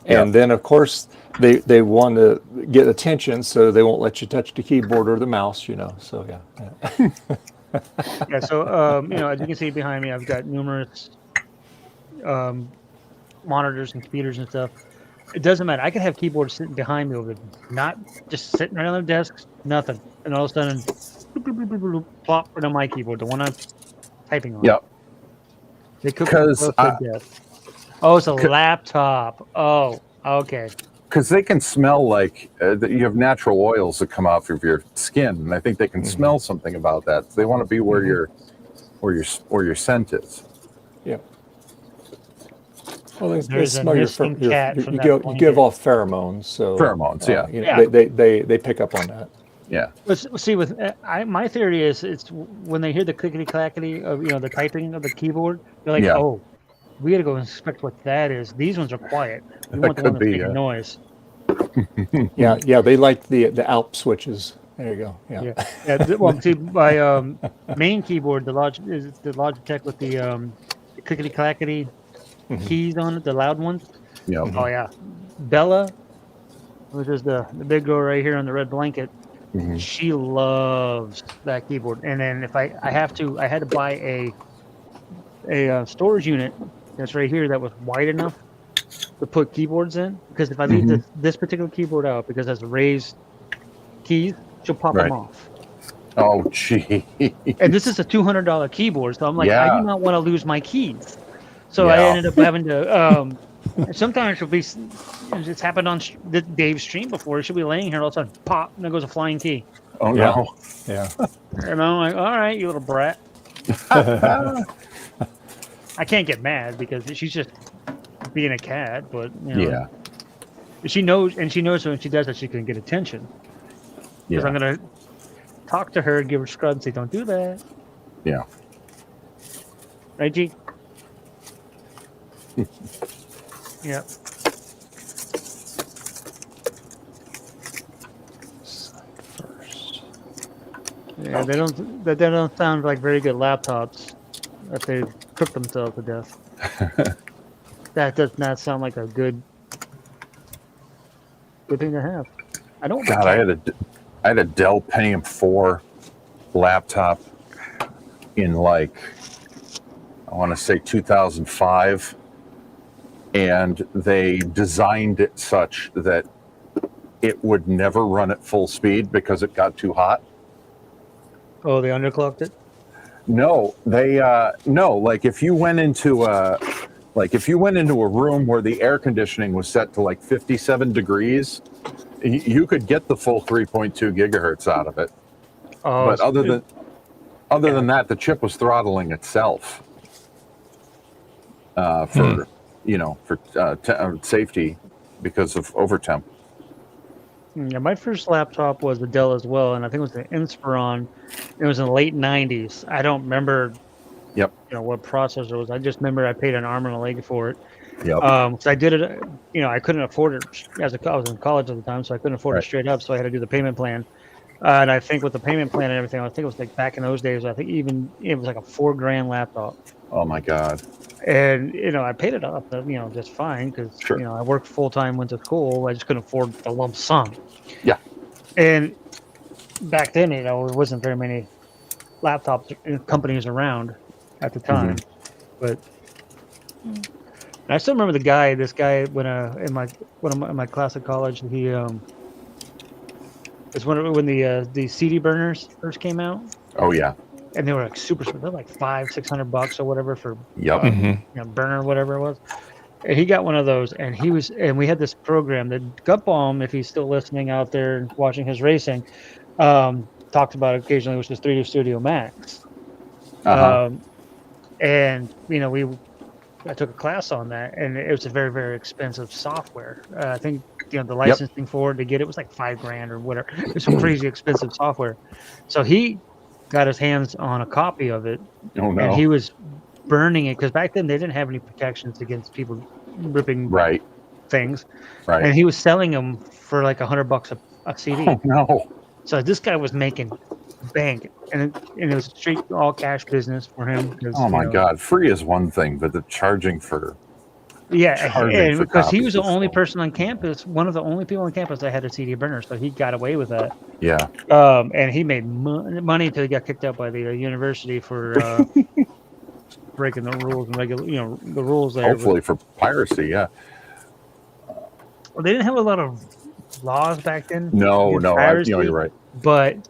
S6: and then of course they want to get attention, so they won't let you touch the keyboard or the mouse, So yeah.
S8: Yeah, so as you can see behind me, I've got numerous monitors and computers and stuff. It doesn't matter. I could have keyboards sitting behind me over there, not just sitting right on the desk, nothing. And all of a sudden, bloop, bloop, bloop, bloop, bloop, plop right on my keyboard, the one I'm typing on.
S2: Yep.
S8: They cook me close to death. Oh, it's a laptop. Oh, okay.
S2: Because they can smell like you have natural oils that come off of your skin, and I think they can smell something about that. So they want to be where your scent is.
S6: Yep. Well, they
S8: There's a
S6: smell
S8: missing cat from that
S6: you
S8: blanket.
S6: give off pheromones, so
S2: Pheromones, yeah.
S6: They pick up on that.
S2: Yeah.
S8: Let's see. With my theory is it's when they hear the clickety clackety of the typing of the keyboard, they're like,
S2: Yeah.
S8: oh, We got to go inspect what that is. These ones are quiet. We
S2: That
S8: want the one
S2: could
S8: that's
S2: be,
S8: making
S2: yeah.
S8: noise.
S6: Yeah, they like the Alp switches. There you go. Yeah.
S8: Well, see, my main keyboard, the Logitech with the clickety clackety keys on it, the loud ones.
S2: Yep.
S8: Oh yeah, Bella, which is the big girl right here on the red blanket. She loves that keyboard. And then if I had to buy a storage unit that's right here that was wide enough to put keyboards in, because if I leave this particular keyboard out because it has raised keys, she'll pop them off.
S2: Oh, gee.
S8: And this is a $200 keyboard, so I'm like, I do not want to lose my keys. So I
S2: Yeah.
S8: ended up having to. Sometimes she'll be. It's happened on Dave's stream before. She'll be laying here, all of a sudden, pop, and there goes a flying key.
S2: Oh no.
S6: Yeah.
S8: And I'm like, all right, you little brat. I can't get mad because she's just being a cat, but you know,
S2: Yeah.
S8: she knows when she does that, she can get attention. Because I'm gonna talk to her, give her scrub, and say, "Don't do that."
S2: Yeah.
S8: Right, G? Yep. Yeah, they don't sound like very good laptops if they cook themselves to death. That does not sound like a good thing to have. I don't.
S2: God, I had a Dell Pentium 4 laptop in I want to say 2005, and they designed it such that it would never run at full speed because it got too hot.
S8: Oh, they underclocked it?
S2: No, they no. Like if you went into a room where the air conditioning was set to 57 degrees, you could get the full 3.2 gigahertz out of it.
S8: Oh,
S2: but other than that, the chip was throttling itself for safety because of overtemp.
S8: Yeah, my first laptop was a Dell as well, and I think it was the Inspiron. It was in the late '90s. I don't remember.
S2: Yep.
S8: What processor it was. I just remember I paid an arm and a leg for it.
S2: Yep.
S8: Because I did it. I couldn't afford it I was in college at the time, so I couldn't afford it straight up. So I had to do the payment plan. And I think with the payment plan and everything, I think it was back in those days. I think even it was like a $4,000 laptop.
S2: Oh my God.
S8: And I paid it up, just fine because I worked full time, went to school. I just couldn't afford the lump sum.
S2: Yeah.
S8: And back then, there wasn't very many laptop companies around at the time, but I still remember this guy when in my class at college. He it's when the CD burners first came out.
S2: Oh yeah.
S8: And they were super. They're like $500-600 or whatever for burner, whatever it was. And he got one of those, and we had this program that Gutbaum, if he's still listening out there and watching his racing, talked about occasionally, which is 3D Studio Max. And I took a class on that, and it was a very, very expensive software. I think the licensing for it to get it was like $5,000 or whatever. It's some crazy expensive software. So he got his hands on a copy of it, and he was burning it because back then they didn't have any protections against people ripping things. Right. And he was selling them for like $100 a CD.
S2: Oh no!
S8: So this guy was making bank, and it was straight all cash business for him.
S2: Oh my God! Free is one thing, but the charging for
S8: and because he was the only person on campus, one of the only people on campus that had a CD burner, so he got away with that.
S2: Yeah.
S8: And he made money until he got kicked out by the university for breaking the rules and the rules there.
S2: Hopefully for piracy, yeah.
S8: Well, they didn't have a lot of laws back then.
S2: No, you're right.
S8: But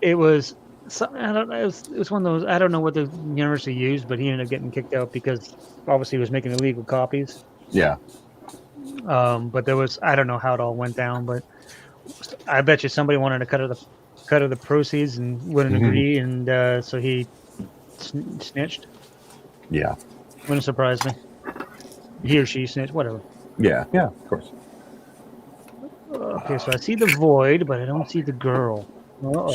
S8: it was something. I don't know. It was one of those. I don't know what the university used, but he ended up getting kicked out because obviously he was making illegal copies.
S2: Yeah.
S8: But there was. I don't know how it all went down, but I bet you somebody wanted to cut of the proceeds and wouldn't agree, and so he snitched.
S2: Yeah.
S8: Wouldn't surprise me. He or she snitched, whatever.
S2: Yeah, of course.
S8: Okay, so I see the void, but I don't see the girl.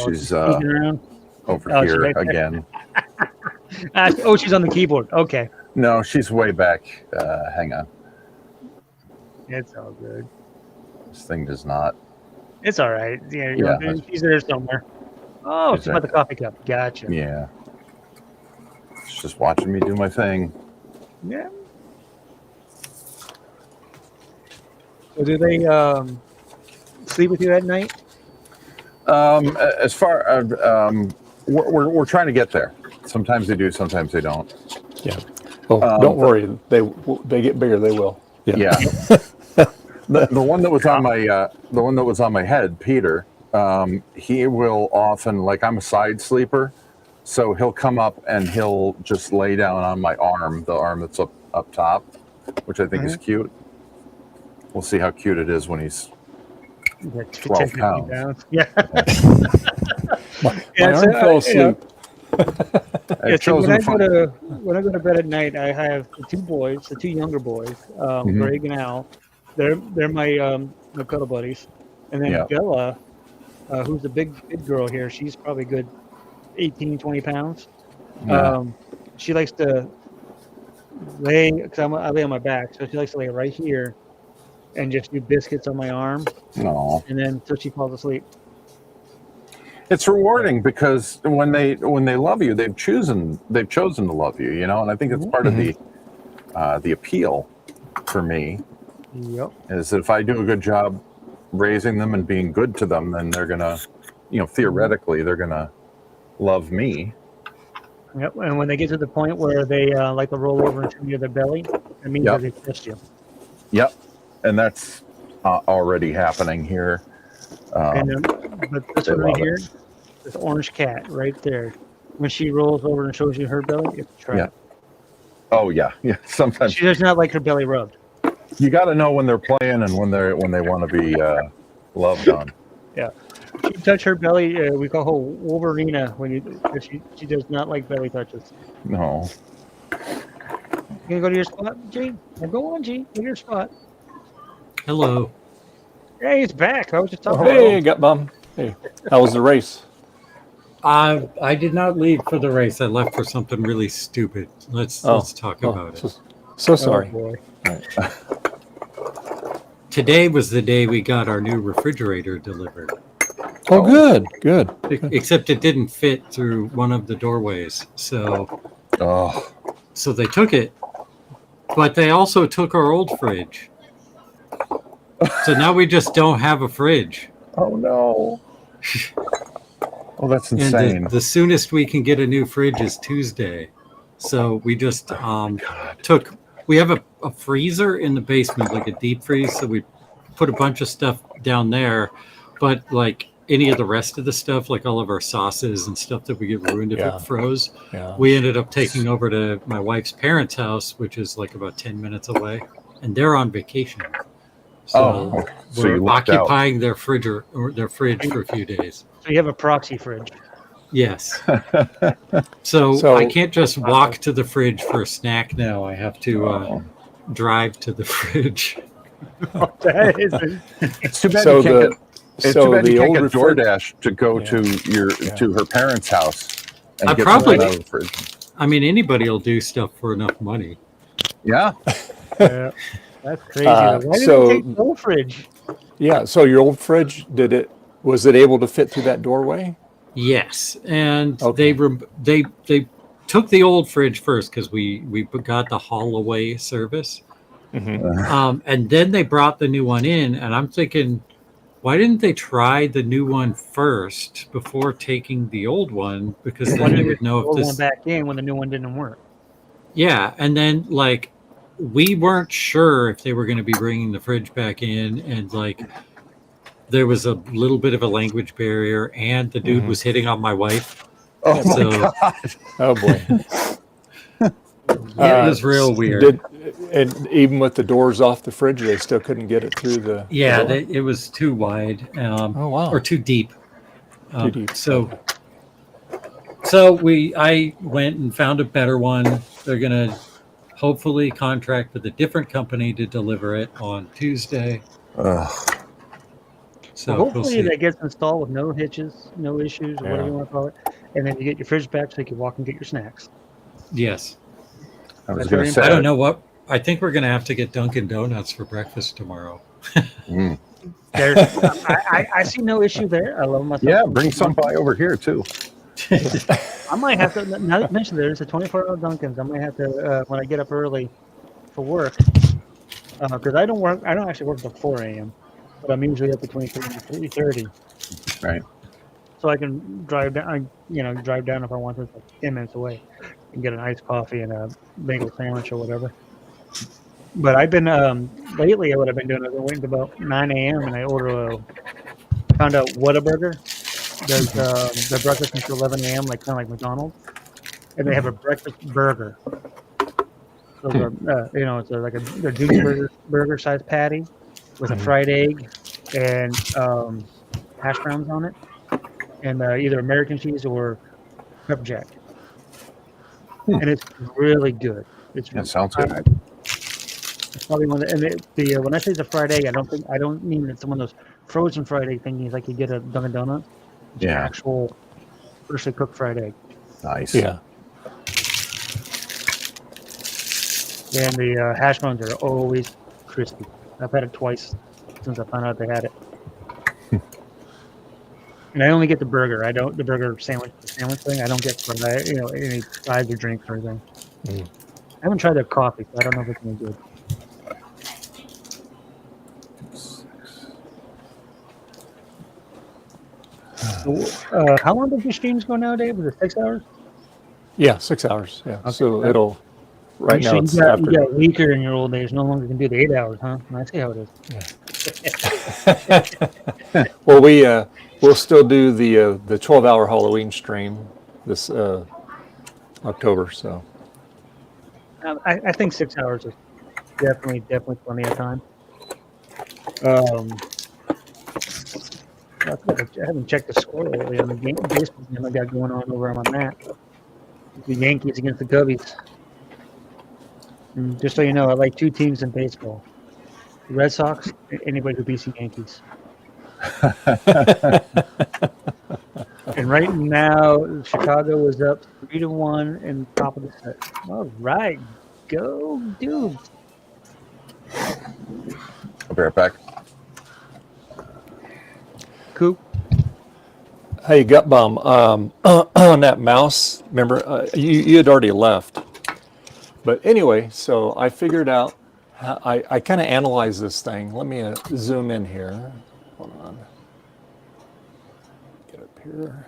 S2: She's
S8: around.
S2: over here again.
S8: She's on the keyboard. Okay.
S2: No, she's way back. Hang on.
S8: It's all good.
S2: This thing does not.
S8: It's all right. Yeah,
S2: Yeah.
S8: she's there somewhere. Oh, it's about the coffee cup. Gotcha.
S2: Yeah. It's just watching me do my thing.
S8: Yeah. So do they sleep with you at night?
S2: As far we're trying to get there. Sometimes they do, sometimes they don't.
S6: Yeah. Oh, don't worry. They get bigger. They will.
S2: Yeah. The one that was on my head, Peter. He will often, like, I'm a side sleeper, so he'll come up and he'll just lay down on my arm, the arm that's up top, which I think is cute. We'll see how cute it is when he's 12 pounds.
S8: Yeah.
S6: My arm fell asleep.
S8: When I go to bed at night, I have the two boys, the two younger boys, Greg and Al. They're my cuddle buddies, and then Bella, who's the big girl here. She's probably good 18, 20 pounds. She likes to lay, because I lay on my back, so she likes to lay right here and just do biscuits on my arm.
S2: No.
S8: And then until she falls asleep.
S2: It's rewarding because when they love you, they've chosen to love you, you know, and I think it's part of the appeal for me.
S8: Yep.
S2: Is that if I do a good job raising them and being good to them, then they're gonna, theoretically, they're gonna love me.
S8: Yep. And when they get to the point where they like to roll over and show you their belly, that means that they trust you.
S2: Yep. And that's already happening here.
S8: But this one right here, this orange cat right there, when she rolls over and shows you her belly, it's a trap.
S2: Yeah. Oh yeah. Sometimes
S8: she does not like her belly rubbed.
S2: You got to know when they're playing and when they want to be loved on.
S8: Yeah. If you touch her belly, we call her Wolverina. She does not like belly touches.
S2: No.
S8: You gonna go to your spot, G? Well, go on, G. Go to your spot.
S9: Hello.
S8: Hey, he's back. I was just talking.
S6: Hey, got bum. Hey, how was the race?
S9: I did not leave for the race. I left for something really stupid. Let's talk about it.
S6: So sorry.
S8: Oh, boy.
S9: Today was the day we got our new refrigerator delivered.
S6: Oh, good.
S9: Except it didn't fit through one of the doorways. So they took it, but they also took our old fridge. So now we just don't have a fridge.
S2: Oh no. Oh, that's insane.
S9: And the soonest we can get a new fridge is Tuesday. So we just we have a freezer in the basement, like a deep freeze. So we put a bunch of stuff down there, but like any of the rest of the stuff, like all of our sauces and stuff that we get ruined if it froze, we ended up taking over to my wife's parents' house, which is like about 10 minutes away, and they're on vacation. So we're occupying their fridge for a few days.
S8: So you have a proxy fridge.
S9: Yes. So I can't just walk to the fridge for a snack now. I have to drive to the fridge.
S2: It's too bad you can't get DoorDash to go to her parents' house and get something out of the fridge.
S9: I mean, anybody will do stuff for enough money.
S2: Yeah.
S8: That's crazy. Why did you take the old fridge?
S6: Yeah. So your old fridge, was it able to fit through that doorway?
S9: Yes, and they took the old fridge first because we got the haul away service, and then they brought the new one in, and I'm thinking, why didn't they try the new one first before taking the old one? Because then they would know if this
S8: one back in when the new one didn't work.
S9: Yeah, and then like we weren't sure if they were going to be bringing the fridge back in, and like there was a little bit of a language barrier, and the dude was hitting on my wife.
S2: Oh my God.
S6: Oh boy.
S9: It was real weird.
S6: And even with the doors off the fridge, they still couldn't get it through the.
S9: Yeah, it was too wide. Or too deep.
S6: Too deep.
S9: So I went and found a better one. They're gonna hopefully contract with a different company to deliver it on Tuesday. So
S8: hopefully that gets installed with no hitches, no issues, or whatever you want to call it, and then you get your fridge back so you can walk and get your snacks.
S9: Yes.
S2: I was
S8: That's
S2: going
S8: very
S2: to say.
S9: I don't know what. I think we're going to have to get Dunkin' Donuts for breakfast tomorrow.
S2: Mm.
S8: There's, I see no issue there. I love myself.
S2: Yeah, bring some by over here too.
S8: I might have to. Now that you mentioned there's a 24-hour Dunkin's. I might have to when I get up early for work, because I don't work. I don't actually work till 4 a.m. But I'm usually up between 3 and 3:30.
S2: Right.
S8: So I can drive down. Drive down if I want to. It's like 10 minutes away, and get an iced coffee and a bagel sandwich or whatever. But I've been lately. What I've been doing is I'm waiting about 9 a.m. and I found out Whataburger does their breakfast until 11 a.m. kind of like McDonald's, and they have a breakfast burger. So it's like a junior burger sized patty with a fried egg and hash browns on it, and either American cheese or pepper jack, and it's really good.
S2: That sounds good.
S8: It's probably one of the when I say the fried egg, I don't mean it's one of those frozen fried egg thingies like you get at Dunkin' Donuts. It's
S2: Yeah.
S8: actual freshly cooked fried egg.
S2: Nice.
S6: Yeah.
S8: And the hash browns are always crispy. I've had it twice since I found out they had it. And I only get the burger. I don't the burger sandwich thing. I don't get from any sides or drinks or anything.
S6: Mm.
S8: I haven't tried their coffee, so I don't know if it's any good. How long does your streams go nowadays? Was it 6 hours?
S6: Yeah, 6 hours. Yeah.
S8: Okay.
S6: So it'll right now it's
S8: you
S6: after.
S8: got weaker in your old days. No longer can do the 8 hours, huh? I see how it is.
S6: Well, we'll still do the 12-hour Halloween stream this October. So
S8: I think 6 hours is definitely plenty of time. I haven't checked the score lately on the baseball game I got going on over on my mat. The Yankees against the Cubbies. And just so you know, I like two teams in baseball: the Red Sox. Anybody who beats the Yankees. And right now, Chicago is up 3-1 in the top of the set. All right, go dudes.
S2: I'll be right back.
S8: Coop.
S6: hey, Gut Bomb, on that mouse, remember you had already left. But anyway, so I figured out I kind of analyzed this thing. Let me zoom in here. Hold on. Get up here.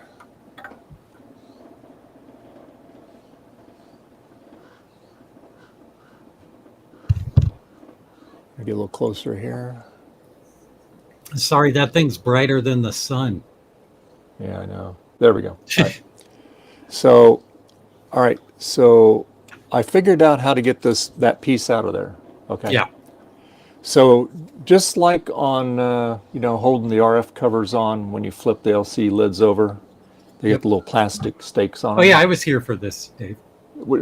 S6: Get a little closer here.
S9: Sorry, that thing's brighter than the sun.
S6: Yeah, I know. There we go. All right. So, all right. So I figured out how to get that piece out of there. Okay.
S9: Yeah.
S6: So just like on, holding the RF covers on when you flip the LC lids over, they get the little plastic stakes on
S9: Oh
S6: them.
S9: yeah, I was here for this, Dave.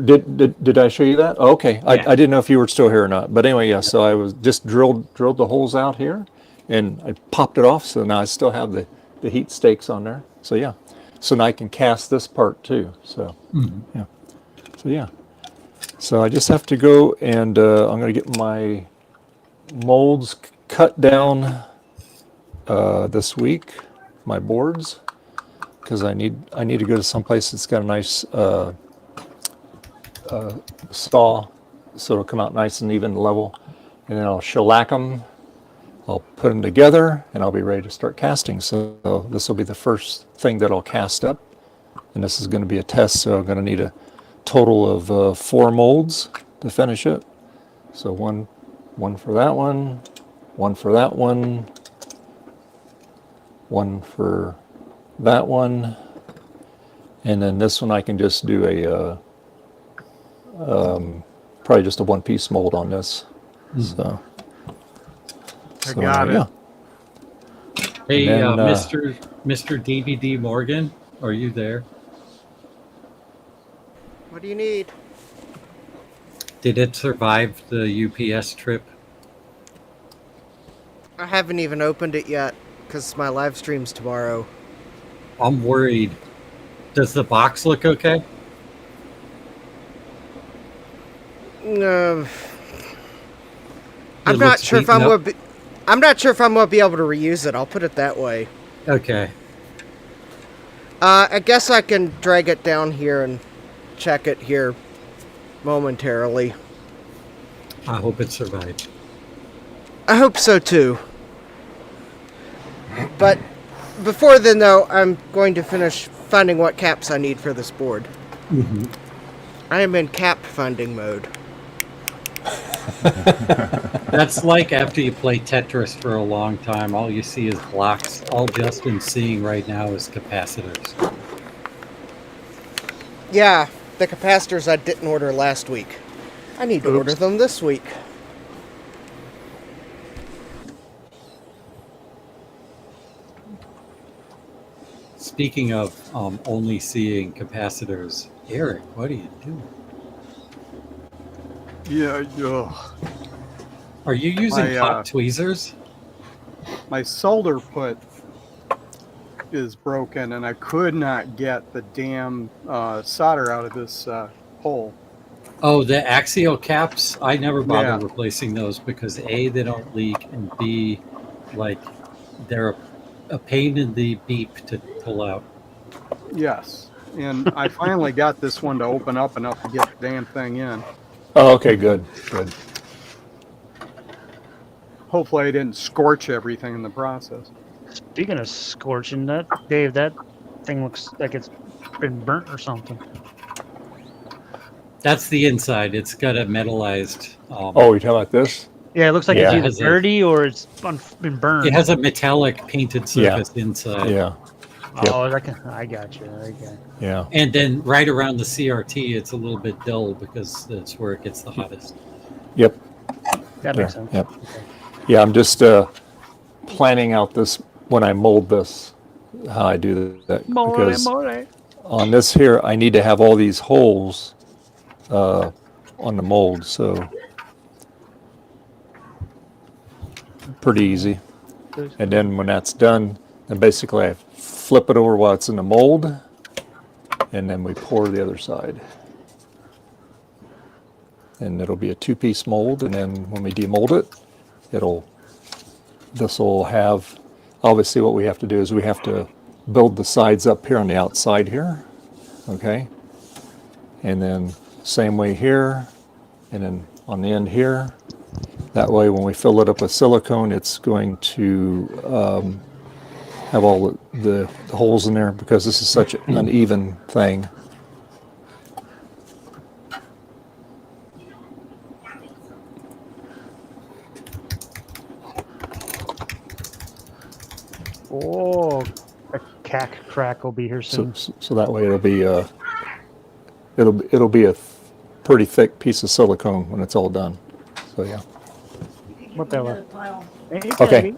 S6: Did I show you that? Oh, okay.
S9: Yeah.
S6: I didn't know if you were still here or not. But anyway, yeah. So I was just drilled the holes out here, and I popped it off. So now I still have the heat stakes on there. So yeah. So now I can cast this part too. So yeah. So yeah. So I just have to go and I'm going to get my molds cut down this week. My boards, because I need to go to some place that's got a nice saw, so it'll come out nice and even and level, and then I'll shellac them. I'll put them together, and I'll be ready to start casting. So this will be the first thing that I'll cast up, and this is going to be a test. So I'm going to need a total of 4 molds to finish it. So one for that one for that one for that one, and then this one I can just do a probably just a one-piece mold on this. So
S13: I got it.
S6: yeah.
S9: Hey,
S6: And then,
S9: Mr. DVD Morgan, are you there?
S12: What do you need?
S9: Did it survive the UPS trip?
S12: I haven't even opened it yet because my live stream's tomorrow.
S9: I'm worried. Does the box look okay?
S12: I'm not
S9: looks
S12: sure if
S9: beaten
S12: I'm
S9: up.
S12: gonna be. I'm not sure if I'm gonna be able to reuse it. I'll put it that way.
S9: Okay.
S12: I guess I can drag it down here and check it here momentarily.
S9: I hope it survived.
S12: I hope so too. But before then, though, I'm going to finish finding what caps I need for this board.
S9: Mm-hmm.
S12: I am in cap funding mode.
S9: That's like after you play Tetris for a long time, all you see is blocks. All Justin's seeing right now is capacitors.
S12: Yeah, the capacitors I didn't order last week. I need to order them this week.
S9: Speaking of only seeing capacitors, Eric, what are you doing?
S13: Yeah.
S9: Are you using hot tweezers?
S13: My solder put is broken, and I could not get the damn solder out of this hole.
S9: Oh, the axial caps? I never bother
S13: Yeah.
S9: replacing those because A, they don't leak, and B, like, they're a pain in the beep to pull out.
S13: Yes, and I finally got this one to open up enough to get the damn thing in.
S6: Oh, okay, good.
S13: Hopefully I didn't scorch everything in the process.
S8: Speaking of scorching, Dave, that thing looks like it's been burnt or something.
S9: That's the inside. It's got a metallized...
S6: Oh, you're talking about this?
S8: Yeah, it looks like
S6: Yeah.
S8: it's either dirty or it's been burned.
S9: It has a metallic painted surface inside.
S6: Yeah.
S8: Oh, I got you.
S6: Yeah.
S9: And then right around the CRT, it's a little bit dull because that's where it gets the hottest.
S6: Yep.
S8: That makes sense.
S6: Yep. Yeah, I'm just planning out this when I mold this, how I do that. Because on this here, I need to have all these holes on the mold, so pretty easy. And then when that's done, then basically I flip it over while it's in the mold, and then we pour the other side. And it'll be a two-piece mold, and then when we demold it, this will have, obviously what we have to do is we have to build the sides up here on the outside here, okay? And then same way here, and then on the end here. That way when we fill it up with silicone, it's going to have all the holes in there because this is such an uneven thing.
S8: Oh, a cack crack will be here soon.
S6: So that way it'll be a pretty thick piece of silicone when it's all done. So yeah.
S8: Whatever. Hey,
S6: Okay.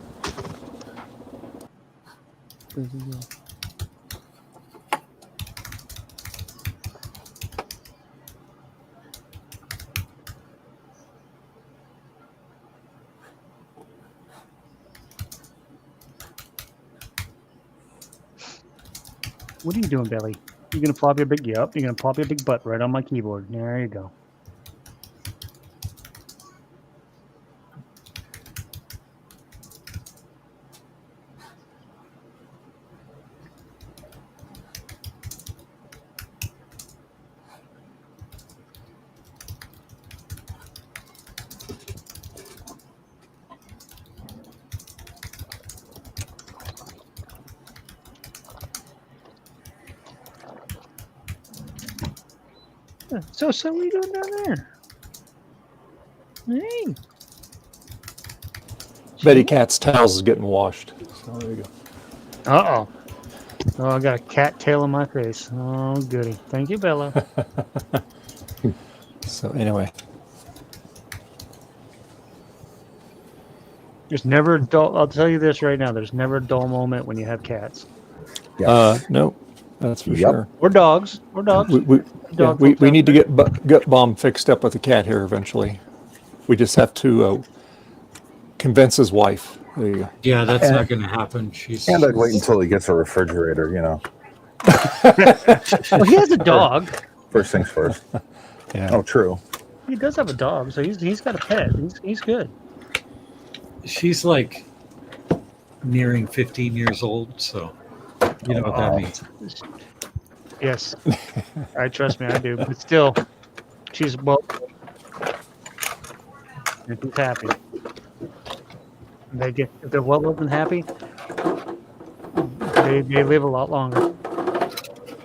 S8: What are you doing, Billy? You gonna plop your big You're gonna plop your big butt right on my keyboard. There you go. So what are you doing down there? Hey.
S6: Betty Cat's towels is getting washed. So there you go.
S8: Uh-oh. Oh, I got a cat tail on my face. Oh, goody. Thank you, Bella.
S6: So anyway.
S8: There's never a dull, I'll tell you this right now, there's never a dull moment when you have cats.
S6: No, that's for sure.
S8: Or dogs.
S6: We need to get gut bomb fixed up with the cat here eventually. We just have to convince his wife. There you go.
S9: Yeah, that's not going to happen.
S2: And I'd wait until he gets a refrigerator, you know.
S8: Well, he has a dog.
S2: First things first.
S6: Yeah.
S2: Oh, true.
S8: He does have a dog, so he's got a pet. He's good.
S9: She's like nearing 15 years old, so you know what that means.
S8: Yes, I trust me, I do. But still, she's well. And she's happy. If they're well loved and happy, they live a lot longer.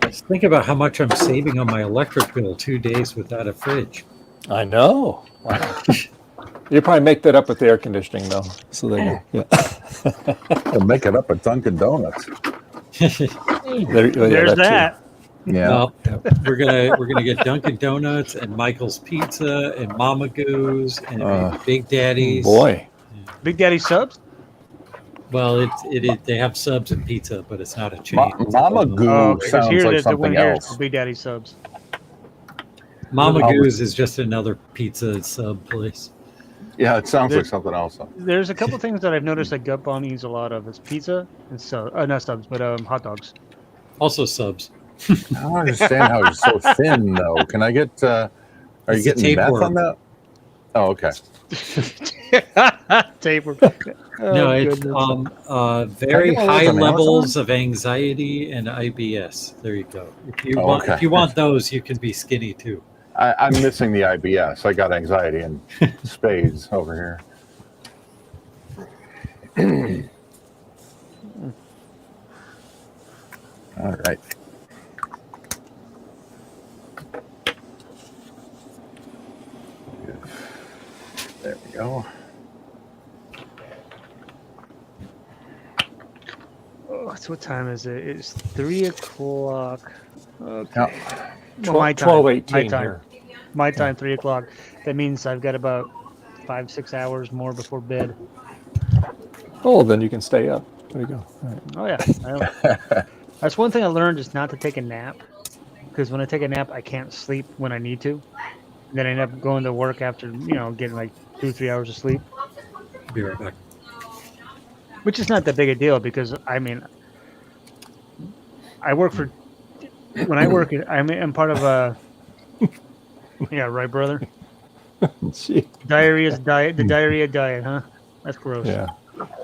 S9: Just think about how much I'm saving on my electric bill 2 days without a fridge.
S6: I know. Wow. You probably make that up with the air conditioning, though. So there you go. Yeah.
S2: They'll make it up at Dunkin' Donuts.
S8: There's that.
S2: Yeah.
S9: Well, we're gonna get Dunkin' Donuts and Michael's Pizza and Mama Goo's and Big Daddy's.
S6: Boy.
S8: Big Daddy subs?
S9: Well, they have subs and pizza, but it's not a chain.
S2: Mama Goo sounds like something else.
S8: Big Daddy subs.
S9: Mama Goo's is just another pizza sub place.
S2: Yeah, it sounds like something else.
S8: There's a couple things that I've noticed that Gut Bomb eats a lot of. It's pizza and not subs, but hot dogs.
S9: Also subs.
S2: I don't understand how you're so thin, though. Can I get? Are you getting meth on that? Oh, okay.
S8: Tapeworm.
S9: No, it's very high levels of anxiety and IBS. There you go. If you want those, you can be skinny too.
S2: I'm missing the IBS. I got anxiety and spades over here. All right. There we go.
S8: Oh, so what time is it? It's 3 o'clock. Okay.
S2: Yeah.
S8: Well, my time.
S6: 12:18
S8: my time.
S6: here.
S8: My time, 3 o'clock. That means I've got about 5-6 hours more before bed.
S6: Oh, then you can stay up. There you go. All right.
S8: Oh yeah. That's one thing I learned is not to take a nap, because when I take a nap, I can't sleep when I need to. Then I end up going to work after getting like 2-3 hours of sleep.
S9: Be right back.
S8: Which is not that big a deal because I work for. When I work, I'm part of a. Yeah, right, brother. Diarrhea's diet. The diarrhea diet, huh? That's gross.
S6: Yeah,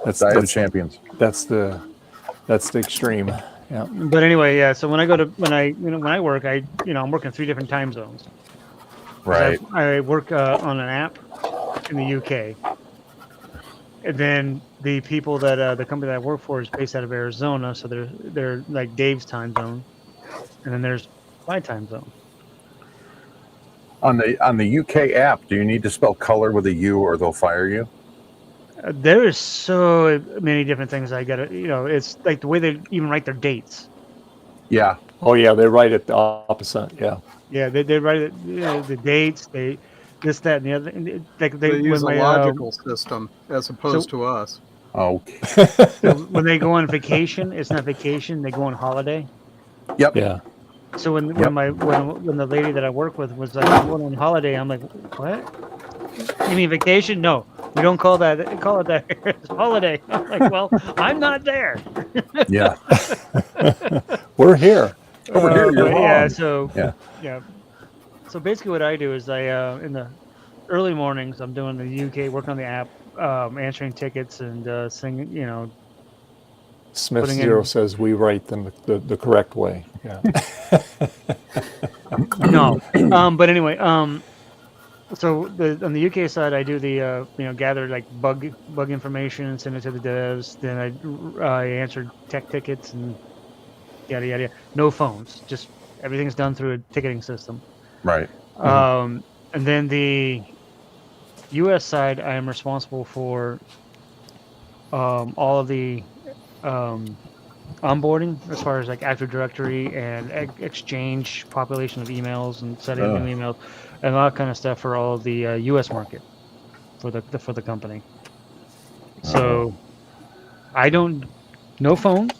S6: that's
S2: champions.
S6: That's the extreme. Yeah.
S8: But anyway, yeah. So when I work, I'm working 3 different time zones.
S2: Right.
S8: I work on an app in the UK, and then the people that the company that I work for is based out of Arizona, so they're like Dave's time zone, and then there's my time zone.
S2: On the UK app, do you need to spell color with a U or they'll fire you?
S8: There is so many different things I gotta. It's like the way they even write their dates.
S2: Yeah.
S6: Oh yeah, they write it the opposite. Yeah.
S8: Yeah, they write it. The dates, this, that, and the other. And
S13: they use a logical system as opposed to us.
S2: Okay.
S8: So when they go on vacation, it's not vacation. They go on holiday.
S2: Yep.
S6: Yeah.
S8: So when the lady that I work with was like, I'm going on holiday, I'm like, what? You mean vacation? No, we don't call that. Call it that. It's holiday. I'm like, well, I'm not there.
S2: Yeah.
S6: We're here.
S2: Over here, you're
S8: yeah.
S2: wrong.
S8: So
S2: yeah.
S8: So basically, what I do is I in the early mornings I'm doing the UK, working on the app, answering tickets and singing.
S6: Smith Zero says we write them the correct way. Yeah.
S8: No. But anyway, so on the UK side, I do the gather like bug information and send it to the devs. Then I answer tech tickets and yada yada. No phones, just everything's done through a ticketing system.
S2: Right.
S8: And then the US side, I am responsible for all of the onboarding as far as like Active Directory and exchange population of emails and setting new emails and all that kind of stuff for all of the US market for the company. So I don't no phone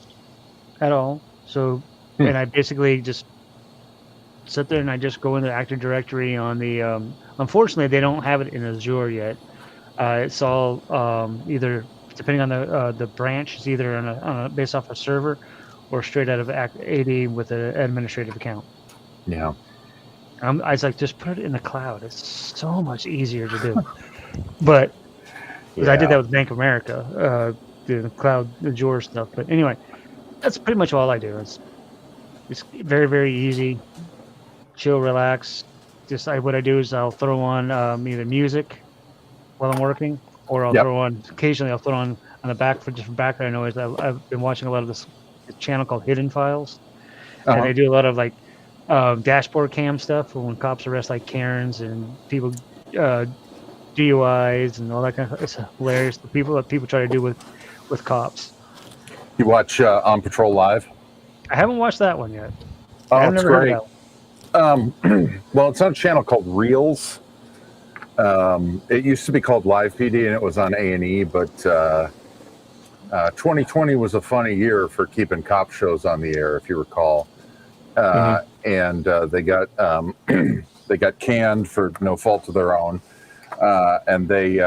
S8: at all. So and I basically just sit there and I just go into Active Directory on the unfortunately they don't have it in Azure yet. It's all either depending on the branch, it's either on a based off a server or straight out of AD with an administrative account.
S2: Yeah.
S8: I was like, just put it in the cloud. It's so much easier to do. But because I did that with Bank of America, the cloud, the Azure stuff. But anyway, that's pretty much all I do. It's very, very easy. Chill, relax. What I do is I'll throw on either music while I'm working, or I'll throw on occasionally. I'll throw on the back for just background noise. I've been watching a lot of this channel called Hidden Files, and they do a lot of like dashboard cam stuff for when cops arrest like Karens and people DUIs and all that kind of stuff. It's hilarious. The people that people try to do with cops.
S2: You watch On Patrol Live?
S8: I haven't watched that one yet.
S2: Oh,
S8: I've
S2: it's
S8: never heard
S2: great.
S8: of that one.
S2: Well, it's on a channel called Reels. It used to be called Live PD, and it was on A&E, but 2020 was a funny year for keeping cop shows on the air, if you recall. And they got they got canned for no fault of their own, and they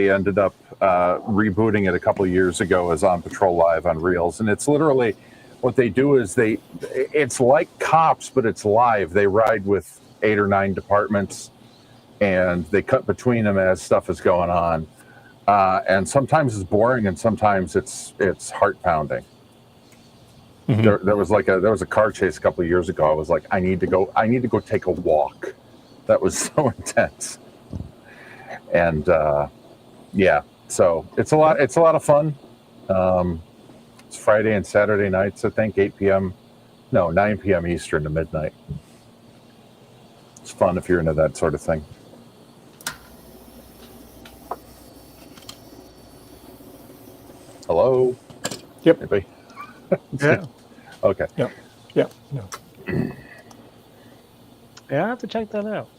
S2: ended up rebooting it a couple of years ago as On Patrol Live on Reels, and it's literally what they do is it's like Cops, but it's live. They ride with 8 or 9 departments, and they cut between them as stuff is going on, and sometimes it's boring, and sometimes it's heart pounding. There was a car chase a couple of years ago. I was like, I need to go take a walk. That was so intense. And so it's a lot of fun. It's Friday and Saturday nights, I think, 9 p.m. Eastern to midnight. It's fun if you're into that sort of thing. Hello?
S6: Yep.
S2: Maybe.
S8: Yeah.
S2: Okay.
S6: Yep. Yeah. No.
S8: Yeah, I have to check that out.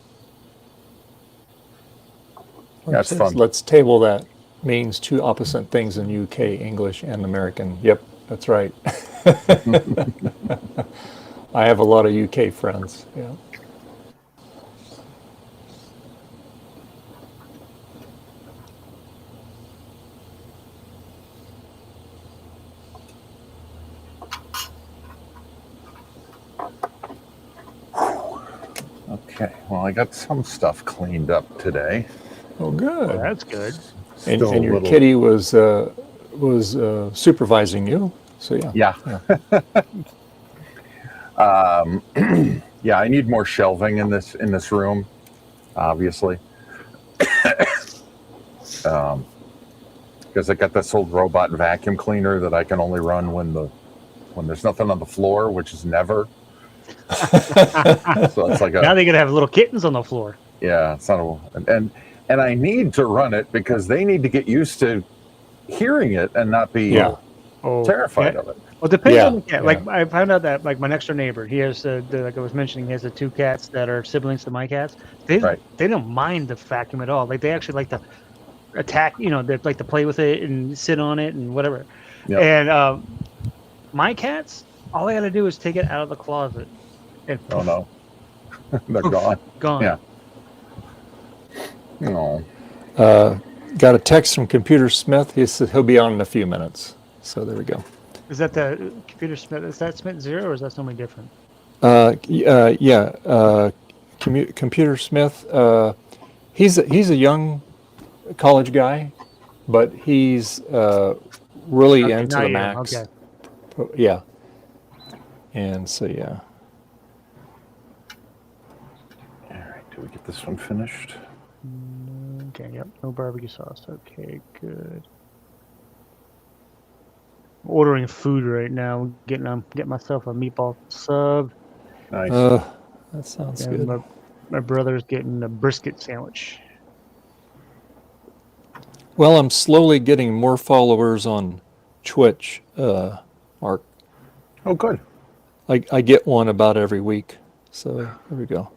S2: That's fun.
S6: Let's table that. Means two opposite things in UK, English and American. Yep, that's right. I have a lot of UK friends. Yeah.
S2: Okay. Well, I got some stuff cleaned up today.
S6: Oh, good.
S8: Well, that's good.
S6: And your kitty was supervising you, so yeah.
S2: Yeah, I need more shelving in this room, obviously, because I got this old robot vacuum cleaner that I can only run when there's nothing on the floor, which is never. So it's like
S8: now they're gonna have little kittens on the floor.
S2: Yeah, it's not and I need to run it because they need to get used to hearing it and not be terrified of it.
S8: Well, depends on the cat. Like I found out that like my next door neighbor, he has like I was mentioning, he has the 2 cats that are siblings to my cats. They don't mind the vacuum at all. Like they actually like to attack. They like to play with it and sit on it and whatever. Yep. And my cats, all I got to do is take it out of the closet. And
S2: oh no, they're gone.
S8: Gone.
S2: Yeah. No.
S6: Got a text from Computer Smith. He said he'll be on in a few minutes. So there we go.
S8: Is that the Computer Smith? Is that Smith Zero or is that somebody different?
S6: Computer Smith. He's a young college guy, but he's really into the Macs.
S8: Okay.
S6: Yeah. And so yeah.
S2: All right. Do we get this one finished?
S8: Okay, yep, no barbecue sauce. Okay, good. Ordering food right now. Getting myself a meatball sub.
S2: Nice.
S6: That sounds good.
S8: My brother's getting a brisket sandwich.
S6: Well, I'm slowly getting more followers on Twitch, Mark.
S2: Oh, good.
S6: I get one about every week. So there we go.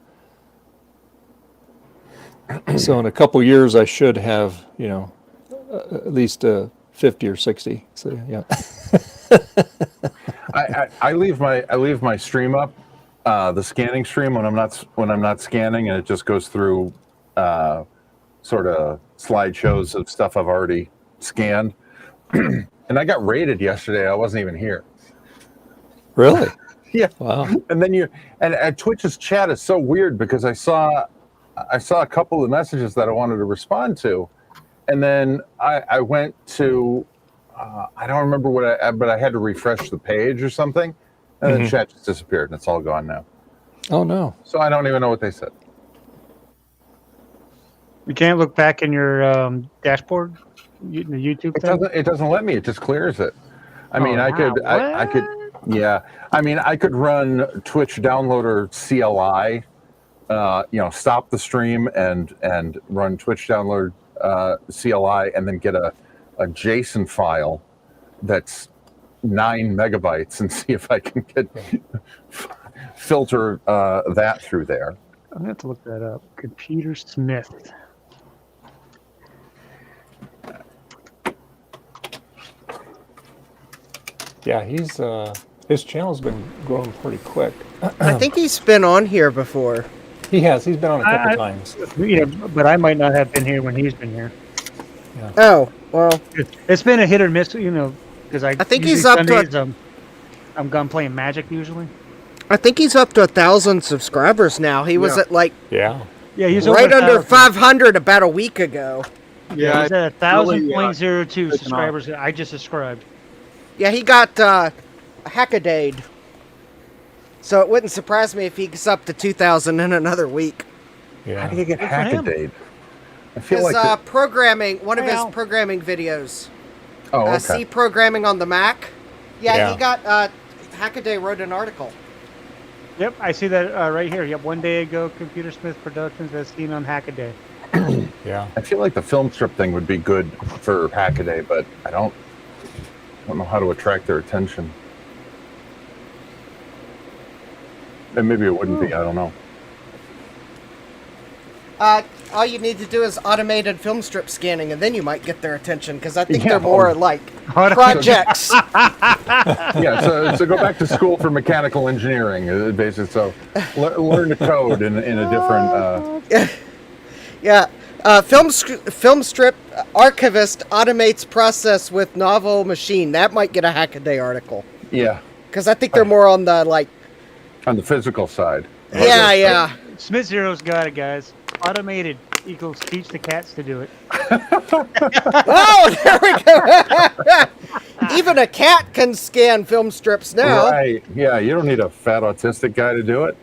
S6: So in a couple years, I should have, at least 50 or 60. So yeah.
S2: I leave my stream up, the scanning stream when I'm not scanning, and it just goes through sort of slideshows of stuff I've already scanned. And I got raided yesterday. I wasn't even here.
S6: Really?
S2: Yeah.
S6: Wow.
S2: And then and Twitch's chat is so weird because I saw a couple of messages that I wanted to respond to, and then I went to I don't remember but I had to refresh the page or something, and then chat just disappeared and it's all gone now.
S6: Oh no.
S2: So I don't even know what they said.
S8: You can't look back in your dashboard, the YouTube thing.
S2: It doesn't let me. It just clears it. I mean,
S8: Oh,
S2: I could
S8: wow.
S2: I could yeah. I mean, I could run Twitch downloader CLI. Stop the stream and run Twitch download CLI and then get a JSON file that's 9 megabytes and see if I can get filter that through there.
S8: I'm gonna have to look that up. Computer Smith.
S6: Yeah, he's his channel's been growing pretty quick.
S12: I think he's been on here before.
S6: He has. He's been on a couple times.
S8: Yeah, but I might not have been here when he's been here.
S6: Yeah.
S12: Oh, well.
S8: It's been a hit or miss, because I
S12: think
S8: usually
S12: he's up
S8: Sundays,
S12: to
S8: I'm gone playing Magic usually.
S12: I think he's up to 1,000 subscribers now. He was at like
S6: yeah,
S8: he's
S12: right
S8: over
S12: under
S8: 1,000.
S12: 500 about a week ago.
S8: Yeah, he's at
S13: really,
S8: 1,000.02 subscribers. I just subscribed.
S12: Yeah, he got Hackaday. So it wouldn't surprise me if he gets up to 2,000 in another week.
S6: Yeah.
S2: How do you get
S8: Good for him.
S2: Hackaday? I feel
S12: His
S2: like
S12: programming, one of his
S8: Well.
S12: programming videos.
S2: okay.
S12: C programming on the Mac. Yeah,
S6: Yeah.
S12: he got Hackaday wrote an article.
S8: Yep, I see that right here. Yep, one day ago, Computer Smith Productions as seen on Hackaday.
S6: Yeah.
S2: I feel like the film strip thing would be good for Hackaday, but I don't know how to attract their attention. And maybe it wouldn't be. I don't know.
S12: All you need to do is automated film strip scanning, and then you might get their attention, because I think
S2: Yeah.
S12: they're more like projects.
S2: Yeah. So go back to school for mechanical engineering, basically. So learn to code in a different.
S12: Yeah. Film strip archivist automates process with novel machine. That might get a Hackaday article.
S2: Yeah.
S12: Because I think they're more on the like.
S2: On the physical side.
S12: Yeah.
S8: Smith Zero's got it, guys. Automated equals teach the cats to do it.
S12: Oh, there we go. Even a cat can scan film strips now.
S2: Right. Yeah. You don't need a fat autistic guy to do it.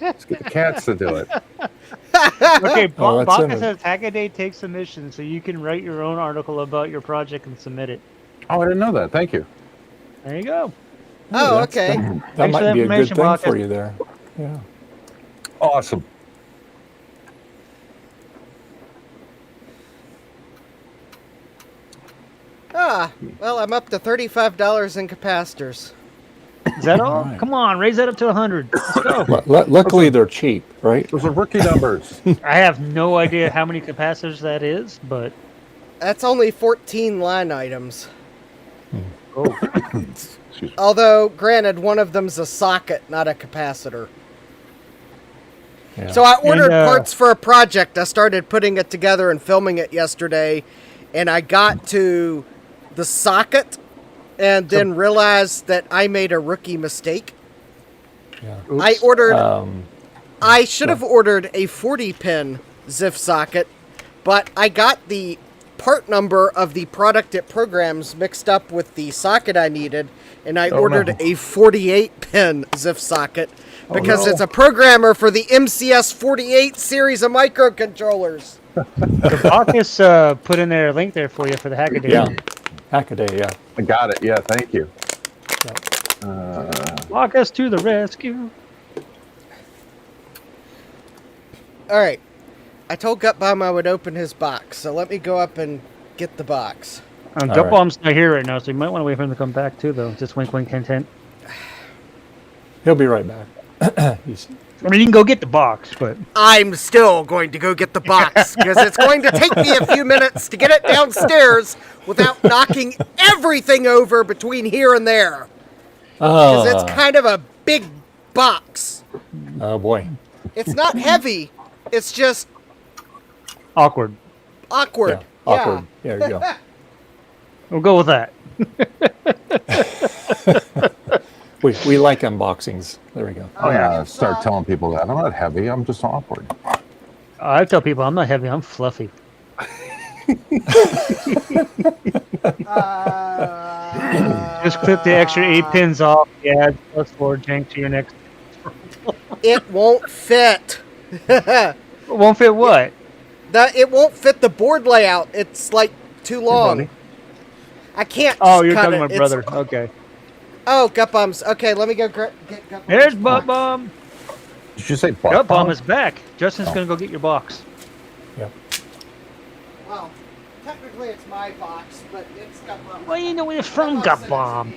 S2: Let's get the cats to do it.
S8: Okay,
S6: Oh, that's in
S8: Baka
S6: it.
S8: says Hackaday takes submissions, so you can write your own article about your project and submit it.
S2: Oh, I didn't know that. Thank you.
S8: There you go.
S12: Oh,
S6: that's-
S12: okay.
S6: That
S8: Thanks for
S6: might
S8: the
S6: be a good
S8: information,
S6: thing
S8: Baka.
S6: for you there. Yeah.
S2: Awesome.
S12: Well, I'm up to $35 in capacitors.
S8: Is that all?
S6: Alright.
S8: Come on, raise that up to 100. Let's go.
S6: Luckily, they're cheap, right?
S2: Those are rookie numbers.
S8: I have no idea how many capacitors that is, but
S12: That's only 14 line items.
S8: oh,
S12: Although, granted, one of them's a socket, not a capacitor.
S6: Yeah.
S12: So I ordered
S8: And,
S12: parts for a project. I started putting it together and filming it yesterday, and I got to the socket and then realized that I made a rookie mistake.
S6: Yeah.
S12: I ordered
S6: Um,
S12: I should have ordered a 40-pin ZIF socket, but I got the part number of the product it programs mixed up with the socket I needed, and I ordered a 48-pin ZIF socket because it's a programmer for the MCS 48 series of microcontrollers.
S8: the Bacchus put in their link there for you for the Hackaday.
S6: yeah. Hackaday, yeah.
S2: I got it. Yeah. Thank you.
S8: Bacchus to the rescue.
S12: All right. I told Gutbaum I would open his box, so let me go up and get the box.
S6: All
S8: Gut Bomb's not here right now, so you might want to wait for him to come back too, though. Just wink, wink, hint, hint.
S6: He'll be right back.
S8: I mean, you can go get the box, but
S12: I'm still going to go get the box because it's going to take me a few minutes to get it downstairs without knocking everything over between here and there. Because it's kind of a big box.
S6: Oh boy.
S12: It's not heavy. It's just
S8: awkward.
S12: awkward.
S6: Yeah, awkward. Yeah, there you go.
S8: We'll go with that.
S6: We like unboxings. There we go.
S2: Oh yeah, start telling people that. I'm not heavy, I'm just awkward.
S8: I tell people I'm not heavy, I'm fluffy. Just clip the extra 8 pins off. Yeah, plus 4 jank to your next.
S12: It won't fit.
S8: It won't fit what?
S12: It won't fit the board layout. It's like too long. I can't.
S8: Oh, you're
S12: cut
S8: talking
S12: it.
S8: about brother. Okay.
S12: Oh, gut bums. Okay, let me go get gut bums.
S8: There's butt bomb.
S2: Did you say butt
S8: Gut bomb
S2: bomb?
S8: is back. Justin's gonna go get your box.
S12: Well, technically it's my box, but it's gut bums.
S8: Well, you know where it's from, gut bomb.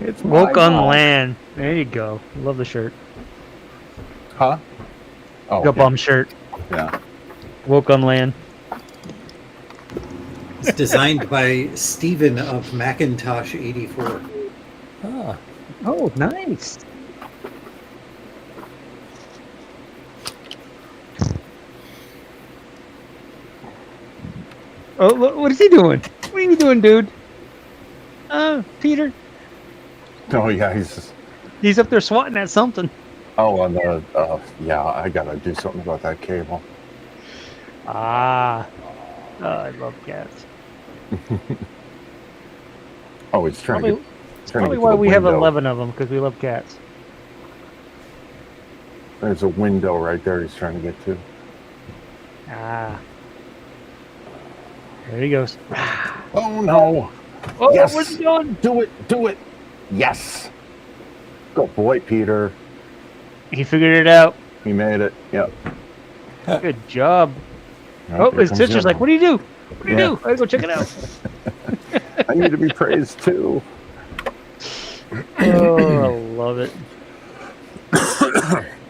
S2: It's
S8: Woke
S2: my
S8: on
S2: bomb.
S8: land. There you go. Love the shirt.
S2: Huh? Oh,
S8: Gut bomb shirt.
S2: yeah.
S8: Woke on land.
S9: It's designed by Steven of Macintosh 84.
S6: Ah,
S8: Oh, nice. Oh, what is he doing? What are you doing, dude? Peter.
S2: Oh yeah,
S8: He's up there swatting at something.
S2: on the yeah, I gotta do something about that cable.
S8: Ah. Oh, I love cats.
S2: Oh, he's trying
S8: Probably,
S2: to
S8: it's
S2: trying to
S8: probably
S2: get
S8: why
S2: to the
S8: we have
S2: window.
S8: 11 of them, because we love cats.
S2: There's a window right there he's trying to get to.
S8: Ah. There he goes.
S2: Oh no!
S8: Oh,
S2: Yes.
S8: what's he doing?
S2: Do it! Yes! Go boy, Peter.
S8: He figured it out.
S2: He made it. Yep.
S8: Good job.
S2: Oh,
S8: Oh,
S2: here
S8: his
S2: comes
S8: sister's
S2: the
S8: like,
S2: other
S8: what do you do? What do you
S2: Yeah.
S8: do? I gotta go check it out.
S2: one. I need to be praised too.
S8: Oh, I love it.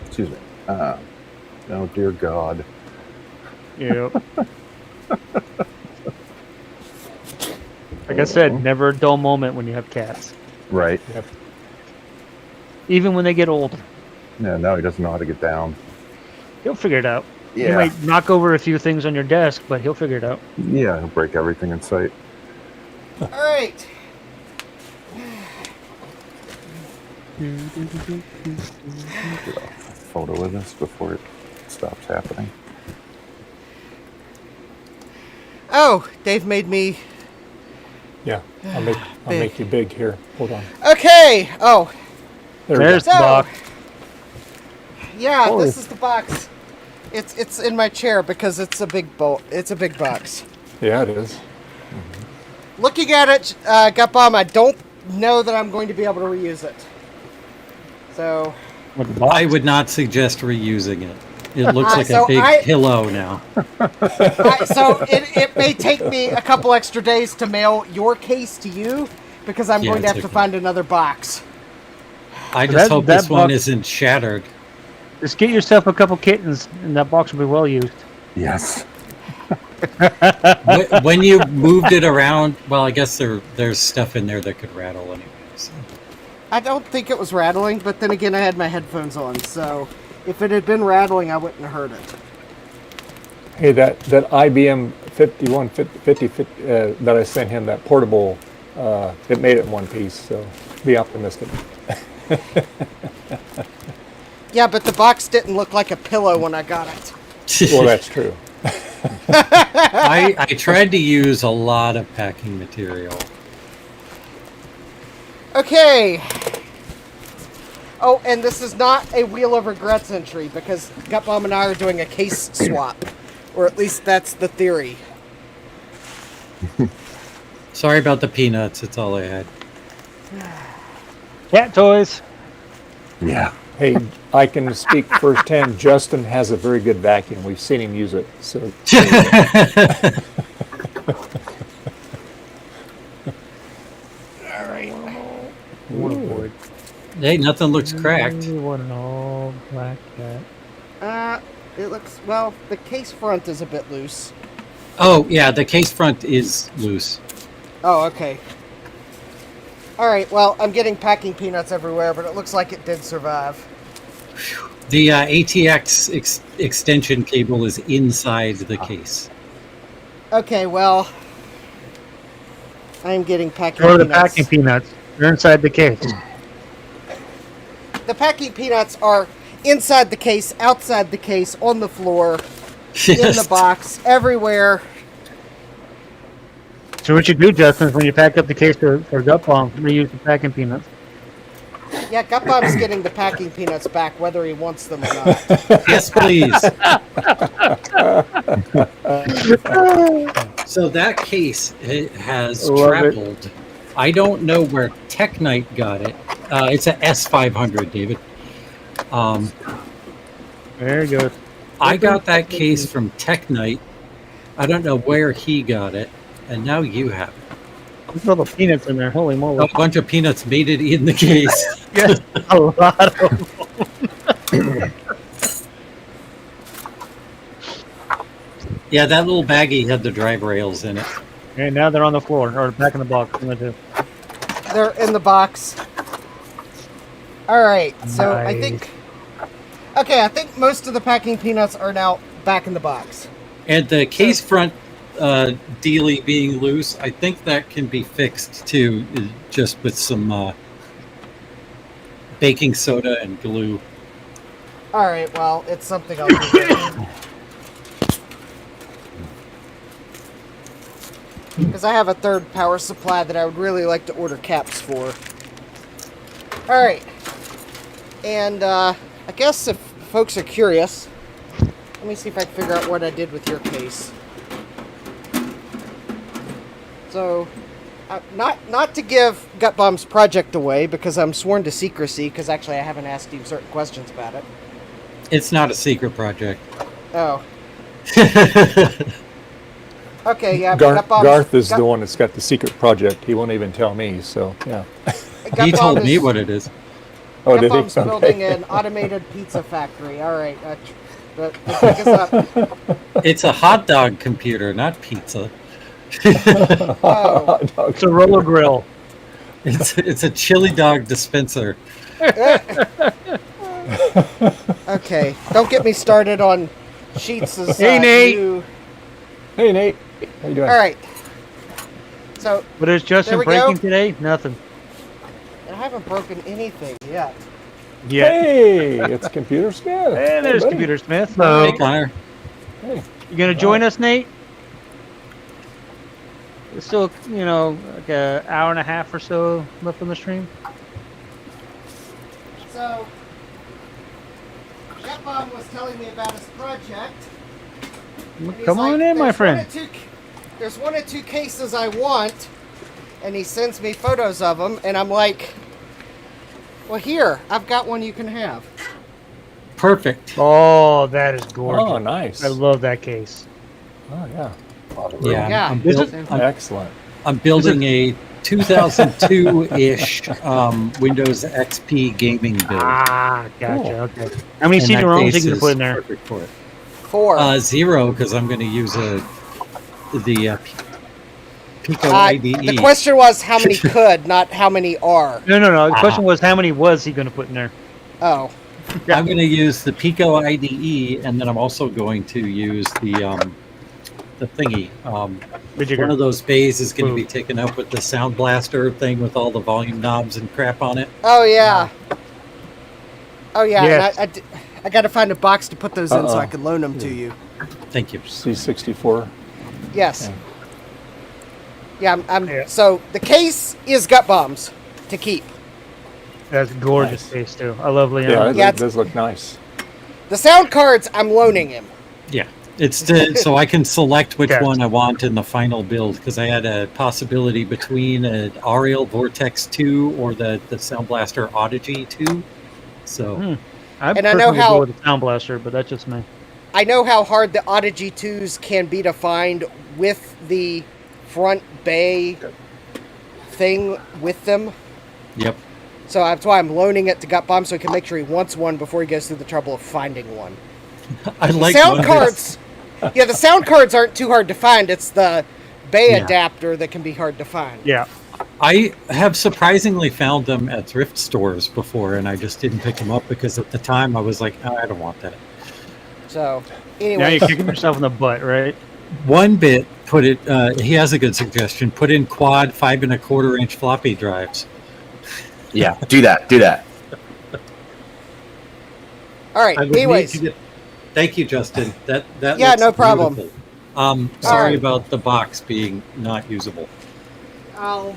S2: Excuse me. Oh dear God.
S8: Yep. Like I said, never a dull moment when you have cats.
S2: Right.
S8: Even when they get old.
S2: Yeah. Now he doesn't know how to get down.
S8: He'll figure it out.
S2: Yeah.
S8: You might knock over a few things on your desk, but he'll figure it out.
S2: Yeah. He'll break everything in sight.
S12: All right.
S2: Get a photo of this before it stops happening.
S12: Oh, Dave made me.
S6: yeah. I'll make you big here. Hold on.
S12: Okay. Oh,
S8: There's the
S12: So-
S8: box.
S12: yeah.
S6: Oh.
S12: This is the box. It's in my chair because it's a big It's a big box.
S6: Yeah, it is.
S12: Looking at it, gut bomb. I don't know that I'm going to be able to reuse it. So.
S8: With the box.
S9: I would not suggest reusing it. It looks like
S12: So
S9: a big
S12: I-
S9: pillow now.
S12: So it may take me a couple extra days to mail your case to you because I'm
S9: Yeah,
S12: going to
S9: it's
S12: have to
S9: okay.
S12: find another box.
S9: I
S8: That-
S9: just hope
S8: that
S9: this one
S8: box-
S9: isn't shattered.
S8: Just get yourself a couple kittens, and that box will be well used.
S2: Yes.
S9: When you moved it around, well, I guess there's stuff in there that could rattle anyway. So.
S12: I don't think it was rattling, but then again, I had my headphones on, so if it had been rattling, I wouldn't have heard it.
S6: Hey, that IBM 5150 that I sent him, that portable, it made it in one piece. So be optimistic.
S12: Yeah, but the box didn't look like a pillow when I got it.
S6: Well, that's true.
S9: I tried to use a lot of packing material.
S12: Okay. Oh, and this is not a Wheel of Regrets entry because Gutbomb and I are doing a case swap, or at least that's the theory.
S9: Sorry about the peanuts. That's all I had.
S8: Cat toys.
S2: Yeah.
S6: Hey, I can speak firsthand. Justin has a very good vacuum. We've seen him use it. So
S8: Wood.
S9: Hey, nothing looks cracked.
S8: What an old black cat.
S12: It looks, well, the case front is a bit loose.
S9: Oh, yeah, the case front is loose.
S12: Oh, okay. Alright, well, I'm getting packing peanuts everywhere, but it looks like it did survive.
S9: The ATX extension cable is inside the case.
S12: Okay, well, I'm getting packing
S8: Or the
S12: peanuts.
S8: packing peanuts. They're inside the case.
S12: The packing peanuts are inside the case, outside the case, on the floor, in the box, everywhere.
S8: So what you do, Justin, is when you pack up the case for gut bomb, reuse the packing peanuts.
S12: Yeah, Gutbomb's getting the packing peanuts back, whether he wants them or not.
S9: Yes, please. So that case has traveled. I don't know where Technite got it. It's a S500, David.
S8: There you go.
S9: I got that case from Technite. I don't know where he got it, and now you have it.
S8: There's all the peanuts in there. Holy moly.
S9: A bunch of peanuts made it in the case.
S8: Yes, a lot of them.
S9: Yeah, that little baggie had the drive rails in it.
S8: And now they're on the floor, or back in the box.
S12: They're in the box. Alright, so I think... Okay, I think most of the packing peanuts are now back in the box.
S9: And the case front dealie being loose, I think that can be fixed too, just with some baking soda and glue.
S12: Alright, well, it's something I'll do. Because I have a third power supply that I would really like to order caps for. Alright. And I guess if folks are curious, let me see if I can figure out what I did with your case. So, not to give Gutbomb's project away, because I'm sworn to secrecy, because actually I haven't asked you certain questions about it.
S9: It's not a secret project.
S12: Oh. Okay, yeah.
S6: Garth is the one that's got the secret project. He won't even tell me, so yeah.
S9: He told me what it is.
S6: Oh, did he?
S12: Gutbomb's building an automated pizza factory. All right. Take us up.
S9: It's a hot dog computer, not pizza.
S12: Oh.
S8: It's a roller grill.
S9: It's a chili dog dispenser.
S12: Okay, don't get me started on Sheets'
S8: Hey, Nate.
S12: new...
S6: Hey, Nate. How you doing?
S12: All right. So,
S8: What is Justin
S12: there we
S8: breaking
S12: go.
S8: today? Nothing.
S12: I haven't broken anything yet.
S8: Yeah.
S6: Hey, it's Computer Smith.
S8: Hey, there's
S6: buddy.
S8: Computer Smith.
S9: Hey, Connor.
S6: Hey.
S8: You gonna join us, Nate? There's still, like an hour and a half or so left on the stream.
S12: So, Gutbomb was telling me about his project. and he's
S8: Come on in, my
S12: "There's
S8: friend.
S12: There's one or two cases I want, and he sends me photos of them, and I'm like, well, here, I've got one you can have.
S9: Perfect.
S8: Oh, that is gorgeous.
S6: Oh, nice.
S8: I love that case.
S6: Oh, yeah.
S9: Yeah,
S12: Yeah.
S9: I'm,
S8: This
S9: build-
S8: is-
S9: I'm,
S6: Excellent.
S9: I'm building a 2002-ish Windows XP gaming build.
S8: Ah, gotcha.
S6: Cool.
S8: Okay. How many
S9: And
S8: CD-ROMs
S9: that
S8: are you
S9: case
S8: gonna
S9: is
S8: put in there?
S9: Perfect for it.
S12: 4.
S9: 0, because I'm going to use the Pico
S8: E.
S9: IDE.
S12: The question was how many could, not how many are.
S8: No. The question was how many was he gonna put in there?
S12: Oh.
S9: I'm going to use the Pico IDE, and then I'm also going to use the thingy. One of those bays is going to be taken up with the Sound Blaster thing with all the volume knobs and crap on it.
S12: Oh, yeah. Oh, yeah.
S8: Yes.
S12: And I got to find a box to put those in so I can loan them to you.
S9: Thank you.
S6: C64.
S12: Yes. Yeah, so the case is Gutbomb's to keep.
S8: That's a gorgeous case too. I love Leon.
S6: Yeah,
S12: Yeah,
S6: it does look nice.
S12: The sound cards, I'm loaning him.
S9: Yeah, it's so I can select which
S8: Okay.
S9: one I want in the final build, because I had a possibility between an Ariel Vortex 2 or the Sound Blaster Odyssey 2. So
S8: I'd
S12: And I know
S8: personally
S12: how-
S8: go with the Sound Blaster, but that's just me.
S12: I know how hard the Odyssey 2s can be to find with the front bay thing with them.
S9: Yep.
S12: So that's why I'm loaning it to Gutbomb so he can make sure he wants one before he goes through the trouble of finding one.
S9: I
S12: The
S9: like
S12: sound
S9: one
S12: cards. Yeah, the sound cards aren't too hard to find. It's the bay
S9: Yeah.
S12: adapter that can be hard to find.
S8: Yeah.
S9: I have surprisingly found them at thrift stores before, and I just didn't pick them up because at the time I was like, oh, I don't want that.
S12: So,
S8: Now
S12: anyway.
S8: you're kicking yourself in the butt, right?
S9: One bit put it. He has a good suggestion. Put in quad 5 1/4 inch floppy drives.
S14: Yeah, do that. Do that.
S12: All right.
S9: I would need
S12: Anyways,
S9: to get- thank you, Justin. That
S12: Yeah,
S9: looks
S12: no problem.
S9: beautiful.
S12: right.
S9: Sorry about the box being not usable.
S12: I'll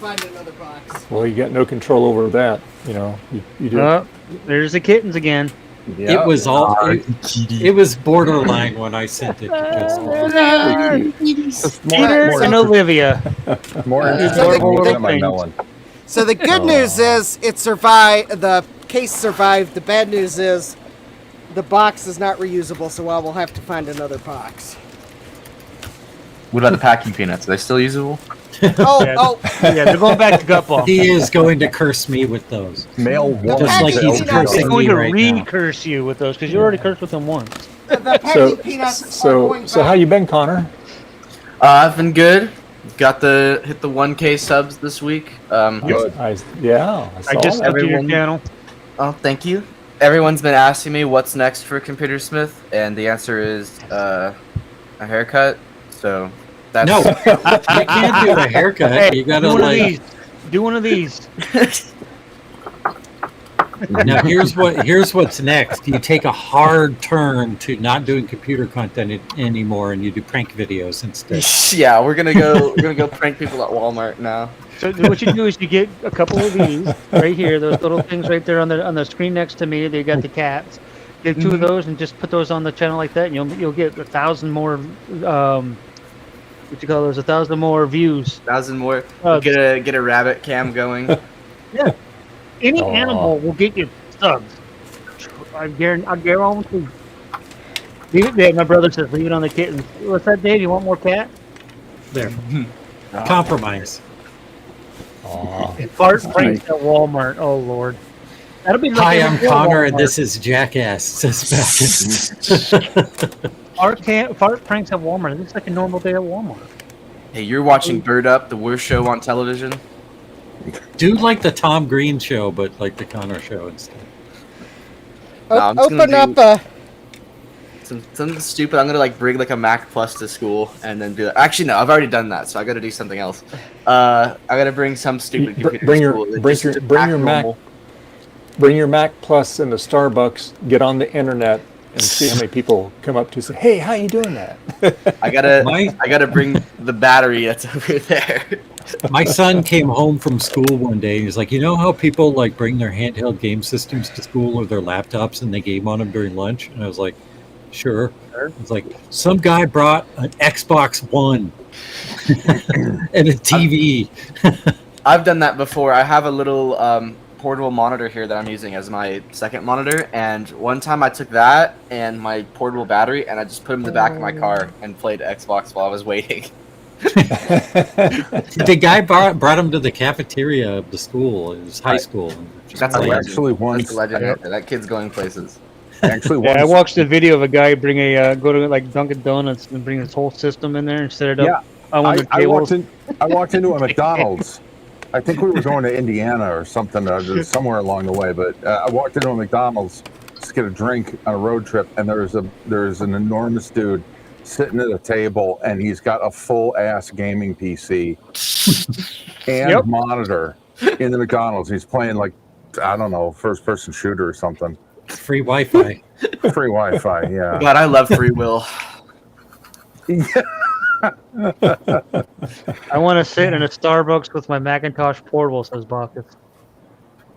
S12: find another box.
S6: Well, you got no control over that. You know, you do.
S8: Oh, there's the kittens again.
S9: It was it was borderline when I sent it to Justin.
S8: Peter and Olivia.
S2: More
S12: So
S2: interesting
S12: the-
S2: than my melon.
S12: So the good news is it survived. The case survived. The bad news is the box is not reusable. So I will have to find another box.
S14: What about the packing peanuts? Are they still usable?
S12: Oh,
S8: Yeah, they're going back to gut bomb.
S9: He is going to curse me with those.
S2: Male woman.
S9: Just like he's
S12: He's
S9: cursing
S8: going
S9: me
S8: to
S9: right now.
S8: re-curse you with those because you already cursed with them once.
S12: the packing peanuts are going
S6: So
S12: back.
S6: how you been, Connor?
S14: I've been good. Got hit the 1K subs this week.
S2: Good.
S6: I
S8: I
S6: saw
S8: just
S6: that.
S8: updated your channel.
S14: Oh, thank you. Everyone's been asking me what's next for Computer Smith, and the answer is a haircut. So that's
S9: No, you can't do a haircut.
S8: Hey,
S9: You gotta
S8: do one of
S9: like.
S8: these. Do one of these.
S9: Now here's what's next. You take a hard turn to not doing computer content anymore, and you do prank videos instead.
S14: yeah. We're gonna go prank people at Walmart now.
S8: So what you do is you get a couple of these right here, those little things right there on the screen next to me. They got the cats. Get two of those and just put those on the channel like that, and you'll get 1,000 more. What you call those? 1,000 more views.
S14: 1,000 more.
S8: Oh,
S14: Get a rabbit cam going.
S8: Yeah. Any animal will get you subs. I guarantee. Leave it there. My brother says, leave it on the kittens. What's that, Dave? You want more cat?
S9: There. Compromise.
S8: And fart pranks at Walmart. Oh, Lord. That'll be
S9: Hi, I'm Connor, and
S8: Walmart.
S9: this is Jackass. Says Baptist.
S8: Fart pranks at Walmart. It's like a normal day at Walmart.
S14: Hey, you're watching Bird Up, the worst show on television.
S9: Do like the Tom Green show, but like the Connor show instead.
S14: I'm just
S12: Open
S14: gonna
S12: up
S14: something stupid. I'm gonna like bring like a Mac Plus to school and then do that. Actually, no, I've already done that, so I gotta do something else. I gotta bring some stupid computer
S6: Bring
S14: to
S6: your
S14: school. It's
S6: bring
S14: just
S6: your
S14: to
S6: bring
S14: act
S6: your Mac
S14: normal.
S6: bring your Mac Plus into Starbucks. Get on the internet and see how many people come up to say, "Hey, how you doing that?"
S14: I gotta bring the battery that's over there.
S9: My son came home from school one day and he's like, you know how people like bring their handheld game systems to school or their laptops and they game on them during lunch? And I was like, sure. It's like some guy brought an Xbox One and a TV.
S14: I've done that before. I have a little portable monitor here that I'm using as my second monitor, and one time I took that and my portable battery and I just put them in the back of my car and played Xbox while I was waiting.
S9: The guy brought him to the cafeteria of the school. It was high school.
S14: That's a legend.
S2: Actually, once
S14: That's a legend right there. That kid's going places.
S2: actually
S8: Yeah, I
S2: once
S8: watched a video of a guy bring go to like Dunkin' Donuts and bring his whole system in there and set it up on one of the
S2: I walked
S8: tables.
S2: I walked into a McDonald's. I think we were going to Indiana or something, somewhere along the way. But I walked into a McDonald's to get a drink on a road trip, and there's an enormous dude sitting at a table, and he's got a full ass gaming PC and monitor in the McDonald's. He's playing like, I don't know, first person shooter or something.
S9: Free Wi-Fi.
S2: Free Wi-Fi, yeah.
S14: God, I love free will.
S8: I want to sit in a Starbucks with my Macintosh portable, says Bacchus.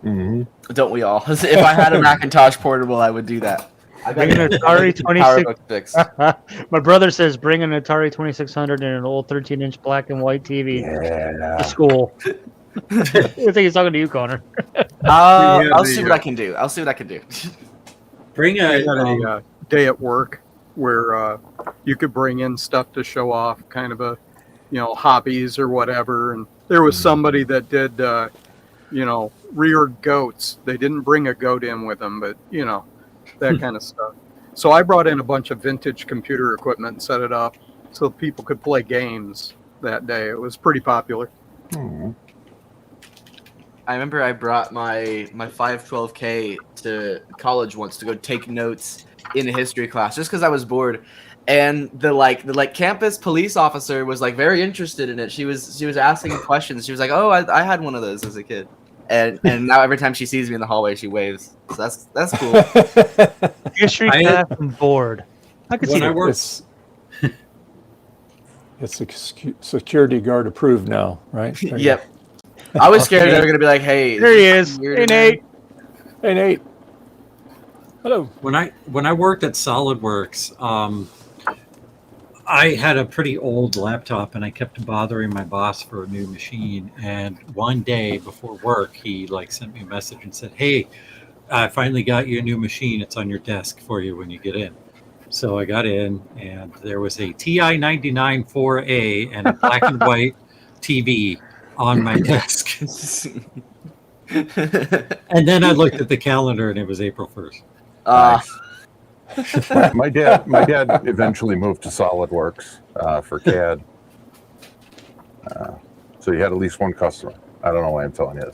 S14: Don't we all? If I had a Macintosh portable, I would do that. I
S8: Bring an Atari 26. My brother says bring an Atari 2600 and an old 13-inch black and white TV to school. I think he's talking to you, Connor.
S14: I'll see what I can do. I'll see what I can do.
S9: Bring
S13: I had a day at work where you could bring in stuff to show off, kind of hobbies or whatever. And there was somebody that did, reared goats. They didn't bring a goat in with them, but that kind of stuff. So I brought in a bunch of vintage computer equipment and set it up so people could play games that day. It was pretty popular.
S14: I remember I brought my 512K to college once to go take notes in a history class just because I was bored, and the campus police officer was like very interested in it. She was asking questions. She was like, "Oh, I had one of those as a kid," and now every time she sees me in the hallway, she waves. So that's cool.
S8: History path and board. I could see
S9: When I
S8: that.
S9: worked,
S6: It's security guard approved now, right? There you
S14: Yep. I was scared they were gonna be like, "Hey,
S8: There he is. Hey, Nate.
S6: go. Hey, Nate. Hello.
S9: when I worked at SolidWorks, I had a pretty old laptop, and I kept bothering my boss for a new machine. And one day before work, he sent me a message and said, "Hey, I finally got you a new machine. It's on your desk for you when you get in." So I got in, and there was a TI 99 4A and a black and white TV on my desk. And then I looked at the calendar, and it was April 1st.
S2: My dad eventually moved to SolidWorks for CAD. So he had at least one customer. I don't know why I'm telling you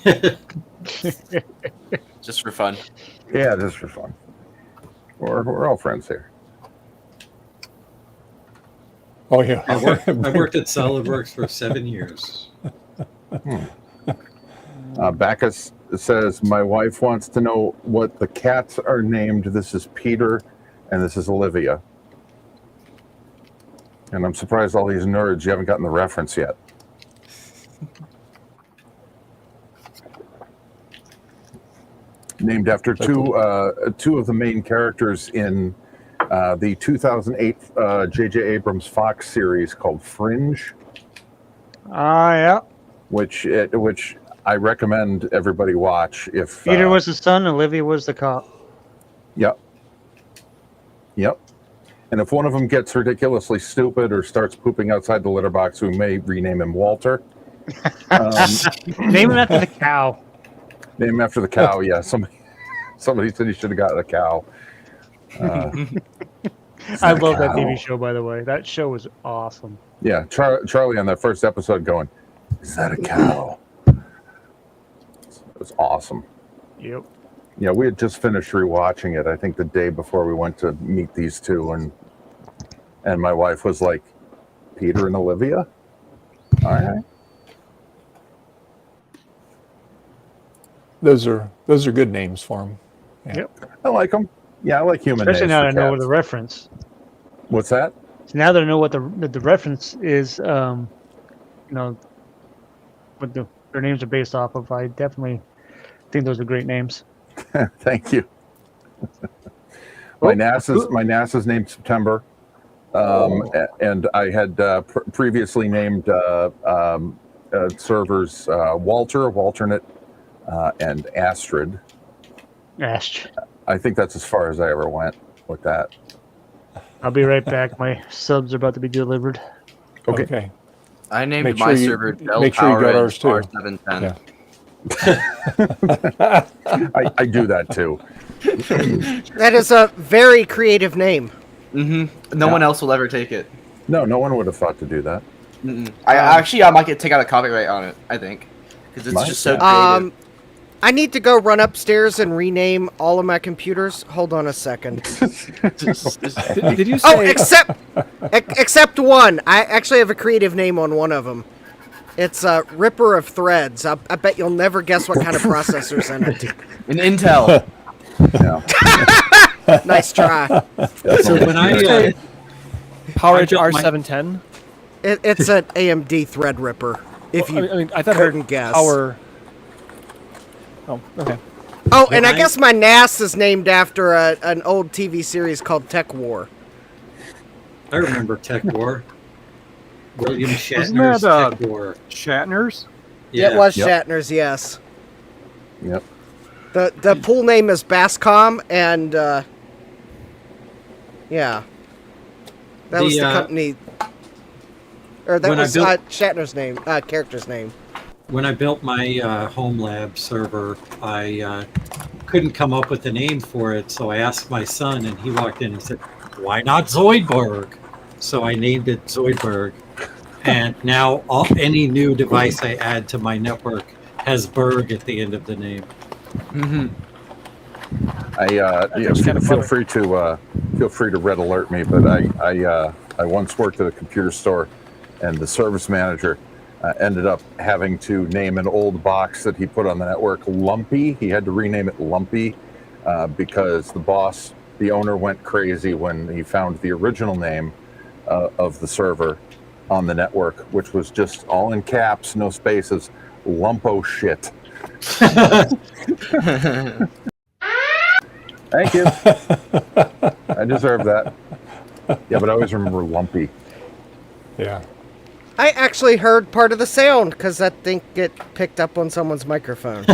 S2: this.
S14: Just for fun.
S2: Yeah, just for fun. We're all friends here.
S6: Oh, yeah.
S9: I worked at SolidWorks for 7 years.
S2: Bacchus says, my wife wants to know what the cats are named. This is Peter, and this is Olivia. And I'm surprised all these nerds, you haven't gotten the reference yet. Named after two of the main characters in the 2008 J.J. Abrams Fox series called Fringe.
S8: Yeah.
S2: Which I recommend everybody watch. If
S8: Peter was the son, Olivia was the cop.
S2: Yep. And if one of them gets ridiculously stupid or starts pooping outside the litter box, we may rename him Walter.
S8: Name him after the cow.
S2: Name him after the cow. Yeah. Somebody said he should have gotten a cow.
S8: I love that TV show, by the way. That show was awesome.
S2: Yeah, Charlie on that first episode going, "Is that a cow?" It was awesome.
S8: Yep.
S2: Yeah, we had just finished rewatching it. I think the day before we went to meet these two, and my wife was like, "Peter and Olivia." All right.
S6: Those are good names for them. Yeah.
S8: Yep.
S2: I like them. Yeah, I like human
S8: Especially
S2: names.
S8: now
S2: for
S8: I know
S2: cats.
S8: the reference.
S2: What's that?
S8: So now that I know what the reference is, what their names are based off of, I definitely think those are great names.
S2: Thank you. My NASA's named September, and I had previously named servers Walter, Walternate, and Astrid.
S8: Astrid.
S2: I think that's as far as I ever went with that.
S8: I'll be right back. My subs are about to be delivered.
S6: Okay.
S14: I named
S6: Make
S14: my
S6: sure
S14: server Dell
S6: make sure you
S14: Power
S6: got ours too.
S14: R710.
S6: Yeah.
S2: I do that too.
S12: That is a very creative name.
S14: Mm-hmm. No one else will ever take it.
S2: No one would have thought to do that.
S14: I might take out a copyright on it. I think because it's just so creative.
S12: I need to go run upstairs and rename all of my computers. Hold on a second.
S3: Did you say?
S12: Oh, except one. I actually have a creative name on one of them. It's Ripper of Threads. I bet you'll never guess what kind of processor's in it.
S14: An Intel.
S2: Yeah.
S12: Nice try.
S9: So when I
S3: Power
S9: I
S3: Edge
S9: built my-
S3: R710?
S12: It's an AMD Threadripper. If you
S3: I thought
S12: couldn't guess.
S3: Power. Oh, okay.
S12: Oh, and I guess my NAS is named after an old TV series called Tech War.
S9: I remember Tech War. William
S13: Wasn't
S9: Shatner's
S13: that
S9: Tech War.
S13: Shatner's?
S12: Yeah. It was
S2: Yep.
S12: Shatner's, yes.
S2: Yep.
S12: The pool name is Bascom, and yeah, that was the company, or that
S9: when I
S12: was
S9: built-
S12: Shatner's name, character's name.
S9: When I built my home lab server, I couldn't come up with a name for it, so I asked my son, and he walked in and said, "Why not Zoidberg?" So I named it Zoidberg, and now any new device I add to my network has Berg at the end of the name.
S14: Mm-hmm.
S2: Feel free to red alert me, but I once worked at a computer store, and the service manager ended up having to name an old box that he put on the network Lumpy. He had to rename it Lumpy because the owner went crazy when he found the original name of the server on the network, which was just all in caps, no spaces, Lumpo shit. Thank you. I deserve that. Yeah, but I always remember Lumpy.
S6: Yeah.
S12: I actually heard part of the sound because I think it picked up on someone's microphone.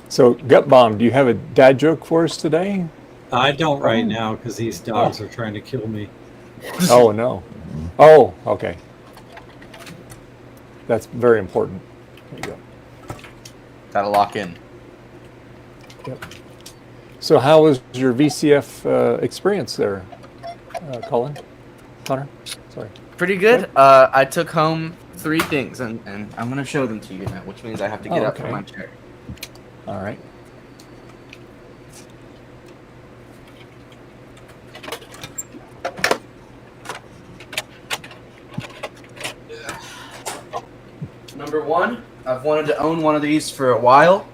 S6: So, Gut Bomb, do you have a dad joke for us today?
S9: I don't right now because these dogs are trying to kill me.
S6: Oh, no. Oh, okay. That's very important. There you go.
S14: Gotta lock in.
S6: Yep. So how was your VCF experience there, Colin? Connor? Sorry.
S14: Pretty good. I took home 3 things, and I'm going to show them to you now, which means I have to get up from my chair.
S6: All right.
S14: Number 1, I've wanted to own one of these for a while.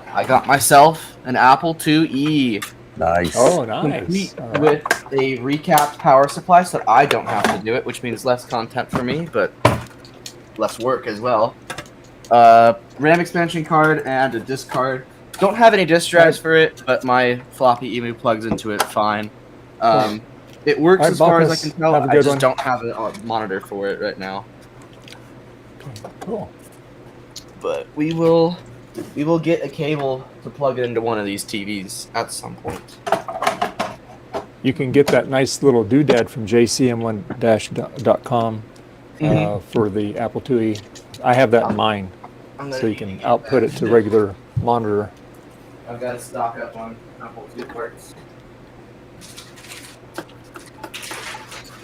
S14: I got myself an Apple IIe.
S2: Nice.
S6: Oh, nice.
S14: Complete with a recapped power supply, so I don't have to do it, which means less content for me, but less work as well. RAM expansion card and a disk card. Don't have any disk drives for it, but my floppy emu plugs into it fine. It works as far as I can tell. I just don't have a monitor for it right now.
S6: Cool.
S14: But we will get a cable to plug it into one of these TVs at some point.
S6: You can get that nice little doodad from jcm1-.com for the Apple IIe. I have that in mine, so you can output it to regular monitor.
S14: I've got to stock up on Apple II parts.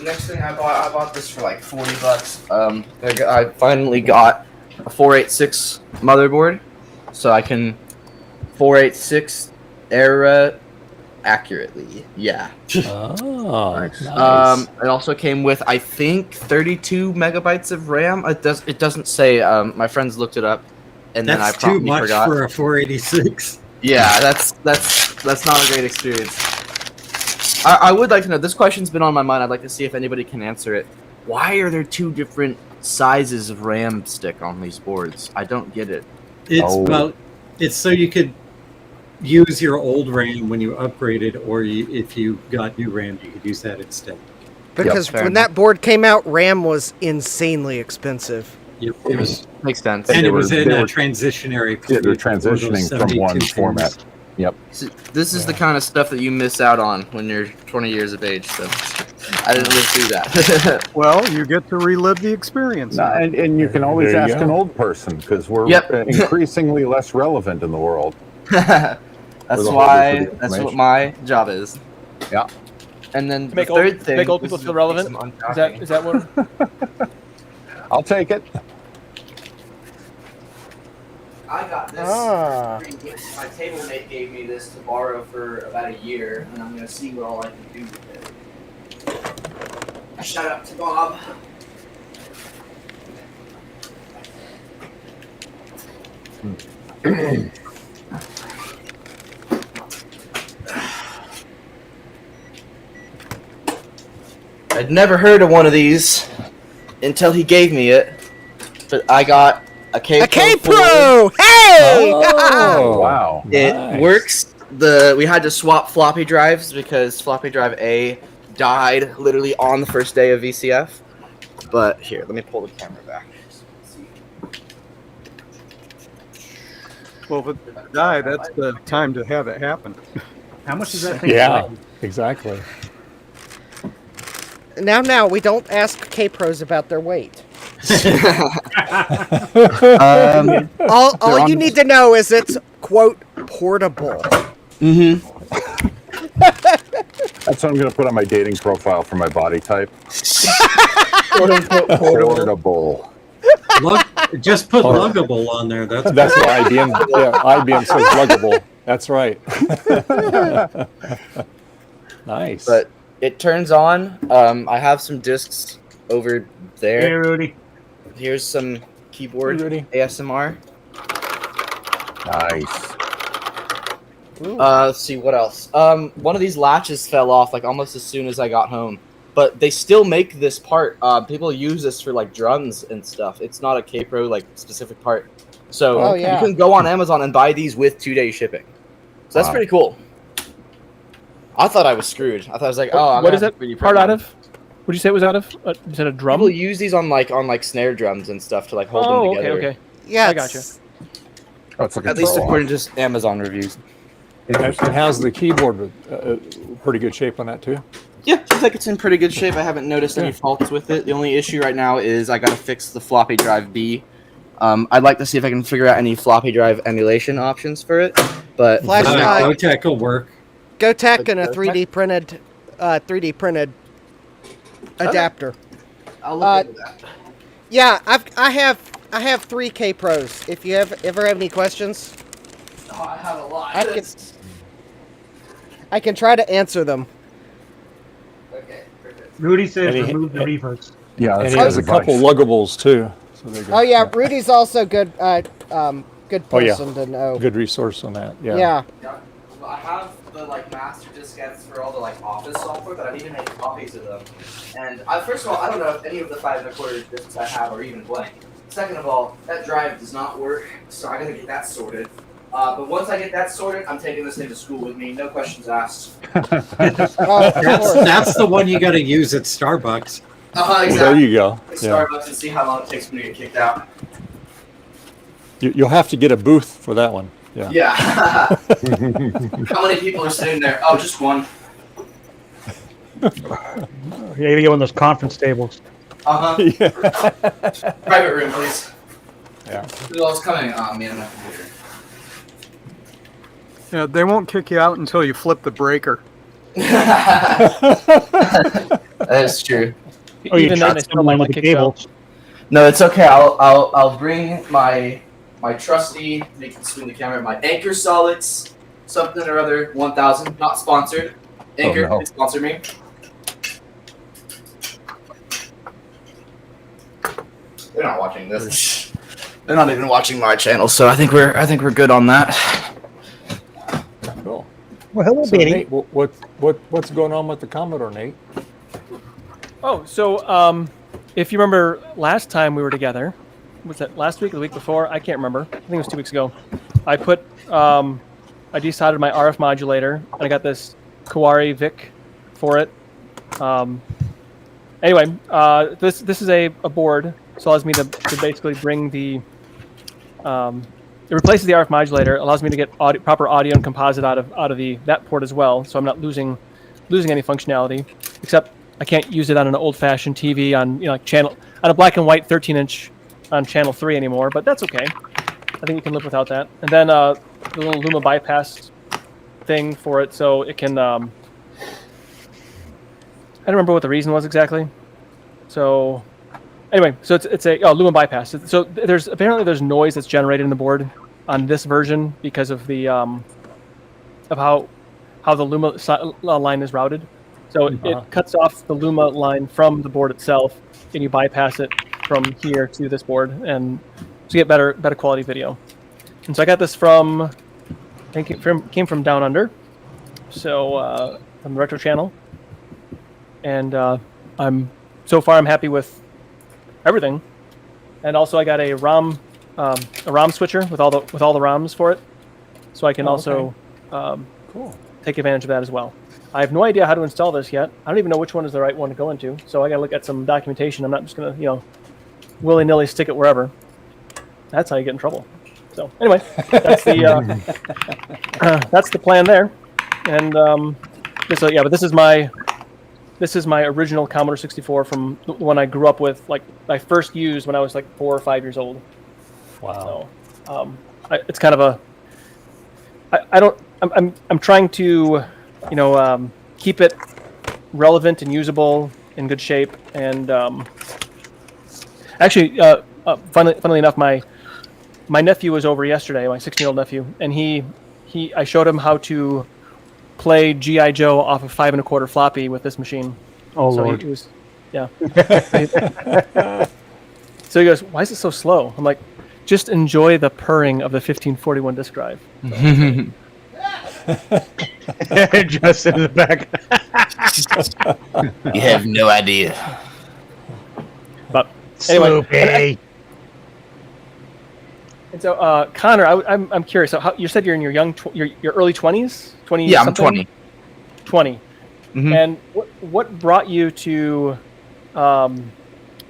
S14: Next thing I bought this for like $40. I finally got a 486 motherboard, so I can 486 era accurately. Yeah.
S6: Oh, nice.
S14: It also came with, I think, 32 megabytes of RAM. It doesn't say. My friends looked it up, and then I
S9: too
S14: promptly
S9: much
S14: forgot.
S9: for a 486.
S14: Yeah, that's not a great experience. I would like to know. This question's been on my mind. I'd like to see if anybody can answer it. Why are there 2 different sizes of RAM stick on these boards? I don't get it.
S9: It's so you could use your old RAM when you upgraded, or if you got new RAM, you could use that instead.
S12: Because when that board came out, RAM was insanely expensive.
S9: Yep, it was
S14: makes sense.
S9: And it was in a transitionary period.
S2: They're transitioning from one format. Yep.
S14: This is the kind of stuff that you miss out on when you're 20 years of age. So I didn't live through that.
S13: Well, you get to relive the experience.
S2: And you can always ask an old person because we're increasingly less relevant in the world.
S14: That's what my job is.
S2: Yeah.
S14: And then
S15: Make
S14: the third thing,
S15: make old people feel relevant. Is that what?
S2: I'll take it.
S14: I got this. My table mate gave me this to borrow for about a year, and I'm going to see what all I can do with it. Shout out to Bob. I'd never heard of one of these until he gave me it, but I got a K-Pro.
S12: Hey!
S2: Oh, wow.
S14: It works. We had to swap floppy drives because floppy drive A died literally on the first day of VCF. But here, let me pull the camera back.
S13: Well, if it died, that's the time to have it happen.
S8: How much does that thing
S6: Yeah, exactly.
S12: Now, we don't ask K-Pros about their weight. All you need to know is it's, quote, portable.
S2: Mm-hmm. That's what I'm going to put on my dating profile for my body type. Portable.
S9: Just put luggable on there. That's
S6: what IBM. Yeah, IBM says luggable. That's right. Nice.
S14: But it turns on. I have some discs over there.
S8: Hey, Rudy.
S14: Here's some keyboard
S6: Hey, Rudy.
S14: ASMR.
S2: Nice.
S14: Let's see what else. One of these latches fell off like almost as soon as I got home, but they still make this part. People use this for like drums and stuff. It's not a K-Pro like specific part, so you can go on Amazon and buy these with 2-day shipping. So that's pretty cool. I thought I was screwed. I thought I was like, oh,
S15: what is that part out of? What did you say it was out of? Is it a drum?
S14: People use these on like snare drums and stuff to like hold them together.
S15: Okay.
S12: Yeah,
S15: I gotcha.
S2: Oh, it's like
S14: At least according to just Amazon reviews.
S6: And how's the keyboard? Pretty good shape on that too.
S14: Yeah, seems like it's in pretty good shape. I haven't noticed any faults with it. The only issue right now is I gotta fix the floppy drive B. I'd like to see if I can figure out any floppy drive emulation options for it. But
S8: Flash drive.
S9: GoTech will work.
S12: GoTech and a 3D printed adapter.
S14: I'll look into that.
S12: Yeah, I have 3 K Pros. If you ever have any questions,
S14: Oh, I have a lot.
S12: I can try to answer them.
S14: Okay, perfect.
S8: Rudy says
S6: And he-
S8: remove the reverse.
S2: Yeah,
S6: And he has a couple luggables too. So they're good.
S12: Oh yeah, Rudy's also good. Good person to know.
S6: Good resource on that. Yeah.
S12: Yeah.
S14: Well, I have the like master diskettes for all the like office software, but I need to make copies of them. And first of all, I don't know if any of the 5 1/4 discs I have are even blank. Second of all, that drive does not work, so I gotta get that sorted. But once I get that sorted, I'm taking this thing to school with me, no questions asked.
S9: That's the one you got to use at Starbucks.
S14: Exactly.
S6: There you go.
S14: At
S6: Yeah.
S14: Starbucks and see how long it takes me to get kicked out.
S6: You'll have to get a booth for that one. Yeah.
S14: Yeah. How many people are sitting there? Oh, just one.
S8: Yeah, you get one of those conference tables.
S14: Yeah. Private room, please.
S6: Yeah.
S14: Who else coming? Me and my computer.
S13: Yeah, they won't kick you out until you flip the breaker.
S14: That is true.
S8: Oh, you
S15: Even then,
S8: shot
S15: they still
S8: someone
S15: might
S8: with
S15: get
S8: the
S15: kicked out.
S8: cables.
S14: No, it's okay. I'll bring my trusty. You can swing the camera. My Anchor Solids, something or other 1000. Not sponsored. Anchor,
S2: no.
S14: sponsor me. They're not watching this. They're not even watching my channel, so I think we're good on that.
S6: Cool.
S8: Well, hello,
S6: So
S8: Benny.
S6: Nate, what's going on with the Commodore, Nate?
S15: Oh, so if you remember last time we were together, was that last week or the week before? I can't remember. I think it was 2 weeks ago. I put I decided my RF modulator, and I got this Kawari Vic for it. Anyway, this is a board, so it allows me to basically bring the it replaces the RF modulator, allows me to get proper audio and composite out of that port as well, so I'm not losing any functionality. Except I can't use it on an old-fashioned TV on a black and white 13-inch on channel 3 anymore, but that's okay. I think you can live without that. And then the little Luma bypass thing for it, so it can. I don't remember what the reason was exactly. So anyway, so it's a Luma bypass. So there's noise that's generated in the board on this version because of the of how the Luma line is routed. So it cuts off the Luma line from the board itself, and you bypass it from here to this board, and to get better quality video. And so I got this from, I think it came from Down Under, so from the Retro Channel, and I'm happy with everything. And also I got a ROM switcher with all the ROMs for it, so I can also
S6: cool.
S15: take advantage of that as well. I have no idea how to install this yet. I don't even know which one is the right one to go into, so I got to look at some documentation. I'm not just gonna willy-nilly stick it wherever. That's how you get in trouble. So anyway, that's the that's the plan there. And but this is my original Commodore 64 from the one I grew up with, like I first used when I was like 4 or 5 years old.
S6: Wow.
S15: So it's kind of I'm trying to keep it relevant and usable, in good shape, and actually, funnily enough, my nephew was over yesterday, my 16-year-old nephew, and I showed him how to play GI Joe off of 5 1/4 floppy with this machine.
S8: Oh
S15: so
S8: Lord.
S15: He was, yeah. So he goes, "Why is it so slow?" I'm like, "Just enjoy the purring of the 1541 disk drive."
S8: Just in the back.
S14: You have no idea.
S15: But anyway,
S8: Sloopy.
S15: and so Connor, I'm curious. So you said you're in your your early 20s, 20.
S14: Yeah,
S15: something?
S14: I'm 20.
S15: 20.
S14: Mhm.
S15: And what brought you to? I'm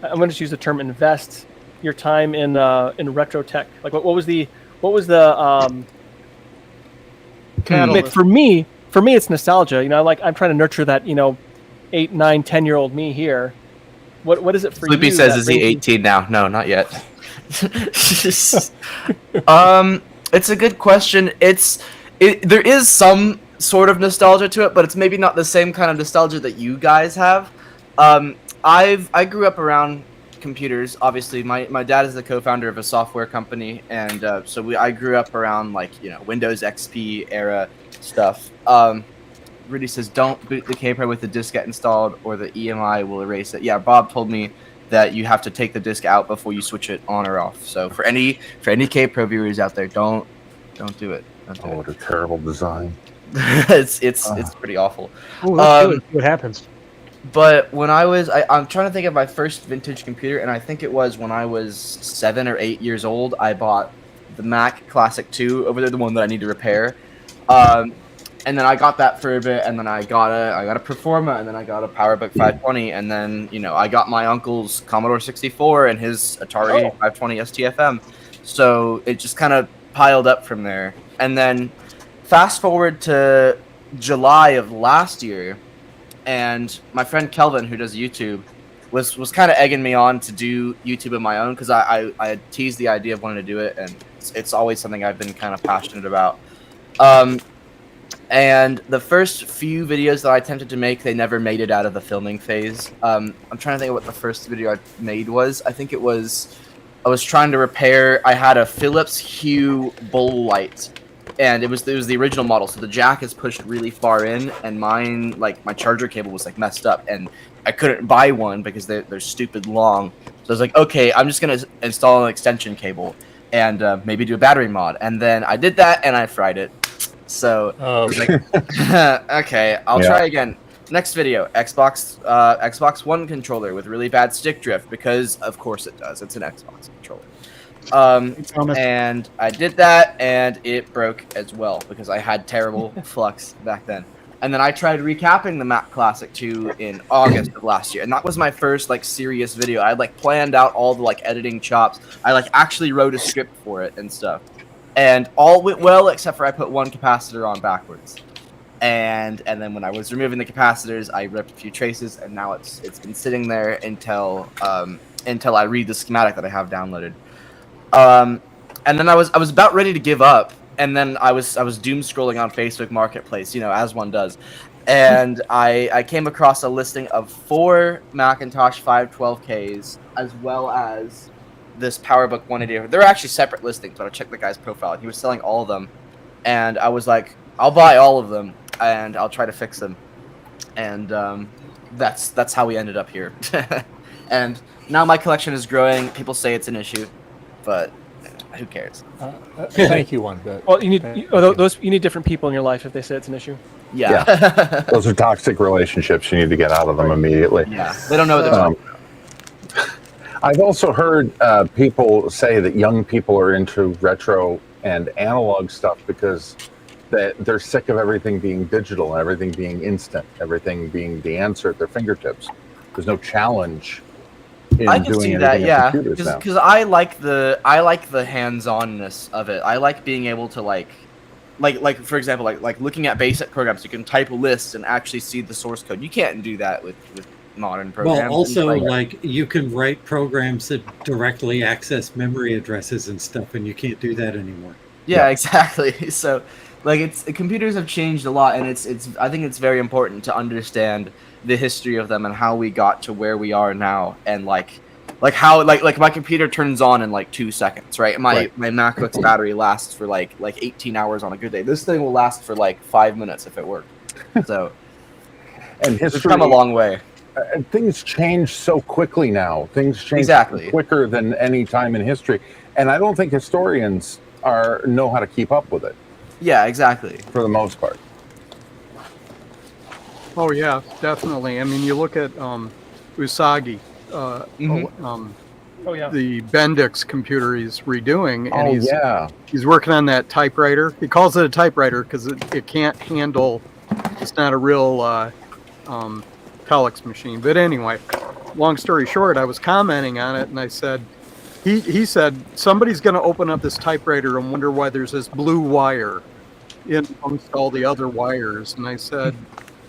S15: going to use the term invest your time in retro tech. Like what was the
S8: Catalyst.
S15: for me it's nostalgia. You know, I'm trying to nurture that 8, 9, 10-year-old me here. What is it for
S14: Sleepy
S15: you?
S14: says,
S15: that
S14: "Is he
S15: brings you-
S14: 18 now?" No, not yet. It's a good question. There is some sort of nostalgia to it, but it's maybe not the same kind of nostalgia that you guys have. I grew up around computers. Obviously, my dad is the co-founder of a software company, and I grew up around Windows XP era stuff. Rudy says, "Don't boot the K-Pro with the diskette installed, or the EMI will erase it." Yeah, Bob told me that you have to take the disk out before you switch it on or off. So for any K-Pro viewers out there, don't do it.
S2: What a terrible design.
S14: it's pretty awful.
S8: Oh, let's do it. See what happens.
S14: But when I'm trying to think of my first vintage computer, and I think it was when I was 7 or 8 years old. I bought the Mac Classic 2 over there, the one that I need to repair. And then I got that for a bit, and then I got a Performa, and then I got a PowerBook 520, and then I got my uncle's Commodore 64 and his Atari 520 STFM. So it just kind of piled up from there. And then fast forward to July of last year, and my friend Kelvin, who does YouTube, was kind of egging me on to do YouTube of my own, because I had teased the idea of wanting to do it, and it's always something I've been kind of passionate about. And the first few videos that I attempted to make, they never made it out of the filming phase. I'm trying to think of what the first video I made was. I think I was trying to repair. I had a Philips Hue bowl light, and it was the original model. So the jack is pushed really far in, and mine, my charger cable was messed up, and I couldn't buy one because they're stupid long. So I was like, okay, I'm just gonna install an extension cable and maybe do a battery mod. And then I did that, and I fried it. So I was like, okay, I'll try again. Next video, Xbox One controller with really bad stick drift, because of course it does. It's an Xbox controller. And I did that, and it broke as well because I had terrible flux back then. And then I tried recapping the Mac Classic 2 in August of last year, and that was my first serious video. I planned out all the editing chops. I actually wrote a script for it and stuff. And all went well, except for I put one capacitor on backwards. And then when I was removing the capacitors, I ripped a few traces, and now it's been sitting there until I read the schematic that I have downloaded. And then I was about ready to give up, and then I was doom scrolling on Facebook Marketplace, as one does. And I came across a listing of 4 Macintosh 512Ks, as well as this PowerBook 180. They're actually separate listings, but I checked the guy's profile, and he was selling all of them. And I was like, I'll buy all of them, and I'll try to fix them. And that's how we ended up here. And now my collection is growing. People say it's an issue, but who cares?
S6: Thank you, one bit.
S15: Well, you need different people in your life if they say it's an issue.
S14: Yeah.
S2: Those are toxic relationships. You need to get out of them immediately.
S14: Yeah, they don't know what they're talking about.
S2: I've also heard people say that young people are into retro and analog stuff because they're sick of everything being digital and everything being instant, everything being the answer at their fingertips. There's no challenge in
S14: I can
S2: doing
S14: see
S2: anything
S14: that,
S2: in
S14: yeah,
S2: computers now.
S14: because I like the hands-onness of it. I like being able to like for example, like looking at basic programs. You can type lists and actually see the source code. You can't do that with modern programs.
S9: Well, also, you can write programs that directly access memory addresses and stuff, and you can't do that anymore.
S14: Yeah, exactly. So, computers have changed a lot, and I think it's very important to understand the history of them and how we got to where we are now, and how my computer turns on in 2 seconds, right? My MacBook's battery lasts for 18 hours on a good day. This thing will last for 5 minutes if it worked. So
S2: And
S14: we've
S2: history,
S14: come a long way.
S2: and things change so quickly now. Things change
S14: Exactly.
S2: quicker than any time in history, and I don't think historians know how to keep up with it
S14: Yeah, exactly.
S2: for the most part.
S13: Oh yeah, definitely. I mean, you look at Usagi,
S15: Oh yeah.
S13: the Bendix computer he's redoing, and
S2: Oh,
S13: he's working on that typewriter. He calls it a typewriter because it can't handle. It's not a real telex machine. But anyway, long story short, I was commenting on it, and I said, he said somebody's going to open up this typewriter and wonder why there's this blue wire in amongst all the other wires. And I said,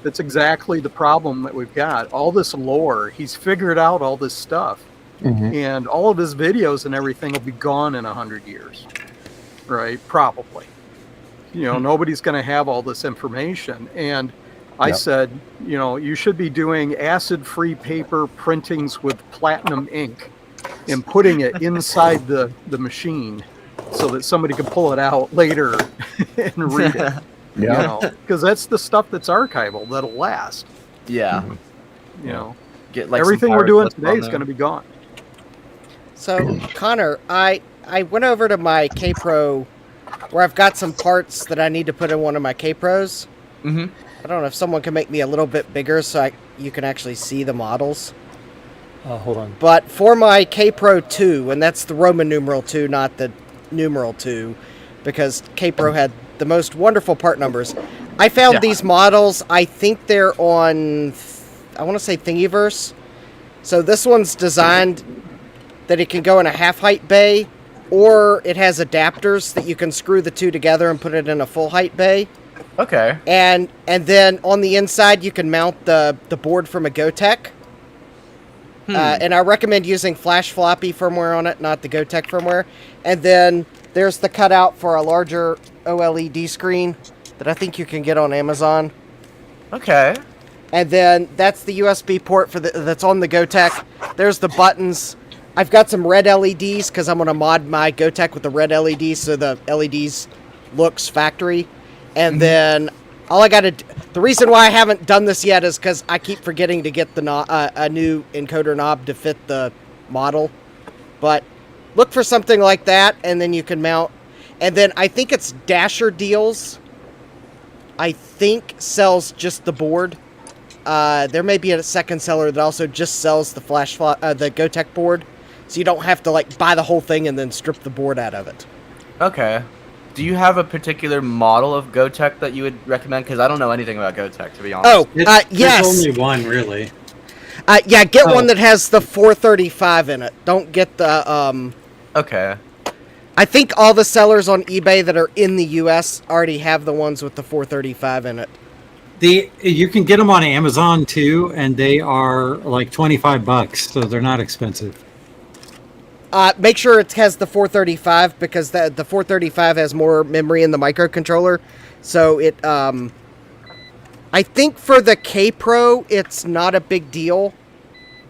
S13: that's exactly the problem that we've got. All this lore, he's figured out all this stuff.
S2: Mm-hmm.
S13: And all of his videos and everything will be gone in 100 years, right? Probably. You know, nobody's going to have all this information. And I said, you know, you should be doing acid-free paper printings with platinum ink and putting it inside the machine so that somebody can pull it out later and read it. You know, because that's the stuff that's archival that'll last.
S14: Yeah.
S13: You know,
S14: Get like
S13: everything we're doing today is going to be gone.
S12: So, Connor, I went over to my K-Pro where I've got some parts that I need to put in one of my K-Pros.
S14: Mm-hmm.
S12: I don't know if someone can make me a little bit bigger so you can actually see the models.
S6: Hold on.
S12: But for my K-Pro 2, and that's the Roman numeral 2, not the numeral 2, because K-Pro had the most wonderful part numbers. I found these models. I think they're on, I want to say Thingiverse. So this one's designed that it can go in a half-height bay, or it has adapters that you can screw the two together and put it in a full-height bay.
S14: Okay.
S12: And then on the inside, you can mount the board from a Gotek. And I recommend using flash floppy firmware on it, not the Gotek firmware. And then there's the cutout for a larger OLED screen that I think you can get on Amazon.
S14: Okay.
S12: And then that's the USB port for that's on the Gotek. There's the buttons. I've got some red LEDs because I'm going to mod my Gotek with the red LEDs so the LEDs looks factory. And then all I got to... The reason why I haven't done this yet is because I keep forgetting to get the a new encoder knob to fit the model. But look for something like that, and then you can mount. And then I think it's Dasher Deals. I think sells just the board. There may be a second seller that also just sells the the Gotek board. So you don't have to like buy the whole thing and then strip the board out of it.
S14: Okay. Do you have a particular model of Gotek that you would recommend? Because I don't know anything about Gotek, to be honest.
S12: Oh, yes.
S9: There's only one, really.
S12: Yeah, get one that has the 435 in it. Don't get the...
S14: Okay.
S12: I think all the sellers on eBay that are in the U.S. already have the ones with the 435 in it.
S9: You can get them on Amazon, too, and they are like $25, so they're not expensive.
S12: Make sure it has the 435 because the 435 has more memory in the microcontroller. So it, I think for the K-Pro, it's not a big deal.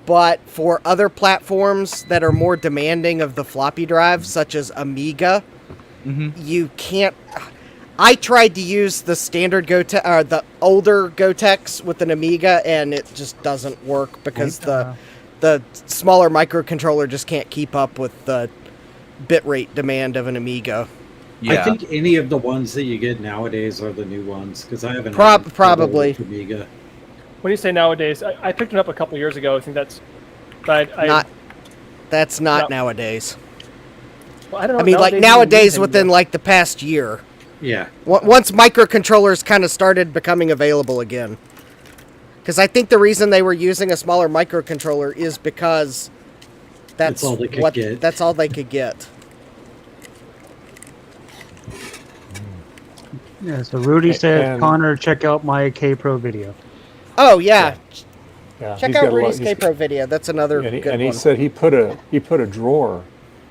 S12: But for other platforms that are more demanding of the floppy drive, such as Amiga, you can't... I tried to use the standard Gotek, or the older Goteks with an Amiga, and it just doesn't work because the smaller microcontroller just can't keep up with the bitrate demand of an Amiga.
S9: Yeah. I think any of the ones that you get nowadays are the new ones because I haven't
S12: probably
S9: Amiga.
S15: When you say nowadays, I picked it up a couple years ago. I think that's, but
S12: that's not nowadays.
S15: Well, I don't know.
S12: I mean, like nowadays within like the past year.
S9: Yeah.
S12: Once microcontrollers kind of started becoming available again. Because I think the reason they were using a smaller microcontroller is because that's all they could get. That's all they could get.
S8: Yeah, so Rudy said, Connor, check out my K-Pro video.
S12: Oh, yeah.
S6: Yeah,
S12: check out Rudy's K-Pro video. That's another good one.
S6: And he said he put a drawer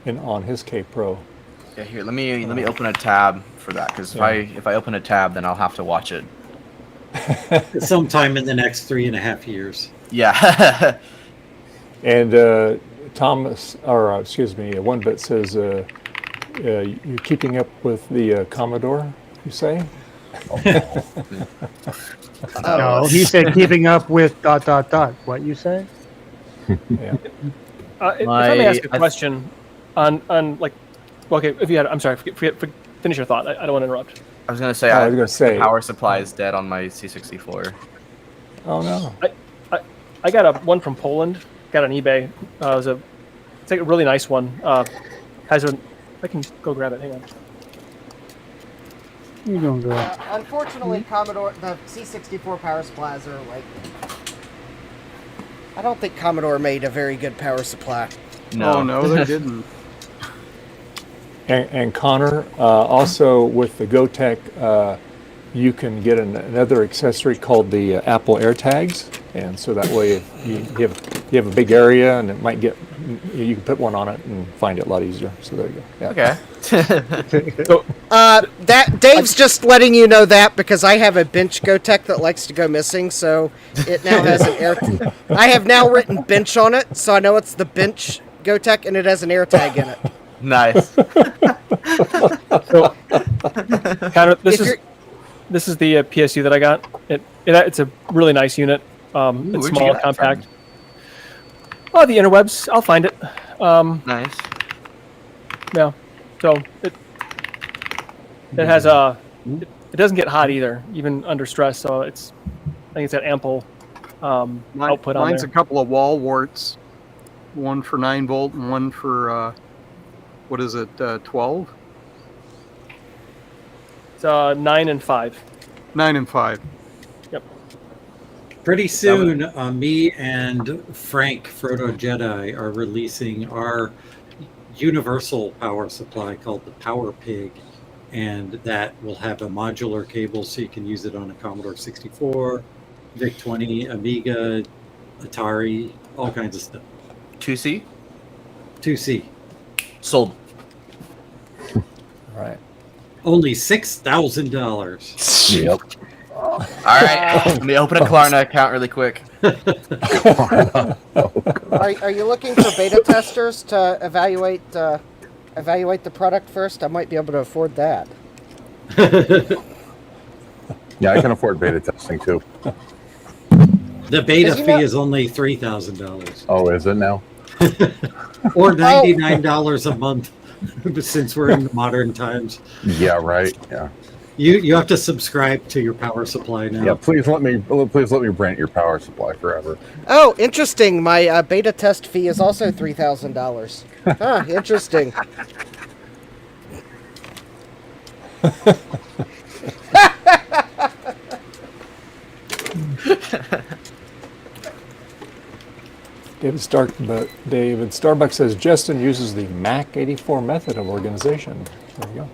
S6: on his K-Pro.
S14: Yeah, here, let me open a tab for that, because if I open a tab, then I'll have to watch it.
S9: Sometime in the next 3.5 years.
S14: Yeah.
S6: And Thomas, or excuse me, One Bit says you're keeping up with the Commodore. You say?
S8: No, he said keeping up with ... What you say?
S6: Yeah.
S15: If I may ask a question on like, well, okay, if you had, I'm sorry, finish your thought. I don't want to interrupt.
S14: I was gonna say,
S6: I was gonna say
S14: the power supply is dead on my C64.
S6: Oh no.
S15: I got one from Poland. Got on eBay. It's like a really nice one. Has a. I can go grab it. Hang on.
S8: You don't go.
S12: Unfortunately, Commodore, the C64 power supplies are like. I don't think Commodore made a very good power supply.
S13: No, no, they didn't.
S6: And Connor, also with the GoTech, you can get another accessory called the Apple AirTags, and so that way if you have a big area and it might get, you can put one on it and find it a lot easier. So there you go. Yeah.
S14: Okay.
S6: So,
S12: that Dave's just letting you know that because I have a bench GoTech that likes to go missing, so it now has an air. I have now written bench on it, so I know it's the bench GoTech, and it has an AirTag in it.
S14: Nice.
S15: So, Connor, this is the PSU that I got. It's a really nice unit. It's small, compact. Oh, the interwebs. I'll find it.
S14: Nice.
S15: Yeah. So it has it doesn't get hot either, even under stress. So I think it's got ample output on there.
S13: Mine's a couple of wall warts, one for 9 volt and one for what is it, 12?
S15: It's 9 and 5.
S13: 9 and 5.
S15: Yep.
S9: Pretty soon, me and Frank Frodo Jedi are releasing our universal power supply called the Power Pig, and that will have a modular cable so you can use it on a Commodore 64, VIC-20, Amiga, Atari, all kinds of stuff.
S14: 2C?
S9: 2C.
S14: Sold.
S6: All right.
S9: Only $6,000.
S2: Yep.
S14: All right, let me open a Klarna account really quick.
S12: Are you looking for beta testers to evaluate the product first? I might be able to afford that.
S2: Yeah, I can afford beta testing too.
S9: The beta fee is only $3,000.
S2: Oh, is it now?
S9: Or $99 a month, since we're in modern times.
S2: Yeah, right. Yeah.
S9: You have to subscribe to your power supply now.
S2: Yeah, please let me rent your power supply forever.
S12: Oh, interesting. My beta test fee is also $3,000. Huh, interesting.
S6: David Starbuck says Justin uses the Mac 84 method of organization. There you go.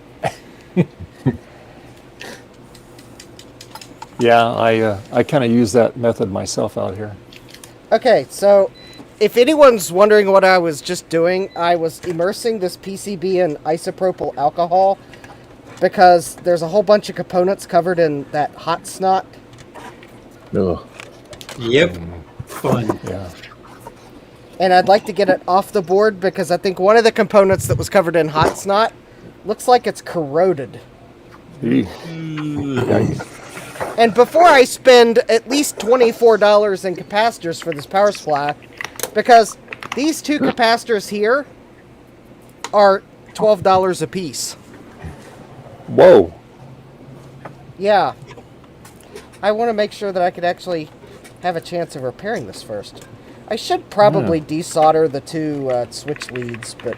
S6: Yeah, I kind of use that method myself out here.
S12: Okay, so if anyone's wondering what I was just doing, I was immersing this PCB in isopropyl alcohol because there's a whole bunch of components covered in that hot snot.
S2: Ugh.
S9: Yep. Fun.
S6: Yeah.
S12: And I'd like to get it off the board because I think one of the components that was covered in hot snot looks like it's corroded. And before I spend at least $24 in capacitors for this power supply, because these two capacitors here are $12 a piece.
S6: Whoa.
S12: Yeah. I want to make sure that I could actually have a chance of repairing this first. I should probably desolder the two switch leads, but...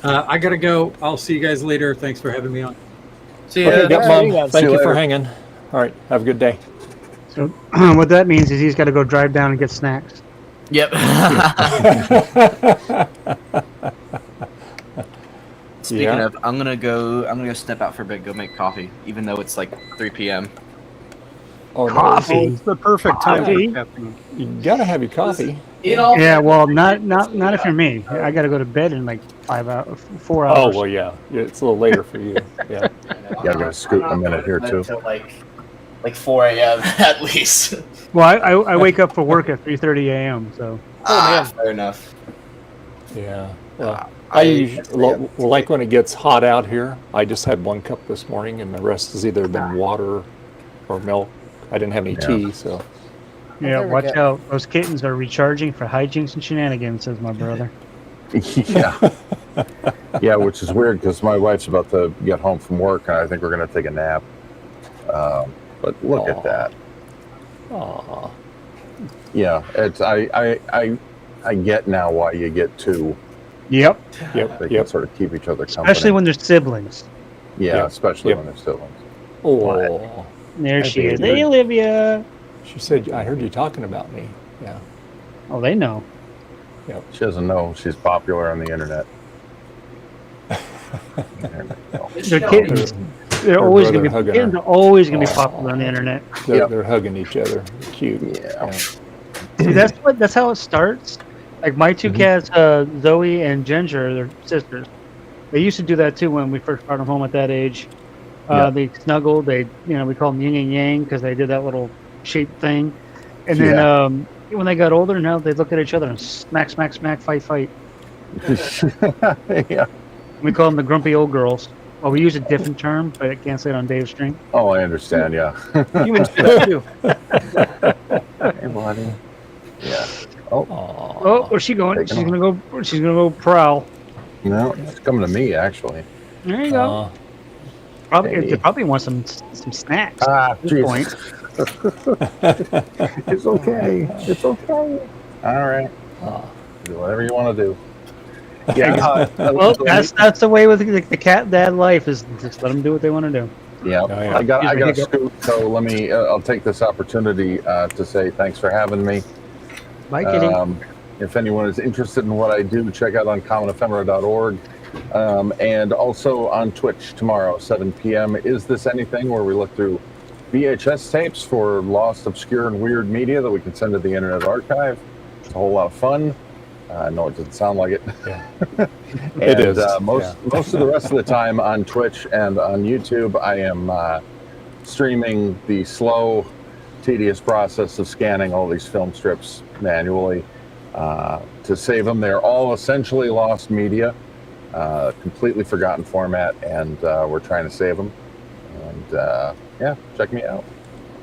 S9: I gotta go. I'll see you guys later. Thanks for having me on.
S14: See ya.
S6: Okay, yep, Mom. Thank you for
S2: later.
S6: hanging. All right. Have a good day.
S8: So what that means is he's got to go drive down and get snacks.
S14: Yep. Speaking of, I'm gonna go step out for a bit, go make coffee, even though it's like 3 p.m.
S6: Oh,
S8: Coffee.
S6: No.
S13: It's the perfect time
S8: Coffee?
S13: for caffeine.
S6: You gotta have your coffee.
S8: Yeah, well, not if you're me. I got to go to bed in like 4 hours.
S6: Oh well, yeah. It's a little later for you. Yeah.
S2: Yeah, I'm gonna scoot a minute here too.
S14: Until like 4 a.m. at least.
S8: Well, I wake up for work at 3:30 a.m. So.
S14: Ah, fair enough.
S6: Yeah. Well, I like when it gets hot out here. I just had 1 cup this morning, and the rest has either been water or milk. I didn't have any tea, so.
S8: Yeah, watch out. Those kittens are recharging for hijinks and shenanigans, says my brother.
S2: Yeah. Yeah, which is weird because my wife's about to get home from work, and I think we're going to take a nap. But look at that.
S6: Aw.
S2: Yeah, it's I get now why you get 2.
S8: Yep.
S2: They can sort of keep each other company.
S8: Especially when they're siblings.
S2: Yeah, especially when they're siblings.
S6: Oh.
S8: There she is. Hey, Olivia.
S6: She said, I heard you talking about me. Yeah.
S8: Oh, they know.
S6: Yep.
S2: She doesn't know she's popular on the internet.
S8: They're kittens. They're always going to be kittens. Are always going to be popular on the internet.
S6: They're hugging each other. Cute.
S2: Yeah.
S8: See, that's how it starts. Like my 2 cats, Zoe and Ginger, they're sisters. They used to do that too when we first brought them home at that age. They snuggled. They, we call them yin and yang because they did that little shape thing. And then when they got older, now they look at each other and smack, smack, smack, fight, fight.
S2: Yeah.
S8: We call them the grumpy old girls. Well, we use a different term, but I can't say it on Dave's stream.
S2: Oh, I understand. Yeah.
S15: Humans do that too.
S2: Hey, buddy. Yeah.
S8: Oh, where's she going? She's gonna go. She's gonna go prowl.
S2: No, it's coming to me actually.
S8: There you go. Probably, they probably want some snacks. At this point.
S2: It's okay. It's okay. All right. Do whatever you want to do. Yeah.
S8: Well, that's the way with the cat dad life is just let them do what they want to do.
S2: Yeah. I got to scoot. So let me. I'll take this opportunity to say thanks for having me.
S8: Bye, kitty.
S2: If anyone is interested in what I do, check out uncommonephemera.org. And also on Twitch tomorrow, 7 p.m. Is This Anything? Where we look through VHS tapes for lost, obscure, and weird media that we can send to the Internet Archive. It's a whole lot of fun. I know it doesn't sound like it.
S6: Yeah.
S2: It is. Most of the rest of the time on Twitch and on YouTube, I am streaming the slow, tedious process of scanning all these film strips manually to save them. They're all essentially lost media, completely forgotten format, and we're trying to save them. And yeah, check me out.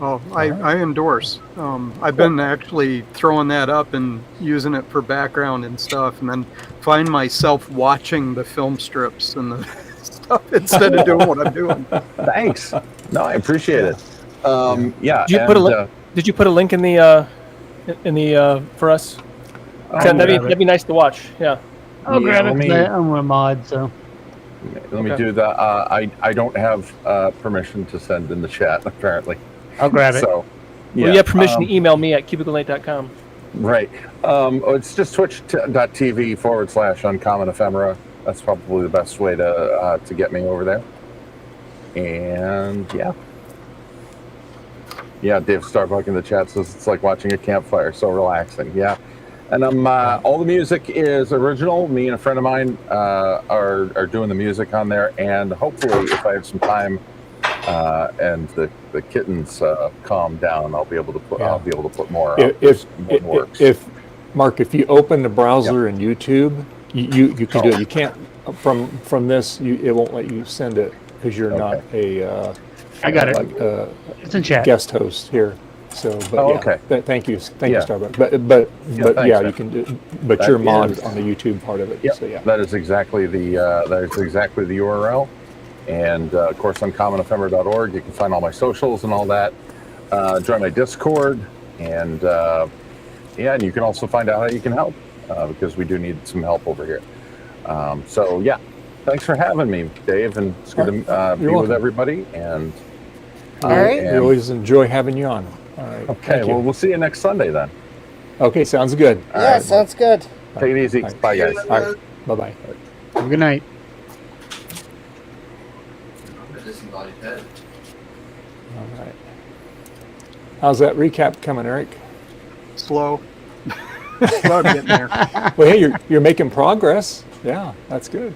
S13: Oh, I endorse. I've been actually throwing that up and using it for background and stuff, and then find myself watching the film strips and the stuff instead of doing what I'm doing.
S2: Thanks. No, I appreciate it. Yeah.
S15: Did you put a link in the for us? That'd be nice to watch. Yeah.
S8: I'll grab it. I'm a mod, so.
S2: Let me do that. I don't have permission to send in the chat, apparently.
S8: I'll grab it.
S2: So,
S15: yeah. Well, you have permission to email me at cubiclenate.com.
S2: Right. It's just twitch.tv/uncommon ephemera. That's probably the best way to get me over there. And yeah. Yeah, Dave Starbuck in the chat says it's like watching a campfire, so relaxing. Yeah. And all the music is original. Me and a friend of mine are doing the music on there, and hopefully, if I have some time and the kittens calm down, I'll be able to put more.
S6: If Mark, if you open the browser in YouTube, you can do it. You can't from this. It won't let you send it because you're not a.
S8: I got it. It's in chat.
S6: Guest host here. So, but
S2: okay.
S6: Thank you, Starbucks. But
S2: thanks,
S6: you can do. But you're mod on the YouTube part of it.
S2: Yep.
S6: So yeah,
S2: that is exactly the URL. And of course, uncommonephemera.org. You can find all my socials and all that. Join my Discord, and and you can also find out how you can help because we do need some help over here. So yeah, thanks for having me, Dave, and it's good to be with everybody. And
S12: all right,
S6: we always enjoy having you on. All right.
S2: Okay, well, we'll see you next Sunday then.
S6: Okay, sounds good.
S12: Yeah, sounds good.
S2: Take it easy.
S6: Right.
S2: Bye, guys.
S6: All right. Bye-bye.
S8: Have a good night.
S6: All right. How's that recap coming, Eric?
S13: Slow. Slow getting there.
S6: Well, hey, you're making progress. Yeah, that's good.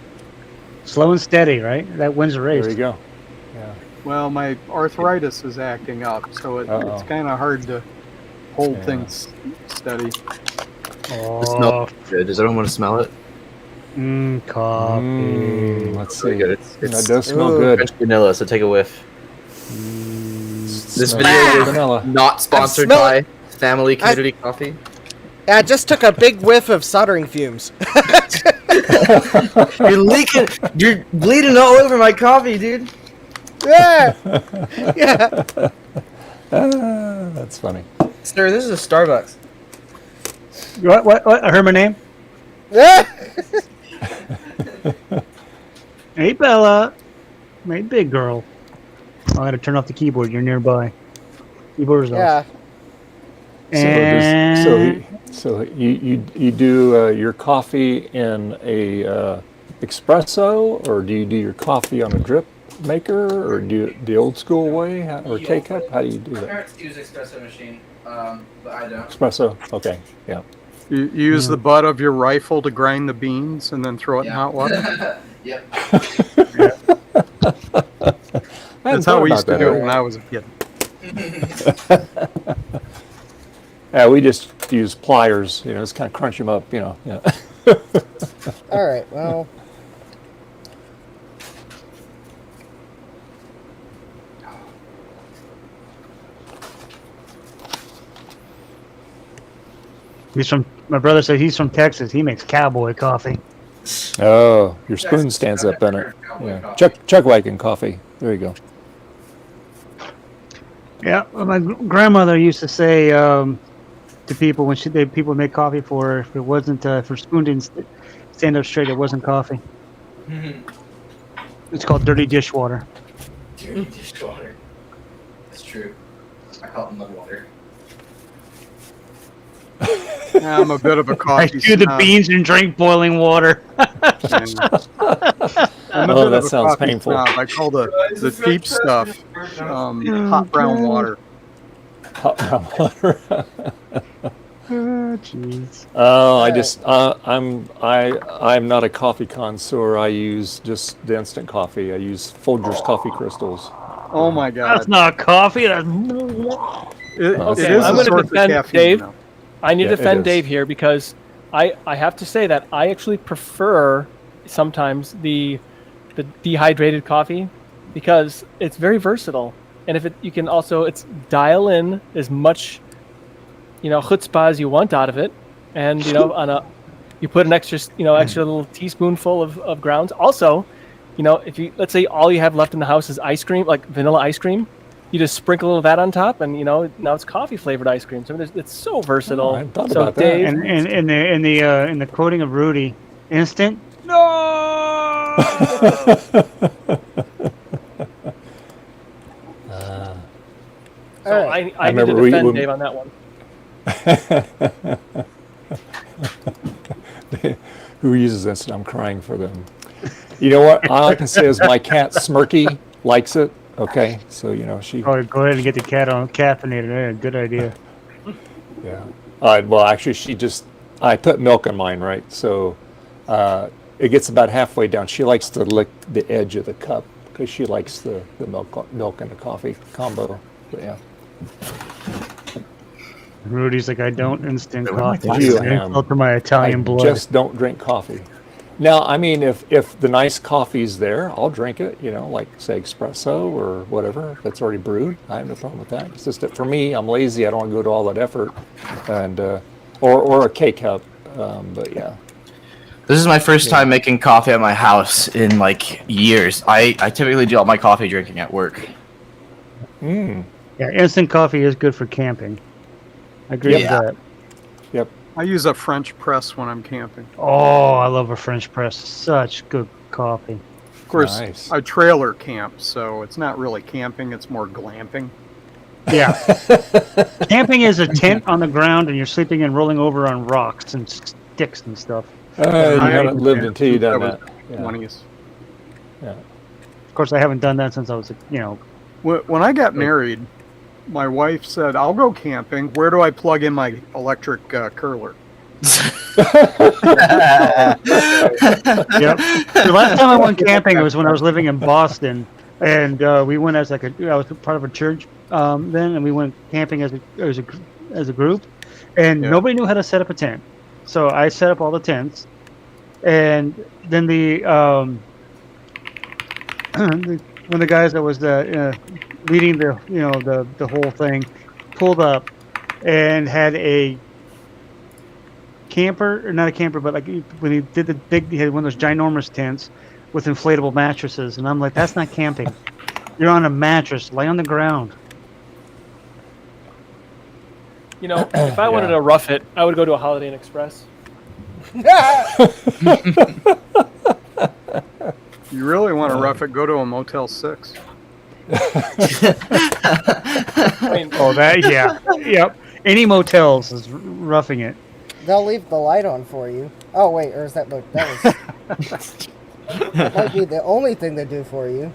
S8: Slow and steady, right? That wins the race.
S6: There you go. Yeah.
S13: Well, my arthritis is acting up, so it's kind of hard to hold things steady.
S14: It smells good. Does everyone want to smell it?
S8: Coffee.
S6: Let's
S14: Very
S6: see.
S14: good.
S6: That does smell
S12: Ooh.
S6: good.
S14: French vanilla, so take a whiff. This
S6: Smells
S14: video
S6: like
S14: is
S6: vanilla.
S14: not sponsored
S12: smell
S14: by Family Community Coffee.
S12: I just took a big whiff of soldering fumes.
S14: You're leaking. You're bleeding all over my coffee, dude.
S12: Yeah. Yeah.
S6: That's funny.
S14: Sir, this is a Starbucks.
S8: What? I heard my name.
S12: Yeah.
S8: Hey, Bella. My big girl. I gotta turn off the keyboard. You're nearby. Keyboard is off.
S12: Yeah.
S8: And
S6: So you do your coffee in a espresso, or do you do your coffee on a drip maker, or do you the old school way, or K-cup? How do you do
S14: My
S6: that?
S14: parents use espresso machine, but I don't.
S6: Espresso. Okay. Yeah.
S13: You use the butt of your rifle to grind the beans and then throw it in hot water.
S14: Yep.
S13: That's how we used to do it when I was a kid.
S6: Yeah, we just use pliers. Just kind of crunch them up. Yeah.
S12: All right. Well.
S8: My brother said he's from Texas. He makes cowboy coffee.
S6: Oh, your spoon stands up in it. Yeah. Chuck wagon coffee. There you go.
S8: Yeah, well, my grandmother used to say to people when people make coffee for her, if it wasn't if her spoon didn't stand up straight, it wasn't coffee. It's called dirty dishwater.
S14: Dirty dishwater. That's true. I call it mud water.
S13: Yeah, I'm a bit of a coffee
S8: I chew the
S13: snob.
S8: beans and drink boiling water.
S13: I'm a
S6: Oh,
S13: bit
S6: that
S13: of a
S6: sounds
S13: coffee
S6: painful.
S13: snob. I call the cheap stuff hot brown water.
S6: Hot brown water.
S8: Oh, jeez.
S6: Oh, I'm not a coffee connoisseur. I use just the instant coffee. I use Folgers coffee crystals.
S13: Oh my god.
S8: That's not coffee. That's...
S13: It
S15: Okay,
S13: is
S15: I'm
S13: a
S15: going to
S13: source of
S15: defend
S13: caffeine,
S15: Dave.
S13: though.
S15: I need
S6: Yeah,
S15: to
S6: it
S15: defend
S6: is.
S15: Dave here because I have to say that I actually prefer sometimes the dehydrated coffee because it's very versatile, and you can also dial in as much chutzpah as you want out of it, and you put an extra extra little teaspoonful of grounds. Also, if you let's say all you have left in the house is ice cream, like vanilla ice cream. You just sprinkle a little of that on top, and now it's coffee flavored ice cream. So it's so versatile.
S6: I hadn't thought
S15: So
S6: about that.
S15: Dave,
S8: And in the quoting of Rudy, instant. No.
S15: So I need to
S6: remember
S15: defend
S6: we-
S15: Dave on that one.
S6: Who uses this? I'm crying for them. You know what? All I can say is my cat Smirky likes it. Okay, so she.
S8: Oh, go ahead and get the cat on caffeinated. Yeah, good idea.
S6: Yeah. Well, actually, I put milk in mine, right? So it gets about halfway down. She likes to lick the edge of the cup because she likes the milk and the coffee combo. But yeah.
S8: Rudy's like, I don't instant
S6: What
S8: coffee.
S6: do you
S8: It's an
S6: have?
S8: insult to my Italian
S6: I
S8: blood.
S6: just don't drink coffee. Now, I mean, if the nice coffee's there, I'll drink it. Like say espresso or whatever that's already brewed. I have no problem with that. It's just that for me, I'm lazy. I don't want to go to all that effort, and or a K-cup. But yeah.
S14: This is my first time making coffee at my house in years. I typically do all my coffee drinking at work.
S6: Mm.
S8: Yeah, instant coffee is good for camping. I agree with
S14: Yeah.
S8: that.
S6: Yep.
S13: I use a French press when I'm camping.
S8: Oh, I love a French press. Such good coffee.
S13: Of course,
S6: Nice.
S13: I trailer camp, so it's not really camping, it's more glamping.
S8: Yeah. Camping is a tent on the ground and you're sleeping and rolling over on rocks and sticks and stuff.
S6: You haven't lived until you've done that. Yeah.
S13: 20s.
S6: Yeah.
S8: Of course, I haven't done that since I was,
S13: When I got married, my wife said, I'll go camping. Where do I plug in my electric curler?
S8: Yep. The last time I went camping, it was when I was living in Boston, and we went as I was part of a church then, and we went camping as a group, and
S13: Yeah.
S8: nobody knew how to set up a tent, so I set up all the tents, And then one of the guys that was leading the whole thing pulled up and had a camper, or not a camper, but like when he did he had one of those ginormous tents with inflatable mattresses, and I'm like, that's not camping. You're on a mattress. Lay on the ground.
S15: You know, if I wanted to rough it, I would go to a Holiday Inn Express.
S13: You really want to rough it? Go to a Motel 6.
S8: Yep. Any motels is roughing it.
S12: They'll leave the light on for you. Oh wait, or is that was that might be the only thing they do for you.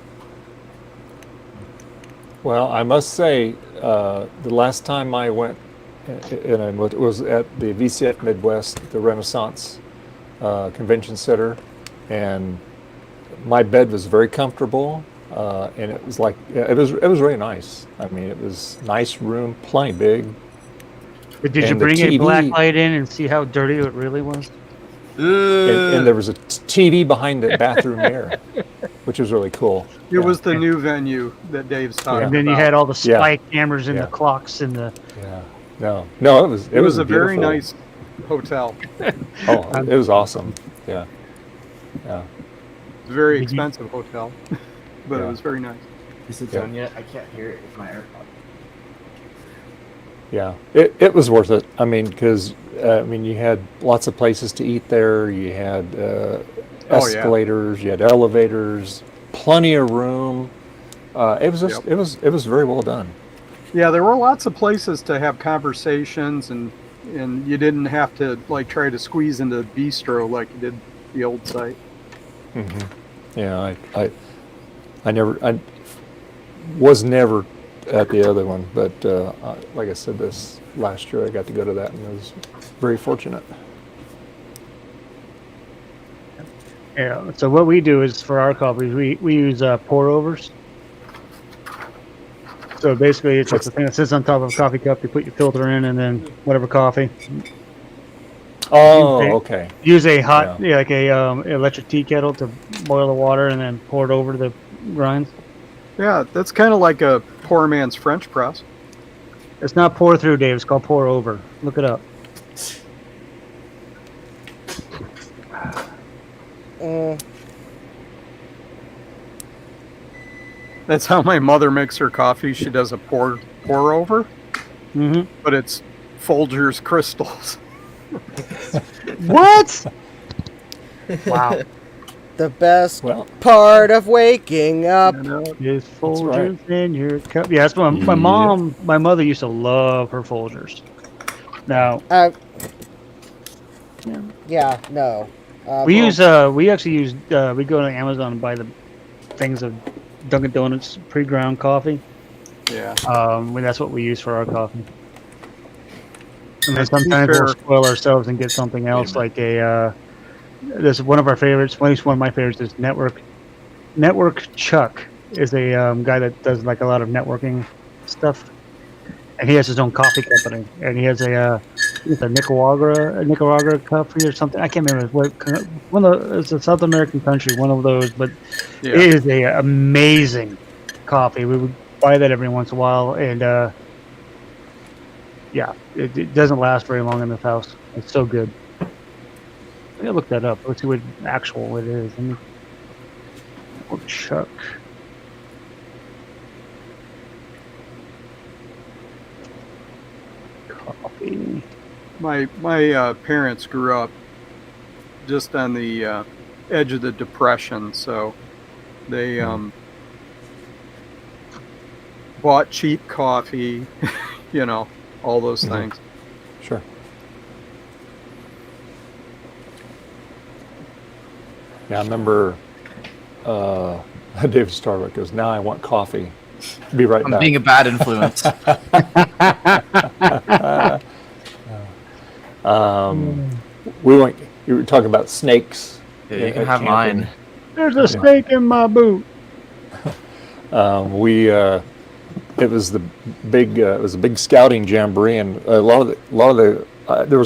S6: Well, I must say, the last time I went, and it was at the VCF Midwest, the Renaissance Convention Center, and my bed was very comfortable, and it was like it was really nice. I mean, it was nice room, plenty big.
S8: But did you bring a black light in and see how dirty it really was?
S6: And there was a TV behind the bathroom mirror, which was really cool.
S13: It was the new venue that Dave's talking about.
S8: And then you had all the spy cameras and the clocks and the.
S6: Yeah. No, it was
S13: a very nice hotel.
S6: Oh, it was awesome. Yeah.
S13: It's a very expensive hotel, but it was very nice.
S14: Is it done yet? I can't hear it with my AirPod.
S6: Yeah, it was worth it. I mean, because you had lots of places to eat there. You had escalators, you had elevators, plenty of room. It was just it was very well done.
S13: Yeah, there were lots of places to have conversations, and you didn't have to like try to squeeze into the bistro like you did the old site.
S6: Mm-hmm. Yeah, I was never at the other one, but like I said, this last year I got to go to that, and I was very fortunate.
S8: Yeah. So what we do is for our coffees, we use pour overs. So basically, it's just a thing that sits on top of a coffee cup. You put your filter in, and then whatever coffee.
S6: Oh, okay.
S8: Use a hot, like a electric tea kettle to boil the water, and then pour it over the grinds.
S13: Yeah, that's kind of like a poor man's French press.
S8: It's not pour through, Dave. It's called pour over. Look it up.
S13: That's how my mother makes her coffee. She does a pour over, but it's Folgers crystals.
S8: What?
S12: Wow. The best part of waking up
S8: is Folgers in your cup. Yeah, that's what my mother used to love her Folgers. Now, we actually use we go to Amazon and buy the things of Dunkin' Donuts pre-ground coffee.
S13: Yeah.
S8: That's what we use for our coffee. And then sometimes we'll spoil ourselves and get something else like a. There's one of our favorites. At least one of my favorites is Network Chuck is a guy that does like a lot of networking stuff, and he has his own coffee company, and he has a Nicaragua coffee or something. I can't remember what it's a South American country, one of those, but it is a amazing coffee. We would buy that every once in a while, and it doesn't last very long in this house. It's so good. I'm gonna look that up. Let's see what actual it is. Chuck. Coffee.
S13: My parents grew up just on the edge of the Depression, so they bought cheap coffee, all those things.
S6: Sure. Yeah, I remember David Starbuck goes, "Now I want coffee." Be right back.
S14: I'm being a bad influence.
S6: You were talking about snakes.
S14: Yeah, you can have mine.
S8: There's a snake in my boot.
S6: It was a big scouting jamboree, and there was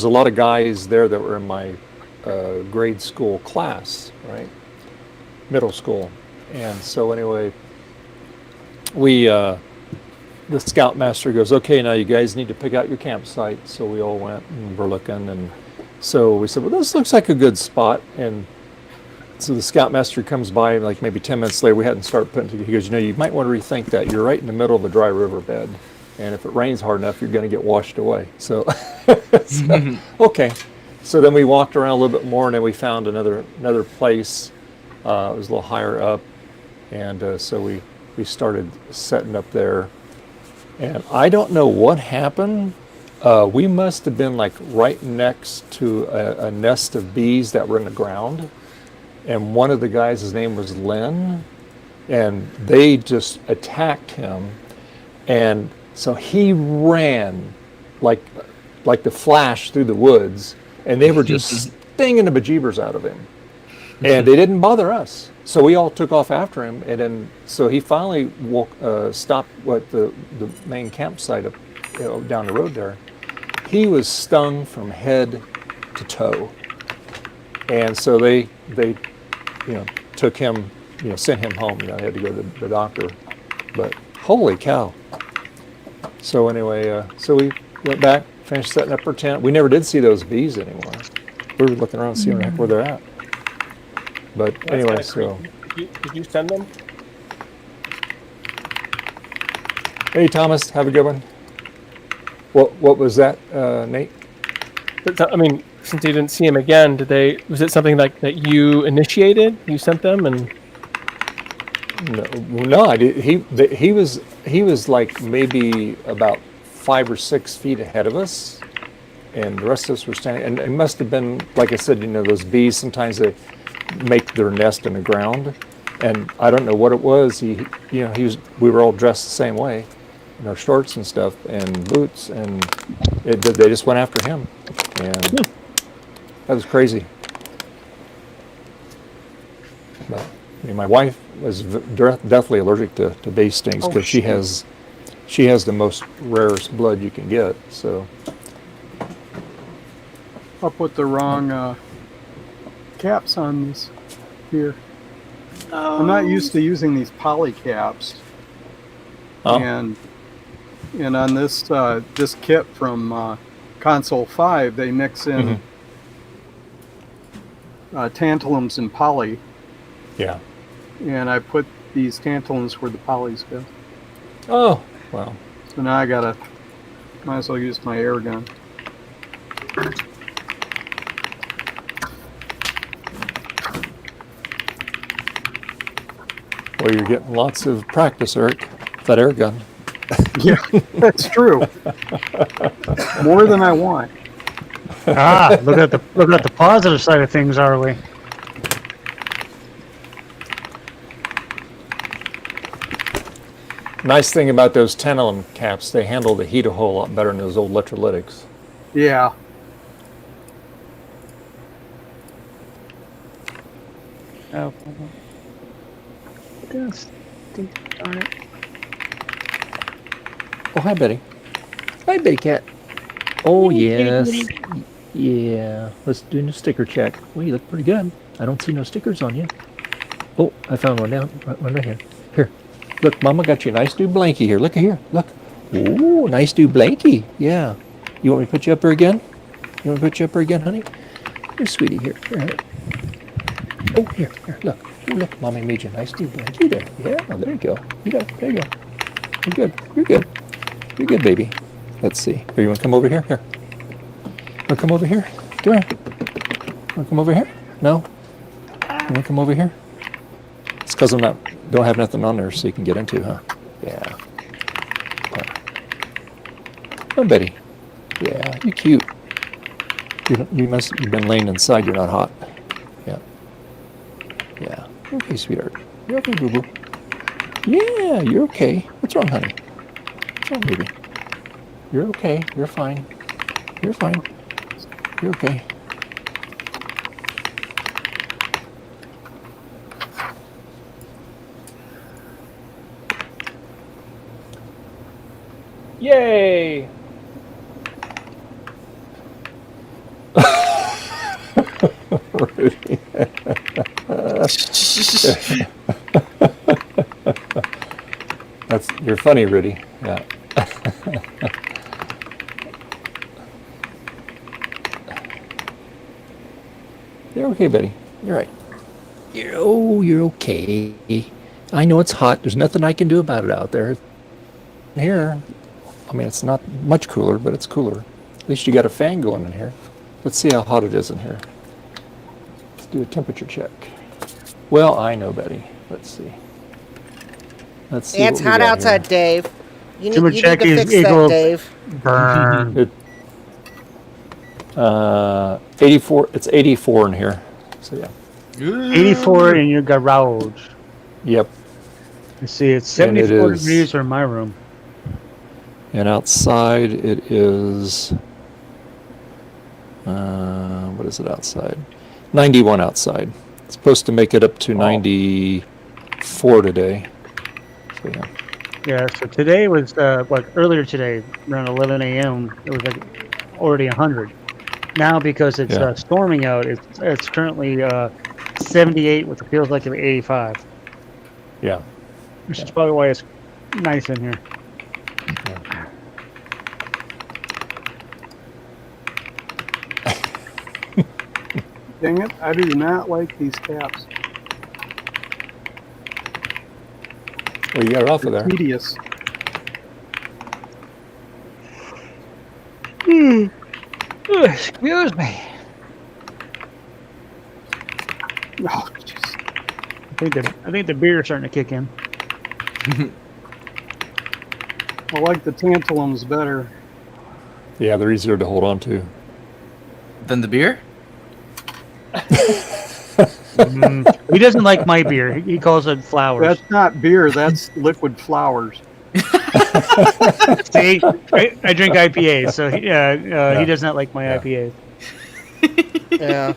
S6: a lot of guys there that were in my grade school class, right? Middle school. And so anyway, the scoutmaster goes, okay, now you guys need to pick out your campsite. So we all went and we're looking, and so we said, well, this looks like a good spot. And so the scoutmaster comes by, like maybe 10 minutes later, we hadn't started putting together. He goes, you might want to rethink that. You're right in the middle of a dry riverbed, and if it rains hard enough, you're going to get washed away. So, okay. So then we walked around a little bit more, and then we found another place. It was a little higher up, and so we started setting up there. And I don't know what happened. We must have been like right next to a nest of bees that were in the ground. And one of the guys, his name was Len, and they just attacked him. And so he ran like the Flash through the woods, and they were just stinging the bejeebers out of him. And they didn't bother us. So we all took off after him, and then so he finally stopped at the main campsite up, down the road there. He was stung from head to toe. And so they took him, sent him home. They had to go to the doctor. But holy cow. So anyway, so we went back, finished setting up our tent. We never did see those bees anymore. We were looking around seeing where they're at. But
S15: That's
S6: anyway,
S15: kinda
S6: so.
S15: creepy. Did you send them?
S6: Hey, Thomas, have a good one. What was that, Nate?
S15: I mean, since you didn't see him again, was it something like that you initiated? You sent them, and
S6: No, I did. He was like maybe about 5 or 6 feet ahead of us, and the rest of us were standing. And it must have been, like I said, those bees, sometimes they make their nest in the ground, and I don't know what it was. We were all dressed the same way, in our shorts and stuff and boots, and they just went after him, and that was crazy. But my wife was deathly allergic to bee stings because she has the most rarest blood you can get. So
S13: I'll put the wrong caps on these here. I'm not used to using these poly caps.
S6: Oh.
S13: And on this this kit from Console 5, they mix in tantalums and poly.
S6: Yeah.
S13: And I put these tantalums where the polys go.
S6: Oh, well.
S13: So now I might as well use my air gun.
S6: Well, you're getting lots of practice, Eric, with that air gun.
S13: Yeah, that's true. More than I want.
S8: Look at the positive side of things, are we?
S6: Nice thing about those tantalum caps, they handle the heat a whole lot better than those old electrolytics.
S13: Yeah.
S8: Oh.
S6: Oh, hi, Betty. Hi, Betty Cat. Oh, yes. Yeah. Let's do a sticker check. Well, you look pretty good. I don't see no stickers on you. Oh, I found one down. One right here. Here. Look, Mama got you a nice new blankie here. Look at here. Look. Ooh, nice new blankie. Yeah. You want me to put you up here again? You want me to put you up here again, honey? Here, sweetie. Here. Here. Oh, here. Look. Ooh, look, Mommy made you a nice new blankie there. Yeah, there you go. There you go. You're good. You're good. You're good, baby. Let's see. Here, you want to come over here? Here. Want to come over here? Come here. Want to come over here? No? You want to come over here? It's because don't have nothing on there so you can get into, huh? Yeah. Oh, Betty. Yeah, you're cute. You've been laying inside. You're not hot. Yeah. Yeah. Okay, sweetheart. You're okay, boo-boo. Yeah, you're okay. What's wrong, honey? What's wrong, baby? You're okay. You're fine. You're fine. You're okay.
S15: yay!
S6: Rudy. You're funny, Rudy. Yeah. You're okay, Betty. You're right. You're okay. I know it's hot. There's nothing I can do about it out there. Here, I mean, it's not much cooler, but it's cooler. At least you got a fan going in here. Let's see how hot it is in here. Let's do a temperature check. Well, I know, Betty. Let's see. Let's see.
S12: It's
S6: what we
S12: hot
S6: got
S12: outside,
S6: here.
S12: Dave. You need to fix that,
S8: equals
S12: Dave.
S8: burn.
S6: 84. It's 84 in here. So yeah.
S8: 84 in your garage.
S6: Yep.
S8: You see, it's
S6: And it
S8: 74
S6: is-
S8: degrees in my room.
S6: And outside it is. What is it outside? 91 outside. It's supposed to make it up to 94 today. So yeah.
S8: Yeah, so today was, earlier today, around 11 a.m., it was like already 100. Now, because it's
S6: Yeah.
S8: storming out, it's currently 78, which feels like it's 85.
S6: Yeah.
S8: Which is probably why it's nice in here.
S13: Dang it, I do not like these caps.
S6: Well, you got it off of there.
S13: Tedious.
S8: Excuse me.
S13: Oh, jeez.
S8: I think the beer's starting to kick in.
S13: I like the tantalums better.
S6: Yeah, they're easier to hold on to.
S14: Then the beer?
S8: He doesn't like my beer. He calls it flowers.
S13: That's not beer, that's liquid flowers.
S8: See, I drink IPAs, so he does not like my IPAs.
S12: Yeah.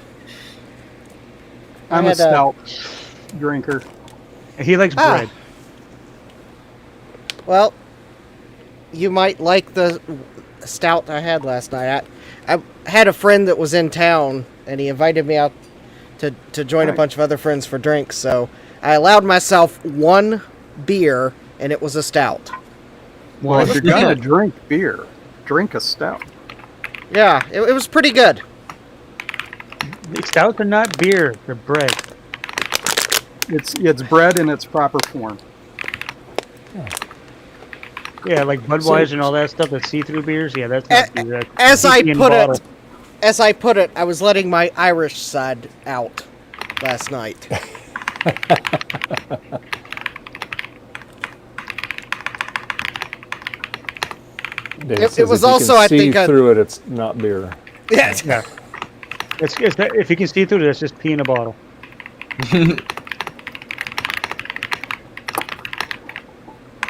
S13: I'm
S12: I
S13: a
S12: had,
S13: stout drinker.
S8: He likes bread.
S12: Well, you might like the stout I had last night. I had a friend that was in town, and he invited me out to join a bunch of other friends for drinks. So I allowed myself one beer, and it was a stout.
S13: Well, if you're gonna drink beer, drink a stout.
S12: Yeah, it was pretty good.
S8: Stouts are not beer; they're bread.
S13: It's bread in its proper form.
S8: Yeah, like Budweiser and all that stuff. That's see-through beers. Yeah, that's not beer. That's
S12: As I
S8: whiskey in
S12: put
S8: bottle.
S12: it, I was letting my Irish side out last night.
S6: Dave
S12: It
S6: says
S12: was
S6: if you
S12: also,
S6: can
S12: I
S6: see
S12: think,
S6: through it, it's not beer.
S12: Yeah.
S8: Yeah. If you can see through it, it's just pee in a bottle.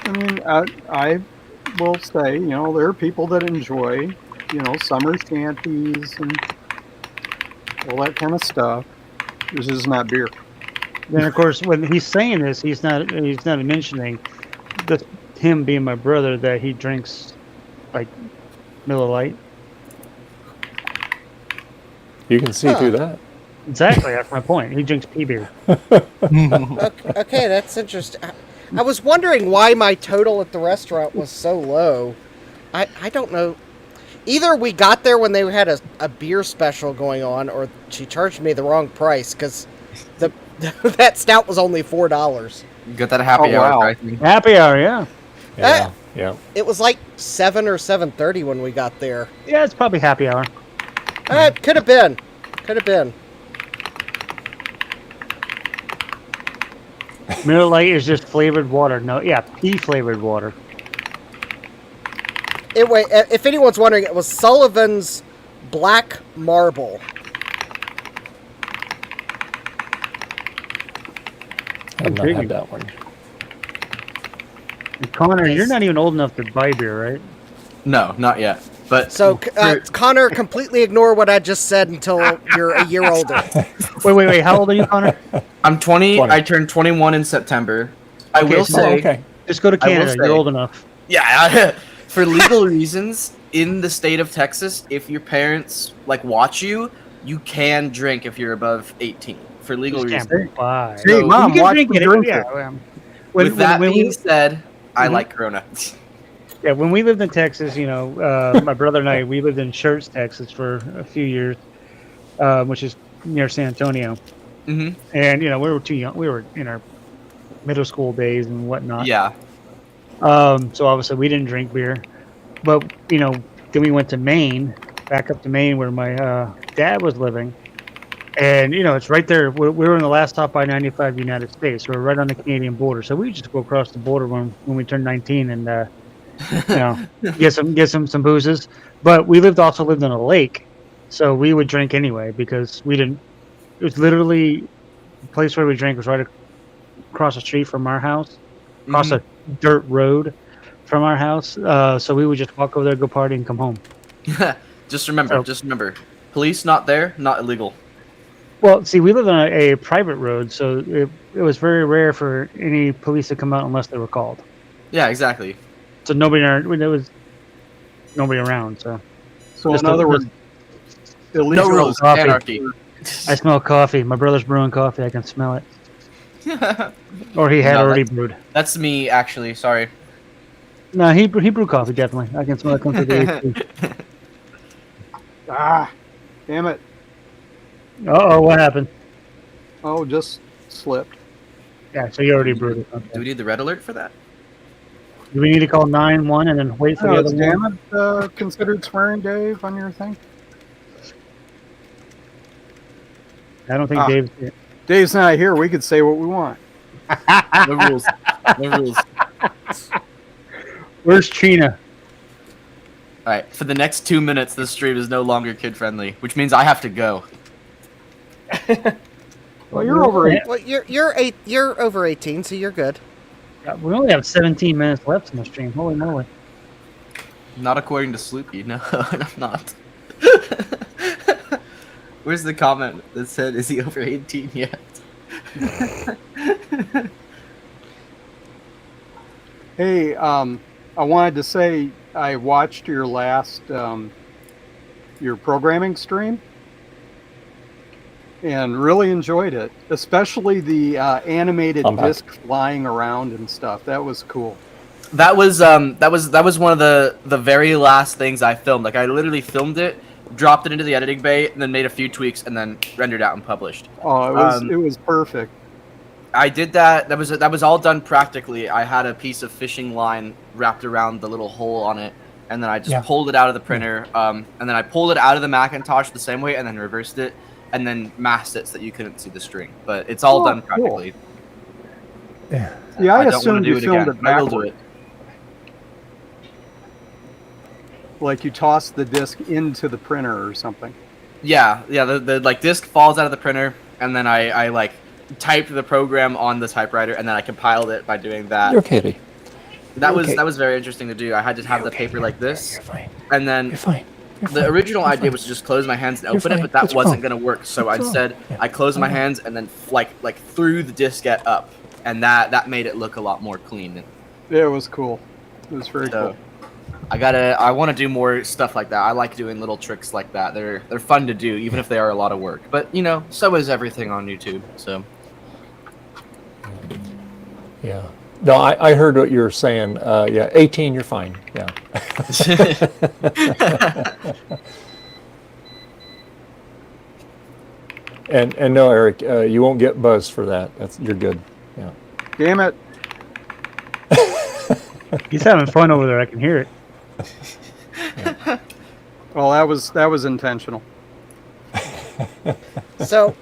S13: I mean, I will say, there are people that enjoy, summer shanties and all that kind of stuff. This is not beer.
S8: Then, of course, when he's saying this, he's not mentioning him being my brother, that he drinks like Miller Lite.
S6: You can see through that.
S8: Exactly, that's my point. He drinks pea beer.
S12: Okay, that's interesting. I was wondering why my total at the restaurant was so low. I don't know. Either we got there when they had a beer special going on, or she charged me the wrong price, because that stout was only $4.
S14: You got that happy hour pricing.
S8: Happy hour, yeah.
S6: Yeah.
S12: It was like 7 or 7:30 when we got there.
S8: Yeah, it's probably happy hour.
S12: Could have been. Could have been.
S8: Miller Lite is just flavored water. No, yeah, pea flavored water.
S12: Anyway, if anyone's wondering, it was Sullivan's Black Marble.
S6: I've not had that one.
S8: Connor, you're not even old enough to buy beer, right?
S14: No, not yet. But
S12: So, Connor, completely ignore what I just said until you're a year older.
S8: Wait. How old are you, Connor?
S14: I'm 20. I turned 21 in September. I will say.
S8: Just go to
S14: I will
S8: Canada.
S14: say-
S8: You're old enough.
S14: Yeah, for legal reasons, in the state of Texas, if your parents watch you, you can drink if you're above 18 for legal
S8: Just
S14: reasons.
S8: can't buy.
S13: Hey,
S14: So-
S13: Mom,
S8: You can
S13: watch
S8: drink
S13: me
S8: it,
S13: drink
S8: yeah,
S13: it.
S14: With that being
S8: we,
S14: said, I
S8: Mhm.
S14: like Corona.
S8: yeah, when we lived in Texas, my brother and I, we lived in Schertz, Texas for a few years, which is near San Antonio.
S14: hmm
S8: And, we were too young. We were in our middle school days and whatnot.
S14: Yeah.
S8: So obviously we didn't drink beer. But, then we went to Maine, back up to Maine where my dad was living. And, it's right there. We were in the last stop by 95 United States. We're right on the Canadian border. So we just go across the border when we turned 19 and, get some boozes. But we also lived on a lake. So we would drink anyway because it was literally the place where we drank was right across the street from our house, across a dirt road from our house. So we would just walk over there, go party, and come home.
S14: Just remember, police not there, not illegal.
S8: Well, see, we lived on a private road, so it was very rare for any police to come out unless they were called.
S14: Yeah, exactly.
S8: So there was nobody around. So
S13: in other words, illegal
S14: No rules,
S8: coffee.
S14: anarchy.
S8: I smell coffee. My brother's brewing coffee. I can smell it. Or he had already brewed.
S14: That's me, actually. Sorry.
S8: No, he brewed coffee, definitely. I can smell it come through the AC.
S13: Ah, damn it.
S8: Uh-oh, what happened?
S13: Oh, just slipped.
S8: Yeah, so you already brewed it. Okay.
S14: Do we need the red alert for that?
S8: Do we need to call 9-1 and then wait for the other
S13: damn
S8: one?
S13: it considered swearing, Dave, on your thing?
S8: I don't think Dave's here.
S13: Dave's not here. We could say what we want.
S14: No rules. No rules.
S8: Where's Trina?
S14: All right. For the next 2 minutes, this stream is no longer kid-friendly, which means I have to go.
S13: Well, you're over 8.
S12: Well, you're over 18, so you're good.
S8: We only have 17 minutes left in the stream. Holy moly.
S14: Not according to Sloopy. No, I'm not. Where's the comment that said, "Is he over 18 yet?"
S13: Hey, I wanted to say I watched your last your programming stream and really enjoyed it, especially the animated disc flying around and stuff. That was cool.
S14: That was one of the very last things I filmed. Like I literally filmed it, dropped it into the editing bay, and then made a few tweaks, and then rendered out and published.
S13: Oh, it was perfect.
S14: I did that. That was all done practically. I had a piece of fishing line wrapped around the little hole on it, and then I just pulled it out of the printer. And then I pulled it out of the Macintosh the same way, and then reversed it, and then masked it so that you couldn't see the string. But it's all done practically.
S13: Cool. Yeah, I
S14: don't want
S13: assumed
S14: to do
S13: you
S14: it
S13: filmed
S14: again.
S13: it
S14: I will
S13: backwards.
S14: do it.
S13: Like you tossed the disc into the printer or something.
S14: Yeah. The like disc falls out of the printer, and then I like typed the program on the typewriter, and then I compiled it by doing that.
S6: You're Katie.
S14: That
S6: You're okay.
S14: was very interesting to do. I had to have the paper like this,
S6: You're fine.
S14: and then
S6: You're fine.
S14: the original idea was to just close my hands and open it,
S6: fine.
S14: but that
S6: What's
S14: wasn't
S6: wrong?
S14: going to work. So
S6: What's
S14: instead,
S6: wrong? Yeah.
S14: I closed my
S6: Oh.
S14: hands and then like threw the diskette up, and that made it look a lot more clean.
S13: Yeah, it was cool. It was very
S14: So,
S13: cool.
S14: I want to do more stuff like that. I like doing little tricks like that. They're fun to do, even if they are a lot of work. But so is everything on YouTube. So
S6: Yeah. No, I heard what you were saying. Yeah, 18, you're fine. Yeah. and no, Eric, you won't get buzzed for that. You're good. Yeah.
S13: Damn it.
S8: He's having fun over there. I can hear it.
S13: Well, that was intentional.
S12: So,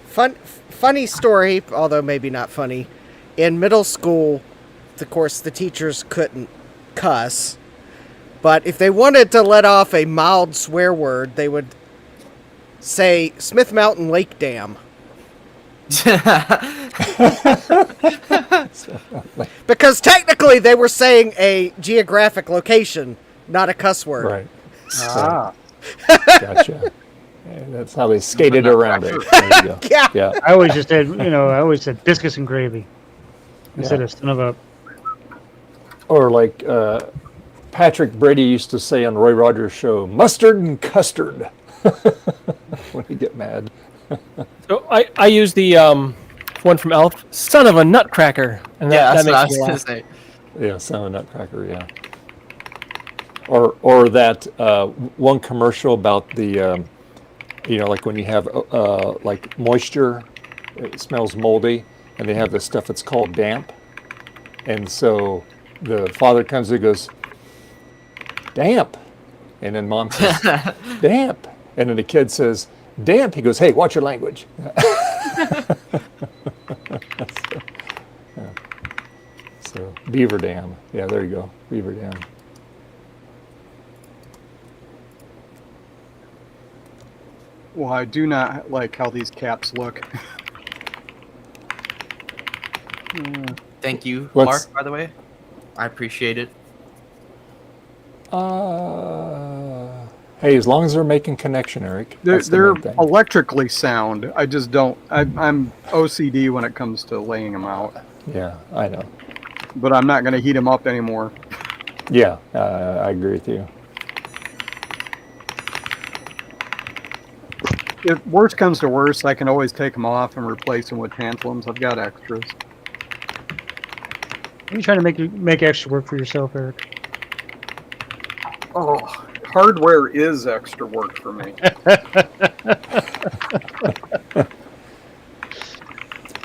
S12: funny story, although maybe not funny. In middle school, of course, the teachers couldn't cuss. But if they wanted to let off a mild swear word, they would say Smith Mountain Lake Dam. Because technically they were saying a geographic location, not a cuss word.
S6: Right.
S13: Ah.
S6: Gotcha. Yeah, that's how they skated around it. There you go.
S12: Yeah.
S8: I always just said biscuits and gravy instead of son of a.
S6: Or like Patrick Brady used to say on Roy Rogers' show, mustard and custard. when you get mad.
S15: So I use the one from Elf, son of a nutcracker, and
S14: Yeah,
S15: that
S14: that's what I
S15: makes
S14: was
S15: me
S14: gonna
S15: laugh.
S14: say.
S6: Yeah, son of a nutcracker. Yeah. Or that one commercial about the like when you have like moisture, it smells moldy, and they have this stuff that's called damp, and so the father comes and goes, damp, and then mom says, damp, and then the kid says, damp. He goes, hey, watch your language. So beaver dam. Yeah, there you go, beaver dam.
S13: Well, I do not like how these caps look.
S14: Thank you,
S6: Let's-
S14: Mark, by the way. I appreciate it.
S6: Hey, as long as they're making connection, Eric. That's the
S13: They're
S6: main thing.
S13: electrically sound. I just don't. I'm OCD when it comes to laying them out.
S6: Yeah, I know.
S13: But I'm not going to heat them up anymore.
S6: Yeah, I agree with you.
S13: If worst comes to worst, I can always take them off and replace them with tantalums. I've got extras.
S8: Are you trying to make extra work for yourself, Eric?
S13: Oh, hardware is extra work for me.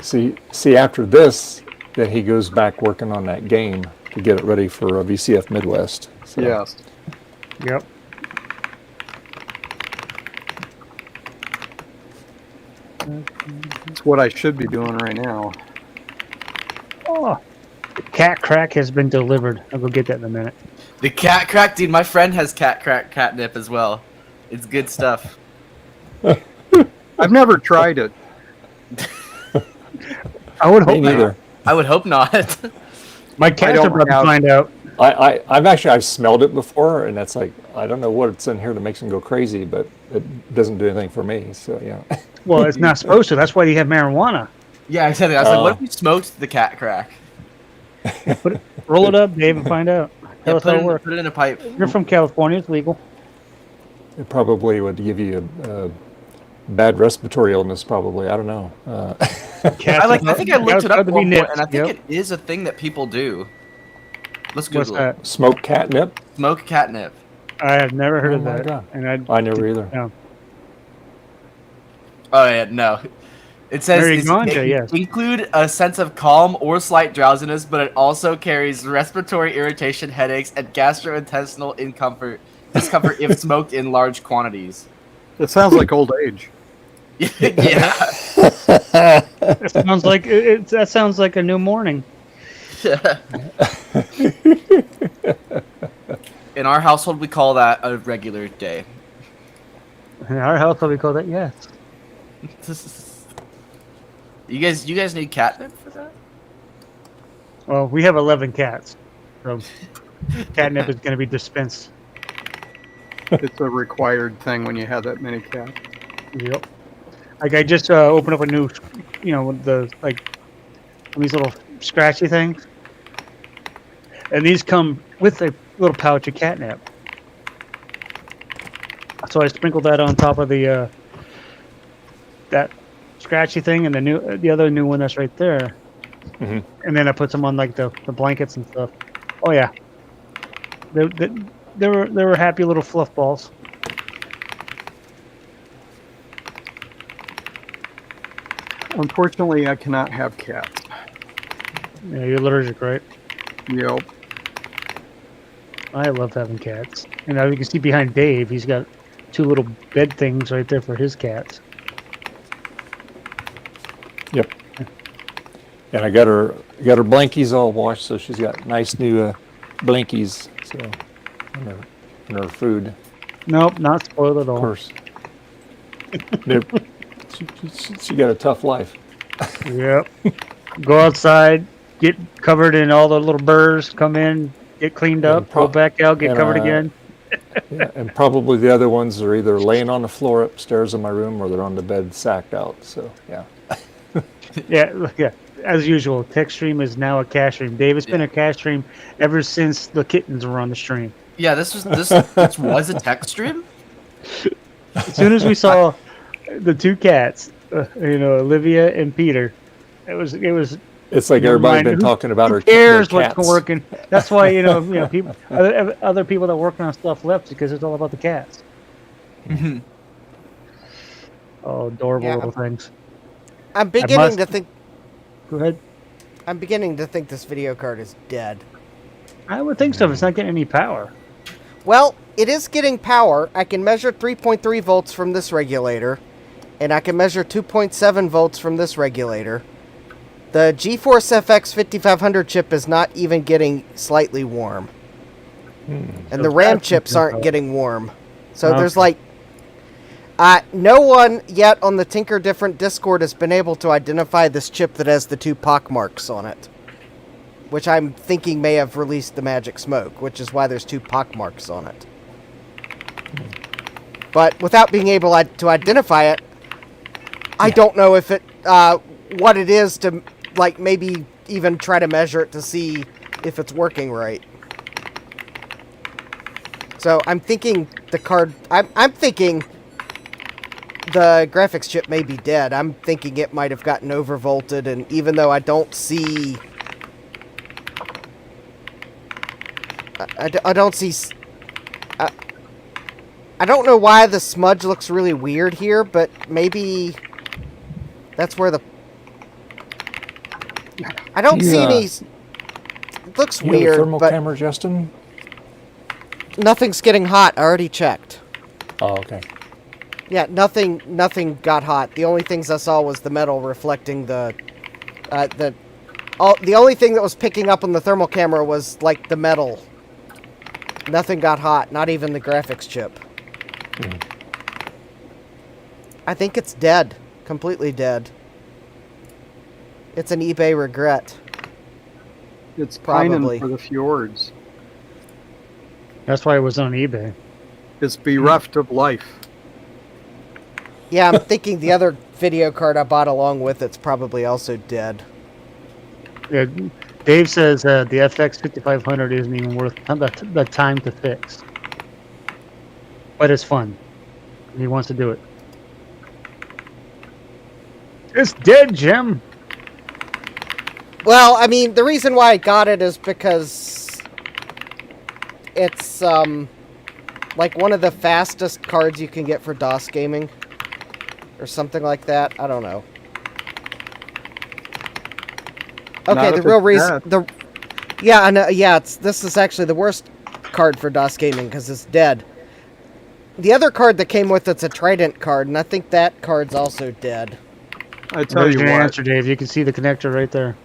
S6: See, after this, then he goes back working on that game to get it ready for VCF Midwest. So.
S13: Yes.
S8: Yep.
S13: It's what I should be doing right now.
S8: Oh, the cat crack has been delivered. I'll go get that in a minute.
S14: The cat crack, dude. My friend has cat crack catnip as well. It's good stuff.
S13: I've never tried it.
S8: I would hope
S6: Me neither.
S14: I would hope not.
S8: My cats are about to find out.
S6: I've smelled it before, and that's like, I don't know what's in here that makes them go crazy, but it doesn't do anything for me. So yeah.
S8: Well, it's not supposed to. That's why you have marijuana.
S14: Yeah, I said it. I was like, what if we smoked the cat crack?
S8: Roll it up, Dave, and find out. Tell us how it works.
S14: Put it in a pipe.
S8: You're from California. It's legal.
S6: It probably would give you a bad respiratory illness. Probably, I don't know.
S14: I think I looked it up one point, and I think it is a thing that people do. Let's
S8: What's
S14: Google it.
S8: that?
S6: Smoke catnip.
S14: Smoke catnip.
S8: I have never heard
S6: Oh
S8: of
S6: my
S8: that.
S6: God.
S8: And
S6: I never either.
S8: No.
S14: Oh yeah, no. It says
S8: Ganja, yes.
S14: include a sense of calm or slight drowsiness, but it also carries respiratory irritation, headaches, and gastrointestinal discomfort if smoked in large quantities.
S13: It sounds like old age.
S14: Yeah.
S8: That sounds like a new morning.
S14: In our household, we call that a regular day.
S8: In our household, we call that yes.
S14: You guys need catnip for that?
S8: Well, we have 11 cats, so catnip is going to be dispensed.
S13: It's a required thing when you have that many cats.
S8: Yep. Like I just opened up a new, these little scratchy things, and these come with a little pouch of catnip. So I sprinkled that on top of the that scratchy thing and the other new one that's right there, and then I put some on like the blankets and stuff. Oh yeah, they were happy little fluff balls.
S13: Unfortunately, I cannot have cats.
S8: Yeah, you're allergic, right?
S13: Yep.
S8: I love having cats. And now you can see behind Dave, he's got 2 little bed things right there for his cats.
S6: Yep. And I got her blankies all washed, so she's got nice new blankies. So in her food.
S8: Nope, not spoiled at all.
S6: Of course. She got a tough life.
S8: Yep. Go outside, get covered in all the little burrs, come in, get cleaned up, go back out, get covered again.
S6: Yeah, and probably the other ones are either laying on the floor upstairs in my room or they're on the bed sacked out. So, yeah.
S8: Yeah. As usual, tech stream is now a cash stream. Dave has been a cash stream ever since the kittens were on the stream.
S14: Yeah, this was a text stream.
S8: As soon as we saw the two cats, Olivia and Peter. It was.
S6: It's like
S8: never
S6: everybody's
S8: mind.
S6: been talking about
S8: Who
S6: our
S8: cares
S6: their
S8: what's
S6: cats.
S8: working? That's why people, other people that work on stuff left because it's all about the cats. Oh, adorable
S12: Yeah,
S8: little things.
S12: I'm beginning
S8: must-
S12: to think.
S8: Go ahead.
S12: I'm beginning to think this video card is dead.
S8: I would think so if it's not getting any power.
S12: Well, it is getting power. I can measure 3.3 volts from this regulator, and I can measure 2.7 volts from this regulator. The GeForce FX 5500 chip is not even getting slightly warm. And the RAM chips aren't getting warm. So there's like... no one yet on the Tinker Different Discord has been able to identify this chip that has the 2 pock marks on it. Which I'm thinking may have released the magic smoke, which is why there's 2 pock marks on it. But without being able to identify it, I don't know if it what it is to like maybe even try to measure it to see if it's working right. So I'm thinking the card. I'm thinking the graphics chip may be dead. I'm thinking it might have gotten overvolted, and even though I don't see. I don't see. I don't know why the smudge looks really weird here, but maybe that's where the. I don't see any. It looks
S6: You have a
S12: weird,
S6: thermal
S12: but
S6: camera, Justin?
S12: nothing's getting hot. I already checked.
S6: Oh, okay.
S12: Yeah, nothing got hot. The only things I saw was the metal reflecting the only thing that was picking up on the thermal camera was like the metal. Nothing got hot, not even the graphics chip. I think it's dead. Completely dead. It's an eBay regret.
S13: It's
S12: Probably.
S13: pining for the fjords.
S8: That's why it was on eBay.
S13: It's bereft of life.
S12: Yeah, I'm thinking the other video card I bought along with it's probably also dead.
S8: Yeah, Dave says the FX 5500 isn't even worth the time to fix. But it's fun. He wants to do it. It's dead, Jim.
S12: Well, I mean, the reason why I got it is because it's like one of the fastest cards you can get for DOS gaming. Or something like that. I don't know. Okay,
S13: Not
S12: the
S13: if
S12: real
S13: it's
S12: reason
S13: dead.
S12: yeah, I know. Yeah, this is actually the worst card for DOS gaming because it's dead. The other card that came with it's a Trident card, and I think that card's also dead.
S13: I tell
S8: There's
S13: you
S8: your
S13: what,
S8: answer, Dave. You can see the connector right there.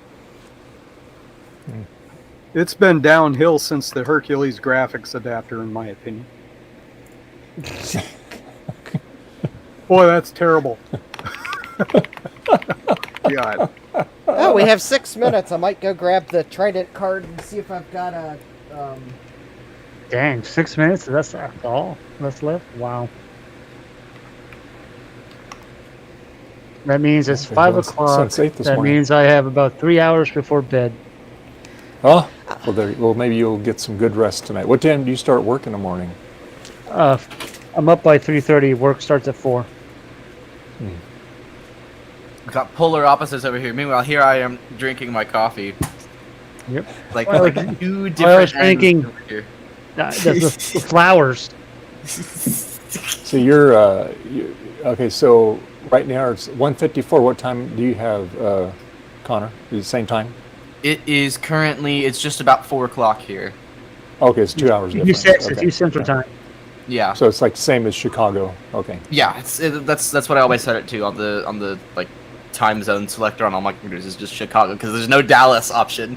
S13: it's been downhill since the Hercules graphics adapter, in my opinion. Boy, that's terrible. God.
S12: Oh, we have 6 minutes. I might go grab the Trident card and see if I've got a.
S8: Dang, 6 minutes? That's all that's left? Wow. That means it's
S6: Been
S8: 5
S6: doing
S8: o'clock.
S6: since 8 this
S8: That
S6: morning.
S8: means I have about 3 hours before bed.
S6: Oh, well, maybe you'll get some good rest tonight. What time do you start work in the morning?
S8: I'm up by 3:30. Work starts at 4.
S14: We've got polar opposites over here. Meanwhile, here I am drinking my coffee.
S8: Yep.
S14: Like,
S8: Well,
S14: like
S8: I-
S14: two
S8: I was
S14: different
S8: thinking-
S14: angles over here.
S8: The flowers.
S6: So you're okay. So right now it's 1:54. What time do you have, Connor? Is it the same time?
S14: It is currently, it's just about 4 o'clock here.
S6: Okay, it's 2 hours
S8: You
S6: difference.
S8: 6.
S6: Okay.
S8: It's you Central Time.
S14: Yeah.
S6: So it's like same as Chicago. Okay.
S14: Yeah, that's what I always set it to on the like time zone selector on all my computers is just Chicago because there's no Dallas option.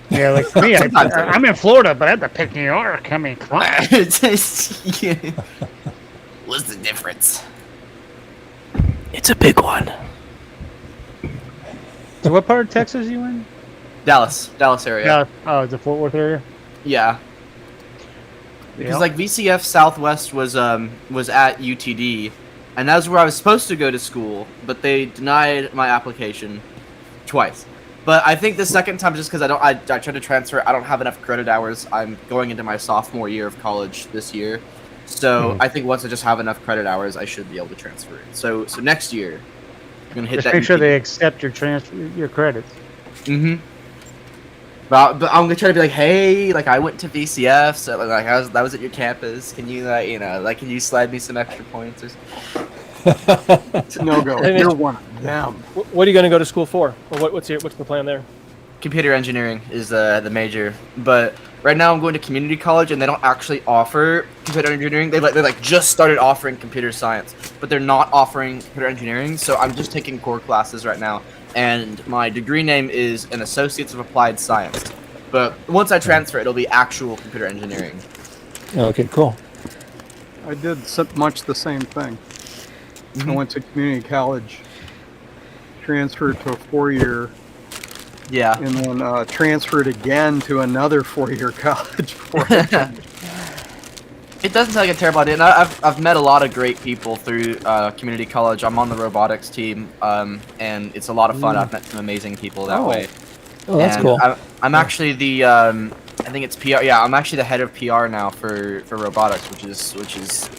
S8: Yeah, like for me,
S14: Sometimes there is.
S8: I'm in Florida, but I have to pick New York. I mean, come on.
S14: Yeah. What's the difference? It's a big one.
S8: So what part of Texas are you in?
S14: Dallas area.
S8: Yeah. Oh, the Fort Worth area.
S14: Yeah. Because
S8: Yeah.
S14: like VCF Southwest was at UTD, and that's where I was supposed to go to school, but they denied my application twice. But I think the second time, just because I tried to transfer, I don't have enough credit hours. I'm going into my sophomore year of college this year, So I think once I just have enough credit hours, I should be able to transfer it. So next year, I'm gonna hit
S8: Just
S14: that.
S8: make sure they accept your credits.
S14: Mm-hmm. But I'm gonna try to be like, hey, like I went to VCF, so like that was at your campus. Can you can you slide me some extra points or something?
S13: No go.
S15: Hey,
S13: You're
S15: Mitch,
S13: one of them.
S15: What are you going to go to school for? Or what's the plan there?
S14: Computer engineering is the major, but right now I'm going to community college and they don't actually offer computer engineering. They just started offering computer science, but they're not offering computer engineering. So I'm just taking core classes right now, and my degree name is an Associates of Applied Science. But once I transfer, it'll be actual computer engineering.
S6: Okay, cool.
S13: I did much the same thing. I went to community college, transferred to a 4-year.
S14: Yeah.
S13: And then transferred again to another 4-year college.
S14: It doesn't sound like a terrible idea. And I've met a lot of great people through community college. I'm on the robotics team, and it's a lot of fun. I've met some amazing people that way.
S6: Oh, that's cool.
S14: I'm actually the I think it's PR. Yeah, I'm actually the head of PR now for robotics, which is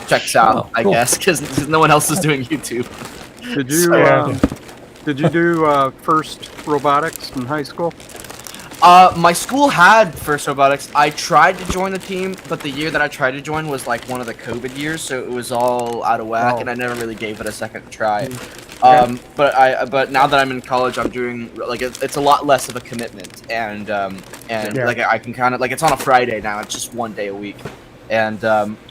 S14: checks out, I guess, because no one else is doing YouTube.
S13: Did you did you do first robotics in high school?
S14: My school had first robotics. I tried to join the team, but the year that I tried to join was like one of the COVID years, so it was all out of whack, and I never really gave it a second try. But now that I'm in college, I'm doing like it's a lot less of a commitment, and like I can kind of like it's on a Friday now. It's just 1 day a week, and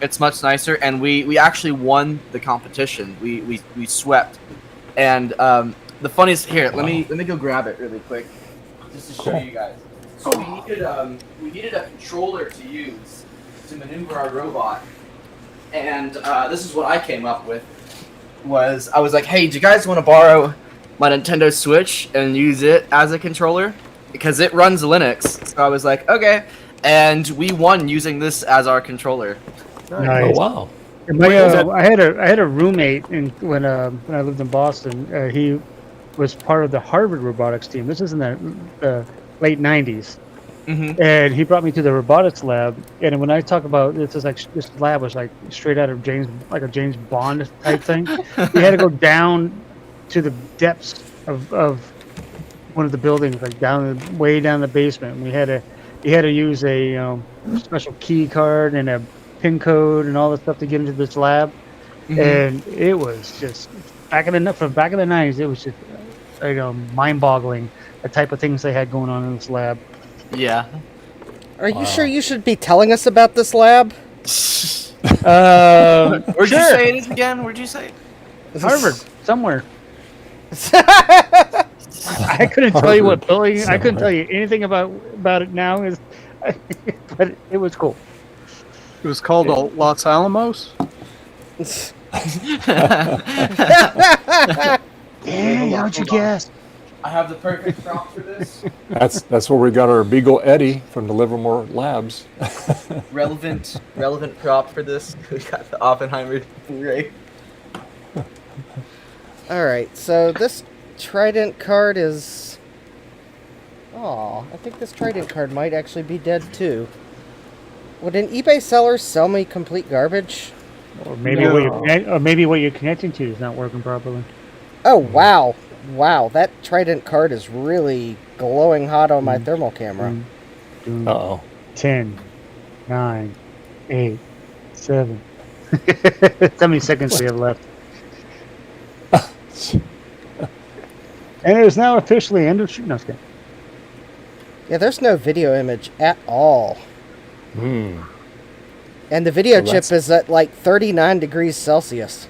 S14: it's much nicer. And we actually won the competition. We swept, and the funniest here. Let me go grab it really quick, just to show you guys. So we needed a controller to use to maneuver our robot, and this is what I came up with. I was like, hey, do you guys want to borrow my Nintendo Switch and use it as a controller? Because it runs Linux. So I was like, okay. And we won using this as our controller.
S8: Nice.
S6: Oh, wow.
S8: I had a roommate when I lived in Boston. He was part of the Harvard robotics team. This is in the late '90s, and he brought me to the robotics lab. And when I talk about this, is like this lab was like straight out of a James Bond type thing. We had to go down to the depths of one of the buildings, like way down the basement. And he had to use a special key card and a PIN code and all that stuff to get into this lab. And it was just back in the 90s. It was just mind-boggling the type of things they had going on in this lab.
S14: Yeah.
S12: Are you sure you should be telling us about this lab?
S14: Where'd you say it is again? Where'd you say it?
S8: Harvard, somewhere. I couldn't tell you what building. I couldn't tell you anything about it now. But it was cool.
S13: It was called Los Alamos.
S8: Dang, how'd you guess?
S14: I have the perfect prop for this.
S6: That's where we got our Beagle Eddie from the Livermore Labs.
S14: relevant prop for this. We got the Oppenheimer Blu-ray.
S12: All right, so this Trident card is. Oh, I think this Trident card might actually be dead too. Would an eBay seller sell me complete garbage?
S8: Or maybe what you're connecting to is not working properly.
S12: Oh wow. Wow, that Trident card is really glowing hot on my thermal camera.
S8: 10, 9, 8, 7. How many seconds we have left? And it is now officially end of shooting. No, okay.
S12: Yeah, there's no video image at all. And the video chip is at like 39 degrees Celsius.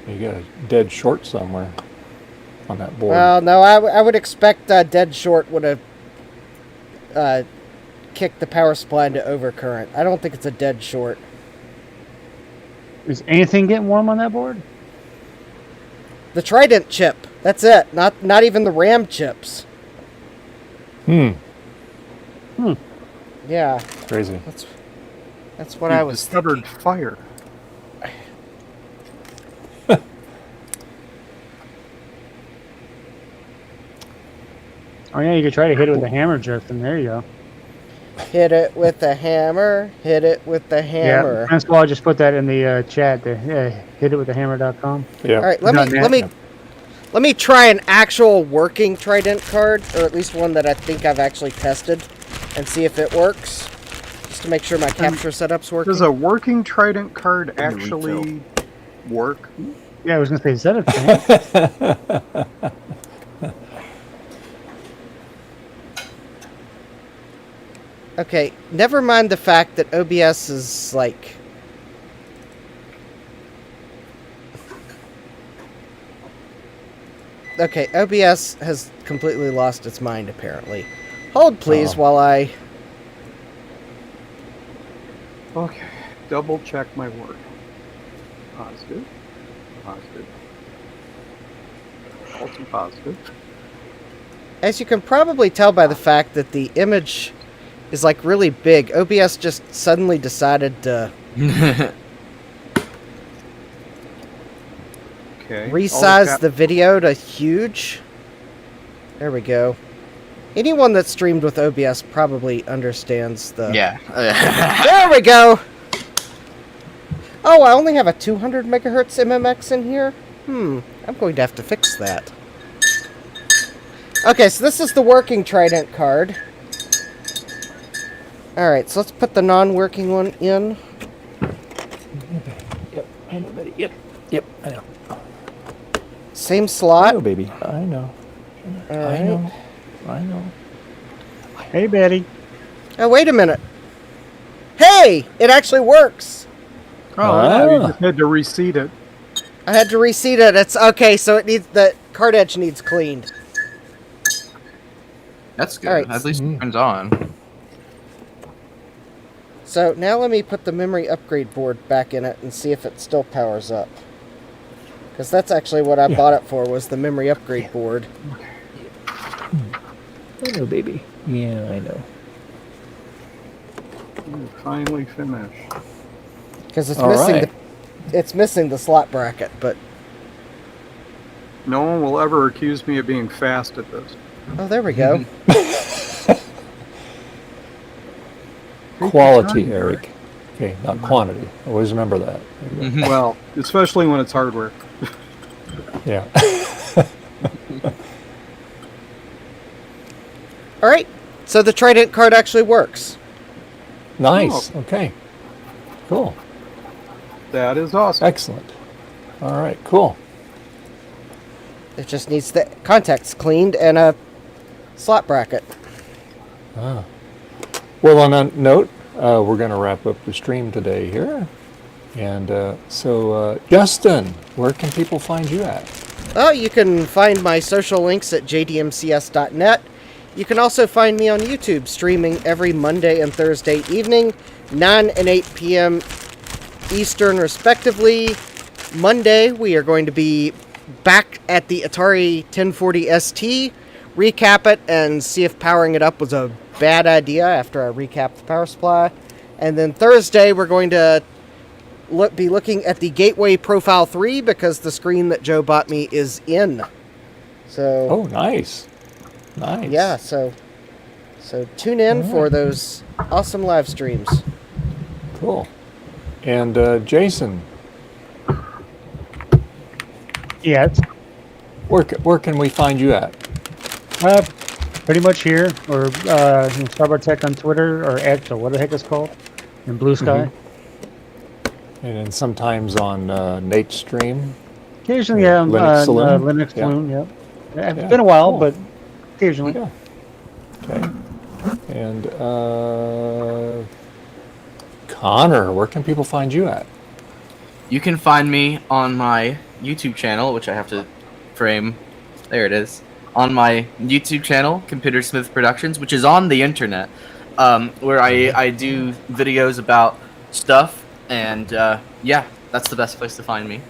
S6: You got a dead short somewhere on that board.
S12: Well, no, I would expect dead short would have kicked the power supply into overcurrent. I don't think it's a dead short.
S8: Is anything getting warm on that board?
S12: The Trident chip. That's it. Not even the RAM chips. Yeah.
S6: Crazy.
S12: That's what I was
S13: discovered fire.
S8: Oh yeah, you could try to hit it with a hammer, Justin. There you go.
S12: Hit it with a hammer. Hit it with the hammer.
S8: Yeah, Francois just put that in the chat. Hititwiththehammer.com.
S6: Yeah.
S12: All right, let me try an actual working Trident card, or at least one that I think I've actually tested, and see if it works, just to make sure my capture setup's working.
S13: Does a working Trident card actually work?
S8: Yeah, I was going to say, is that a thing?
S12: Okay, never mind the fact that OBS is like... Okay, OBS has completely lost its mind, apparently. Hold, please, while I...
S13: Okay, double check my work. Positive. Positive. Also positive.
S12: As you can probably tell by the fact that the image is like really big, OBS just suddenly decided to resize the video to huge. There we go. Anyone that streamed with OBS probably understands the...
S14: Yeah.
S12: There we go! Oh, I only have a 200 megahertz MMX in here? I'm going to have to fix that. Okay, so this is the working Trident card. Alright, so let's put the non-working one in.
S6: Yep, I know, buddy. Yep, I know.
S12: Same slot?
S6: I know, baby. I know. I know.
S8: Hey, Betty.
S12: Oh, wait a minute. Hey! It actually works!
S13: Oh, you just had to reseat it.
S12: I had to reseat it. It's okay, so it needs... The card edge needs cleaned.
S14: That's good.
S12: All right.
S14: At least it turns on.
S12: So now let me put the memory upgrade board back in it and see if it still powers up. Because that's actually what I bought it for, was the memory upgrade board.
S6: I know, baby. Yeah, I know.
S13: Finally finished.
S12: Because it's missing the slot bracket, but...
S13: No one will ever accuse me of being fast at this.
S12: Oh, there we go.
S6: Quality, Eric. Okay, not quantity. Always remember that.
S13: Well, especially when it's hardware.
S6: Yeah.
S12: All right, so the Trident card actually works.
S6: Nice. Okay. Cool.
S13: That is awesome.
S6: Excellent. All right, cool.
S12: It just needs the contacts cleaned and a slot bracket.
S6: Ah. Well, on that note, we're going to wrap up the stream today here. And so, Justin, where can people find you at?
S12: Oh, you can find my social links at jdmcs.net. You can also find me on YouTube, streaming every Monday and Thursday evening, 9 and 8 p.m. Eastern, respectively. Monday, we are going to be back at the Atari 1040 ST, recap it, and see if powering it up was a bad idea after I recap the power supply. And then Thursday, we're going to be looking at the Gateway Profile 3 because the screen that Joe bought me is in. So.
S6: Oh, nice. Nice.
S12: Yeah, so tune in for those awesome live streams.
S6: Cool. And Jason.
S8: Yes.
S6: Where can we find you at?
S8: Pretty much here, or Starboard Tech on Twitter, or X, or what the heck it's called, in Blue Sky.
S6: And then sometimes on Nate's stream.
S8: Occasionally, yeah,
S6: Linux Saloon.
S8: Linux
S6: Yeah.
S8: Saloon, yeah. It's been a while, but occasionally.
S6: Yeah. Okay. And Connor, where can people find you at?
S14: You can find me on my YouTube channel, which I have to frame. There it is. On my YouTube channel, Computer Smith Productions, which is on the internet, where I do videos about stuff, and yeah, that's the best place to find me.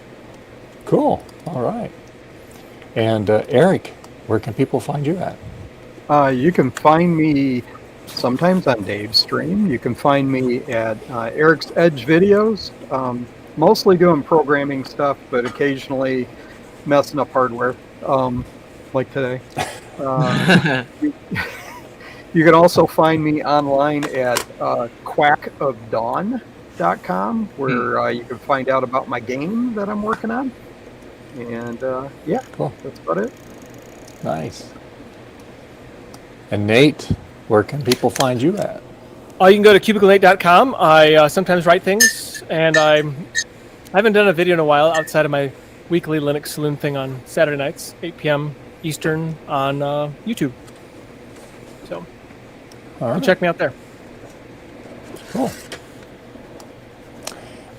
S6: Cool. All right. And Eric, where can people find you at?
S13: You can find me sometimes on Dave's stream. You can find me at Eric's Edge videos. Mostly doing programming stuff, but occasionally messing up hardware, like today. You can also find me online at quackofdawn.com, where you can find out about my game that I'm working on. And yeah,
S6: Cool.
S13: that's about it.
S6: Nice. And Nate, where can people find you at?
S15: You can go to cubiclenate.com. I sometimes write things, and I haven't done a video in a while outside of my weekly Linux Saloon thing on Saturday nights, 8 p.m. Eastern on YouTube. So
S6: All right.
S15: check me out there.
S6: Cool.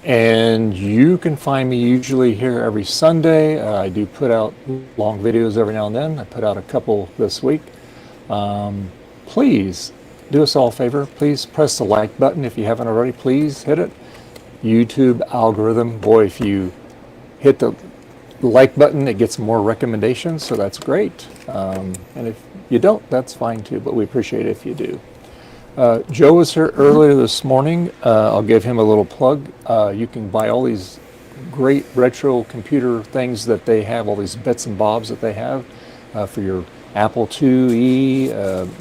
S6: And you can find me usually here every Sunday. I do put out long videos every now and then. I put out a couple this week. Please do us all a favor. Please press the like button if you haven't already. Please hit it. YouTube algorithm. Boy, if you hit the like button, it gets more recommendations, so that's great. And if you don't, that's fine too, but we appreciate it if you do. Joe was here earlier this morning. I'll give him a little plug. You can buy all these great retro computer things that they have, all these bits and bobs that they have for your Apple IIe,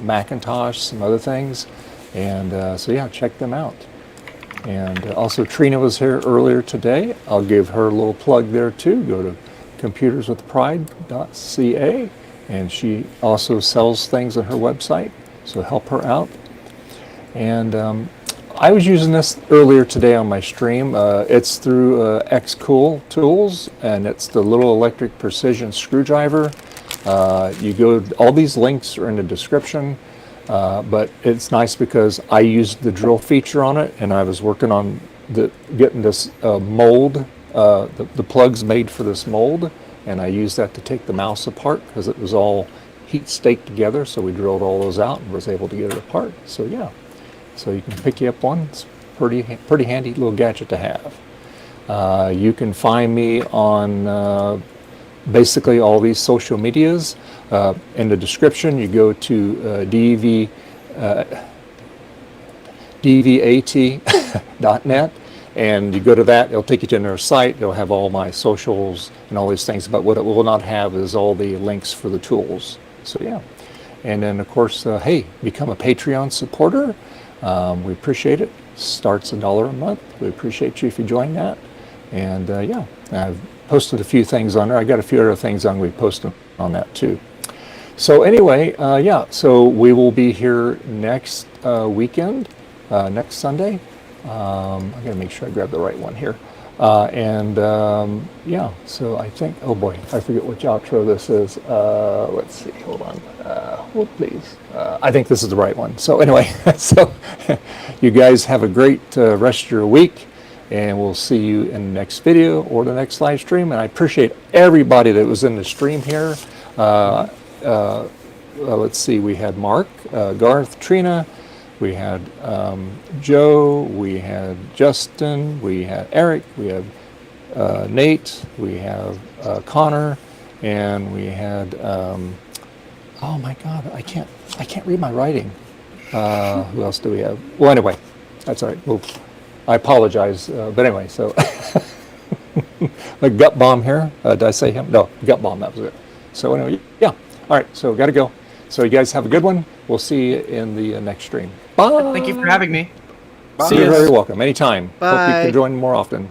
S6: Macintosh, some other things. And so yeah, check them out. And also Trina was here earlier today. I'll give her a little plug there too. Go to computerswithpride.ca, and she also sells things on her website, so help her out. And I was using this earlier today on my stream. It's through xCool tools, and it's the little electric precision screwdriver. You go, all these links are in the description, but it's nice because I used the drill feature on it, and I was working on getting this mold, the plugs made for this mold, and I used that to take the mouse apart because it was all heat staked together, so we drilled all those out and was able to get it apart. So yeah, so you can pick you up one. It's pretty handy little gadget to have. You can find me on basically all these social medias. In the description, you go to dvat.net, and you go to that, it'll take you to their site. It'll have all my socials and all these things, but what it will not have is all the links for the tools. So yeah, and then of course, hey, become a Patreon supporter. We appreciate it. Starts $1 a month. We appreciate you if you join that. And yeah, I've posted a few things on there. I got a few other things on we posted on that too. So anyway, yeah, so we will be here next weekend, next Sunday. I gotta make sure I grab the right one here. Yeah, so I think, oh boy, I forget which outro this is. Let's see, hold on. Hold please. I think this is the right one. So anyway, so you guys have a great rest of your week, and we'll see you in the next video or the next live stream. And I appreciate everybody that was in the stream here. Let's see, we had Mark, Garth, Trina, we had Joe, we had Justin, we had Eric, we have Nate, we have Connor, and we had oh my God, I can't read my writing. Who else do we have? Well, anyway, that's all right. Well, I apologize, but anyway, so a gut bomb here. Did I say him? No, gut bomb. That was it. So anyway, yeah. All right, so got to go. So you guys have a good one. We'll see you in the next stream. Bye.
S14: Thank you for having me.
S6: You're very welcome. Anytime.
S12: Bye.
S6: Hope you can join more often.